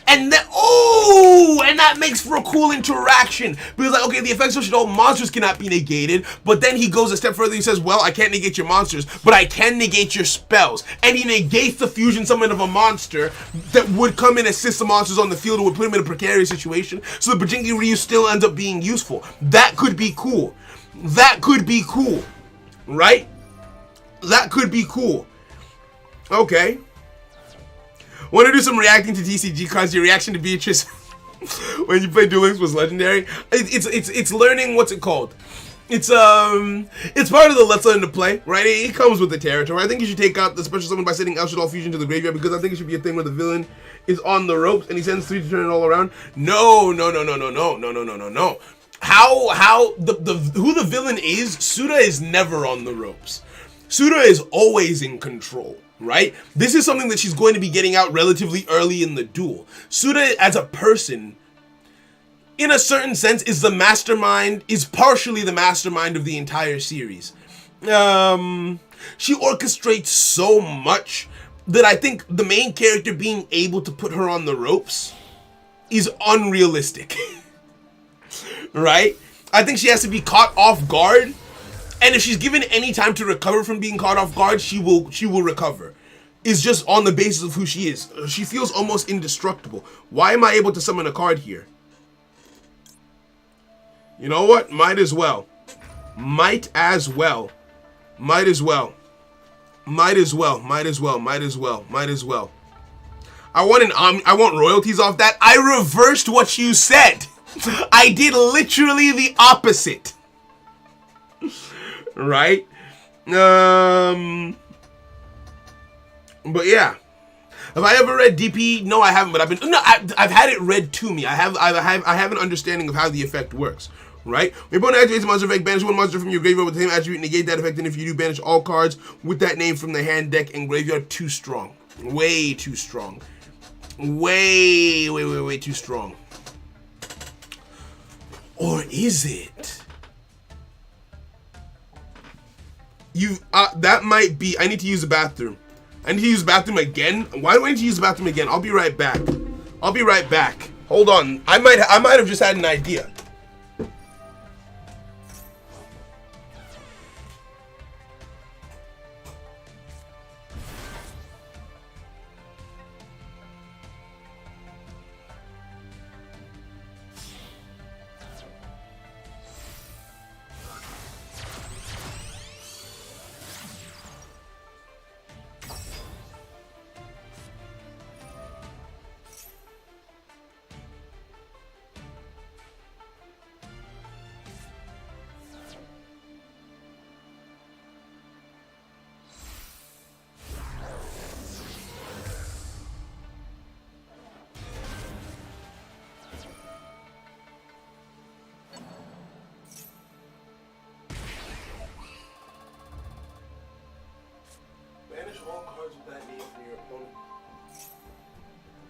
And that makes for a cool interaction. Because like, okay, the effects of Shadol monsters cannot be negated, but then he goes a step further. He says, well, I can't negate your monsters, but I can negate your spells. And he negates the fusion summon of a monster that would come and assist the monsters on the field and would put him in a precarious situation. So the Bujingi Ryu still ends up being useful. That could be cool. That could be cool. Right? That could be cool. Okay. Want to do some reacting to TCG cards? Your reaction to Beatrice when you play Duel Links was legendary. It's learning, what's it called? It's part of the Let's Learn to Play, right? It comes with the territory. I think you should take out the special summon by sending El Shadol Fusion to the graveyard, because I think it should be a thing where the villain is on the ropes and he sends 3 to turn it all around. No. How who the villain is? Suda is never on the ropes. Suda is always in control. Right? This is something that she's going to be getting out relatively early in the duel. Suda, as a person, in a certain sense, is partially the mastermind of the entire series. She orchestrates so much that I think the main character being able to put her on the ropes is unrealistic. Right? I think she has to be caught off guard. And if she's given any time to recover from being caught off guard, she will recover. It's just on the basis of who she is. She feels almost indestructible. Why am I able to summon a card here? You know what? Might as well. Might as well. Might as well. Might as well. Might as well. Might as well. Might as well. I want royalties off that. I reversed what you said. I did literally the opposite. Right? But yeah. Have I ever read DP? No, I haven't, but I've had it read to me. I have an understanding of how the effect works. Right? When your opponent activates a monster effect, banish one monster from your graveyard with the same attribute, negate that effect, and if you do, banish all cards with that name from the hand, deck, and graveyard. Too strong. Way too strong. Way too strong. Or is it? That might be. I need to use the bathroom. I need to use the bathroom again. Why do I need to use the bathroom again? I'll be right back. I'll be right back. Hold on. I might have just had an idea.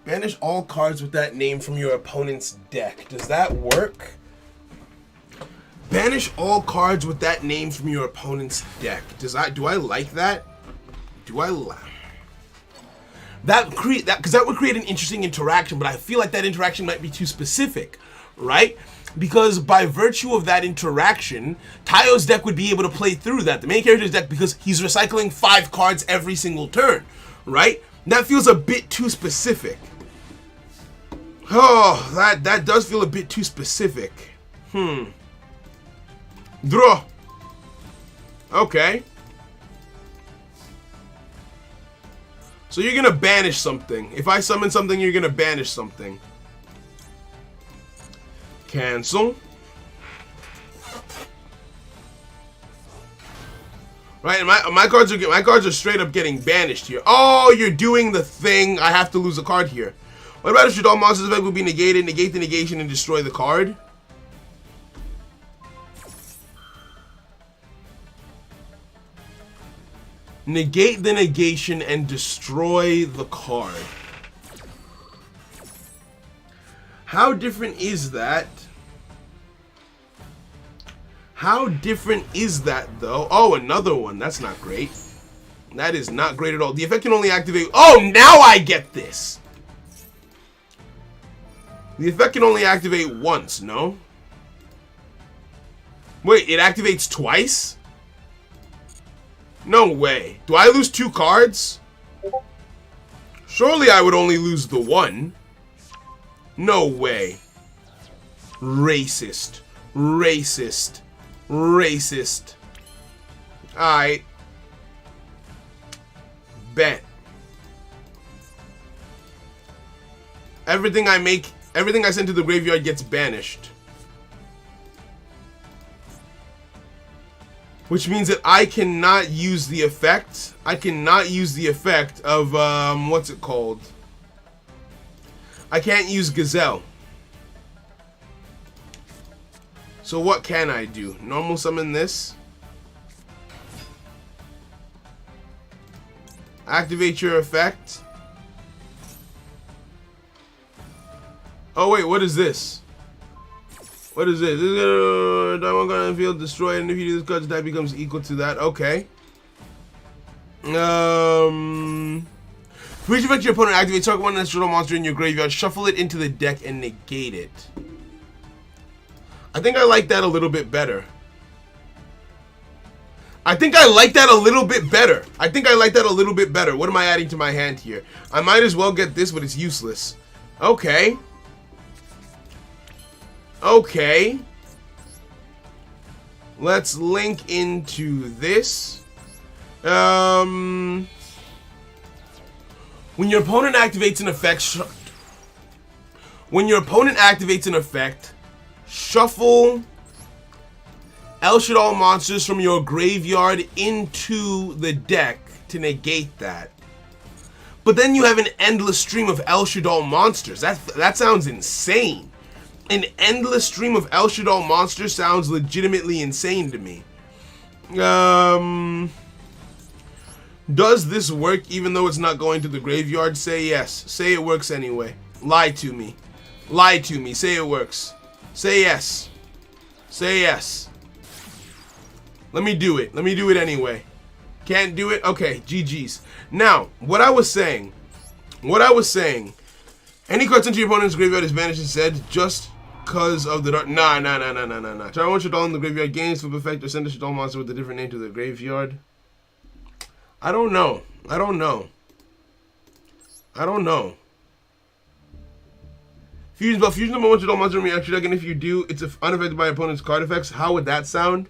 Banish all cards with that name from your opponent's deck. Does that work? Banish all cards with that name from your opponent's deck. Do I like that? Do I like that? Because that would create an interesting interaction, but I feel like that interaction might be too specific, right? Because by virtue of that interaction, Tayo's deck would be able to play through that. The main character's deck, because he's recycling 5 cards every single turn, right? That feels a bit too specific. Oh, that does feel a bit too specific. Draw. Okay. So you're gonna banish something. If I summon something, you're gonna banish something. Cancel. Right, and my cards are straight up getting banished here. Oh, you're doing the thing. I have to lose a card here. What about if all monsters effect will be negated? Negate the negation and destroy the card. Negate the negation and destroy the card. How different is that? How different is that, though? Oh, another one. That's not great. That is not great at all. The effect can only activate... Oh, now I get this! The effect can only activate once, no? Wait, it activates twice? No way. Do I lose 2 cards? Surely I would only lose the 1. No way. Racist. Racist. Racist. Alright. Bet. Everything I send to the graveyard gets banished. Which means that I cannot use the effect. I cannot use the effect of, what's it called? I can't use Gazelle. So what can I do? Normal summon this. Activate your effect. Oh wait, what is this? What is this? This is gonna diamond card on the field destroy, and if you do this card's type becomes equal to that. Okay. For each effect your opponent activates, target one natural monster in your graveyard, shuffle it into the deck and negate it. I think I like that a little bit better. I think I like that a little bit better. I think I like that a little bit better. What am I adding to my hand here? I might as well get this, but it's useless. Okay. Okay. Let's link into this. When your opponent activates an effect, shuffle El Shaddai monsters from your graveyard into the deck to negate that. But then you have an endless stream of El Shaddai monsters. That sounds insane. An endless stream of El Shaddai monsters sounds legitimately insane to me. Does this work even though it's not going to the graveyard? Say yes. Say it works anyway. Lie to me. Lie to me. Say it works. Say yes. Say yes. Let me do it. Let me do it anyway. Can't do it? Okay, GG's. Now, what I was saying, any card sent to your opponent's graveyard is banished instead just because of the dark. Nah. Try one Shaddai in the graveyard, gains for effect, or send a Shaddai monster with a different name to the graveyard. I don't know. Fusion number one Shaddai monster in your extra deck, and if you do, it's unaffected by opponent's card effects. How would that sound?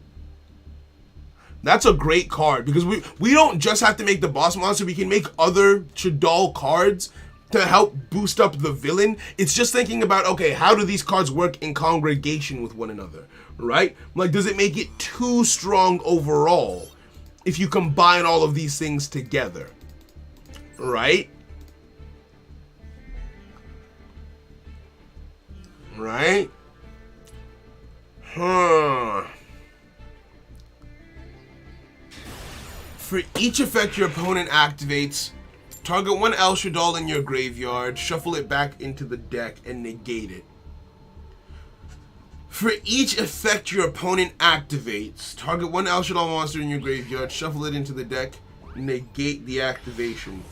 That's a great card, because we don't just have to make the boss monster, we can make other Shaddai cards to help boost up the villain. It's just thinking about, okay, how do these cards work in congregation with one another, right? Like, does it make it too strong overall if you combine all of these things together, right? Right? Huh. For each effect your opponent activates, target one El Shaddai in your graveyard, shuffle it back into the deck, and negate it. For each effect your opponent activates, target one El Shaddai monster in your graveyard, shuffle it into the deck, negate the activation.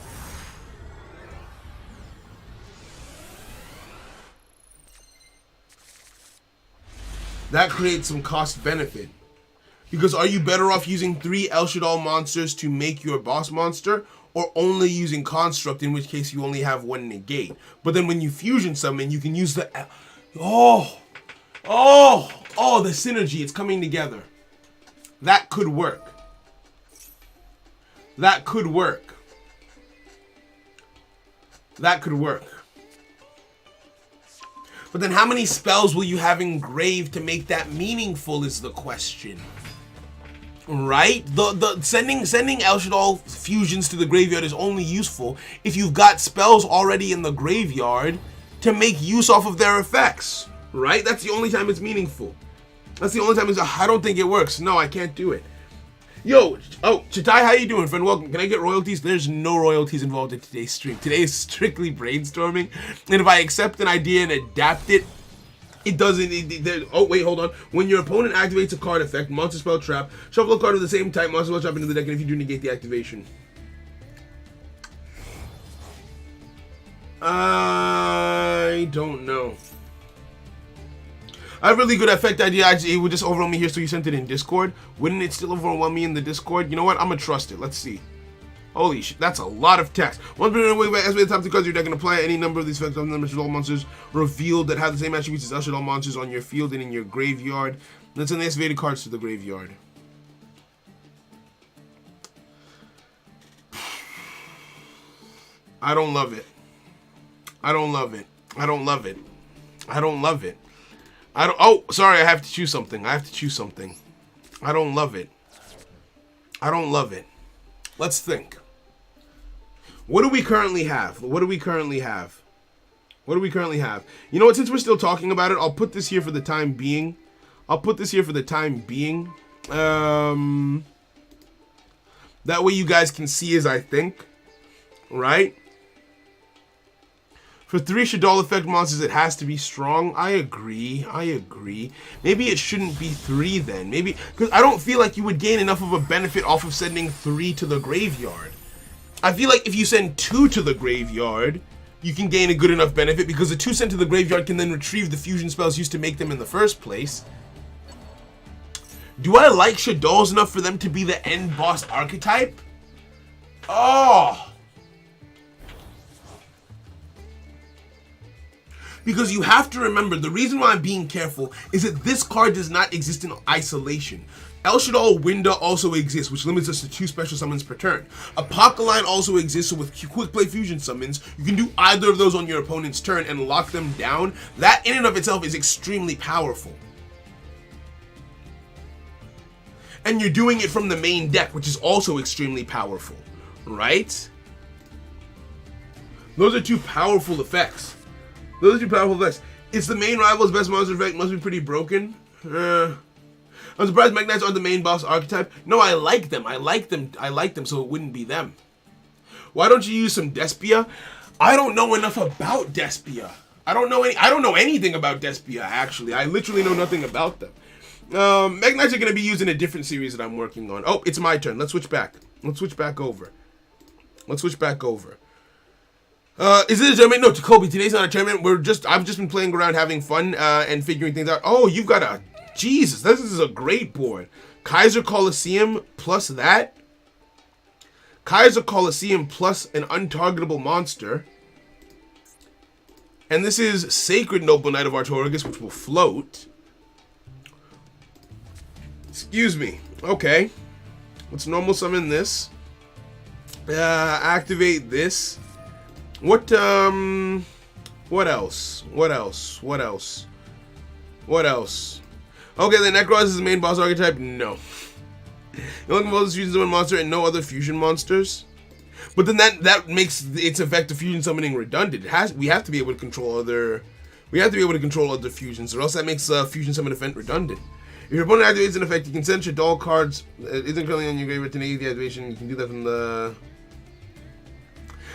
That creates some cost benefit. Because are you better off using 3 El Shaddai monsters to make your boss monster, or only using Construct, in which case you only have 1 negate? But then when you fusion summon, you can use the... the synergy, it's coming together. That could work. That could work. That could work. But then how many spells will you have engraved to make that meaningful is the question. Right? The sending El Shaddai fusions to the graveyard is only useful if you've got spells already in the graveyard to make use off of their effects. Right? That's the only time it's meaningful. That's the only time I don't think it works. No, I can't do it. Yo, Chitai, how you doing, friend? Welcome. Can I get royalties? There's no royalties involved in today's stream. Today is strictly brainstorming, and if I accept an idea and adapt it, it doesn't. Oh wait, hold on. When your opponent activates a card effect, monster spell trap, shuffle a card of the same type, monster spell trap into the deck, and if you do, negate the activation. I don't know. I have a really good effect idea. It would just overwhelm me here, so you sent it in Discord. Wouldn't it still overwhelm me in the Discord? You know what? I'm gonna trust it. Let's see. Holy shit, that's a lot of text. Once per away by the top 2 cards, your deck can apply any number of these effects on the number of Shaddai monsters revealed that have the same attributes as El Shaddai monsters on your field and in your graveyard. Then send the activated cards to the graveyard. I don't love it. I don't love it. I don't love it. I don't love it. Oh, sorry, I have to choose something. I have to choose something. I don't love it. I don't love it. Let's think. What do we currently have? What do we currently have? What do we currently have? You know what? Since we're still talking about it, I'll put this here for the time being. That way you guys can see as I think. Right? For 3 Shaddai effect monsters, it has to be strong. I agree. Maybe it shouldn't be 3 then. Maybe, because I don't feel like you would gain enough of a benefit off of sending 3 to the graveyard. I feel like if you send 2 to the graveyard, you can gain a good enough benefit, because the 2 sent to the graveyard can then retrieve the fusion spells used to make them in the first place. Do I like Shaddais enough for them to be the end boss archetype? Oh! Because you have to remember, the reason why I'm being careful is that this card does not exist in isolation. El Shaddai Winda also exists, which limits us to 2 special summons per turn. Apocalypse also exists, so with quick play fusion summons, you can do either of those on your opponent's turn and lock them down. That in and of itself is extremely powerful. And you're doing it from the main deck, which is also extremely powerful, right? Those are 2 powerful effects. It's the main rival's best monster effect. Must be pretty broken. I'm surprised Mech Knights aren't the main boss archetype. No, I like them. I like them, so it wouldn't be them. Why don't you use some Despia? I don't know enough about Despia. I don't know anything about Despia, actually. I literally know nothing about them. Mech Knights are going to be used in a different series that I'm working on. Oh, it's my turn. Let's switch back. Let's switch back over. Is it a tournament? No, Jacoby, today's not a tournament. I've just been playing around, having fun, and figuring things out. Oh, you've got a... Jesus, this is a great board. Kaiser Coliseum plus that. Kaiser Coliseum plus an untargetable monster. And this is Sacred Noble Knight of Artorigus, which will float. Excuse me. Okay. Let's normal summon this. Activate this. What else? Okay, the Necros is the main boss archetype? No. You're looking for this fusion summon monster and no other fusion monsters? But then that makes its effect of fusion summoning redundant. We have to be able to control other fusions, or else that makes fusion summon event redundant. If your opponent activates an effect, you can send your dull cards. Isn't currently on your graveyard to negate the activation. You can do that from the...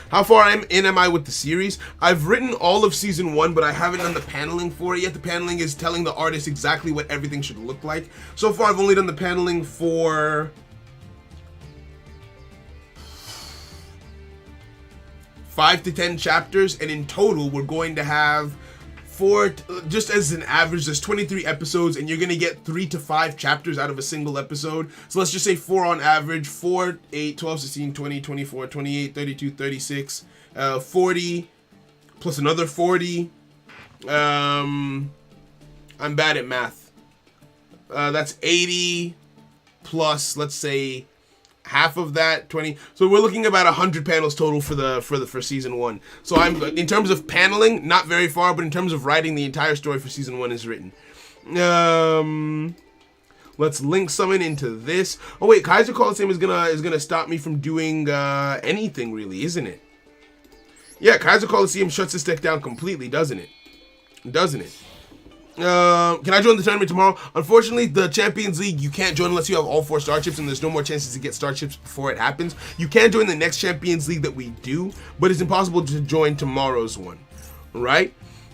How far am I with the series? I've written all of season 1, but I haven't done the paneling for it yet. The paneling is telling the artist exactly what everything should look like. So far, I've only done the paneling for 5 to 10 chapters, and in total, we're going to have just as an average, there's 23 episodes, and you're going to get 3 to 5 chapters out of a single episode. So let's just say 4 on average, 4, 8, 12, 16, 20, 24, 28, 32, 36, 40, plus another 40. I'm bad at math. That's 80 plus, let's say, half of that, 20. So we're looking at about 100 panels total for season 1. So I'm, in terms of paneling, not very far, but in terms of writing, the entire story for season 1 is written. Let's link summon into this. Oh wait, Kaiser Coliseum is gonna stop me from doing anything really, isn't it? Yeah, Kaiser Coliseum shuts this deck down completely, doesn't it? Can I join the tournament tomorrow? Unfortunately, the Champions League, you can't join unless you have all 4 starships, and there's no more chances to get starships before it happens. You can join the next Champions League that we do, but it's impossible to join tomorrow's one, right?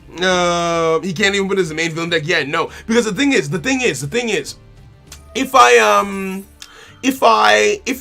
He can't even put it as the main villain deck. Yeah, no, because the thing is, if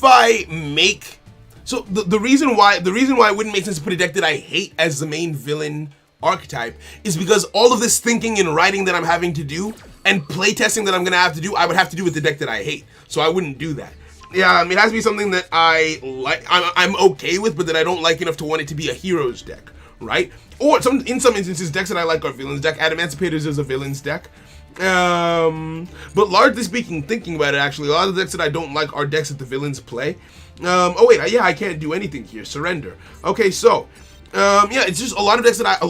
I make, so the reason why it wouldn't make sense to put a deck that I hate as the main villain archetype is because all of this thinking and writing that I'm having to do and playtesting that I'm gonna have to do, I would have to do with the deck that I hate. So I wouldn't do that. Yeah, it has to be something that I like, I'm okay with, but that I don't like enough to want it to be a hero's deck, right? Or in some instances, decks that I like are villains deck. Adamantipator's is a villains deck. But largely speaking, thinking about it, actually, a lot of the decks that I don't like are decks that the villains play. Oh wait, yeah, I can't do anything here. Surrender. Okay, so. Yeah, it's just a lot of decks that I don't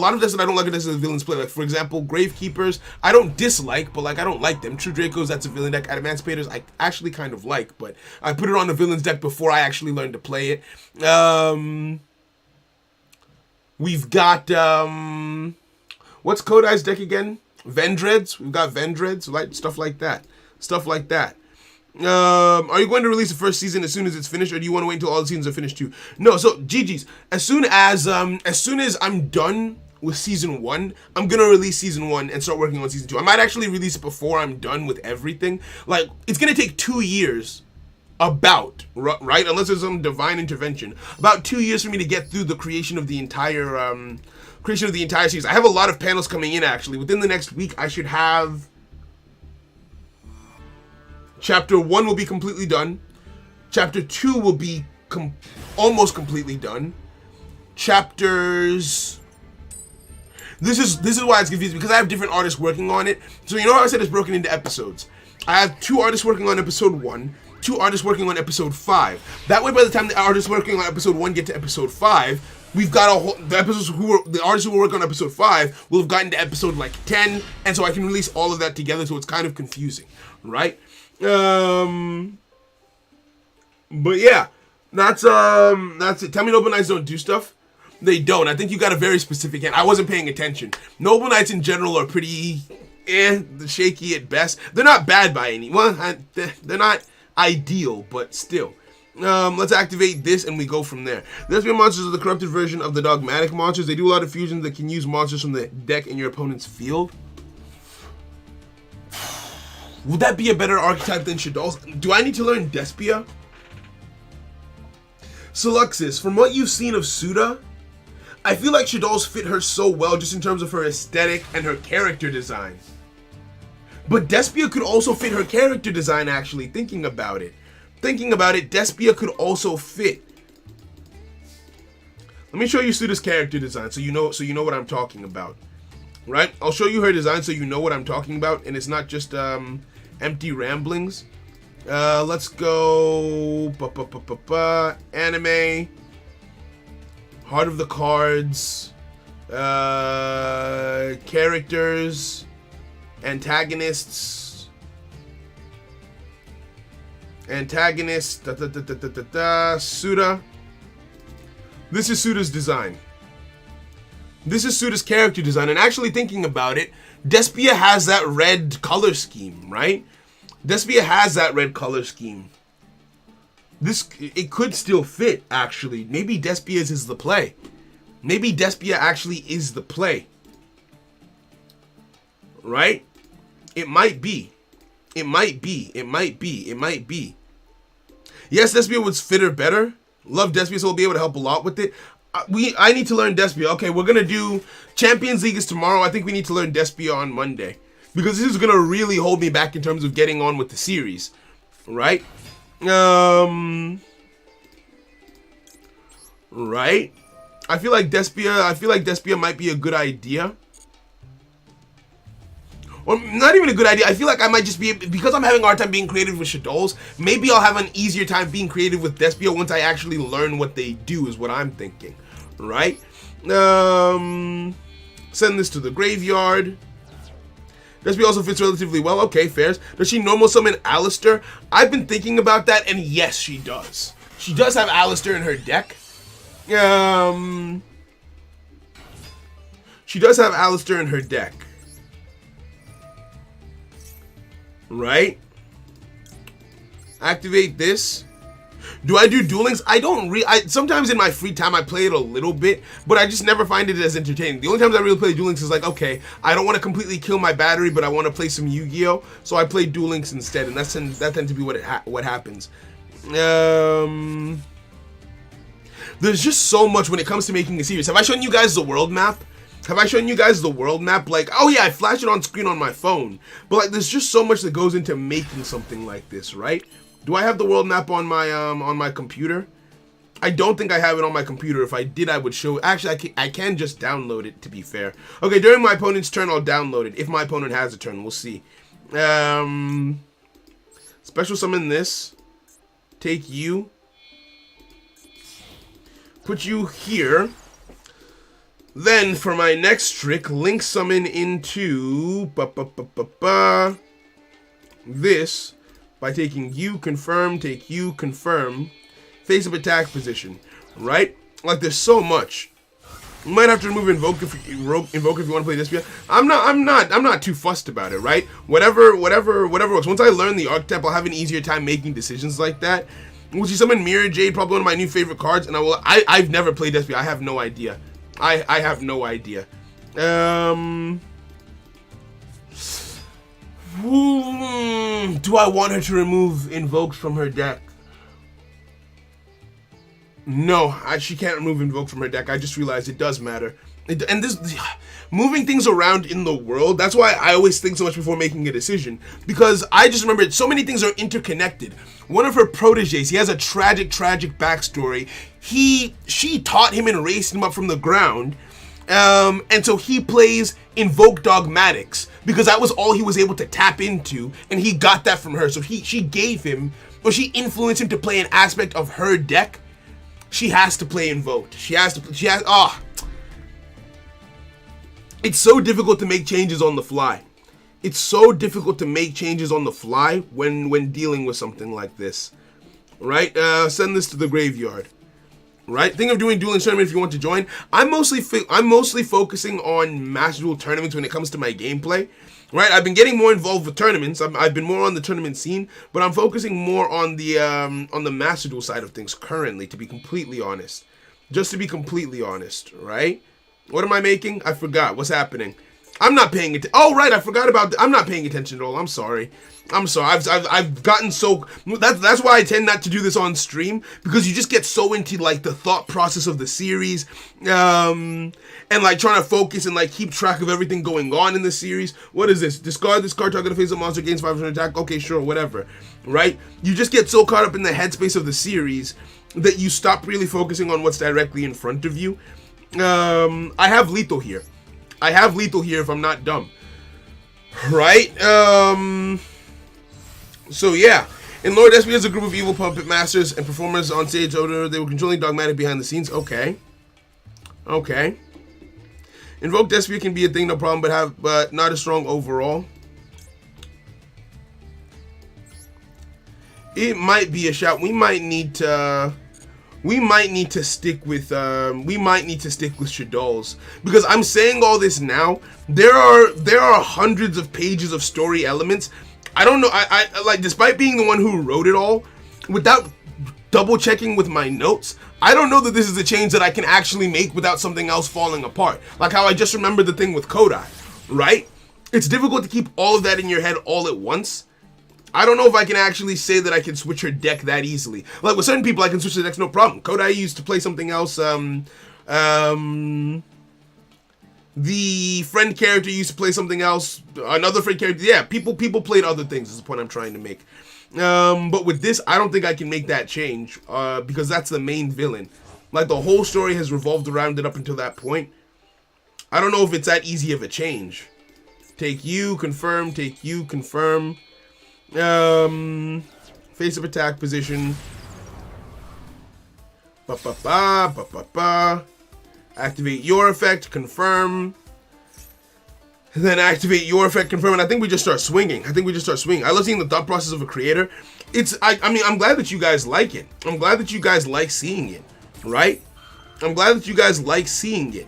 like are decks that the villains play. Like, for example, Gravekeepers, I don't dislike, but like I don't like them. True Dracos, that's a villain deck. Adamantipator's I actually kind of like, but I put it on the villains deck before I actually learned to play it. We've got what's Kodai's deck again? Vendreads. We've got Vendreads, like stuff like that. Are you going to release the first season as soon as it's finished, or do you want to wait until all the seasons are finished too? No, so GG's. As soon as I'm done with season 1, I'm gonna release season 1 and start working on season 2. I might actually release it before I'm done with everything. Like, it's gonna take 2 years, right? Unless there's some divine intervention, about 2 years for me to get through the creation of the entire series. I have a lot of panels coming in actually. Within the next week, I should have. Chapter 1 will be completely done. Chapter 2 will be almost completely done. Chapters... This is why it's confusing, because I have different artists working on it. So you know how I said it's broken into episodes? I have 2 artists working on episode 1, 2 artists working on episode 5. That way, by the time the artists working on episode 1 get to episode 5, we've got the artists who were working on episode 5 will have gotten to episode like 10, and so I can release all of that together, so it's kind of confusing, right? But yeah, that's it. Tell me Noble Knights don't do stuff. They don't. I think you got a very specific hand. I wasn't paying attention. Noble Knights in general are pretty shaky at best. They're not bad by any. Well, they're not ideal, but still. Let's activate this and we go from there. The Thespian monsters are the corrupted version of the dogmatic monsters. They do a lot of fusions that can use monsters from the deck in your opponent's field. Would that be a better archetype than Shadol's? Do I need to learn Despia? Seluxis, from what you've seen of Suda, I feel like Shadol's fit her so well just in terms of her aesthetic and her character design. But Despia could also fit her character design, actually, thinking about it. Despia could also fit. Let me show you Suda's character design so you know what I'm talking about. Right? I'll show you her design so you know what I'm talking about, and it's not just empty ramblings. Let's go anime, Heart of the Cards, characters, antagonists, Suda. This is Suda's design. This is Suda's character design, and actually thinking about it, Despia has that red color scheme, right? Despia has that red color scheme. It could still fit, actually. Maybe Despia's is the play. Maybe Despia actually is the play. Right? It might be. It might be. It might be. It might be. Yes, Despia would fit her better. Love Despia, so we'll be able to help a lot with it. I need to learn Despia. Okay, we're going to do Champions League is tomorrow. I think we need to learn Despia on Monday. Because this is going to really hold me back in terms of getting on with the series. Right? Right? I feel like Despia might be a good idea. Or not even a good idea. I feel like I might just be, because I'm having a hard time being creative with Shadows, maybe I'll have an easier time being creative with Despia once I actually learn what they do, is what I'm thinking. Right? Send this to the graveyard. Despia also fits relatively well. Okay, fairs. Does she normal summon Alistair? I've been thinking about that, and yes, she does. She does have Alistair in her deck. She does have Alistair in her deck. Right? Activate this. Do I do duelings? I don't sometimes in my free time I play it a little bit, but I just never find it as entertaining. The only times I really play duelings is like, okay, I don't want to completely kill my battery, but I want to play some Yu-Gi-Oh! So I play duelings instead, and that tends to be what happens. There's just so much when it comes to making a series. Have I shown you guys the world map? Like, oh yeah, I flash it on screen on my phone. But like, there's just so much that goes into making something like this, right? Do I have the world map on my computer? I don't think I have it on my computer. If I did, I would show. Actually, I can just download it, to be fair. Okay, during my opponent's turn, I'll download it. If my opponent has a turn, we'll see. Special summon this. Take you. Put you here. Then for my next trick, link summon into this by taking you, confirm, take you, confirm, face up attack position, right? Like, there's so much. You might have to remove invoke if you want to play Despia. I'm not too fussed about it, right? Whatever works. Once I learn the archetype, I'll have an easier time making decisions like that. Will she summon Mirror Jade, probably one of my new favorite cards, and I've never played Despia. I have no idea. I have no idea. Do I want her to remove invokes from her deck? No, she can't remove invoke from her deck. I just realized it does matter. And this moving things around in the world, that's why I always think so much before making a decision, because I just remember so many things are interconnected. One of her proteges, he has a tragic backstory. She taught him and raised him up from the ground, and so he plays Invoke Dogmatics because that was all he was able to tap into, and he got that from her. So she gave him, or she influenced him to play an aspect of her deck. She has to play Invoked. It's so difficult to make changes on the fly. It's so difficult to make changes on the fly when dealing with something like this. Right? Send this to the graveyard. right? Think of doing dueling tournament if you want to join. I'm mostly focusing on Master Duel tournaments when it comes to my gameplay, right? I've been getting more involved with tournaments. I've been more on the tournament scene, but I'm focusing more on the Master Duel side of things currently, to be completely honest. Just to be completely honest, right? What am I making? I forgot. What's happening? I'm not paying it. Oh, right. I forgot about. I'm not paying attention at all. I'm sorry. I've gotten so. That's why I tend not to do this on stream, because you just get so into like the thought process of the series, and like trying to focus and like keep track of everything going on in the series. What is this? Discard this card, target the face of monster, gains 500 attack. Okay, sure, whatever. Right? You just get so caught up in the headspace of the series that you stop really focusing on what's directly in front of you. I have lethal here. I have lethal here if I'm not dumb. Right? So yeah. In Lord Despia is a group of evil puppet masters and performers on stage. They were controlling dogmatic behind the scenes. Okay. Okay. Invoke Despia can be a thing, no problem, but not as strong overall. It might be a shout. We might need to stick with Shadows, because I'm saying all this now. There are hundreds of pages of story elements. I don't know. I like, despite being the one who wrote it all, without double checking with my notes, I don't know that this is a change that I can actually make without something else falling apart. Like how I just remembered the thing with Kodai, right? It's difficult to keep all of that in your head all at once. I don't know if I can actually say that I can switch her deck that easily. Like with certain people, I can switch the decks no problem. Kodai used to play something else. The friend character used to play something else. Another friend character. Yeah, people played other things. Is the point I'm trying to make. But with this, I don't think I can make that change because that's the main villain. Like the whole story has revolved around it up until that point. I don't know if it's that easy of a change. Take you, confirm. Take you, confirm. Face of attack position. Activate your effect, confirm. Then activate your effect, confirm, and I think we just start swinging. I love seeing the thought process of a creator. I mean, I'm glad that you guys like it. I'm glad that you guys like seeing it, right? I'm glad that you guys like seeing it.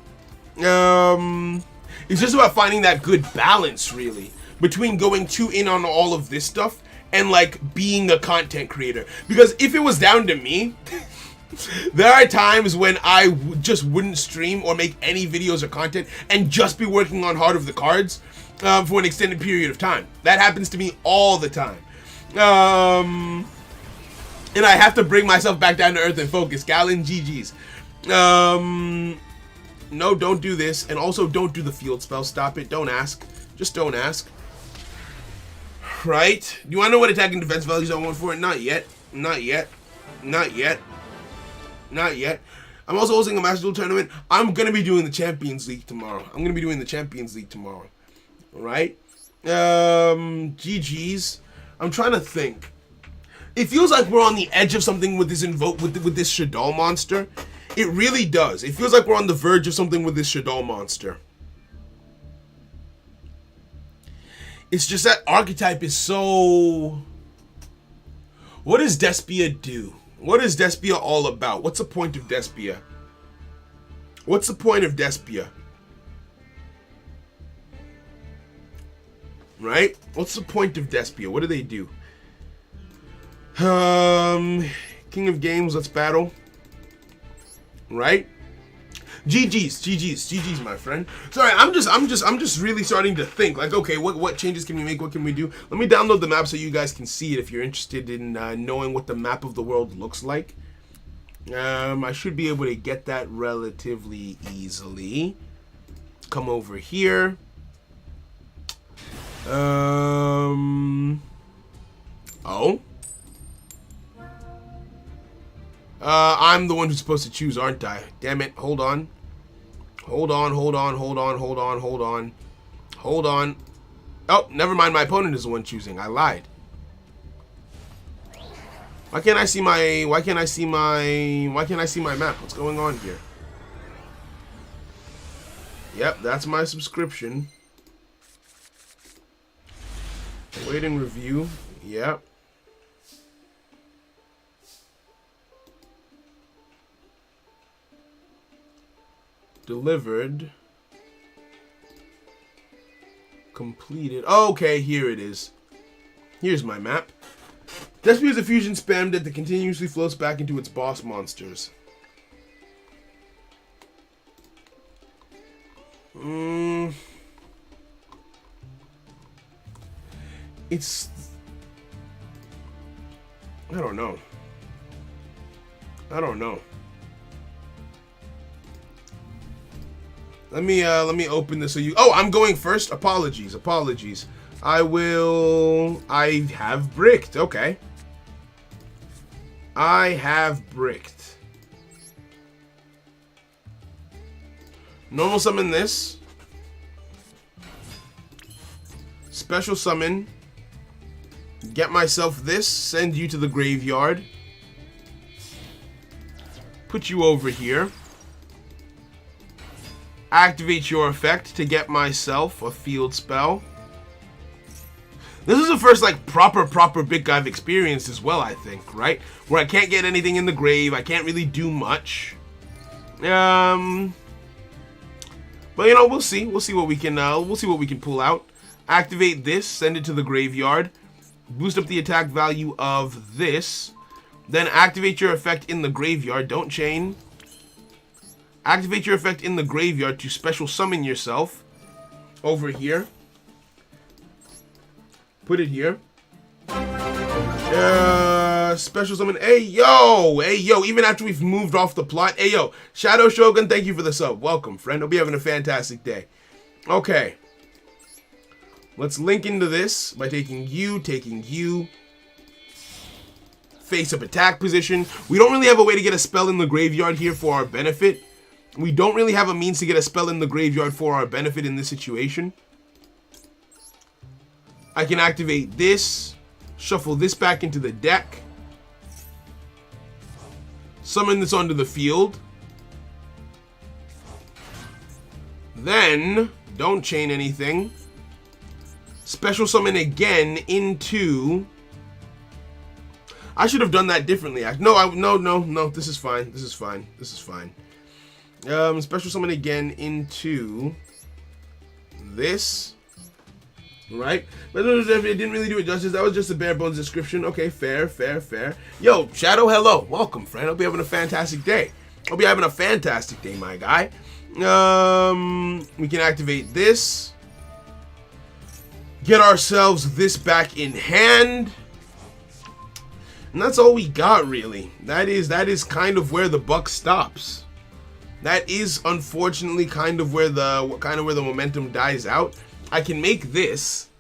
It's just about finding that good balance, really, between going too in on all of this stuff and like being a content creator. Because if it was down to me, there are times when I just wouldn't stream or make any videos or content and just be working on Heart of the Cards for an extended period of time. That happens to me all the time. And I have to bring myself back down to earth and focus. Gallon GG's. No, don't do this. And also don't do the field spell. Stop it. Don't ask. Just don't ask. Right? Do you want to know what attack and defense values I want for it? Not yet. Not yet. Not yet. Not yet. I'm also hosting a Master Duel tournament. I'm going to be doing the Champions League tomorrow. Right? GG's. I'm trying to think. It feels like we're on the edge of something with this with this Shadow monster. It really does. It feels like we're on the verge of something with this Shadow monster. It's just that archetype is so... What does Despia do? What is Despia all about? What's the point of Despia? What's the point of Despia? Right? What's the point of Despia? What do they do? King of Games, let's battle. Right? GG's, my friend. Sorry, I'm just really starting to think. Like, okay, what changes can we make? What can we do? Let me download the map so you guys can see it if you're interested in knowing what the map of the world looks like. I should be able to get that relatively easily. Come over here. Oh. I'm the one who's supposed to choose, aren't I? Damn it. Hold on. Hold on. Oh, never mind. My opponent is the one choosing. I lied. Why can't I see my map? What's going on here? Yep, that's my subscription. Wait and review. Yep. Delivered. Completed. Okay, here it is. Here's my map. Just because a fusion spammed it, that continuously floats back into its boss monsters. It's... I don't know. I don't know. Let me open this so you... Oh, I'm going first? Apologies, apologies. I have bricked. Okay. I have bricked. Normal summon this. Special summon. Get myself this. Send you to the graveyard. Put you over here. Activate your effect to get myself a field spell. This is the first, like, proper big I've experienced as well, I think, right? Where I can't get anything in the grave, I can't really do much. But, you know, we'll see. We'll see what we can pull out. Activate this, send it to the graveyard. Boost up the attack value of this. Then activate your effect in the graveyard. Don't chain. Activate your effect in the graveyard to special summon yourself over here. Put it here. Special summon. Hey yo, even after we've moved off the plot. Hey yo, Shadow Shogun, thank you for the sub. Welcome, friend. Hope you're having a fantastic day. Okay. Let's link into this by taking you. Face up attack position. We don't really have a way to get a spell in the graveyard here for our benefit. We don't really have a means to get a spell in the graveyard for our benefit in this situation. I can activate this, shuffle this back into the deck, summon this onto the field, then, don't chain anything, special summon again into... I should have done that differently. No, this is fine. Special summon again into this. Right? But it didn't really do it justice. That was just a bare bones description. Okay, fair. Yo, Shadow, hello. Welcome, friend. Hope you're having a fantastic day. Hope you're having a fantastic day, my guy. We can activate this. Get ourselves this back in hand. And that's all we got, really. That is kind of where the buck stops. That is unfortunately kind of where the momentum dies out. I can make this,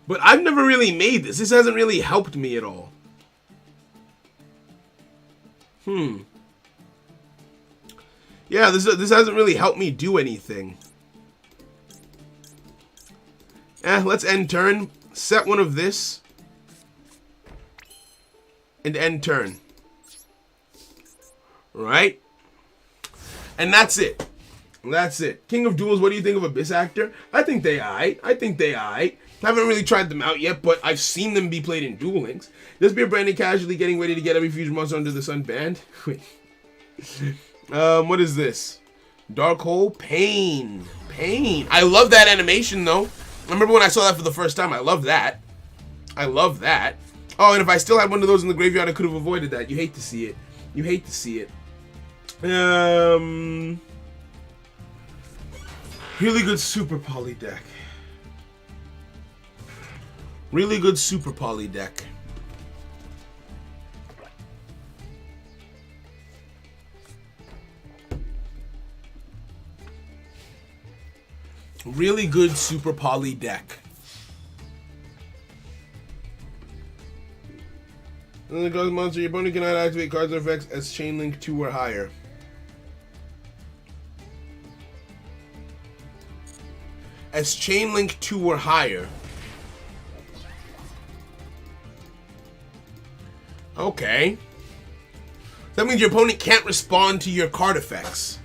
but I've never really made this. This hasn't really helped me at all. Yeah, this hasn't really helped me do anything. Let's end turn. Set one of this. And end turn. Right? And that's it. That's it. King of Duels, what do you think of Abyss Actor? I think they aight. Haven't really tried them out yet, but I've seen them be played in Duel Links. This beer branding casually getting ready to get every fusion monster under the sun banned. Wait. What is this? Dark Hole? Pain. I love that animation, though. I remember when I saw that for the first time. I love that. Oh, and if I still had one of those in the graveyard, I could have avoided that. You hate to see it. Really good super poly deck. Really good super poly deck. Really good super poly deck. And then the ghost monster, your opponent cannot activate cards or effects as chain link 2 or higher. As chain link 2 or higher. Okay. That means your opponent can't respond to your card effects.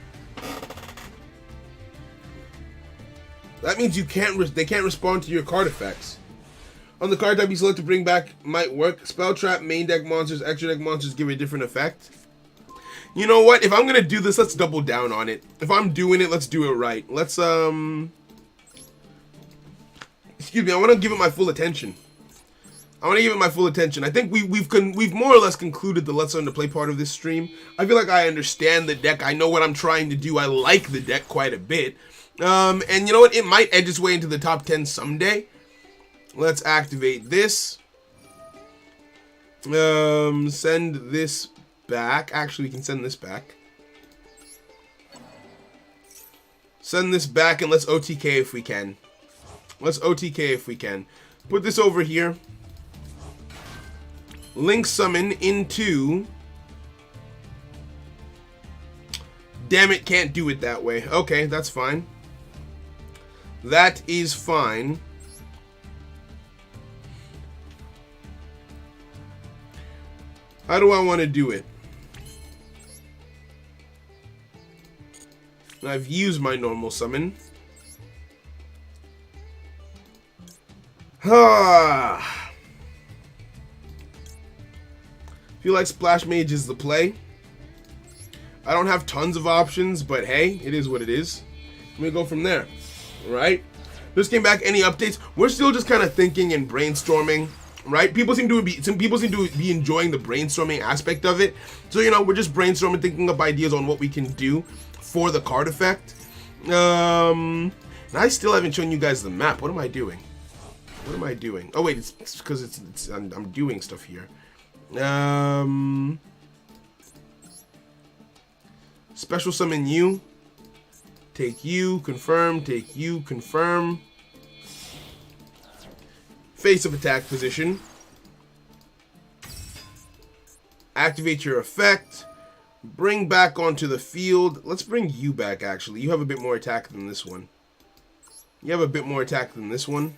That means they can't respond to your card effects. On the card type you select to bring back might work. Spell trap, main deck monsters, extra deck monsters give a different effect. You know what? If I'm gonna do this, let's double down on it. If I'm doing it, let's do it right. Let's excuse me. I want to give it my full attention. I want to give it my full attention. I think we've more or less concluded the Let's Learn to Play part of this stream. I feel like I understand the deck. I know what I'm trying to do. I like the deck quite a bit. And you know what? It might edge its way into the top 10 someday. Let's activate this. Send this back. Actually, we can send this back. Send this back and let's OTK if we can. Let's OTK if we can. Put this over here. Link summon into... Damn it, can't do it that way. Okay, that's fine. That is fine. How do I want to do it? I've used my normal summon. Ah. Feel like Splash Mage is the play. I don't have tons of options, but hey, it is what it is. Let me go from there. Right? Just came back. Any updates? We're still just kind of thinking and brainstorming. Right? People seem to be enjoying the brainstorming aspect of it. So, you know, we're just brainstorming, thinking up ideas on what we can do for the card effect. And I still haven't shown you guys the map. What am I doing? What am I doing? Oh wait, it's because I'm doing stuff here. Special summon you. Take you, confirm, take you, confirm. Face of attack position. Activate your effect. Bring back onto the field. Let's bring you back, actually. You have a bit more attack than this one. You have a bit more attack than this one.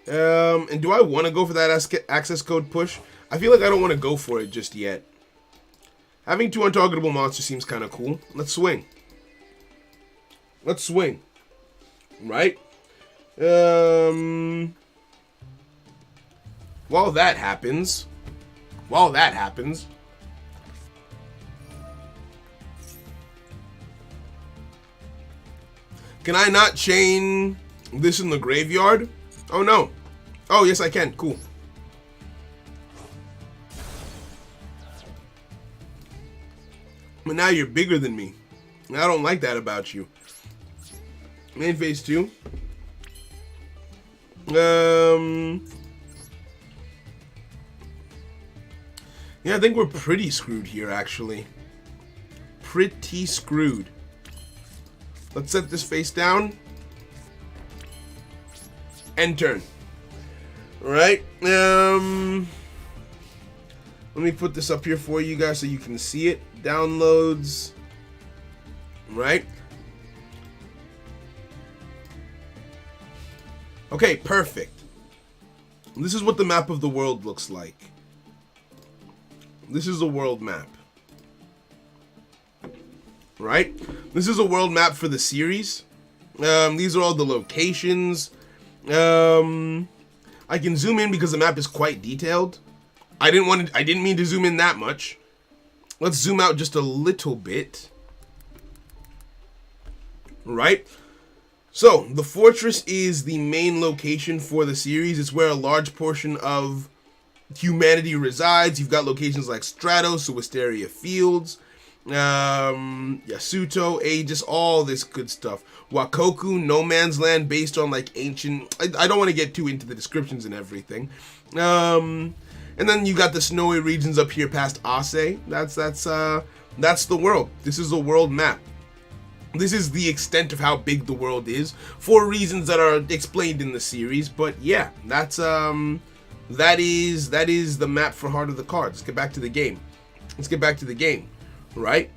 And do I want to go for that access code push? I feel like I don't want to go for it just yet. Having 2 untargetable monsters seems kind of cool. Let's swing. Let's swing. Right? While that happens... Can I not chain this in the graveyard? Oh, no. Oh, yes, I can. Cool. But now you're bigger than me. I don't like that about you. Main phase 2. Yeah, I think we're pretty screwed here, actually. Pretty screwed. Let's set this face down. End turn. Alright. Let me put this up here for you guys so you can see it. Downloads. Right. Okay, perfect. This is what the map of the world looks like. This is a world map. Right? This is a world map for the series. These are all the locations. I can zoom in because the map is quite detailed. I didn't mean to zoom in that much. Let's zoom out just a little bit. Right? So, the fortress is the main location for the series. It's where a large portion of humanity resides. You've got locations like Stratos, Wisteria Fields, Yasuto, Aegis, all this good stuff. Wakoku, No Man's Land, based on like ancient... I don't want to get too into the descriptions and everything. And then you got the snowy regions up here past Ase. That's the world. This is a world map. This is the extent of how big the world is, for reasons that are explained in the series. But yeah, that is the map for Heart of the Cards. Let's get back to the game. Right?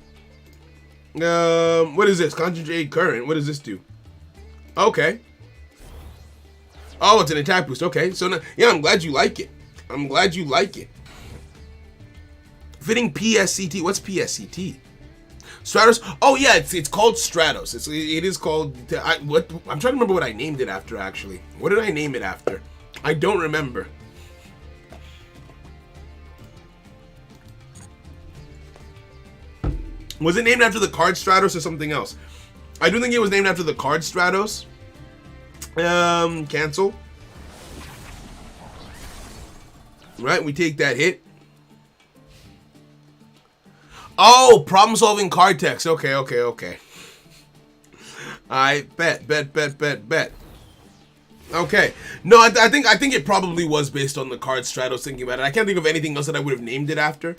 What is this? Concentrated current. What does this do? Okay. Oh, it's an attack boost. Okay, so now, yeah, I'm glad you like it. Fitting PSCT. What's PSCT? Stratos. Oh yeah, it's called Stratos. It is called. I'm trying to remember what I named it after. Actually, what did I name it after? I don't remember. Was it named after the card Stratos or something else? I do think it was named after the card Stratos. Cancel. Right, we take that hit. Oh, problem-solving card text. Okay. I bet. Okay. No, I think it probably was based on the card Stratos. Thinking about it, I can't think of anything else that I would have named it after.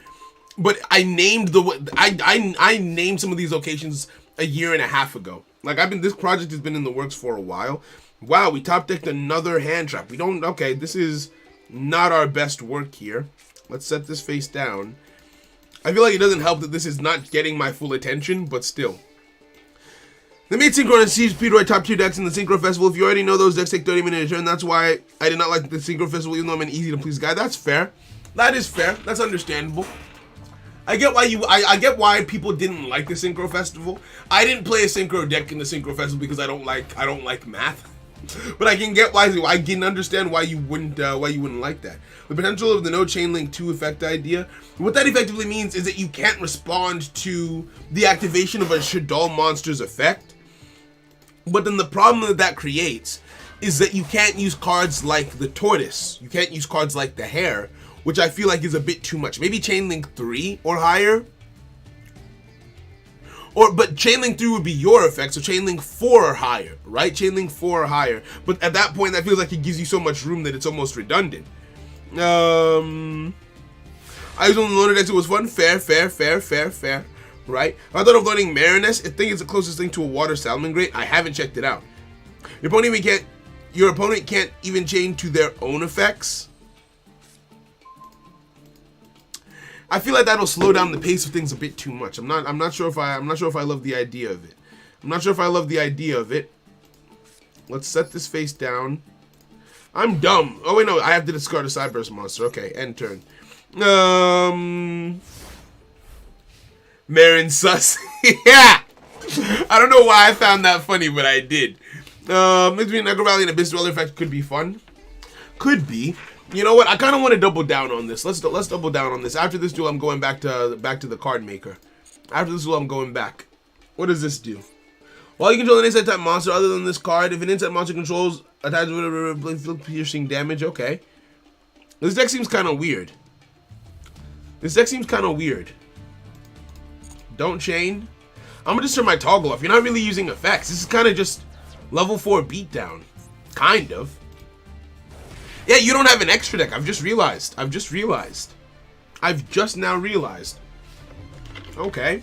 But I named I named some of these locations a year and a half ago. Like this project has been in the works for a while. Wow, we top decked another hand trap. Okay, this is not our best work here. Let's set this face down. I feel like it doesn't help that this is not getting my full attention, but still. The made Synchro and Siege Speedroid top 2 decks in the Synchro Festival. If you already know, those decks take 30 minutes to turn. That's why I did not like the Synchro Festival, even though I'm an easy to please guy. That's fair. That is fair. That's understandable. I get why I get why people didn't like the Synchro Festival. I didn't play a Synchro deck in the Synchro Festival because I don't like math. But I can get why I can understand why you wouldn't like that. The potential of the no chain link 2 effect idea. What that effectively means is that you can't respond to the activation of a Shaddoll monster's effect. But then the problem that creates is that you can't use cards like the tortoise. You can't use cards like the hare, which I feel like is a bit too much. Maybe chain link 3 or higher. But Chainlink 3 would be your effect, so Chainlink 4 or higher, right? Chainlink 4 or higher. But at that point, that feels like it gives you so much room that it's almost redundant. I was on the loader decks, it was fun. Fair. Right? I thought of learning Marinus. I think it's the closest thing to a water Salamangreat. I haven't checked it out. Your opponent can't even chain to their own effects. I feel like that'll slow down the pace of things a bit too much. I'm not sure if I love the idea of it. Let's set this face down. I'm dumb. Oh wait, no, I have to discard a Cyburst monster. Okay, end turn. Marin sus. Yeah. I don't know why I found that funny, but I did. Between Necro Valley and Abyss Dweller effect could be fun. Could be. You know what? I kind of want to double down on this. Let's double down on this. After this duel, I'm going back to the card maker. After this duel, I'm going back. What does this do? While you control an inside type monster other than this card, if an inside monster controls attacks with piercing damage, okay. This deck seems kind of weird. Don't chain. I'm gonna just turn my toggle off. You're not really using effects. This is kind of just level 4 beatdown, kind of. Yeah, you don't have an extra deck. I've just now realized. Okay.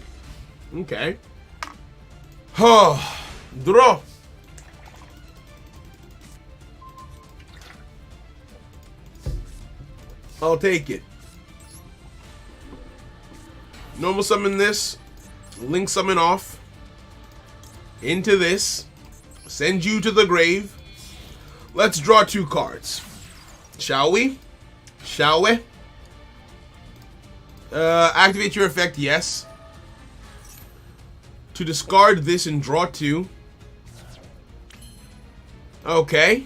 Oh, draw. I'll take it. Normal summon this. Link summon off. Into this. Send you to the grave. Let's draw 2 cards. Shall we? Activate your effect, yes. To discard this and draw 2. Okay.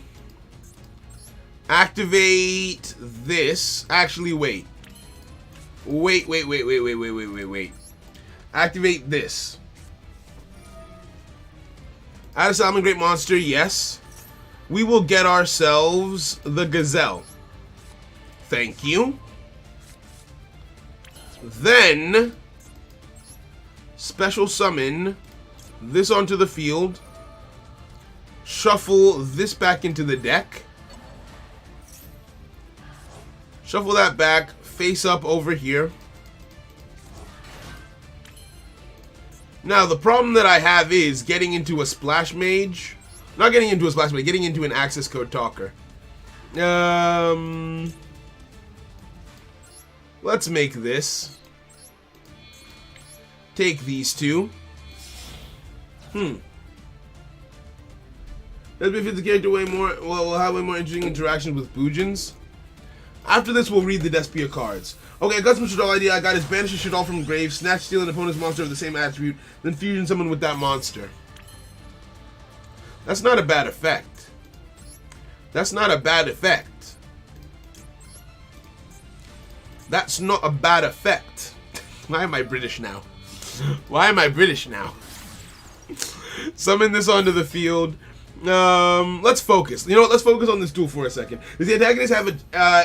Activate this. Actually, wait. Wait. Activate this. Add a Salamangreat monster, yes. We will get ourselves the Gazelle. Thank you. Then, special summon this onto the field. Shuffle this back into the deck. Shuffle that back, face up over here. Now, the problem that I have is getting into a Splash Mage. Not getting into a Splash Mage, getting into an access code talker. Let's make this. Take these 2. Let's befit the character way more. Well, we'll have way more interesting interactions with Boojins. After this, we'll read the Despia cards. Okay, a custom Shaddoll idea I got is banish a Shaddoll from the grave, snatch, steal an opponent's monster of the same attribute, then fusion someone with that monster. That's not a bad effect. That's not a bad effect. Why am I British now? Why am I British now? Summon this onto the field. Let's focus. You know what? Let's focus on this duel for a second. Does the antagonist have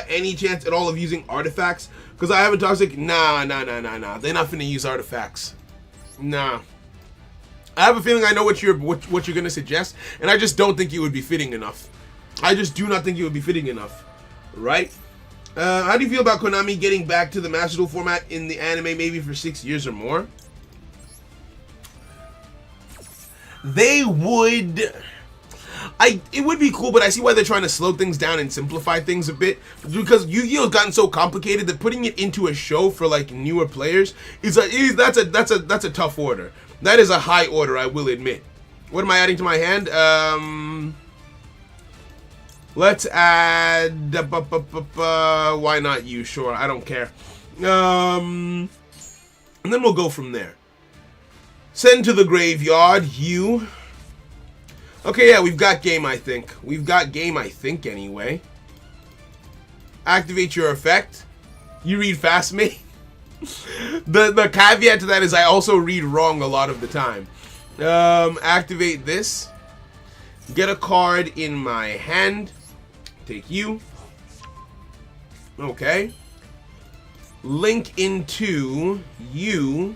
any chance at all of using artifacts? Because I have a toxic. Nah. They're not finna use artifacts. Nah. I have a feeling I know what you're gonna suggest, and I just don't think it would be fitting enough. I just do not think it would be fitting enough. Right? How do you feel about Konami getting back to the Master Duel format in the anime, maybe for 6 years or more? They would. It would be cool, but I see why they're trying to slow things down and simplify things a bit, because Yu-Gi-Oh has gotten so complicated that putting it into a show for like newer players that's a tough order. That is a high order, I will admit. What am I adding to my hand? Let's add. Why not you? Sure, I don't care. And then we'll go from there. Send to the graveyard, you. Okay, yeah, we've got game, I think. Anyway. Activate your effect. You read fast, me. The caveat to that is I also read wrong a lot of the time. Activate this. Get a card in my hand. Take you. Okay. Link into you.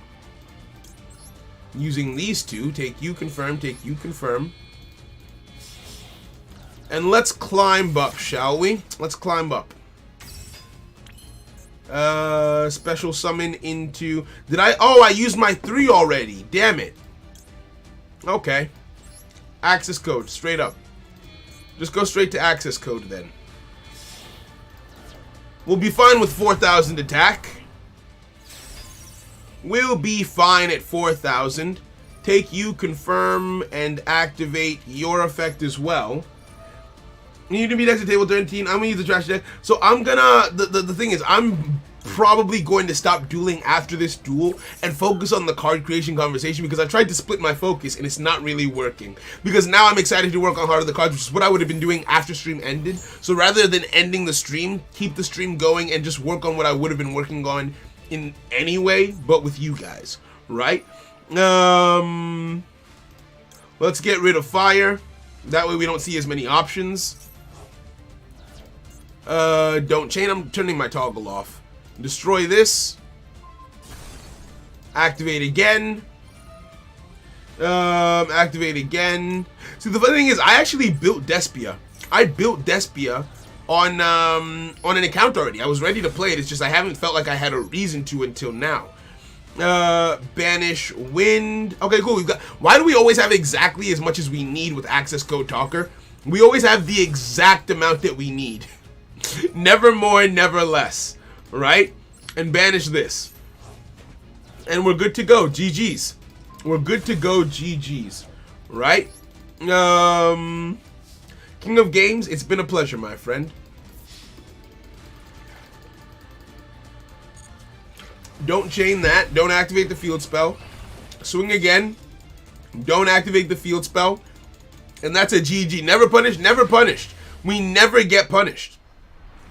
Using these two. Take you, confirm. Take you, confirm. And let's climb up, shall we? Let's climb up. Special summon into... Did I... Oh, I used my 3 already. Damn it. Okay. Access code, straight up. Just go straight to access code then. We'll be fine with 4,000 attack. We'll be fine at 4,000. Take you, confirm, and activate your effect as well. You need to be next to table 13. I'm gonna use the trash deck. So I'm gonna... The thing is, I'm probably going to stop dueling after this duel and focus on the card creation conversation, because I tried to split my focus and it's not really working. Because now I'm excited to work on Heart of the Cards, which is what I would have been doing after stream ended. So rather than ending the stream, keep the stream going and just work on what I would have been working on in any way, but with you guys, right? Let's get rid of fire. That way we don't see as many options. Don't chain. I'm turning my toggle off. Destroy this. Activate again. Activate again. See, the funny thing is, I actually built Despia. I built Despia on an account already. I was ready to play it. It's just I haven't felt like I had a reason to until now. Banish wind. Okay, cool. We've got. Why do we always have exactly as much as we need with access code talker? We always have the exact amount that we need. Never more, never less. Right? And banish this. And we're good to go. GG's. We're good to go. GG's. Right? King of Games, it's been a pleasure, my friend. Don't chain that. Don't activate the field spell. Swing again. Don't activate the field spell. And that's a GG. Never punished. Never punished. We never get punished.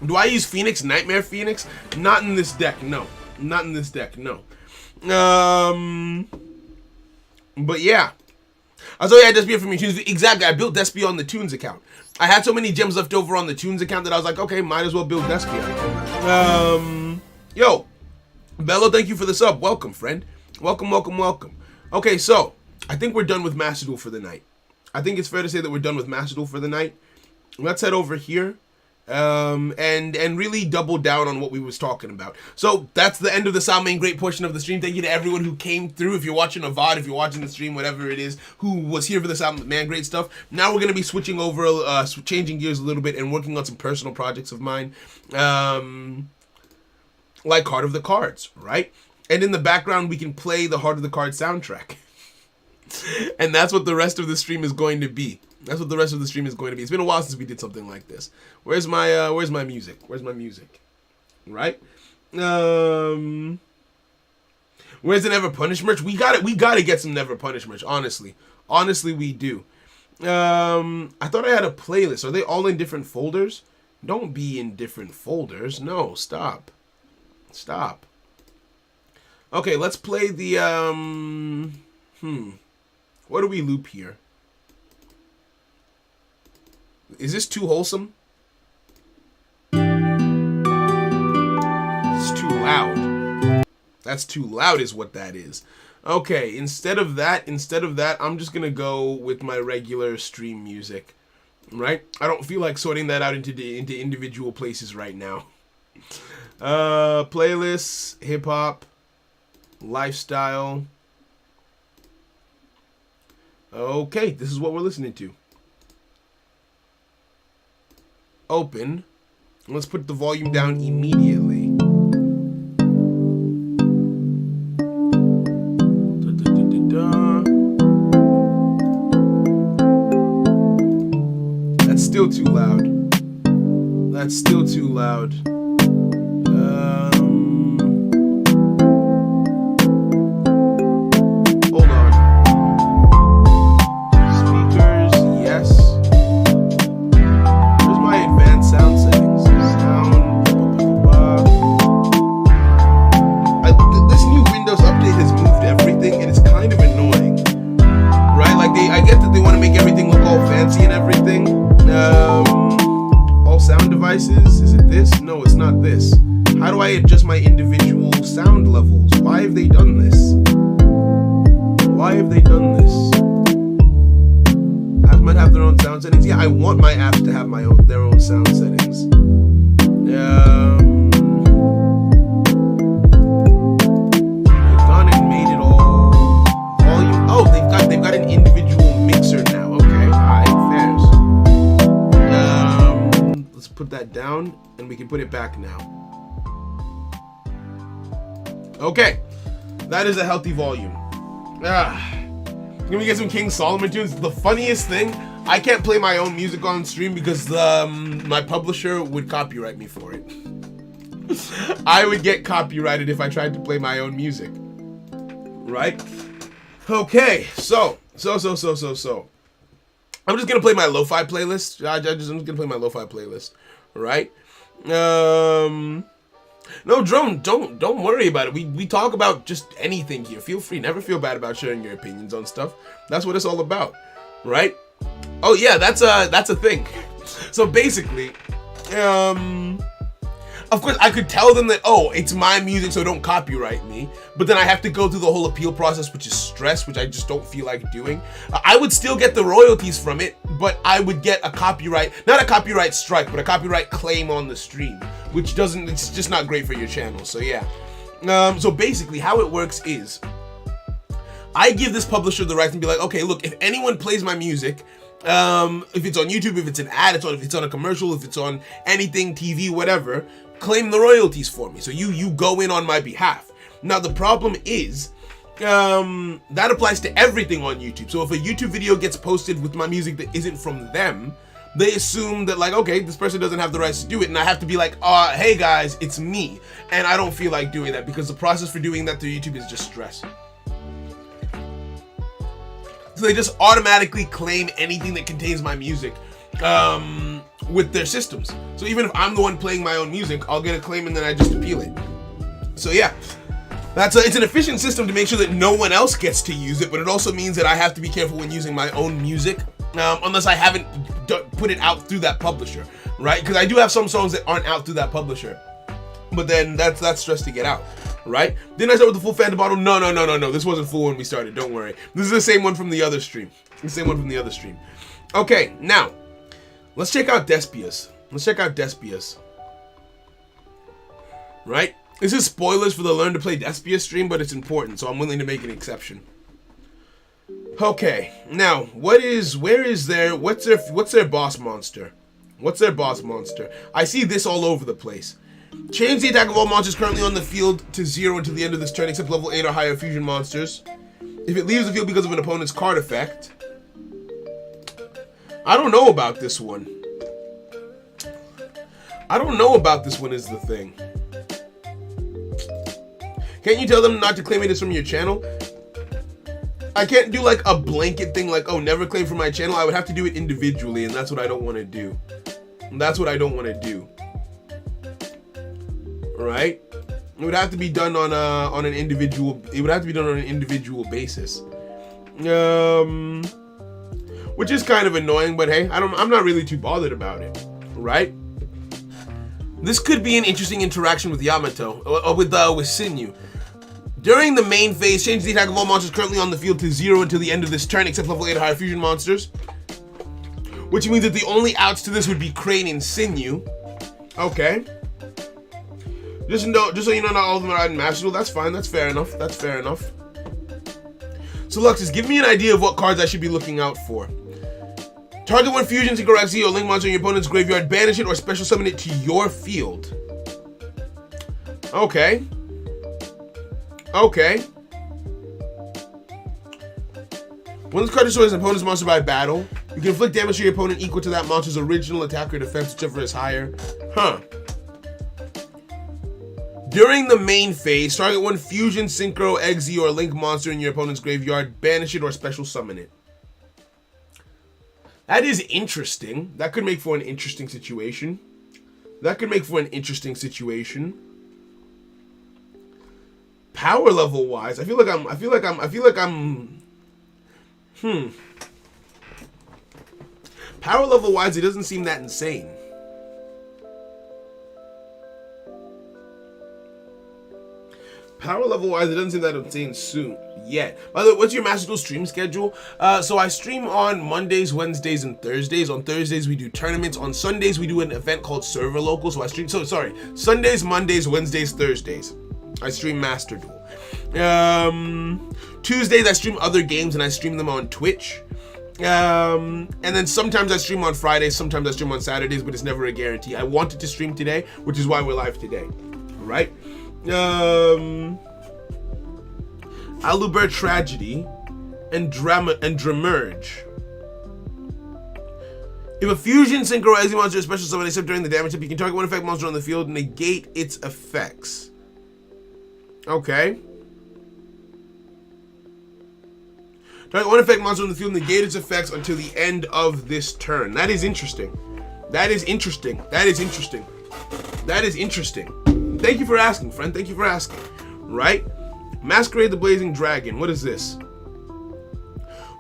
Do I use Phoenix? Nightmare Phoenix? Not in this deck, no. Not in this deck, no. But yeah. I saw you had Despia from your Tunes. Exactly, I built Despia on the Tunes account. I had so many gems left over on the Tunes account that I was like, okay, might as well build Despia. Yo, Bello, thank you for the sub. Welcome, friend. Welcome, welcome, welcome. Okay, so, I think we're done with Master Duel for the night. I think it's fair to say that we're done with Master Duel for the night. Let's head over here. And really double down on what we was talking about. So that's the end of the Salamanger Great portion of the stream. Thank you to everyone who came through. If you're watching a VOD, if you're watching the stream, whatever it is, who was here for the Salamanger Great stuff. Now we're gonna be switching over, changing gears a little bit and working on some personal projects of mine, like Heart of the Cards, right? And in the background, we can play the Heart of the Cards soundtrack, and that's what the rest of the stream is going to be. That's what the rest of the stream is going to be. It's been a while since we did something like this. Where's my music? Where's my music? Right? Where's the Never Punish merch? We gotta get some Never Punish merch, honestly. Honestly, we do. I thought I had a playlist. Are they all in different folders? Don't be in different folders. No, stop. Stop. Okay, let's play the what do we loop here? Is this too wholesome? It's too loud. That's too loud is what that is. Okay, instead of that, I'm just gonna go with my regular stream music. Right? I don't feel like sorting that out into individual places right now. Playlists, hip hop, lifestyle. Okay, this is what we're listening to. Open. Let's put the volume down immediately. That's still too loud. That's still too loud. Hold on. Speakers, yes. Where's my advanced sound settings? Sound. This new Windows update has moved everything, and it's kind of annoying, right? Like I get that they want to make everything look all fancy and everything. All sound devices. Is it this? No, it's not this. How do I adjust my individual sound levels? Why have they done this? Why have they done this? Apps might have their own sound settings. Yeah, I want my apps to have their own sound settings. They've gone and made it all volume. Oh, they've got an individual mixer now. Okay, alright, fairs. Let's put that down, and we can put it back now. Okay, that is a healthy volume. Can we get some King Solomon tunes? The funniest thing, I can't play my own music on stream because my publisher would copyright me for it. I would get copyrighted if I tried to play my own music. Right? Okay, so. I'm just gonna play my lo-fi playlist. I'm just gonna play my lo-fi playlist. Right? No, Drone, don't worry about it. We talk about just anything here. Feel free. Never feel bad about sharing your opinions on stuff. That's what it's all about, right? Oh yeah, that's a thing. So basically, of course I could tell them that, oh, it's my music, so don't copyright me. But then I have to go through the whole appeal process, which is stress, which I just don't feel like doing. I would still get the royalties from it, but I would get a copyright, not a copyright strike, but a copyright claim on the stream, which it's just not great for your channel. So yeah. So basically how it works is I give this publisher the right to be like, okay, look, if anyone plays my music, if it's on YouTube, if it's an ad, if it's on a commercial, if it's on anything, TV, whatever, claim the royalties for me. So you go in on my behalf. Now the problem is, that applies to everything on YouTube. So if a YouTube video gets posted with my music that isn't from them, they assume that, like, okay, this person doesn't have the rights to do it, and I have to be like, hey guys, it's me. And I don't feel like doing that because the process for doing that through YouTube is just stress. So they just automatically claim anything that contains my music with their systems. So even if I'm the one playing my own music, I'll get a claim and then I just appeal it. So yeah, it's an efficient system to make sure that no one else gets to use it, but it also means that I have to be careful when using my own music, unless I haven't put it out through that publisher, right? Because I do have some songs that aren't out through that publisher, but then that's stress to get out, right? Didn't I start with the full Phantom bottle? No. This wasn't full when we started. Don't worry. This is the same one from the other stream. Okay, now let's check out Despia's. Right? This is spoilers for the Learn to Play Despia stream, but it's important, so I'm willing to make an exception. Okay, now what's their boss monster? I see this all over the place. Change the attack of all monsters currently on the field to 0 until the end of this turn, except level 8 or higher fusion monsters. If it leaves the field because of an opponent's card effect. I don't know about this one. Is the thing. Can't you tell them not to claim it as from your channel? I can't do like a blanket thing like, oh, never claim from my channel. I would have to do it individually, and that's what I don't want to do. Right? It would have to be done on an individual. It would have to be done on an individual basis. Which is kind of annoying, but hey, I'm not really too bothered about it, right? This could be an interesting interaction with Yamato, or with Sinyu. During the main phase, change the attack of all monsters currently on the field to 0 until the end of this turn, except level 8 or higher fusion monsters. Which means that the only outs to this would be Crane and Sinyu. Okay. Just so you know, not all of them are in Master Duel. That's fine. That's fair enough. That's fair enough. So Luxus, give me an idea of what cards I should be looking out for. Target one fusion, synchro XZ, or link monster in your opponent's graveyard, banish it, or special summon it to your field. Okay. Okay. When this card destroys an opponent's monster by battle, you can inflict damage to your opponent equal to that monster's original attack or defense, whichever is higher. Huh. During the main phase, target one fusion, synchro, XZ, or link monster in your opponent's graveyard, banish it, or special summon it. That is interesting. That could make for an interesting situation. Power level wise, I feel like I'm Power level wise, it doesn't seem that insane. Power level wise, it doesn't seem that insane soon yet. By the way, what's your Master Duel stream schedule? So I stream on Mondays, Wednesdays, and Thursdays. On Thursdays, we do tournaments. On Sundays, we do an event called Server Local. So I stream, Sundays, Mondays, Wednesdays, Thursdays. I stream Master Duel. Tuesdays, I stream other games and I stream them on Twitch. And then sometimes I stream on Fridays, sometimes I stream on Saturdays, but it's never a guarantee. I wanted to stream today, which is why we're live today, right? Aluber Tragedy and Dramerge. If a fusion, synchro, XZ monster is special summon except during the damage tip, you can target one effect monster on the field and negate its effects. Okay. Target one effect monster on the field and negate its effects until the end of this turn. That is interesting. That is interesting. Thank you for asking, friend. Thank you for asking. Right? Masquerade the Blazing Dragon. What is this?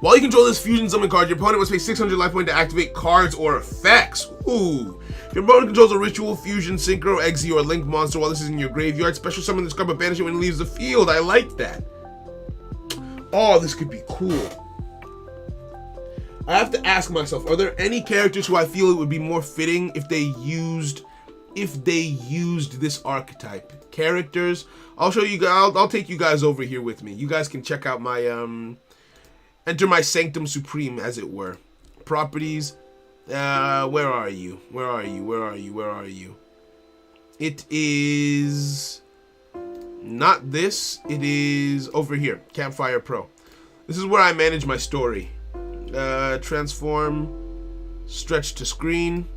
While you control this fusion summon card, your opponent must pay 600 life points to activate cards or effects. Ooh. If your opponent controls a ritual, fusion, synchro, XZ, or link monster while this is in your graveyard, special summon this card but banish it when it leaves the field. I like that. Oh, this could be cool. I have to ask myself, are there any characters who I feel it would be more fitting if they used this archetype? Characters. I'll show you guys. I'll take you guys over here with me. You guys can check out my enter my Sanctum Supreme, as it were. Properties. Where are you? It is not this. It is over here. Campfire Pro. This is where I manage my story. Transform. Stretch to screen.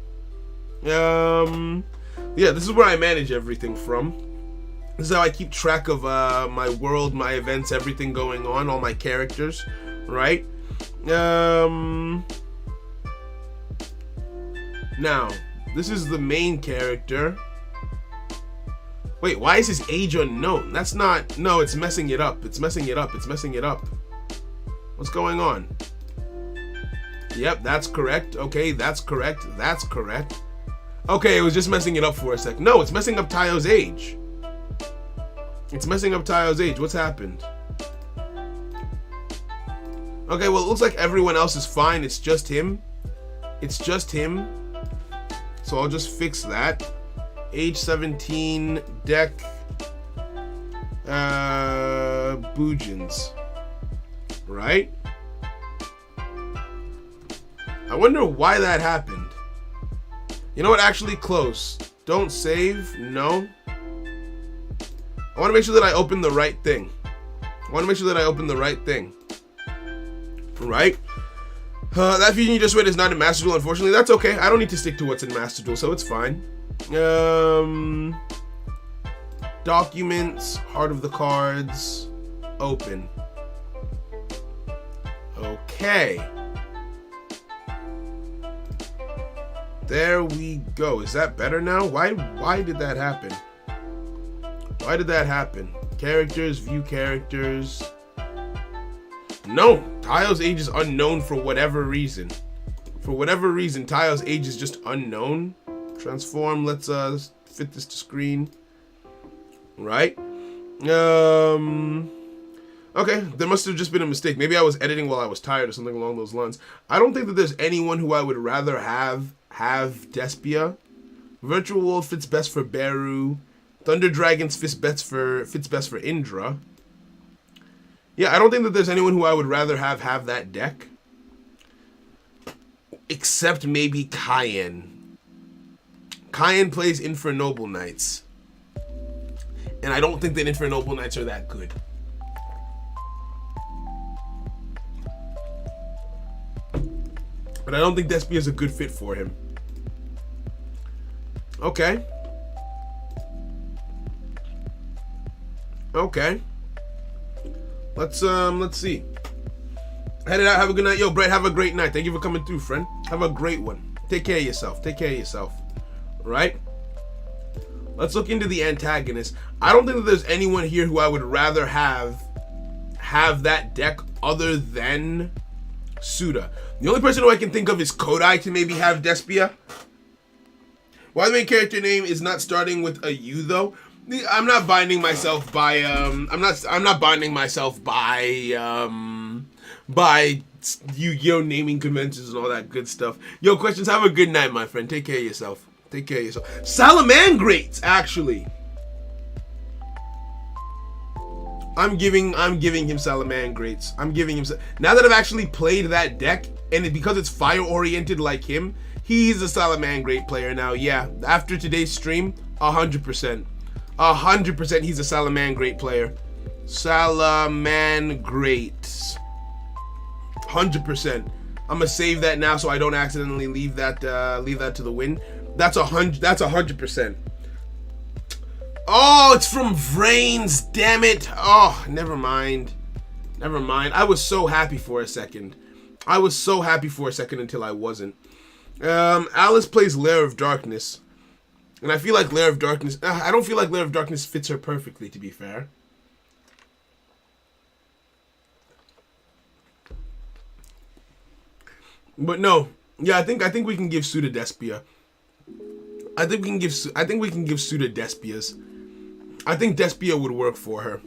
Yeah, this is where I manage everything from. This is how I keep track of my world, my events, everything going on, all my characters, right? Now, this is the main character. Wait, why is his age unknown? That's not... No, it's messing it up. It's messing it up. What's going on? Yep, that's correct. Okay, that's correct. Okay, it was just messing it up for a sec. No, it's messing up Tayo's age. What's happened? Okay, well, it looks like everyone else is fine. It's just him. So I'll just fix that. Age 17, deck, Boojins. Right? I wonder why that happened. You know what? Actually, close. Don't save. No. I want to make sure that I open the right thing. Right? That fusion you just read is not in Master Duel, unfortunately. That's okay. I don't need to stick to what's in Master Duel, so it's fine. Documents, Heart of the Cards, open. Okay. There we go. Is that better now? Why did that happen? Why did that happen? Characters, view characters. No, Tayo's age is unknown for whatever reason. For whatever reason, Tayo's age is just unknown. Transform, let's fit this to screen. Right? Okay, there must have just been a mistake. Maybe I was editing while I was tired or something along those lines. I don't think that there's anyone who I would rather have Despia. Virtual World fits best for Beru. Thunder Dragons fits best for Indra. Yeah, I don't think that there's anyone who I would rather have that deck. Except maybe Cayenne. Cayenne plays Infernoble Knights. And I don't think that Infernoble Knights are that good. But I don't think Despia is a good fit for him. Okay. Okay. Let's see. Head it out. Have a good night. Yo, Brett, have a great night. Thank you for coming through, friend. Have a great one. Take care of yourself. Take care of yourself. Right? Let's look into the antagonist. I don't think that there's anyone here who I would rather have that deck other than Suda. The only person who I can think of is Kodai to maybe have Despia. Why the main character name is not starting with a U though? I'm not binding myself by I'm not binding myself by Yu-Gi-Oh naming conventions and all that good stuff. Yo, questions. Have a good night, my friend. Take care of yourself. Take care of yourself. Salamangrate, actually. I'm giving him Salamangrates. I'm giving him. Now that I've actually played that deck, and because it's fire oriented like him, he's a Salamangrate player now. Yeah, after today's stream, 100%, 100%, he's a Salamangrate player. Salamangrates, 100%. I'm gonna save that now so I don't accidentally leave that to the wind. That's 100%. Oh, it's from Vrains, damn it. Oh, never mind. Never mind. I was so happy for a second. I was so happy for a second until I wasn't. Alice plays Lair of Darkness. And I feel like Lair of Darkness... I don't feel like Lair of Darkness fits her perfectly, to be fair. But no. Yeah, I think we can give Suda Despia. I think we can give Suda Despias. I think Despia would work for her.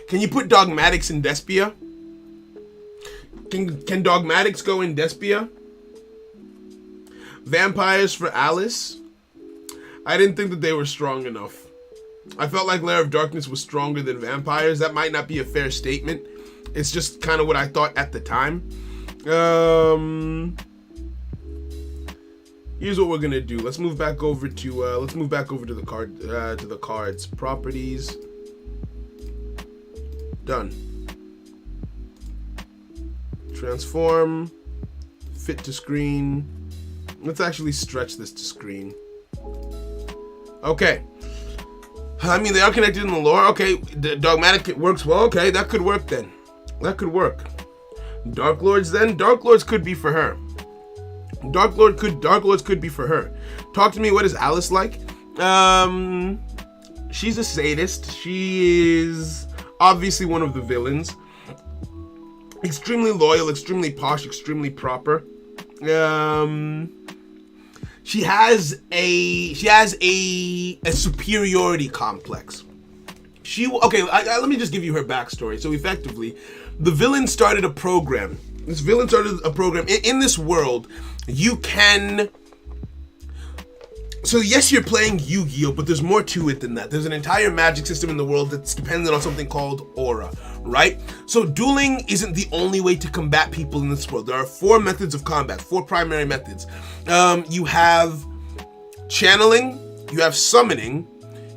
Can you put Dogmatics in Despia? Can Dogmatics go in Despia? Vampires for Alice? I didn't think that they were strong enough. I felt like Lair of Darkness was stronger than Vampires. That might not be a fair statement. It's just kind of what I thought at the time. Here's what we're gonna do. Let's move back over to the cards. Properties. Done. Transform. Fit to screen. Let's actually stretch this to screen. Okay. I mean, they are connected in the lore. Okay, the Dogmatic works well. Okay, that could work then. That could work. Dark Lords then? Dark Lords could be for her. Dark Lords could be for her. Talk to me, what is Alice like? She's a sadist. She is obviously one of the villains. Extremely loyal, extremely posh, extremely proper. She has a superiority complex. Let me just give you her backstory. So effectively, the villain started a program. This villain started a program in this world. You can. So yes, you're playing Yu-Gi-Oh, but there's more to it than that. There's an entire magic system in the world that's dependent on something called aura, right? So dueling isn't the only way to combat people in this world. There are 4 methods of combat, 4 primary methods. You have channeling, you have summoning,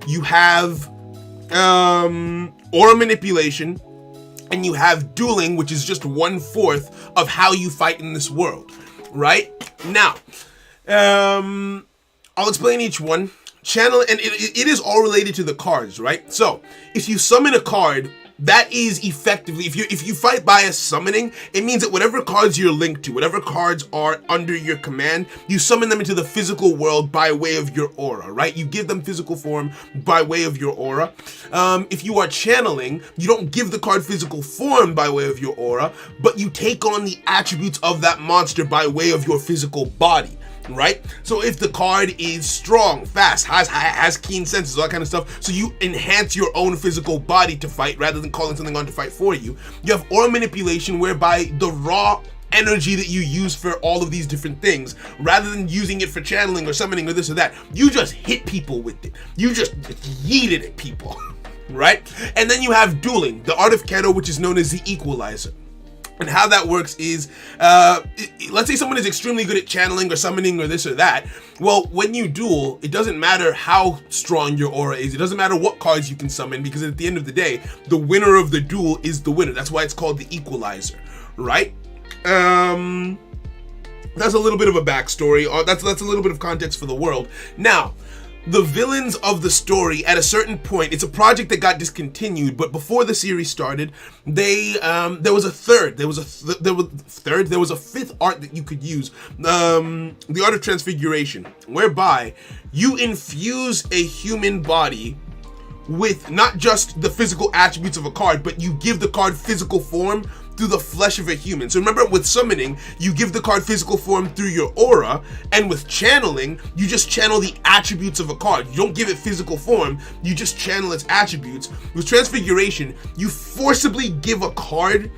you have aura manipulation, and you have dueling, which is just 1/4 of how you fight in this world, right? Now, I'll explain each one. Channel, and it is all related to the cards, right? So, if you summon a card, that is effectively, if you fight by a summoning, it means that whatever cards you're linked to, whatever cards are under your command, you summon them into the physical world by way of your aura, right? You give them physical form by way of your aura. If you are channeling, you don't give the card physical form by way of your aura, but you take on the attributes of that monster by way of your physical body. Right? So if the card is strong, fast, has keen senses, all that kind of stuff, so you enhance your own physical body to fight rather than calling something on to fight for you. You have aura manipulation, whereby the raw energy that you use for all of these different things, rather than using it for channeling or summoning or this or that, you just hit people with it. You just yeet it at people, right? And then you have dueling, the art of Kero, which is known as the equalizer. And how that works is, let's say someone is extremely good at channeling or summoning or this or that. Well, when you duel, it doesn't matter how strong your aura is. It doesn't matter what cards you can summon, because at the end of the day, the winner of the duel is the winner. That's why it's called the equalizer, right? That's a little bit of a backstory. That's a little bit of context for the world. Now, the villains of the story, at a certain point, it's a project that got discontinued, but before the series started, there was a fifth art that you could use, the art of transfiguration, whereby you infuse a human body with not just the physical attributes of a card, but you give the card physical form through the flesh of a human. So remember, with summoning, you give the card physical form through your aura, and with channeling, you just channel the attributes of a card. You don't give it physical form, you just channel its attributes. With transfiguration, you forcibly give a card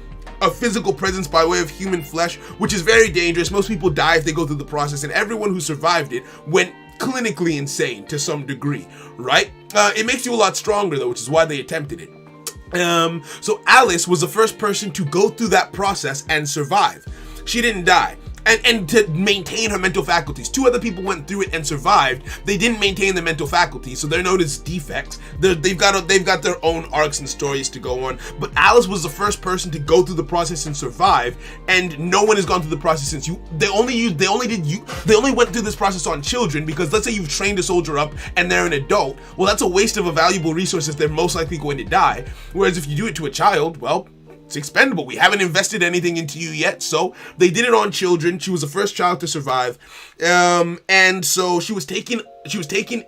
a physical presence by way of human flesh, which is very dangerous. Most people die if they go through the process, and everyone who survived it went clinically insane to some degree, right? It makes you a lot stronger though, which is why they attempted it. So Alice was the first person to go through that process and survive. She didn't die. And to maintain her mental faculties. Two other people went through it and survived. They didn't maintain their mental faculties, so they're known as defects. They've got their own arcs and stories to go on. But Alice was the first person to go through the process and survive, and no one has gone through the process since. They only went through this process on children, because let's say you've trained a soldier up and they're an adult. Well, that's a waste of a valuable resource if they're most likely going to die. Whereas if you do it to a child, well, it's expendable. We haven't invested anything into you yet. So they did it on children. She was the first child to survive. And so she was taken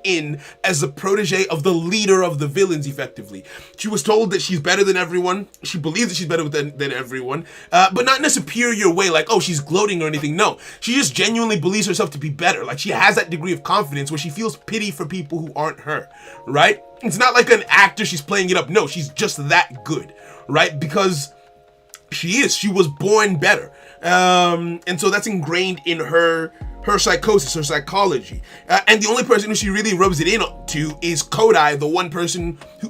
in as the protege of the leader of the villains, effectively. She was told that she's better than everyone. She believes that she's better than everyone, but not in a superior way, like, oh, she's gloating or anything. No, she just genuinely believes herself to be better. Like, she has that degree of confidence where she feels pity for people who aren't her, right? It's not like an actor, she's playing it up. No, she's just that good, right? Because she was born better. And so that's ingrained in her psychosis, her psychology. And the only person who she really rubs it in to is Kodai,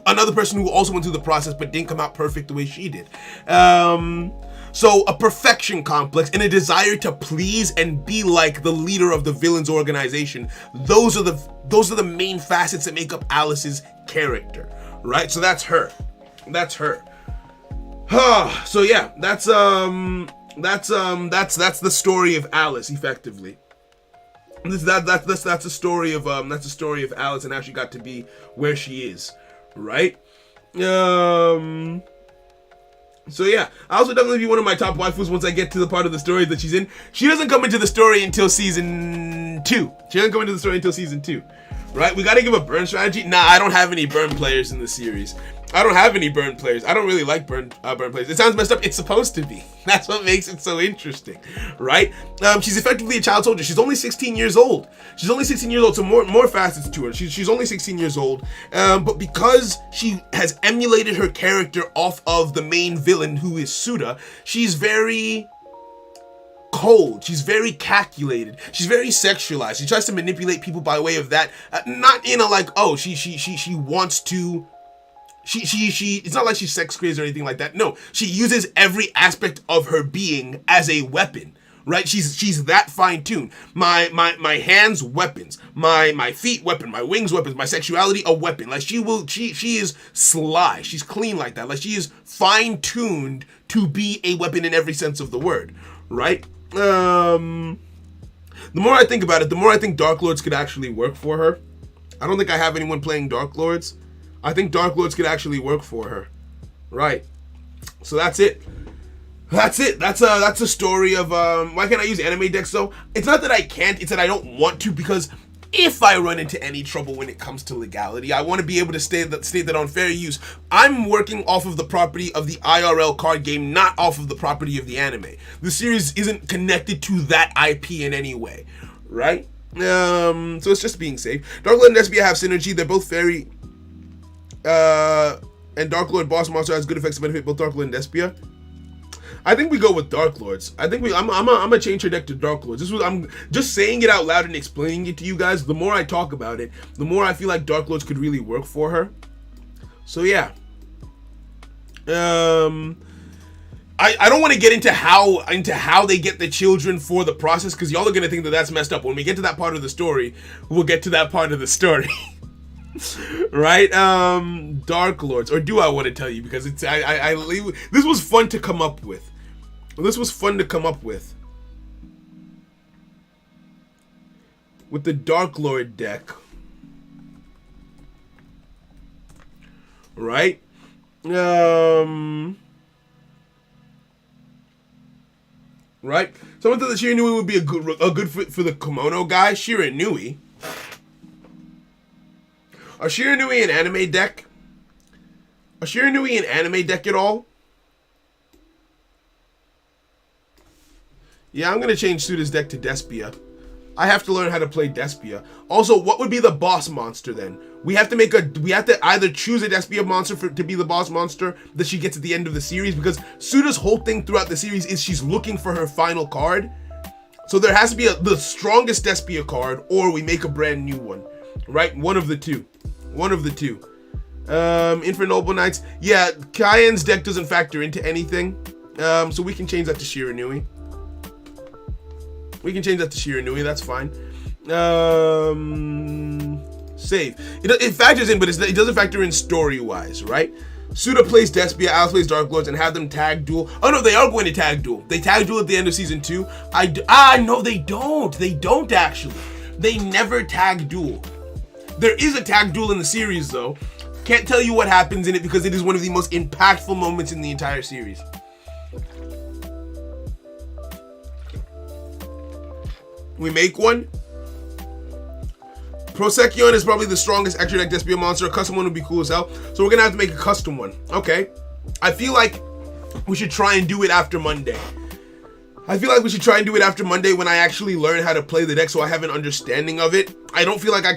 another person who also went through the process but didn't come out perfect the way she did. So a perfection complex and a desire to please and be like the leader of the villain's organization. Those are the main facets that make up Alice's character, right? So that's her. So yeah, that's the story of Alice, effectively. That's the story of Alice and how she got to be where she is, right? So yeah, I'll also definitely be one of my top waifus once I get to the part of the story that she's in. She doesn't come into the story until season 2. Right? We gotta give a burn strategy. Nah, I don't have any burn players in the series. I don't have any burn players. I don't really like burn players. It sounds messed up. It's supposed to be. That's what makes it so interesting, right? She's effectively a child soldier. She's only 16 years old. So more facets to her. She's only 16 years old. But because she has emulated her character off of the main villain, who is Suda, she's very cold. She's very calculated. She's very sexualized. She tries to manipulate people by way of that. Not in a like, oh, she wants to. It's not like she's sex crazy or anything like that. No, she uses every aspect of her being as a weapon, right? She's that fine-tuned. My hands, weapons. My feet, weapon. My wings, weapons. My sexuality, a weapon. Like, she is sly. She's clean like that. Like, she is fine-tuned to be a weapon in every sense of the word, right? The more I think about it, the more I think Dark Lords could actually work for her. I don't think I have anyone playing Dark Lords. I think Dark Lords could actually work for her. Right. So that's it. That's it. That's a story of why can't I use anime decks though? It's not that I can't, it's that I don't want to, because if I run into any trouble when it comes to legality, I want to be able to state that on fair use, I'm working off of the property of the IRL card game, not off of the property of the anime. The series isn't connected to that IP in any way, right? So it's just being safe. Dark Lord and Despia have synergy. They're both fairy. And Dark Lord Boss Monster has good effects to benefit both Dark Lord and Despia. I think we go with Dark Lords. I think I'm gonna change her deck to Dark Lords. I'm just saying it out loud and explaining it to you guys. The more I talk about it, the more I feel like Dark Lords could really work for her. So yeah. I don't want to get into how they get the children for the process, because y'all are gonna think that that's messed up. When we get to that part of the story, we'll get to that part of the story. Right? Dark Lords, or do I want to tell you? Because it's this was fun to come up with. This was fun to come up with the Dark Lord deck. Right? Right? Someone thought that Shiranui would be a good fit for the kimono guy. Shiranui. Are Shiranui an anime deck? Are Shiranui an anime deck at all? Yeah, I'm gonna change Suda's deck to Despia. I have to learn how to play Despia. Also, what would be the boss monster then? We have to either choose a Despia monster to be the boss monster that she gets at the end of the series, because Suda's whole thing throughout the series is she's looking for her final card. So there has to be the strongest Despia card, or we make a brand new one. Right? One of the two. One of the two. Infinite Noble Knights. Yeah, Cayenne's deck doesn't factor into anything. So we can change that to Shiranui. We can change that to Shiranui, that's fine. Save. It factors in, but it doesn't factor in story-wise, right? Suda plays Despia, Alice plays Dark Lords, and have them tag duel. Oh no, they are going to tag duel. They tag duel at the end of season 2. No, they don't. They don't actually. They never tag duel. There is a tag duel in the series though. Can't tell you what happens in it because it is one of the most impactful moments in the entire series. We make one. Prosekion is probably the strongest extra deck Despia monster. A custom one would be cool as hell. So we're gonna have to make a custom one. Okay. I feel like we should try and do it after Monday. When I actually learn how to play the deck, so I have an understanding of it. I don't feel like I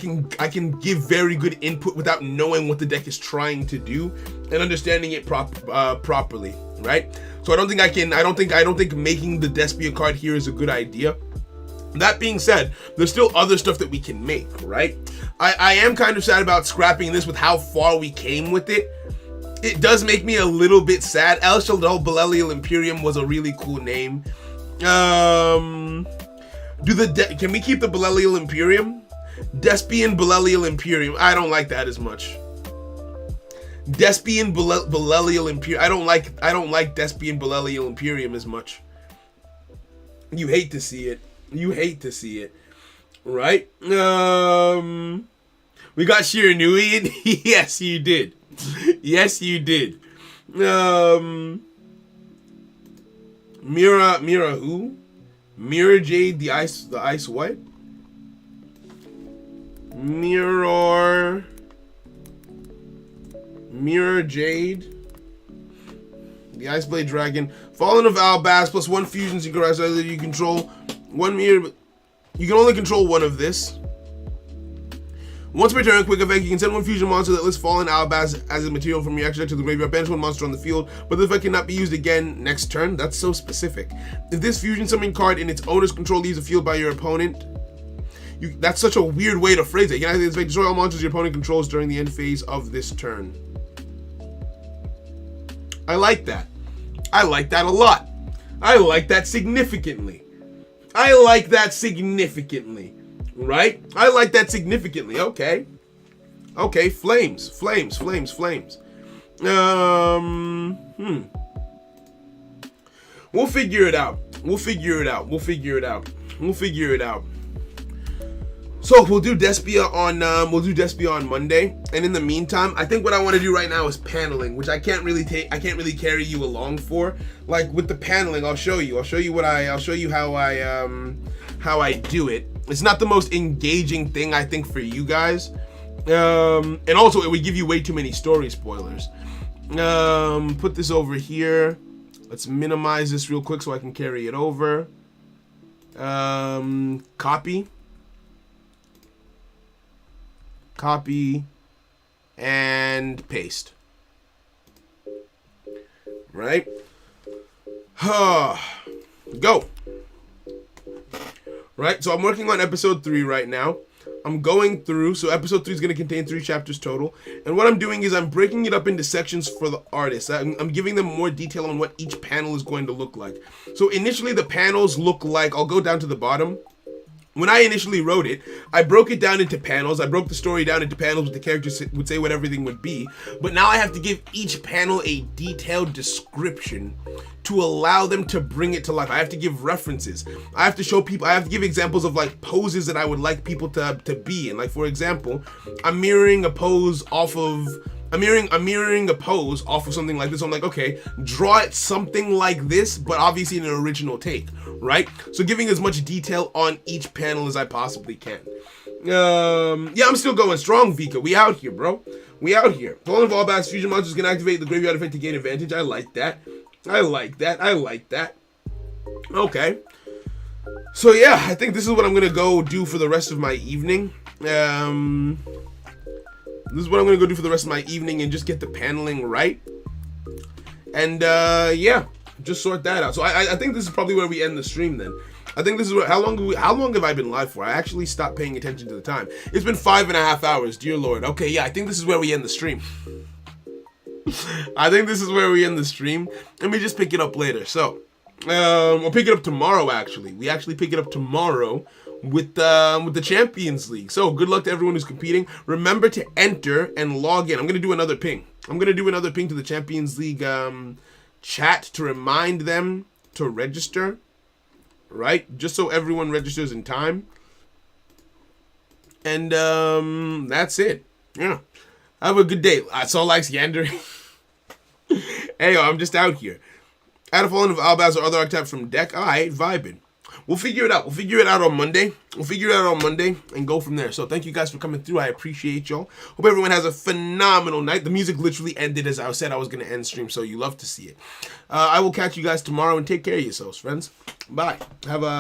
can give very good input without knowing what the deck is trying to do and understanding it properly, right? So I don't think making the Despia card here is a good idea. That being said, there's still other stuff that we can make, right? I am kind of sad about scrapping this with how far we came with it. It does make me a little bit sad. El Shaddai Belelial Imperium was a really cool name. Can we keep the Belelial Imperium? Despian Belelial Imperium. I don't like that as much. Despian Belelial Imperium. I don't like Despian Belelial Imperium as much. You hate to see it. Right? We got Shiranui in. Yes, you did. Mira who? Mira Jade, the ice what? Mirror Jade, the Ice Blade Dragon, Fallen of Albaz, plus 1 fusion synchronizer that you control. 1 mirror, but you can only control 1 of this. Once per turn, quick effect, you can send 1 fusion monster that lists Fallen Albaz as a material from your action deck to the graveyard, banish 1 monster on the field, but the effect cannot be used again next turn. That's so specific. If this fusion summoning card in its owner's control leaves the field by your opponent, that's such a weird way to phrase it. You can activate this effect, destroy all monsters your opponent controls during the end phase of this turn. I like that. I like that a lot. I like that significantly. Right? I like that significantly. Okay. Flames. We'll figure it out. So we'll do Despia on Monday, and in the meantime, I think what I want to do right now is paneling, which I can't really carry you along for. Like with the paneling, I'll show you how I do it. It's not the most engaging thing I think for you guys, and also it would give you way too many story spoilers. Put this over here. Let's minimize this real quick so I can carry it over. Copy, and paste. Right? Go. Right, so I'm working on episode 3 right now. I'm going through, so episode 3 is going to contain 3 chapters total. And what I'm doing is I'm breaking it up into sections for the artists. I'm giving them more detail on what each panel is going to look like. So initially the panels look like, I'll go down to the bottom. When I initially wrote it, I broke it down into panels. I broke the story down into panels with the characters would say what everything would be. But now I have to give each panel a detailed description to allow them to bring it to life. I have to give references. I have to show people, I have to give examples of like poses that I would like people to be in. Like for example, I'm mirroring a pose off of something like this. I'm like, okay, draw it something like this, but obviously in an original take, right? So giving as much detail on each panel as I possibly can. Yeah, I'm still going strong, Vika. We out here, bro. We out here. Fallen of all bats fusion monsters can activate the graveyard effect to gain advantage. I like that. I like that. Okay. So yeah, I think this is what I'm gonna go do for the rest of my evening. This is what I'm going to go do for the rest of my evening and just get the paneling right. And, yeah, just sort that out. So I think this is probably where we end the stream then. I think this is how long have I been live for? I actually stopped paying attention to the time. It's been 5.5 hours, dear Lord. Okay, yeah, I think this is where we end the stream. I think this is where we end the stream. Let me just pick it up later. So, we'll pick it up tomorrow, actually. We actually pick it up tomorrow with the Champions League. So good luck to everyone who's competing. Remember to enter and log in. I'm gonna do another ping. I'm gonna do another ping to the Champions League chat to remind them to register. Right, just so everyone registers in time. And that's it. Yeah, have a good day. I saw likes Yander. Hey, yo, I'm just out here. Add a Fallen of Albaz or other archetypes from deck. Alright, vibing. We'll figure it out. We'll figure it out on Monday. And go from there. So thank you guys for coming through. I appreciate y'all. Hope everyone has a phenomenal night. The music literally ended as I said I was going to end stream, so you love to see it. I will catch you guys tomorrow, and take care of yourselves, friends. Bye. Have a